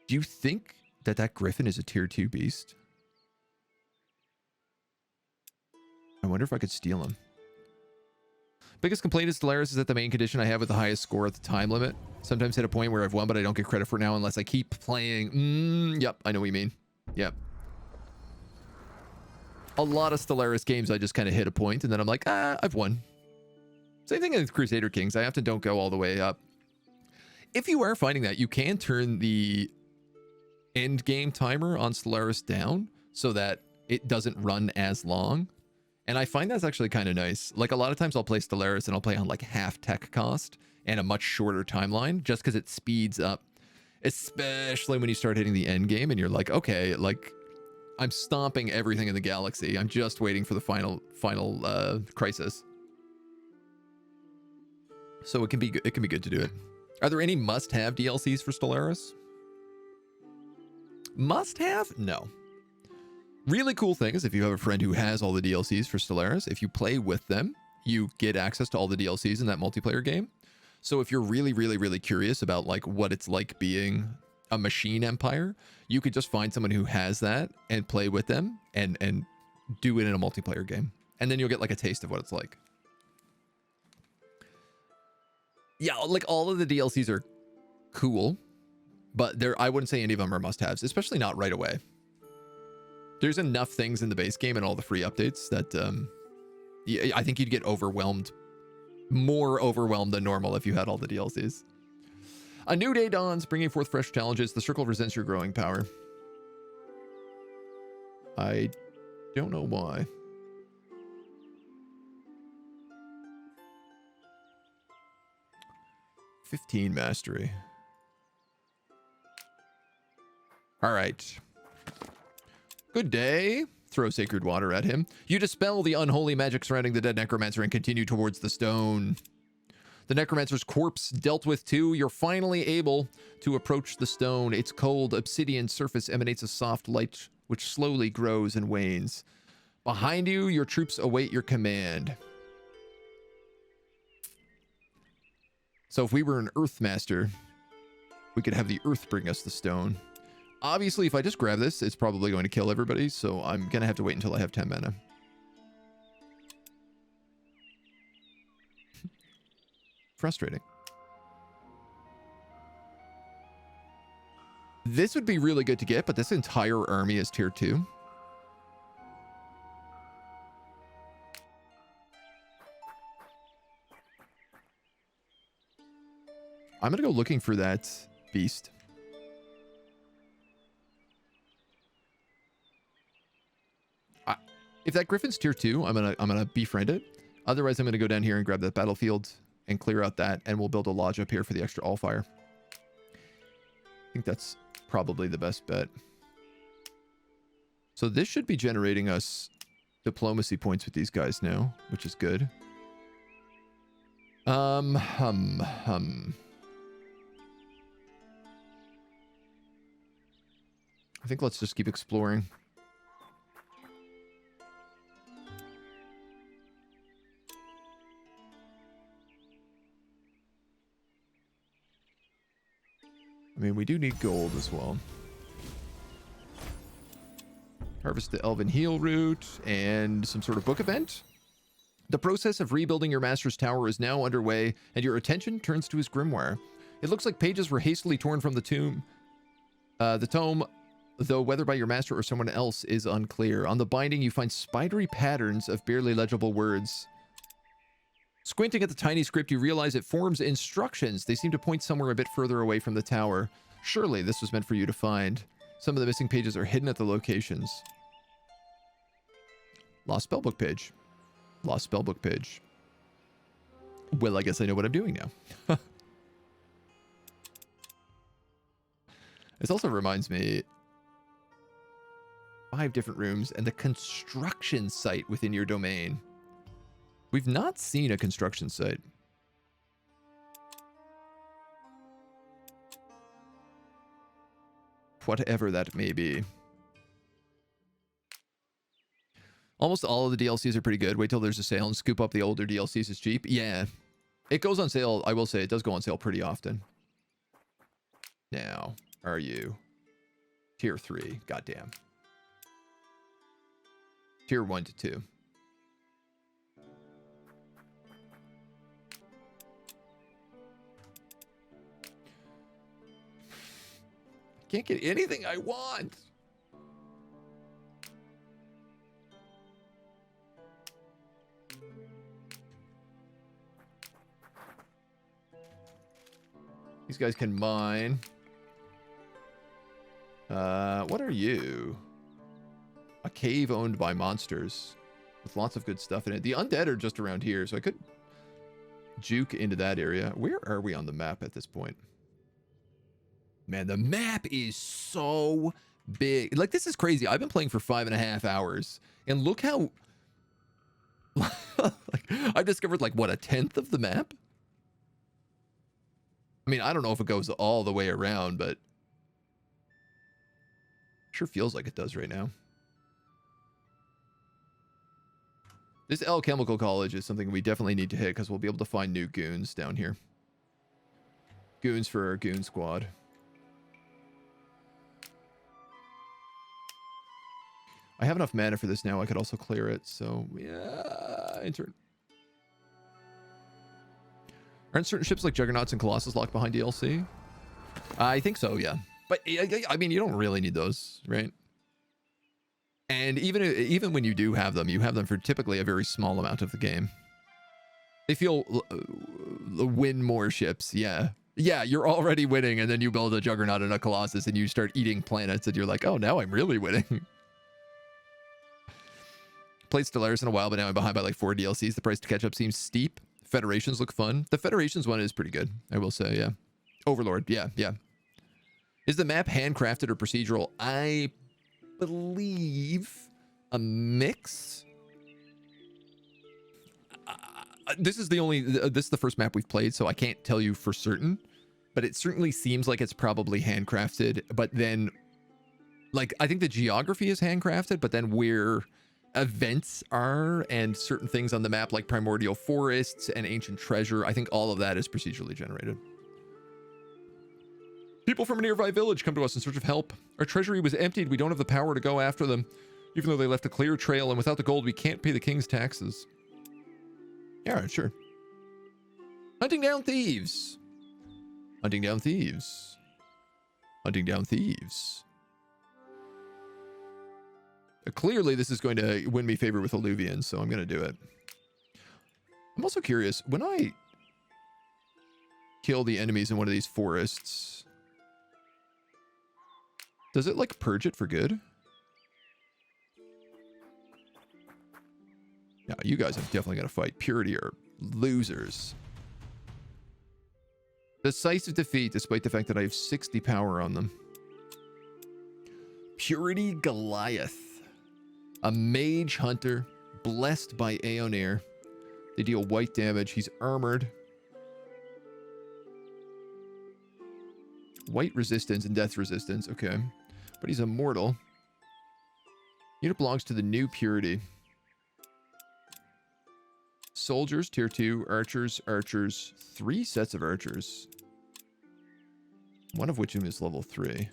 Do you think that that griffin is a tier 2 beast? I wonder if I could steal him. Biggest complaint is Stellaris is that the main condition I have with the highest score at the time limit. Sometimes hit a point where I've won, but I don't get credit for it now unless I keep playing. Yep, I know what you mean. Yep. A lot of Stellaris games, I just kind of hit a point, and then I'm like, I've won. Same thing with Crusader Kings. I often don't go all the way up. If you are finding that, you can turn the end game timer on Stellaris down so that it doesn't run as long. And I find that's actually kind of nice. Like a lot of times I'll play Stellaris and I'll play on like half tech cost and a much shorter timeline just because it speeds up, especially when you start hitting the end game and you're like, okay, like I'm stomping everything in the galaxy. I'm just waiting for the final crisis. So it can be good to do it. Are there any must-have DLCs for Stellaris? Must-have? No. Really cool thing is if you have a friend who has all the DLCs for Stellaris, if you play with them, you get access to all the DLCs in that multiplayer game. So if you're really, really, really curious about like what it's like being a machine empire, you could just find someone who has that and play with them and do it in a multiplayer game. And then you'll get like a taste of what it's like. Yeah, like all of the DLCs are cool, but I wouldn't say any of them are must-haves, especially not right away. There's enough things in the base game and all the free updates that I think you'd get overwhelmed, more overwhelmed than normal if you had all the DLCs. A new day dawns, bringing forth fresh challenges. The circle resents your growing power. I don't know why. $15 mastery. All right. Good day. Throw sacred water at him. You dispel the unholy magic surrounding the dead necromancer and continue towards the stone. The necromancer's corpse dealt with too. You're finally able to approach the stone. Its cold obsidian surface emanates a soft light which slowly grows and wanes. Behind you, your troops await your command. So if we were an Earth Master, we could have the Earth bring us the stone. Obviously, if I just grab this, it's probably going to kill everybody, so I'm going to have to wait until I have 10 mana. Frustrating. This would be really good to get, but this entire army is tier 2. I'm going to go looking for that beast. If that griffin's tier 2, I'm gonna befriend it. Otherwise, I'm gonna go down here and grab that battlefield and clear out that, and we'll build a lodge up here for the extra Allfire. I think that's probably the best bet. So this should be generating us diplomacy points with these guys now, which is good. I think let's just keep exploring. I mean, we do need gold as well. Harvest the Elven Heal root and some sort of book event. The process of rebuilding your master's tower is now underway, and your attention turns to his grimoire. It looks like pages were hastily torn from the tome, though whether by your master or someone else is unclear. On the binding, you find spidery patterns of barely legible words. Squinting at the tiny script, you realize it forms instructions. They seem to point somewhere a bit further away from the tower. Surely this was meant for you to find. Some of the missing pages are hidden at the locations. Lost spellbook page. Lost spellbook page. Well, I guess I know what I'm doing now. This also reminds me, 5 different rooms and the construction site within your domain. We've not seen a construction site. Whatever that may be. Almost all of the DLCs are pretty good. Wait till there's a sale and scoop up the older DLCs. It's cheap. Yeah. It goes on sale. I will say it does go on sale pretty often. Now, are you tier 3? Goddamn. Tier 1 to 2. Can't get anything I want. These guys can mine. What are you? A cave owned by monsters with lots of good stuff in it. The undead are just around here, so I could juke into that area. Where are we on the map at this point? Man, the map is so big. Like, this is crazy. I've been playing for 5.5 hours, and look how like, I've discovered, like, what, 1/10 of the map? I mean, I don't know if it goes all the way around, but sure feels like it does right now. This Alchemical College is something we definitely need to hit because we'll be able to find new goons down here. Goons for our goon squad. I have enough mana for this now. I could also clear it, so yeah, enter. Aren't certain ships like Juggernauts and Colossus locked behind DLC? I think so, yeah. But I mean, you don't really need those, right? And even when you do have them, you have them for typically a very small amount of the game. They feel win more ships, yeah. Yeah, you're already winning, and then you build a Juggernaut and a Colossus, and you start eating planets, and you're like, oh, now I'm really winning. Played Stellaris in a while, but now I'm behind by like 4 DLCs. The price to catch up seems steep. Federations look fun. The Federations one is pretty good, I will say, yeah. Overlord, yeah. Is the map handcrafted or procedural? I believe a mix. This is the first map we've played, so I can't tell you for certain, but it certainly seems like it's probably handcrafted. But then, like, I think the geography is handcrafted, but then where events are and certain things on the map, like primordial forests and ancient treasure, I think all of that is procedurally generated. People from a nearby village come to us in search of help. Our treasury was emptied. We don't have the power to go after them, even though they left a clear trail, and without the gold, we can't pay the king's taxes. Yeah, sure. Hunting down thieves. Hunting down thieves. Hunting down thieves. Clearly, this is going to win me favor with Alluvians, so I'm going to do it. I'm also curious, when I kill the enemies in one of these forests, does it, like, purge it for good? Yeah, you guys are definitely going to fight. Purity are losers. Decisive defeat, despite the fact that I have 60 power on them. Purity Goliath. A mage hunter, blessed by Aeonair. They deal white damage. He's armored. White resistance and death resistance. Okay. But he's immortal. Unit belongs to the new Purity. Soldiers, tier 2. Archers, archers. 3 sets of archers. One of which is level 3.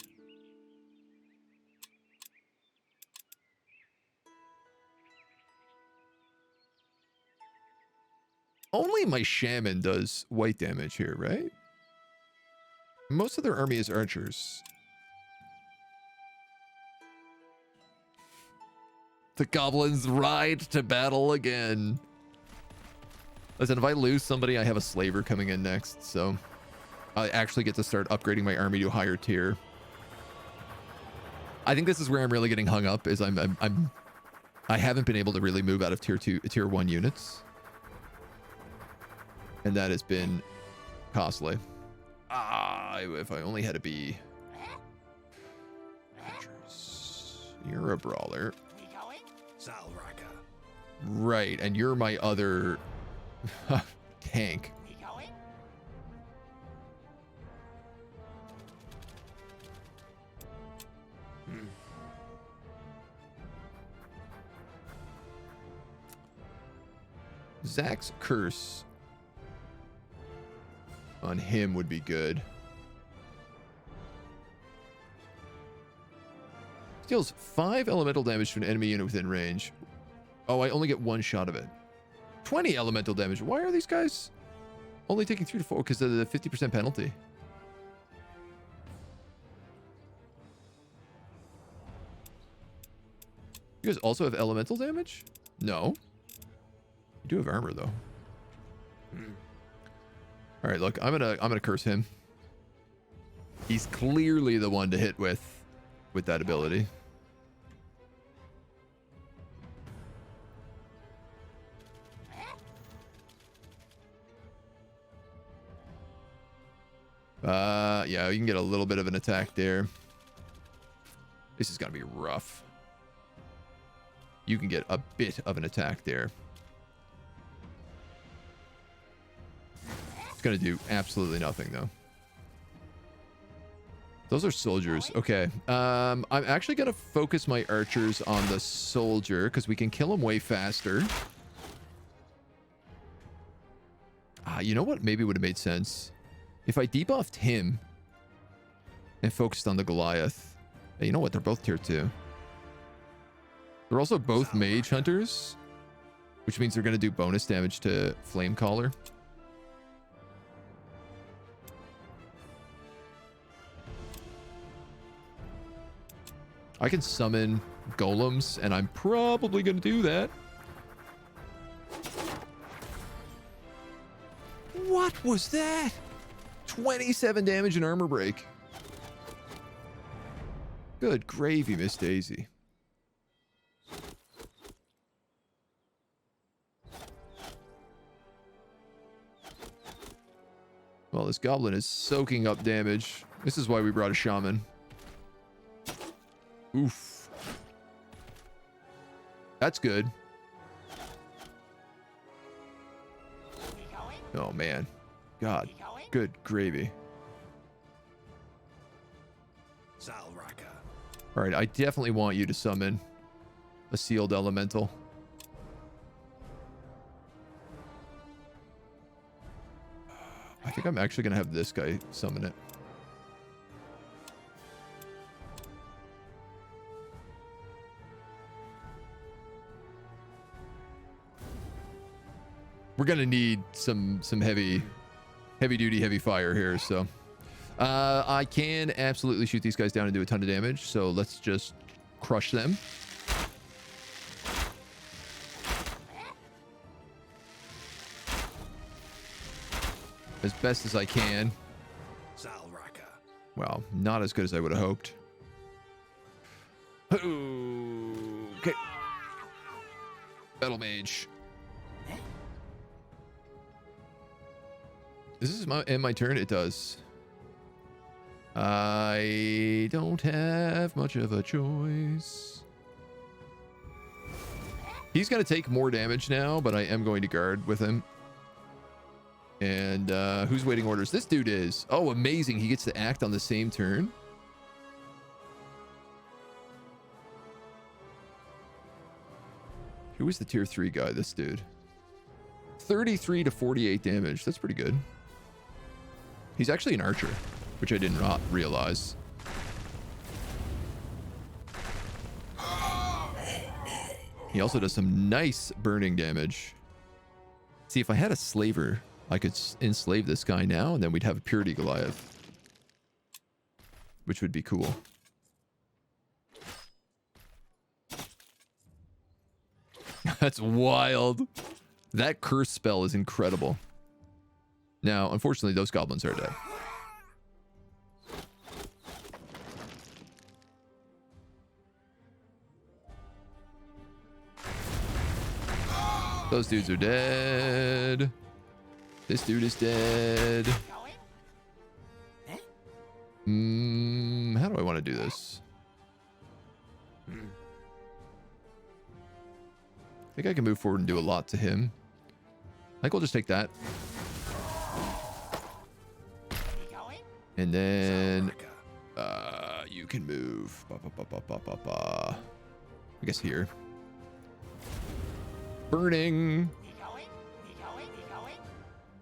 Only my shaman does white damage here, right? Most of their army is archers. The goblins ride to battle again. Listen, if I lose somebody, I have a slaver coming in next, so I actually get to start upgrading my army to a higher tier. I think this is where I'm really getting hung up, is I haven't been able to really move out of tier 1 units. And that has been costly. If I only had to be... You're a brawler. We going? Salraka. Right, and you're my other tank. We going? Zach's curse on him would be good. Deals 5 elemental damage to an enemy unit within range. Oh, I only get 1 shot of it. 20 elemental damage. Why are these guys only taking 3 to 4? Because of the 50% penalty. You guys also have elemental damage? No. You do have armor though. All right, look, I'm gonna curse him. He's clearly the one to hit with that ability. Yeah, you can get a little bit of an attack there. This is gonna be rough. You can get a bit of an attack there. It's gonna do absolutely nothing though. Those are soldiers. Okay. I'm actually gonna focus my archers on the soldier because we can kill him way faster. You know what maybe would have made sense? If I debuffed him and focused on the Goliath. Hey, you know what? They're both tier 2. They're also both mage hunters, which means they're going to do bonus damage to Flame Caller. I can summon golems, and I'm probably going to do that. What was that? 27 damage and armor break. Good gravy, Miss Daisy. Well, this goblin is soaking up damage. This is why we brought a shaman. Oof. That's good. Oh, man. God. Good gravy. All right, I definitely want you to summon a sealed elemental. I think I'm actually going to have this guy summon it. We're going to need some heavy duty, heavy fire here, so I can absolutely shoot these guys down and do a ton of damage, so let's just crush them. As best as I can. Well, not as good as I would have hoped. Okay. Battle Mage. Does this end my turn? It does. I don't have much of a choice. He's going to take more damage now, but I am going to guard with him. And who's waiting orders? This dude is. Oh, amazing. He gets to act on the same turn. Who is the tier 3 guy? This dude. 33 to 48 damage. That's pretty good. He's actually an archer, which I did not realize. He also does some nice burning damage. See, if I had a slaver, I could enslave this guy now, and then we'd have a purity Goliath, which would be cool. That's wild. That curse spell is incredible. Now, unfortunately, those goblins are dead. Those dudes are dead. This dude is dead. How do I want to do this? I think I can move forward and do a lot to him. I think we'll just take that. And then you can move. I guess here. Burning.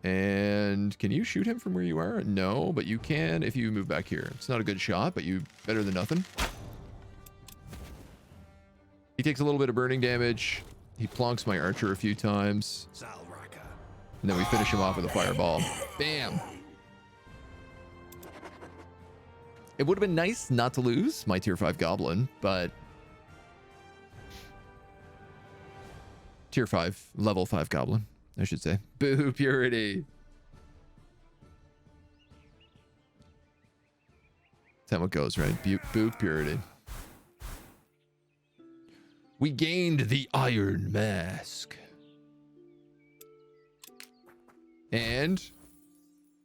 And can you shoot him from where you are? No, but you can if you move back here. It's not a good shot, but you better than nothing. He takes a little bit of burning damage. He plonks my archer a few times. Salraka. And then we finish him off with a fireball. Bam! It would have been nice not to lose my tier 5 goblin, but... Tier 5, level 5 goblin, I should say. Boo, purity! That's how it goes, right? Boo, purity. We gained the Iron Mask. And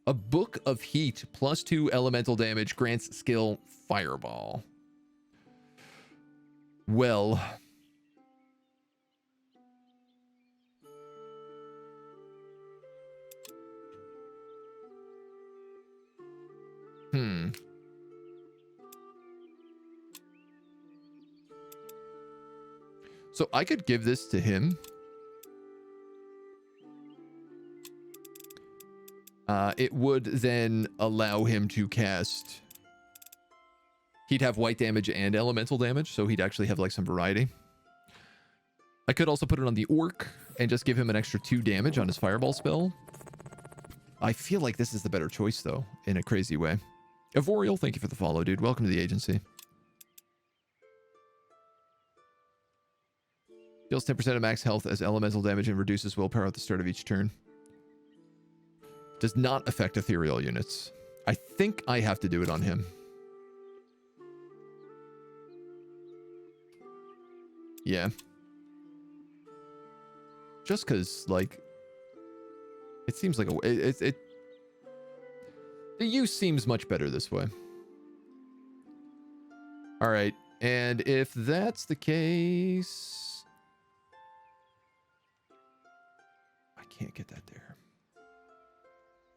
a Book of Heat, +2 elemental damage, grants skill Fireball. Well. So I could give this to him. It would then allow him to cast... He'd have white damage and elemental damage, so he'd actually have like some variety. I could also put it on the orc and just give him an extra 2 damage on his fireball spell. I feel like this is the better choice, though, in a crazy way. Avorial, thank you for the follow, dude. Welcome to the agency. Deals 10% of max health as elemental damage and reduces willpower at the start of each turn. Does not affect ethereal units. I think I have to do it on him. Yeah. Just because, like, it seems like the use seems much better this way. All right, and if that's the case... Can't get that there.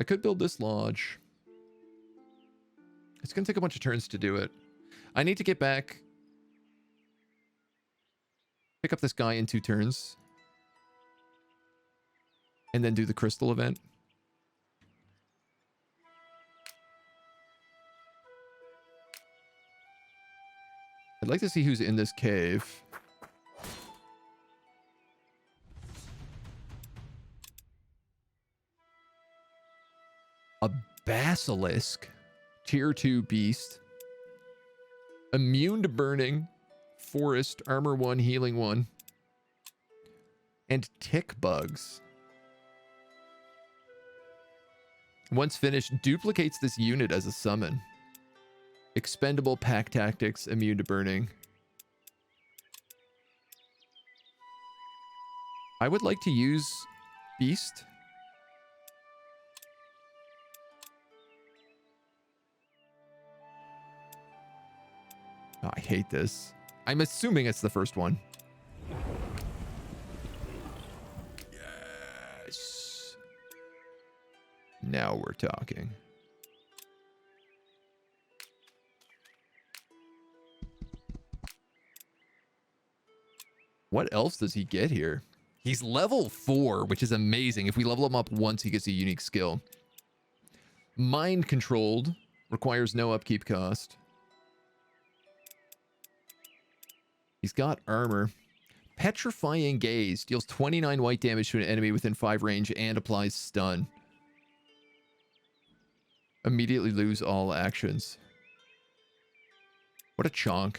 I could build this lodge. It's going to take a bunch of turns to do it. I need to get back. Pick up this guy in 2 turns. And then do the crystal event. I'd like to see who's in this cave. A basilisk, tier 2 beast, immune to burning, forest, armor 1, healing 1, and tick bugs. Once finished, duplicates this unit as a summon. Expendable pack tactics, immune to burning. I would like to use beast. Oh, I hate this. I'm assuming it's the first one. Yes. Now we're talking. What else does he get here? He's level 4, which is amazing. If we level him up once, he gets a unique skill. Mind controlled. Requires no upkeep cost. He's got armor. Petrifying Gaze. Deals 29 white damage to an enemy within 5 range and applies stun. Immediately lose all actions. What a chonk.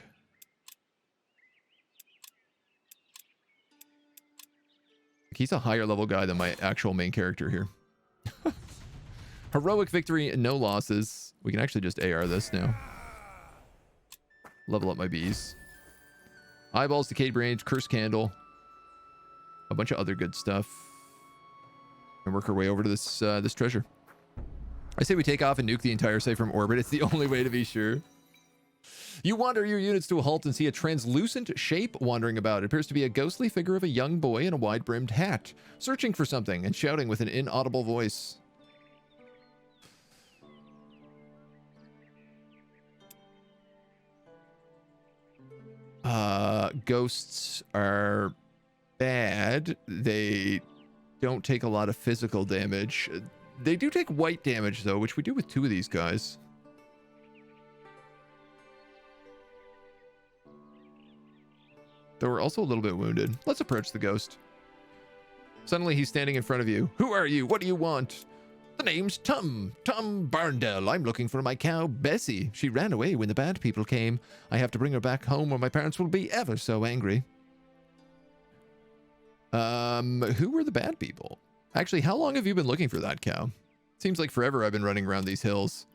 He's a higher level guy than my actual main character here. Heroic victory and no losses. We can actually just AR this now. Level up my bees. Eyeballs, Decayed Brains, Cursed Candle. A bunch of other good stuff. And work our way over to this this treasure. I say we take off and nuke the entire site from orbit. It's the only way to be sure. You wander your units to a halt and see a translucent shape wandering about. It appears to be a ghostly figure of a young boy in a wide-brimmed hat, searching for something and shouting with an inaudible voice. Ghosts are bad. They don't take a lot of physical damage. They do take white damage, though, which we do with 2 of these guys. Though we're also a little bit wounded. Let's approach the ghost. Suddenly he's standing in front of you. Who are you? What do you want? The name's Tom Barndell. I'm looking for my cow, Bessie. She ran away when the bad people came. I have to bring her back home or my parents will be ever so angry. Who were the bad people? Actually, how long have you been looking for that cow? Seems like forever I've been running around these hills.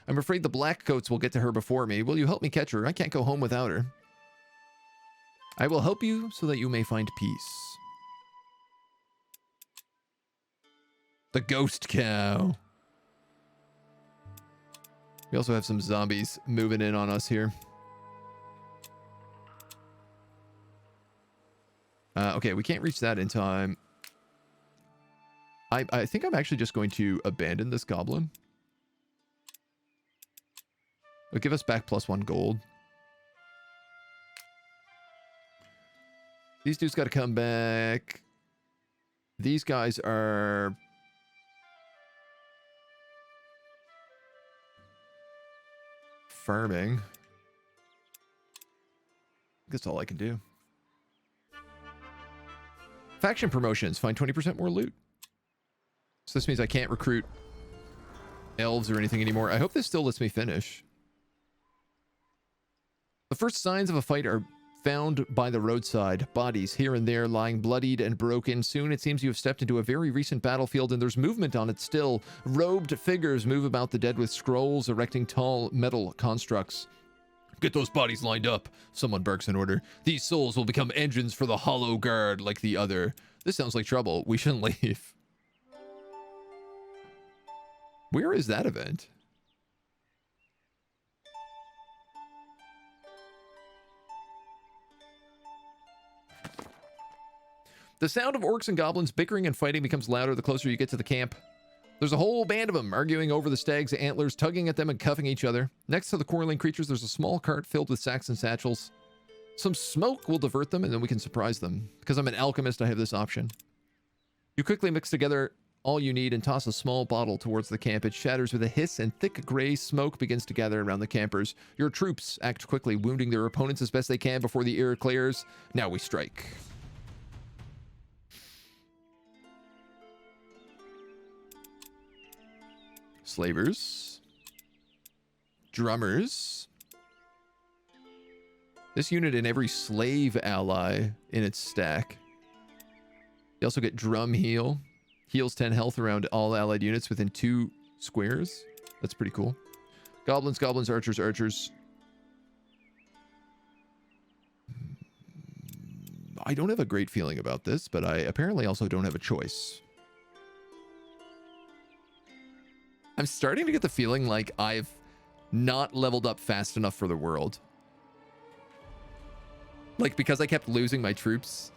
I'm afraid the Blackcoats will get to her before me. Will you help me catch her? I can't go home without her. I will help you so that you may find peace. The ghost cow. We also have some zombies moving in on us here. Okay, we can't reach that in time. I think I'm actually just going to abandon this goblin. It'll give us back +1 gold. These dudes got to come back. These guys are... farming. That's all I can do. Faction promotions. Find 20% more loot. So this means I can't recruit elves or anything anymore. I hope this still lets me finish. The first signs of a fight are found by the roadside. Bodies here and there lying bloodied and broken. Soon it seems you have stepped into a very recent battlefield and there's movement on it still. Robed figures move about the dead with scrolls erecting tall metal constructs. Get those bodies lined up, someone barks an order. These souls will become engines for the Hollow Guard like the other. This sounds like trouble. We shouldn't leave. Where is that event? The sound of orcs and goblins bickering and fighting becomes louder the closer you get to the camp. There's a whole band of them arguing over the stag's antlers, tugging at them and cuffing each other. Next to the quarreling creatures, there's a small cart filled with sacks and satchels. Some smoke will divert them, and then we can surprise them. Because I'm an alchemist, I have this option. You quickly mix together all you need and toss a small bottle towards the camp. It shatters with a hiss, and thick gray smoke begins to gather around the campers. Your troops act quickly, wounding their opponents as best they can before the air clears. Now we strike. Slavers. Drummers. This unit and every slave ally in its stack. You also get drum heal. Heals 10 health around all allied units within 2 squares. That's pretty cool. Goblins, goblins, archers, archers. I don't have a great feeling about this, but I apparently also don't have a choice. I'm starting to get the feeling like I've not leveled up fast enough for the world. Like, because I kept losing my troops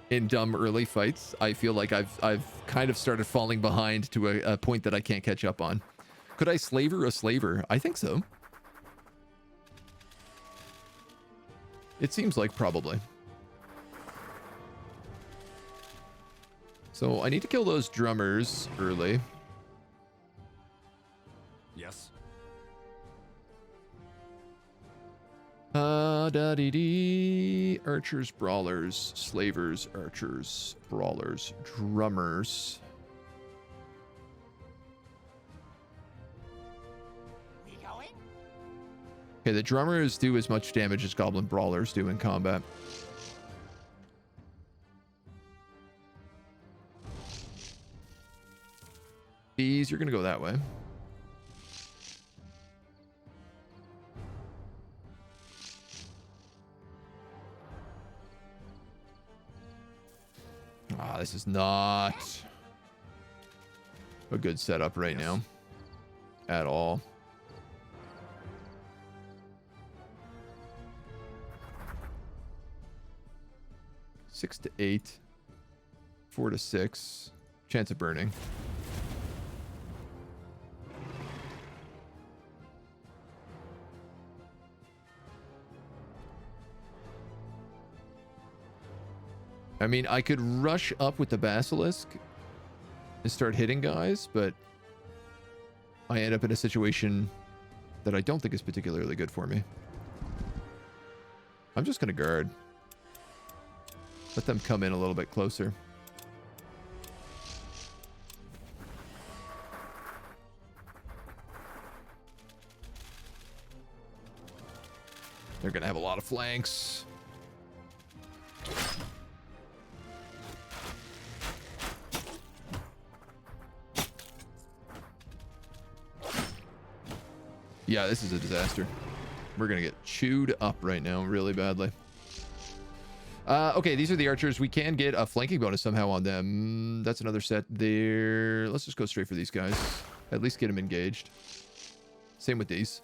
in dumb early fights, I feel like I've kind of started falling behind to a point that I can't catch up on. Could I slaver a slaver? I think so. It seems like probably. So I need to kill those drummers early. Yes. Da-dee-dee. Archers, brawlers, slavers, archers, brawlers, drummers. We going? Okay, the drummers do as much damage as goblin brawlers do in combat. Bees, you're gonna go that way. Ah, this is not a good setup right now. At all. Six to 8. 4 to 6. Chance of burning. I mean, I could rush up with the basilisk and start hitting guys, but I end up in a situation that I don't think is particularly good for me. I'm just going to guard. Let them come in a little bit closer. They're going to have a lot of flanks. Yeah, this is a disaster. We're going to get chewed up right now really badly. Okay, these are the archers. We can get a flanking bonus somehow on them. That's another set there. Let's just go straight for these guys. At least get them engaged. Same with these.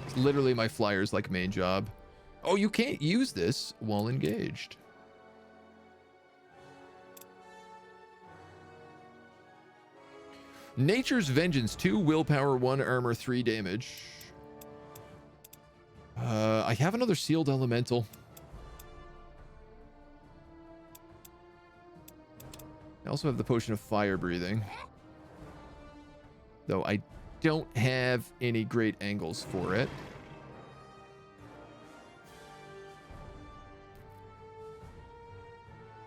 It's literally my flyer's like main job. Oh, you can't use this while engaged. Nature's Vengeance, 2 willpower, 1 armor, 3 damage. I have another sealed elemental. I also have the potion of fire breathing. Though I don't have any great angles for it.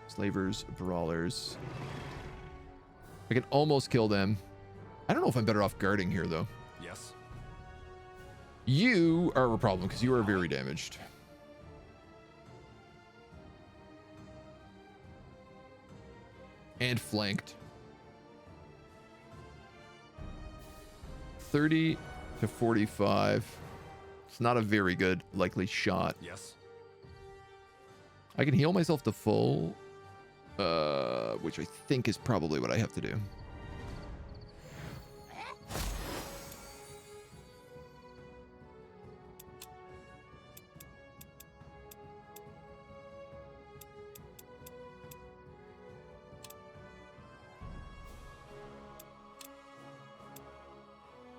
Slavers, brawlers. I can almost kill them. I don't know if I'm better off guarding here, though. Yes. You are a problem because you are very damaged. And flanked. 30 to 45. It's not a very good likely shot. Yes. I can heal myself to full, which I think is probably what I have to do.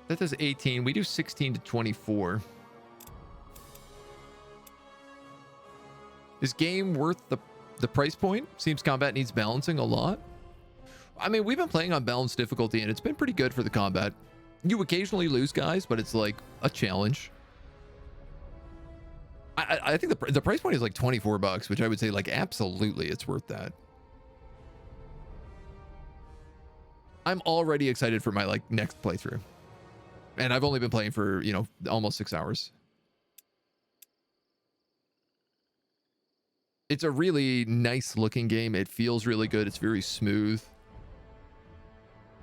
That does 18. We do 16 to 24. Is game worth the price point? Seems combat needs balancing a lot. I mean, we've been playing on balanced difficulty, and it's been pretty good for the combat. You occasionally lose guys, but it's like a challenge. I think the price point is like $24, which I would say like absolutely it's worth that. I'm already excited for my like next playthrough. And I've only been playing for, you know, almost 6 hours. It's a really nice looking game. It feels really good. It's very smooth.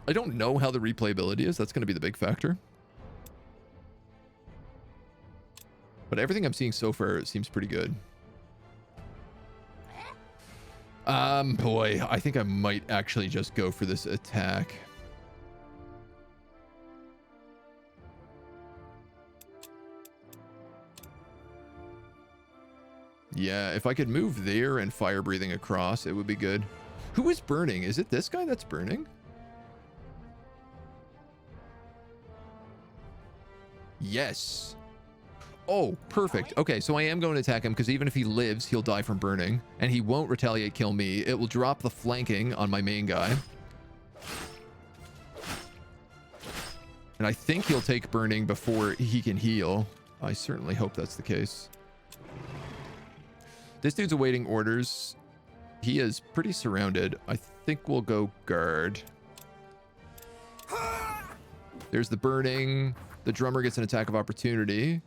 I don't know how the replayability is. That's going to be the big factor. But everything I'm seeing so far, it seems pretty good. Boy, I think I might actually just go for this attack. Yeah, if I could move there and fire breathing across, it would be good. Who is burning? Is it this guy that's burning? Yes. Oh, perfect. Okay, so I am going to attack him because even if he lives, he'll die from burning. And he won't retaliate kill me. It will drop the flanking on my main guy. And I think he'll take burning before he can heal. I certainly hope that's the case. This dude's awaiting orders. He is pretty surrounded. I think we'll go guard. There's the burning. The drummer gets an attack of opportunity.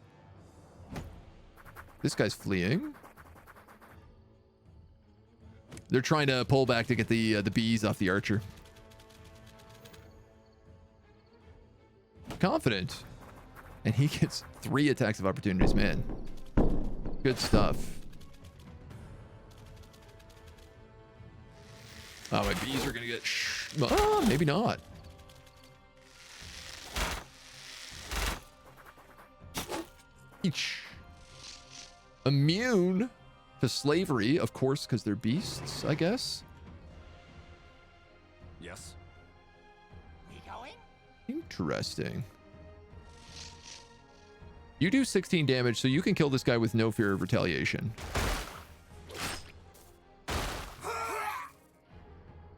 This guy's fleeing. They're trying to pull back to get the bees off the archer. Confident. And he gets 3 attacks of opportunities, man. Good stuff. Oh, my bees are gonna get oh, maybe not. Each. Immune to slavery, of course, because they're beasts, I guess. Yes. We going? Interesting. You do 16 damage, so you can kill this guy with no fear of retaliation.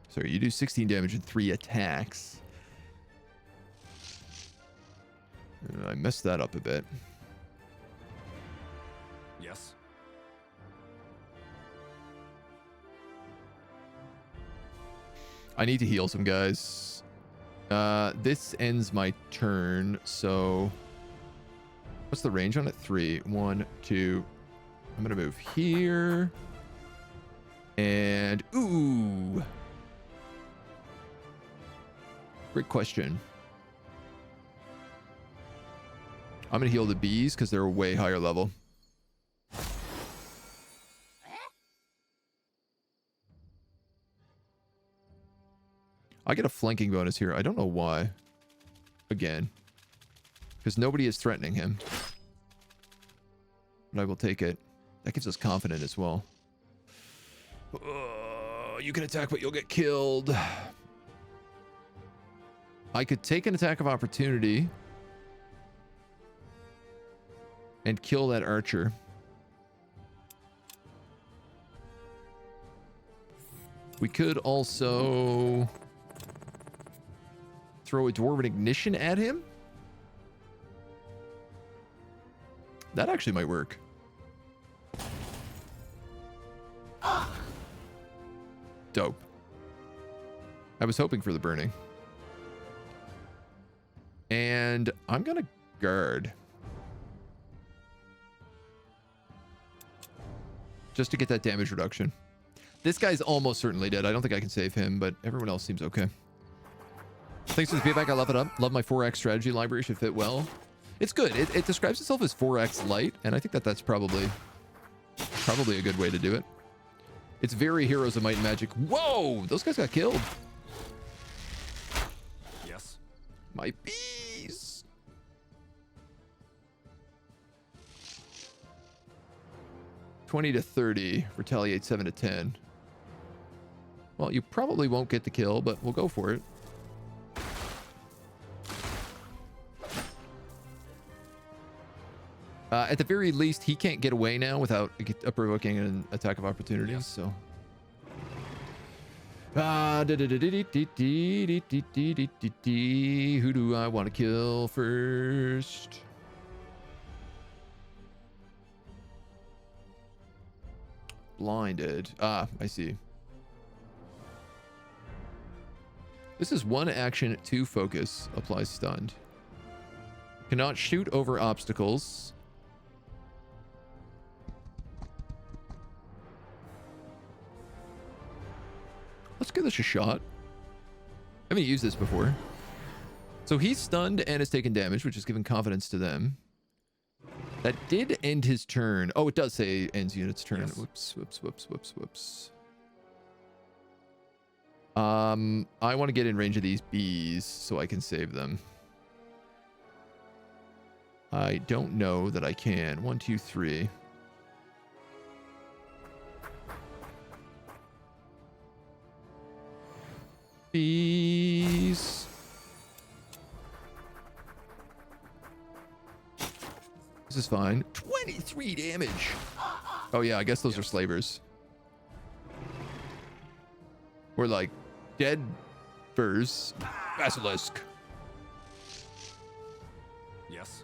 Sorry, you do 16 damage in 3 attacks. I messed that up a bit. Yes. I need to heal some guys. This ends my turn, so what's the range on it? 3. 1, 2. I'm gonna move here. And ooh. Great question. I'm gonna heal the bees because they're a way higher level. I get a flanking bonus here. I don't know why. Again. Because nobody is threatening him. But I will take it. That gives us confidence as well. You can attack, but you'll get killed. I could take an attack of opportunity and kill that archer. We could also throw a Dwarven Ignition at him. That actually might work. Dope. I was hoping for the burning. And I'm gonna guard. Just to get that damage reduction. This guy's almost certainly dead. I don't think I can save him, but everyone else seems okay. Thanks for the feedback. I love it up. Love my 4X strategy library. Should fit well. It's good. It describes itself as 4X light, and I think that that's probably a good way to do it. It's very Heroes of Might and Magic. Whoa! Those guys got killed. Yes. My bees! $20 to $30. Retaliate 7 to 10. Well, you probably won't get the kill, but we'll go for it. At the very least, he can't get away now without provoking an attack of opportunity. Yes. So, who do I want to kill first? Blinded. Ah, I see. This is 1 action, 2 focus. Applies stunned. Cannot shoot over obstacles. Let's give this a shot. I haven't used this before. So he's stunned and has taken damage, which is giving confidence to them. That did end his turn. Oh, it does say ends unit's turn. Yes. Whoops. I want to get in range of these bees so I can save them. I don't know that I can. 1, 2, 3. Bees. This is fine. 23 damage. Oh yeah, I guess those are slavers. We're like dead furs. Basilisk. Yes.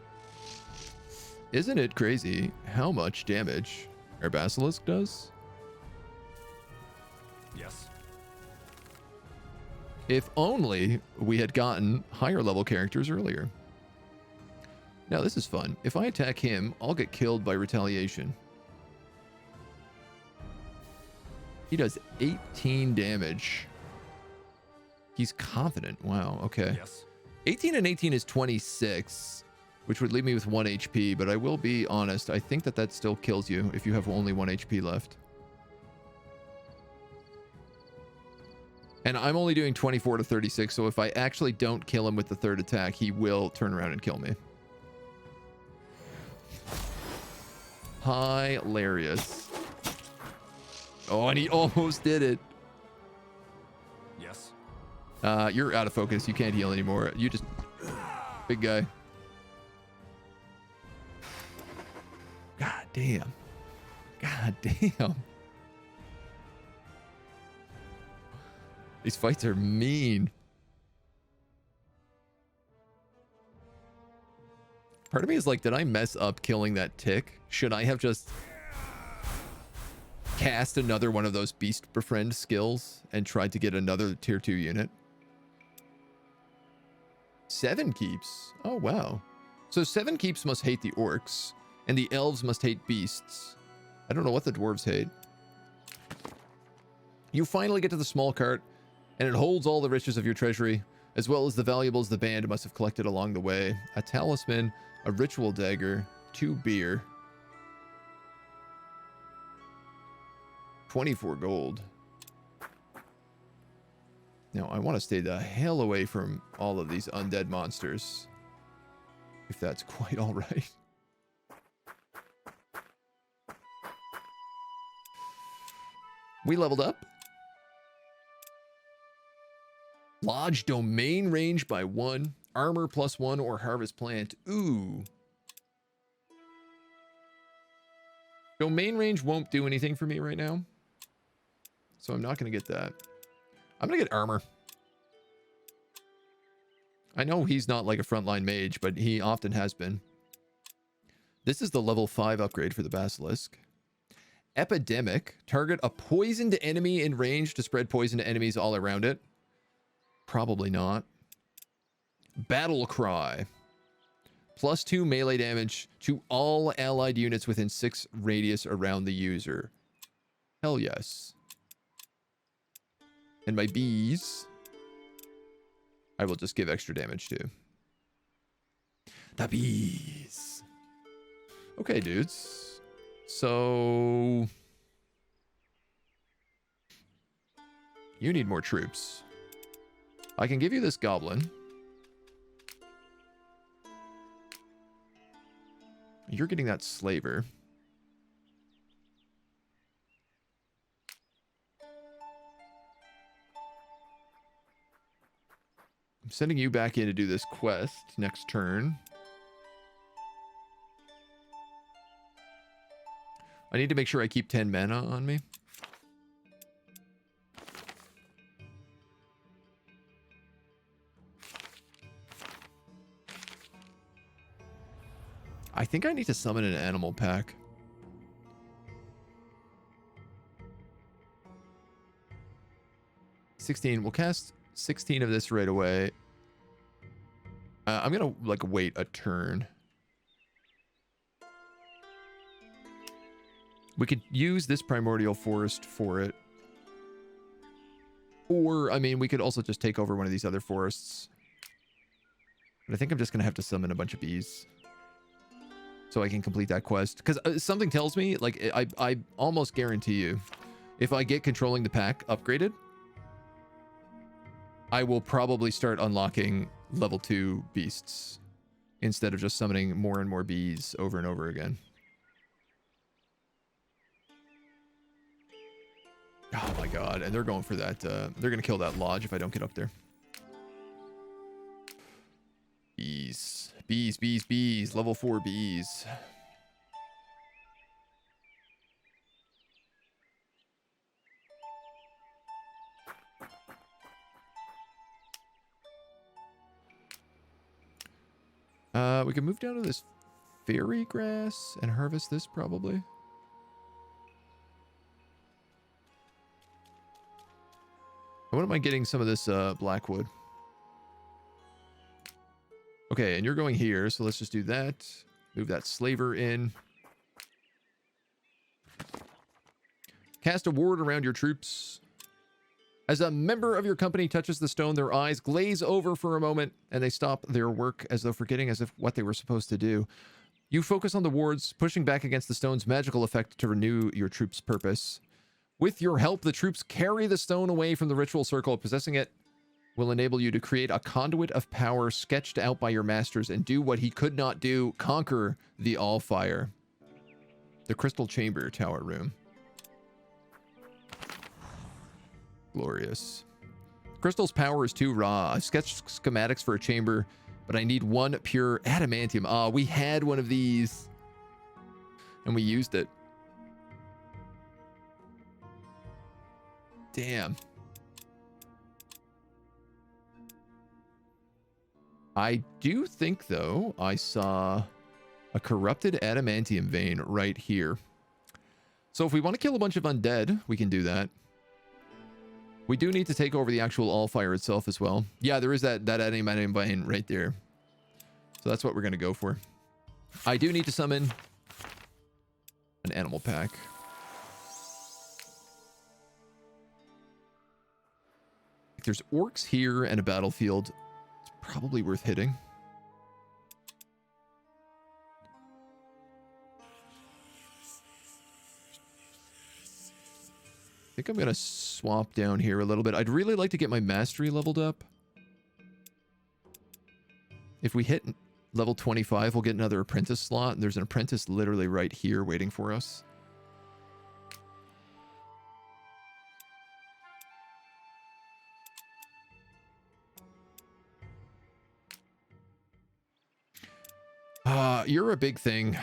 Isn't it crazy how much damage our basilisk does? Yes. If only we had gotten higher level characters earlier. Now this is fun. If I attack him, I'll get killed by retaliation. He does 18 damage. He's confident. Wow, okay. Yes. 18 and 18 is 26, which would leave me with 1 HP, but I will be honest, I think that still kills you if you have only 1 HP left. And I'm only doing 24 to 36, so if I actually don't kill him with the 3rd attack, he will turn around and kill me. Hilarious. Oh, and he almost did it. Yes. You're out of focus. You can't heal anymore. You just... Big guy. God damn. God damn. These fights are mean. Part of me is like, did I mess up killing that tick? Should I have just cast another one of those beast befriend skills and tried to get another tier 2 unit. 7 keeps. Oh, wow. So 7 keeps must hate the orcs, and the elves must hate beasts. I don't know what the dwarves hate. You finally get to the small cart, and it holds all the riches of your treasury, as well as the valuables the band must have collected along the way. A talisman, a ritual dagger, 2 beer. 24 gold. Now, I want to stay the hell away from all of these undead monsters, if that's quite all right. We leveled up. Lodge domain range by 1. Armor +1 or harvest plant. Ooh. Domain range won't do anything for me right now, so I'm not going to get that. I'm going to get armor. I know he's not like a frontline mage, but he often has been. This is the level 5 upgrade for the Basilisk. Epidemic. Target a poisoned enemy in range to spread poison to enemies all around it. Probably not. Battle Cry. +2 melee damage to all allied units within 6 radius around the user. Hell yes. And my bees, I will just give extra damage to. The bees. Okay, dudes. So you need more troops. I can give you this goblin. You're getting that slaver. I'm sending you back in to do this quest next turn. I need to make sure I keep 10 mana on me. I think I need to summon an animal pack. We'll cast 16 of this right away. I'm gonna like wait a turn. We could use this primordial forest for it. Or, I mean, we could also just take over one of these other forests. But I think I'm just gonna have to summon a bunch of bees so I can complete that quest. Because something tells me, like, I almost guarantee you, if I get controlling the pack upgraded, I will probably start unlocking level 2 beasts instead of just summoning more and more bees over and over again. Oh my god, and they're going for that. They're going to kill that lodge if I don't get up there. Bees. Bees, bees, bees. Level 4 bees. We can move down to this fairy grass and harvest this probably. I wouldn't mind getting some of this blackwood. Okay, and you're going here, so let's just do that. Move that slaver in. Cast a ward around your troops. As a member of your company touches the stone, their eyes glaze over for a moment, and they stop their work as though forgetting as if what they were supposed to do. You focus on the wards, pushing back against the stone's magical effect to renew your troops' purpose. With your help, the troops carry the stone away from the ritual circle. Possessing it will enable you to create a conduit of power sketched out by your masters and do what he could not do, conquer the Allfire. The Crystal Chamber Tower Room. Glorious. Crystal's power is too raw. I've sketched schematics for a chamber, but I need one pure adamantium. Ah, we had one of these, and we used it. Damn. I do think, though, I saw a corrupted adamantium vein right here. So if we want to kill a bunch of undead, we can do that. We do need to take over the actual Allfire itself as well. Yeah, there is that animating vein right there. So that's what we're going to go for. I do need to summon an animal pack. If there's orcs here and a battlefield, it's probably worth hitting. I think I'm going to swap down here a little bit. I'd really like to get my mastery leveled up. If we hit level 25, we'll get another apprentice slot. And there's an apprentice literally right here waiting for us. You're a big thing.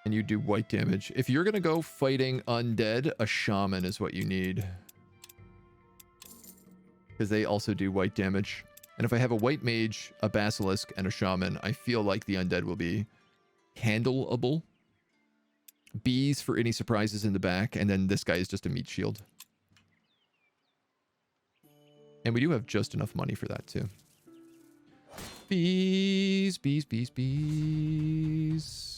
And you do white damage. If you're going to go fighting undead, a shaman is what you need. Because they also do white damage. And if I have a white mage, a basilisk, and a shaman, I feel like the undead will be handleable. Bees for any surprises in the back. And then this guy is just a meat shield. And we do have just enough money for that too. Bees, bees, bees, bees.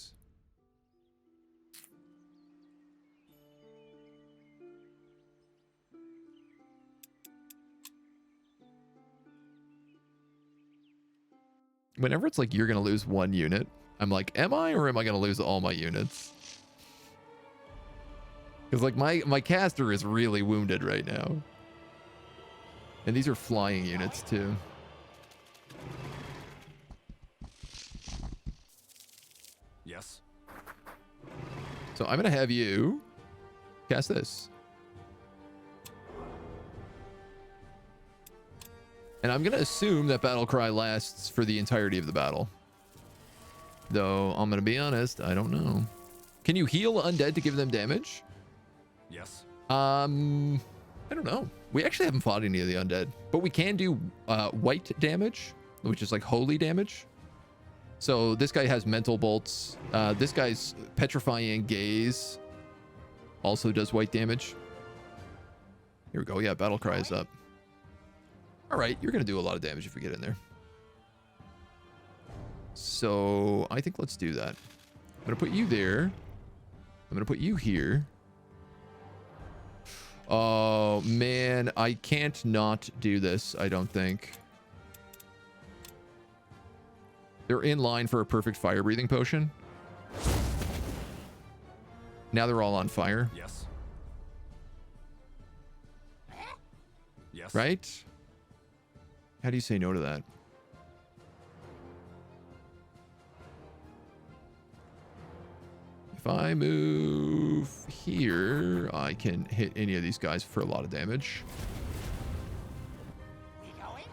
Whenever it's like you're going to lose one unit, I'm like, am I or am I going to lose all my units? Because like my caster is really wounded right now. And these are flying units too. Yes. So I'm going to have you cast this. And I'm going to assume that battle cry lasts for the entirety of the battle. Though, I'm going to be honest, I don't know. Can you heal undead to give them damage? Yes. I don't know. We actually haven't fought any of the undead. But we can do white damage, which is like holy damage. So this guy has mental bolts. This guy's petrifying gaze also does white damage. Here we go. Yeah, battle cry is up. All right, you're going to do a lot of damage if we get in there. So I think let's do that. I'm going to put you there. I'm going to put you here. Oh, man. I can't not do this, I don't think. They're in line for a perfect fire breathing potion. Now they're all on fire. Yes. Yes. Right? How do you say no to that? If I move here, I can hit any of these guys for a lot of damage. We going?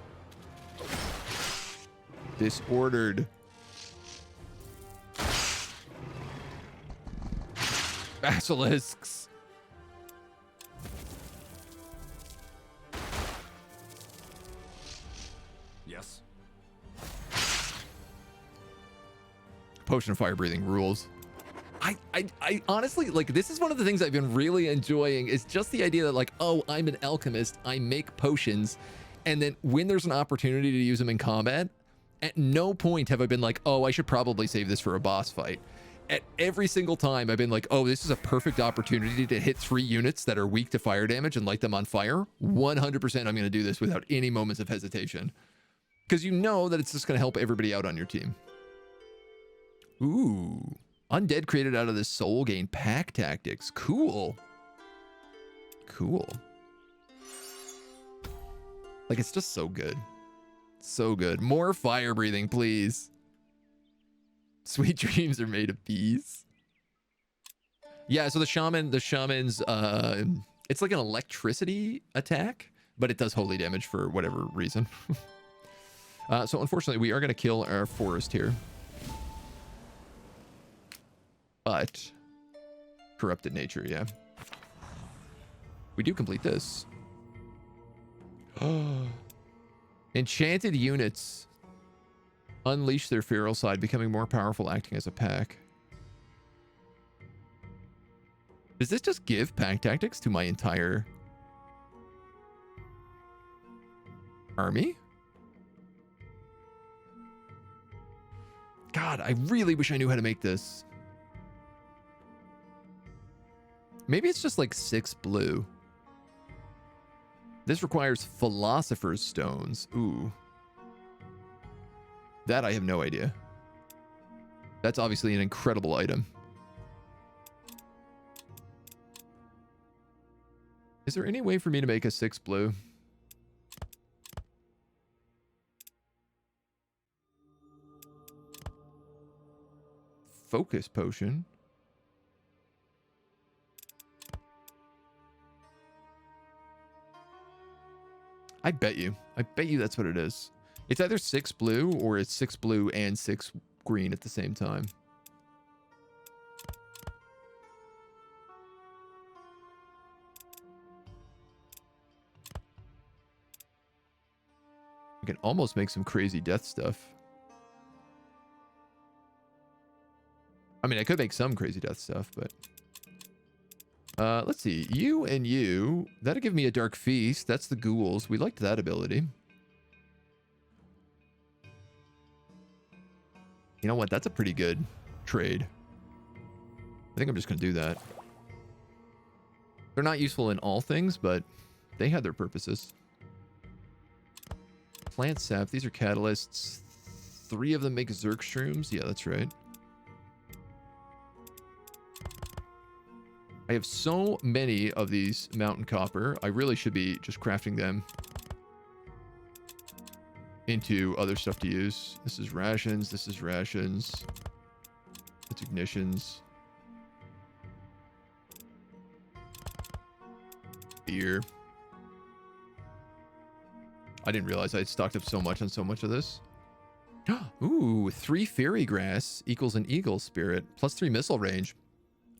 Disordered. Basilisks. Yes. Potion of fire breathing rules. I honestly, like, this is one of the things I've been really enjoying is just the idea that, like, oh, I'm an alchemist. I make potions. And then when there's an opportunity to use them in combat, at no point have I been like, oh, I should probably save this for a boss fight. At every single time, I've been like, oh, this is a perfect opportunity to hit 3 units that are weak to fire damage and light them on fire. 100% I'm going to do this without any moments of hesitation. Because you know that it's just going to help everybody out on your team. Ooh. Undead created out of this soul gain pack tactics. Cool. Cool. Like, it's just so good. So good. More fire breathing, please. Sweet dreams are made of bees. Yeah, so the shaman's, it's like an electricity attack, but it does holy damage for whatever reason. So unfortunately, we are going to kill our forest here. But corrupted nature, yeah. We do complete this. Enchanted units unleash their feral side, becoming more powerful, acting as a pack. Does this just give pack tactics to my entire army? God, I really wish I knew how to make this. Maybe it's just like 6 blue. This requires Philosopher's Stones. Ooh. That I have no idea. That's obviously an incredible item. Is there any way for me to make a 6 blue? Focus potion. I bet you that's what it is. It's either 6 blue or it's 6 blue and 6 green at the same time. I can almost make some crazy death stuff. I mean, I could make some crazy death stuff, but... let's see. You and you. That'll give me a Dark Feast. That's the ghouls. We liked that ability. You know what? That's a pretty good trade. I think I'm just going to do that. They're not useful in all things, but they had their purposes. Plant sap. These are catalysts. 3 of them make Zerk shrooms. Yeah, that's right. I have so many of these mountain copper. I really should be just crafting them into other stuff to use. This is rations. This is rations. It's ignitions. Beer. I didn't realize I had stocked up so much on so much of this. Ooh, 3 fairy grass equals an eagle spirit plus 3 missile range.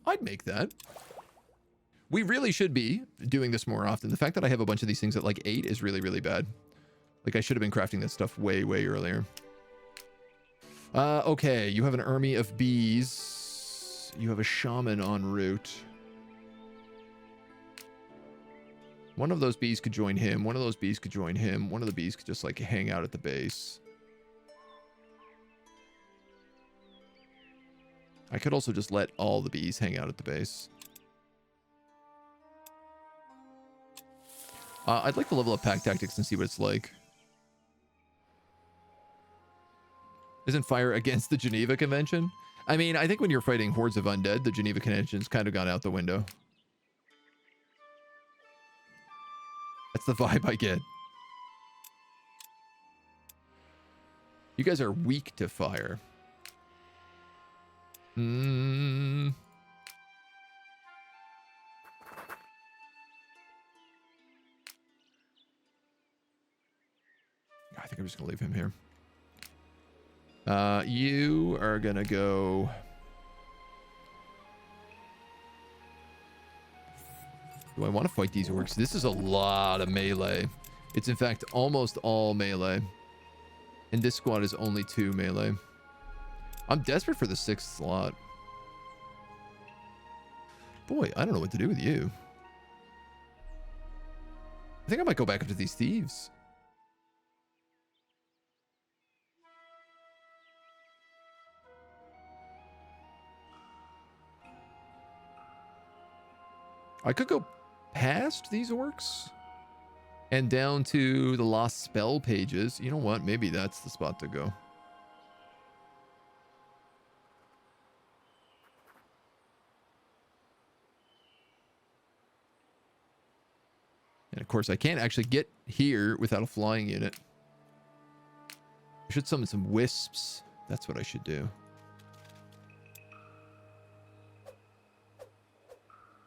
I'd make that. We really should be doing this more often. The fact that I have a bunch of these things at like 8 is really, really bad. Like, I should have been crafting that stuff way, way earlier. Okay, you have an army of bees. You have a shaman en route. One of those bees could join him. One of those bees could join him. One of the bees could just, like, hang out at the base. I could also just let all the bees hang out at the base. I'd like to level up pack tactics and see what it's like. Isn't fire against the Geneva Convention? I mean, I think when you're fighting hordes of undead, the Geneva Convention's kind of gone out the window. That's the vibe I get. You guys are weak to fire. I think I'm just gonna leave him here. You are gonna go. Do I want to fight these orcs? This is a lot of melee. It's in fact almost all melee. And this squad is only 2 melee. I'm desperate for the 6th slot. Boy, I don't know what to do with you. I think I might go back up to these thieves. I could go past these orcs and down to the lost spell pages. You know what? Maybe that's the spot to go. And of course, I can't actually get here without a flying unit. I should summon some wisps. That's what I should do.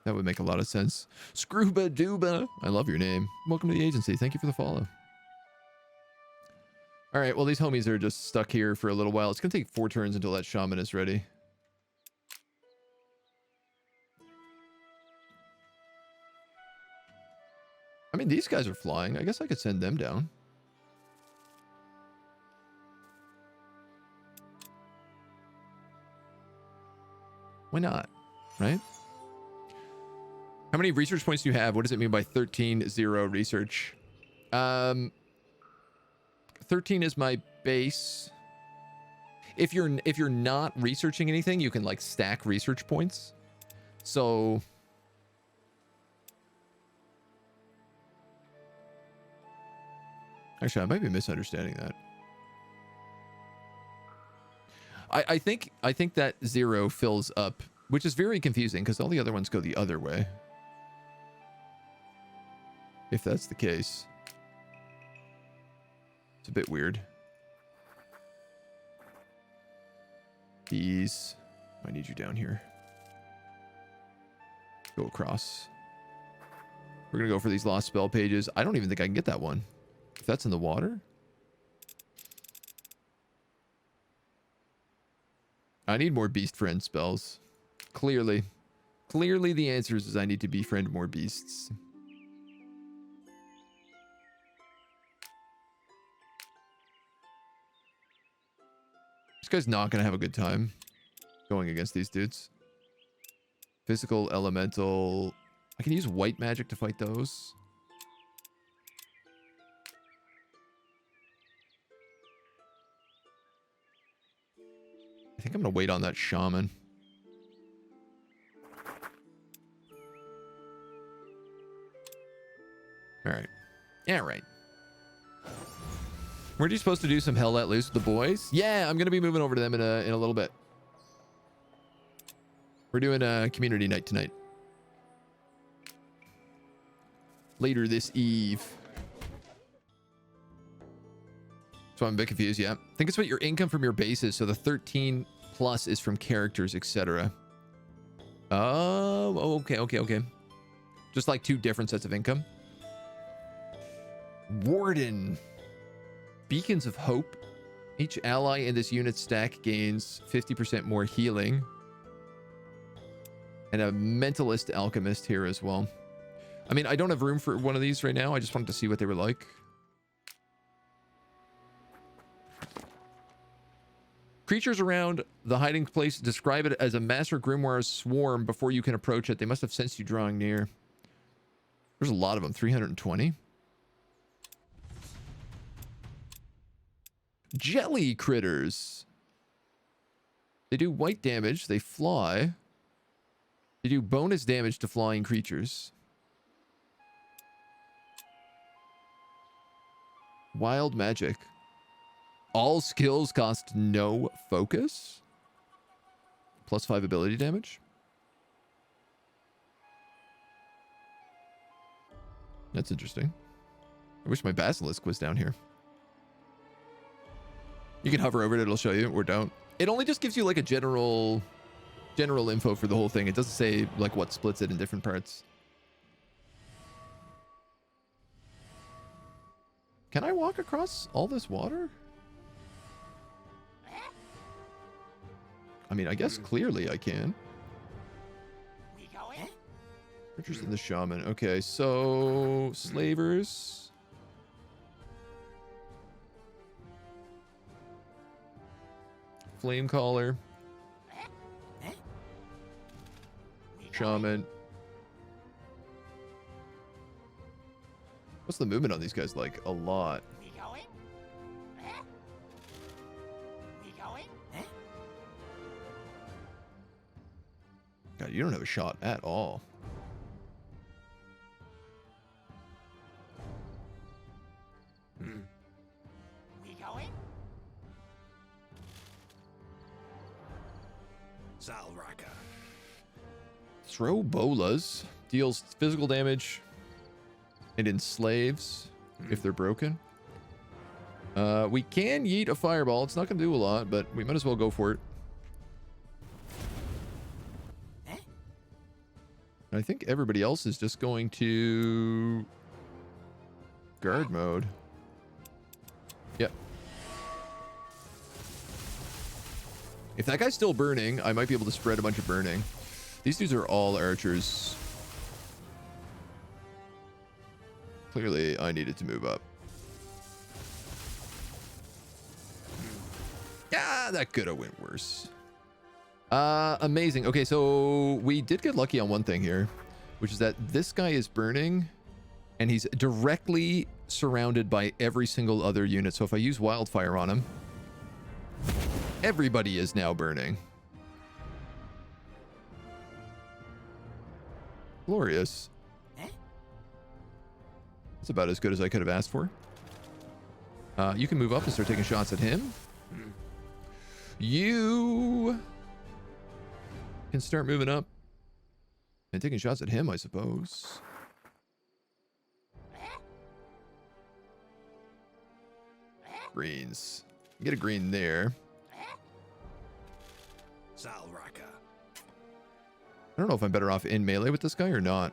That would make a lot of sense. Scrooba Dooba. I love your name. Welcome to the agency. Thank you for the follow. All right. Well, these homies are just stuck here for a little while. It's going to take 4 turns until that shaman is ready. I mean, these guys are flying. I guess I could send them down. Why not? Right? How many research points do you have? What does it mean by 13-0 research? 13 is my base. If you're not researching anything, you can like stack research points. So actually, I might be misunderstanding that. I think that 0 fills up, which is very confusing because all the other ones go the other way. If that's the case. It's a bit weird. These. I need you down here. Go across. We're going to go for these lost spell pages. I don't even think I can get that one. If that's in the water. I need more beast friend spells. Clearly. Clearly the answer is I need to befriend more beasts. This guy's not going to have a good time going against these dudes. Physical, elemental. I can use white magic to fight those. I think I'm going to wait on that shaman. All right. Yeah, right. Weren't you supposed to do some Hell Let Loose with the boys? Yeah, I'm going to be moving over to them in a little bit. We're doing a community night tonight. Later this eve. So I'm a bit confused, yeah. I think it's what your income from your base is. So the 13 plus is from characters, etc. Oh, okay. Just like 2 different sets of income. Warden. Beacons of Hope. Each ally in this unit stack gains 50% more healing. And a Mentalist Alchemist here as well. I mean, I don't have room for one of these right now. I just wanted to see what they were like. Creatures around the hiding place, describe it as a Master Grimoire's swarm before you can approach it. They must have sensed you drawing near. There's a lot of them. 320. Jelly critters. They do white damage. They fly. They do bonus damage to flying creatures. Wild magic. All skills cost no focus. +5 ability damage. That's interesting. I wish my basilisk was down here. You can hover over it, it'll show you, or don't. It only just gives you like a general info for the whole thing. It doesn't say like what splits it in different parts. Can I walk across all this water? I mean, I guess clearly I can. We going? Richard's in the shaman. Okay, so slavers. Flame caller. Shaman. What's the movement on these guys like? A lot. We going? We going? God, you don't have a shot at all. We going? Zalraka. Throw bolas. Deals physical damage and enslaves if they're broken. We can yeet a fireball. It's not going to do a lot, but we might as well go for it. I think everybody else is just going to guard mode. Yep. If that guy's still burning, I might be able to spread a bunch of burning. These dudes are all archers. Clearly, I needed to move up. Yeah, that could have went worse. Amazing. Okay, so we did get lucky on one thing here. which is that this guy is burning and he's directly surrounded by every single other unit. So if I use wildfire on him, everybody is now burning. Glorious. That's about as good as I could have asked for. You can move up and start taking shots at him. You can start moving up and taking shots at him, I suppose. Greens. Get a green there. Salraka. I don't know if I'm better off in melee with this guy or not.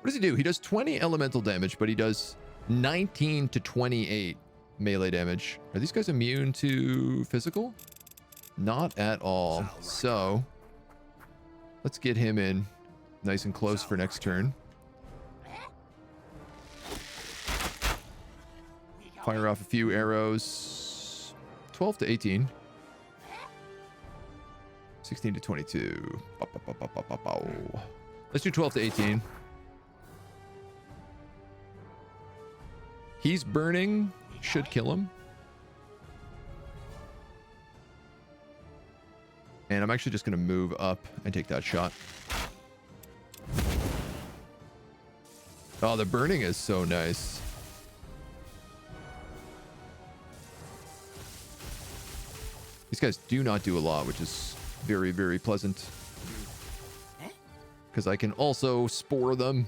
What does he do? He does 20 elemental damage, but he does 19 to 28 melee damage. Are these guys immune to physical? Not at all. So let's get him in nice and close for next turn. Fire off a few arrows. 12 to 18. 16 to 22. Let's do 12 to 18. He's burning. Should kill him. And I'm actually just going to move up and take that shot. Oh, the burning is so nice. These guys do not do a lot, which is very, very pleasant. Because I can also spore them.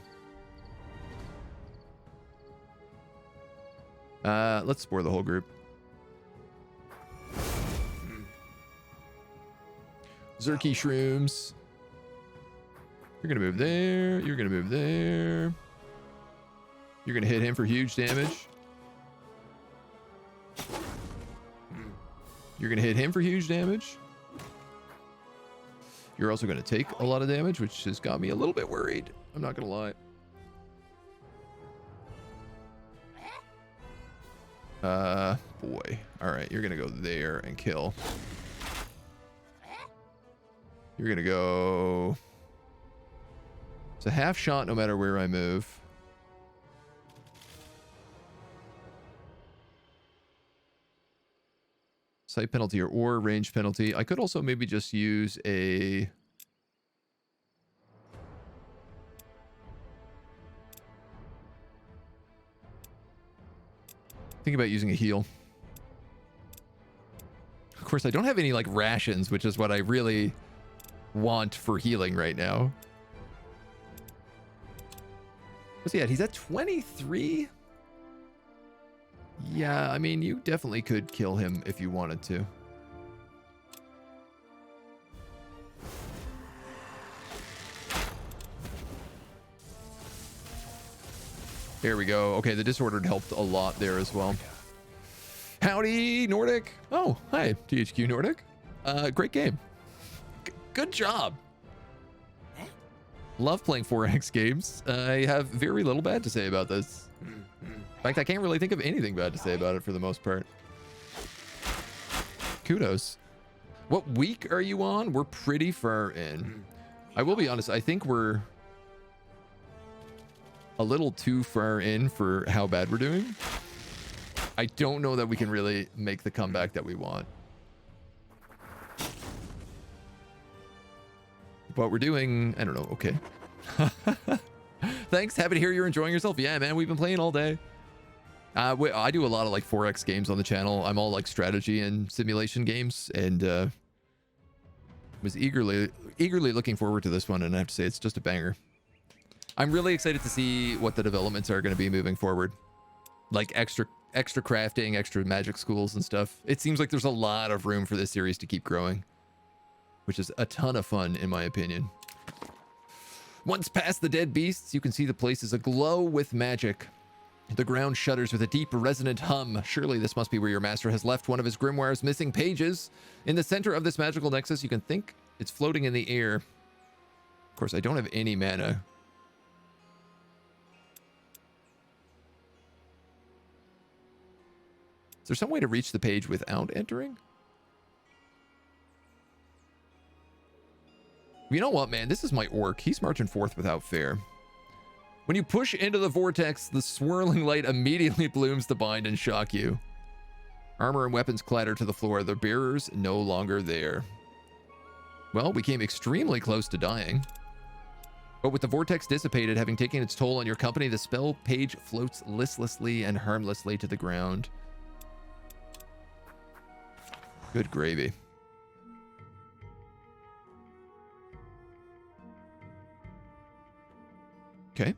Let's spore the whole group. Zerky shrooms. You're gonna move there. You're gonna move there. You're gonna hit him for huge damage. You're gonna hit him for huge damage. You're also gonna take a lot of damage, which has got me a little bit worried. I'm not gonna lie. Boy. All right, you're gonna go there and kill. You're gonna go... It's a half shot no matter where I move. Sight penalty or range penalty. I could also maybe just use a... Think about using a heal. Of course, I don't have any like rations, which is what I really want for healing right now. What's he at? He's at 23? Yeah, I mean, you definitely could kill him if you wanted to. There we go. Okay, the disordered helped a lot there as well. Howdy, Nordic. Oh, hi, THQ Nordic. Great game. Good job. Love playing 4X games. I have very little bad to say about this. In fact, I can't really think of anything bad to say about it for the most part. Kudos. What week are you on? We're pretty far in. I will be honest, I think we're a little too far in for how bad we're doing. I don't know that we can really make the comeback that we want. But we're doing, I don't know, okay. Thanks, happy to hear you're enjoying yourself. Yeah, man, we've been playing all day. I do a lot of like 4X games on the channel. I'm all like strategy and simulation games, and was eagerly looking forward to this one, and I have to say it's just a banger. I'm really excited to see what the developments are going to be moving forward. Like extra crafting, extra magic schools and stuff. It seems like there's a lot of room for this series to keep growing, which is a ton of fun in my opinion. Once past the dead beasts, you can see the place is aglow with magic. The ground shudders with a deep resonant hum. Surely this must be where your master has left one of his grimoire's missing pages. In the center of this magical nexus, you can think it's floating in the air. Of course, I don't have any mana. Is there some way to reach the page without entering? You know what, man? This is my orc. He's marching forth without fear. When you push into the vortex, the swirling light immediately blooms to bind and shock you. Armor and weapons clatter to the floor. The bearers no longer there. Well, we came extremely close to dying. But with the vortex dissipated, having taken its toll on your company, the spell page floats listlessly and harmlessly to the ground. Good gravy. Okay.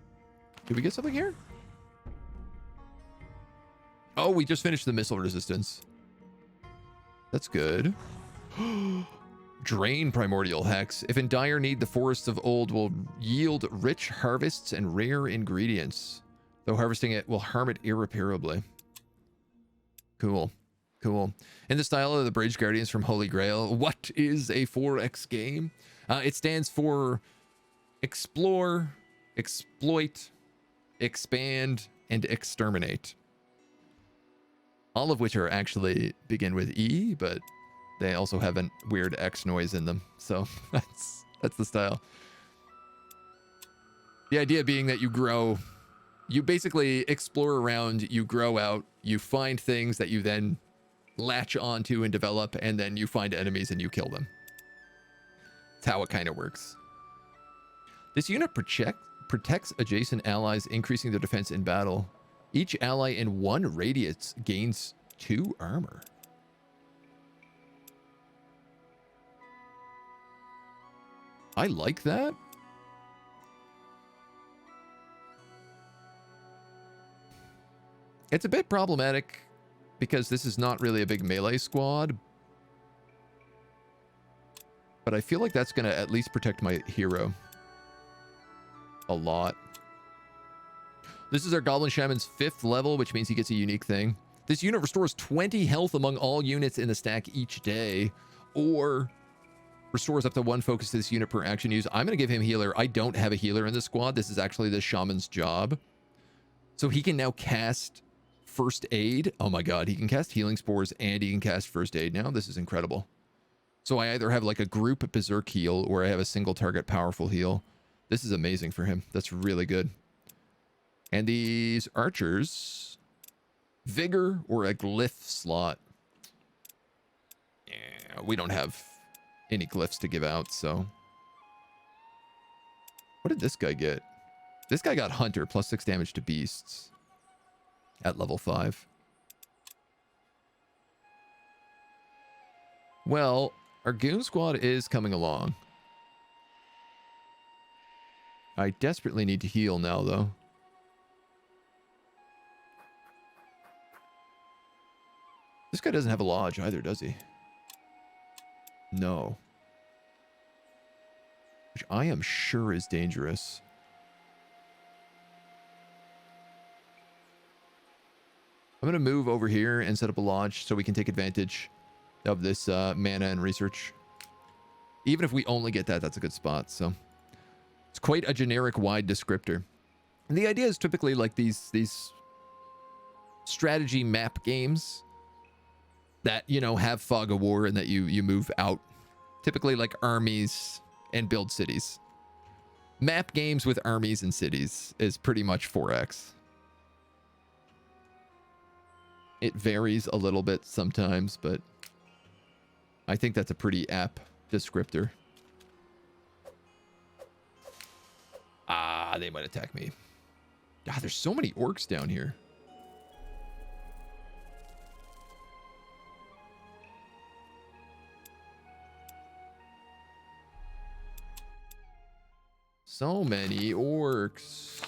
Did we get something here? Oh, we just finished the missile resistance. That's good. Drain primordial hex. If in dire need, the forests of old will yield rich harvests and rare ingredients. Though harvesting it will harm it irreparably. Cool. Cool. In the style of the Bridge Guardians from Holy Grail, what is a 4X game? It stands for explore, exploit, expand, and exterminate. All of which are actually begin with E, but they also have a weird X noise in them. So that's the style. The idea being that you grow, you basically explore around, you grow out, you find things that you then latch onto and develop, and then you find enemies and you kill them. That's how it kind of works. This unit protects adjacent allies, increasing their defense in battle. Each ally in one radius gains 2 armor. I like that. It's a bit problematic because this is not really a big melee squad. But I feel like that's going to at least protect my hero a lot. This is our Goblin Shaman's 5th level, which means he gets a unique thing. This unit restores 20 health among all units in the stack each day, or restores up to 1 focus to this unit per action use. I'm going to give him healer. I don't have a healer in this squad. This is actually the shaman's job. So he can now cast first aid. Oh my god, he can cast healing spores and he can cast first aid now. This is incredible. So I either have like a group berserk heal or I have a single target powerful heal. This is amazing for him. That's really good. And these archers, vigor or a glyph slot. Yeah, we don't have any glyphs to give out, so. What did this guy get? This guy got Hunter, plus 6 damage to beasts at level 5. Well, our goon squad is coming along. I desperately need to heal now, though. This guy doesn't have a lodge either, does he? No. Which I am sure is dangerous. I'm going to move over here and set up a lodge so we can take advantage of this mana and research. Even if we only get that, that's a good spot. So it's quite a generic wide descriptor. And the idea is typically like these strategy map games that, you know, have fog of war and that you move out. Typically like armies and build cities. Map games with armies and cities is pretty much 4X. It varies a little bit sometimes, but I think that's a pretty apt descriptor. Ah, they might attack me. God, there's so many orcs down here. So many orcs.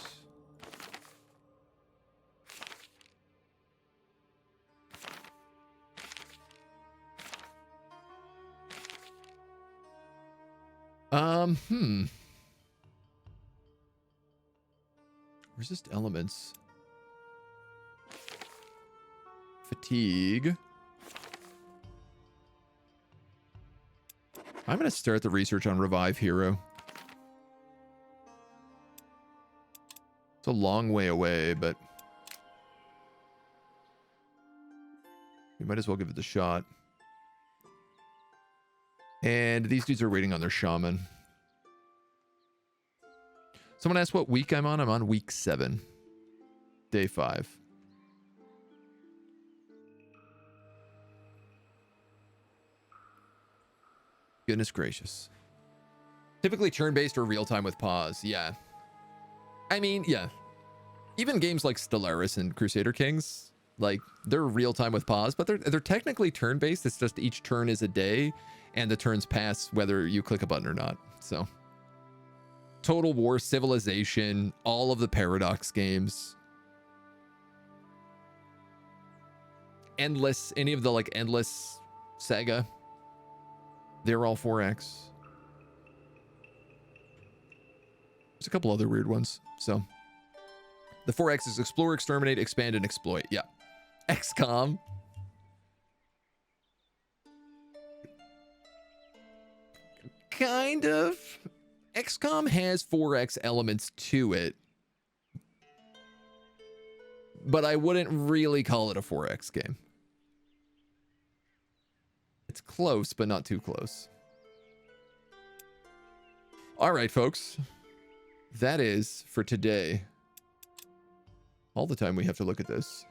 Resist elements. Fatigue. I'm going to start the research on Revive Hero. It's a long way away, but we might as well give it a shot. And these dudes are waiting on their shaman. Someone asked what week I'm on. I'm on week 7. Day 5. Goodness gracious. Typically turn-based or real-time with pause. Yeah. I mean, yeah. Even games like Stellaris and Crusader Kings, like, they're real-time with pause, but they're technically turn-based. It's just each turn is a day, and the turns pass whether you click a button or not. So, Total War, Civilization, all of the Paradox games. Endless, any of the, like, Endless Saga. They're all 4X. There's a couple other weird ones. So, the 4X is Explore, Exterminate, Expand, and Exploit. Yeah. XCOM. Kind of. XCOM has 4X elements to it. But I wouldn't really call it a 4X game. It's close, but not too close. All right, folks. That is for today all the time we have to look at this.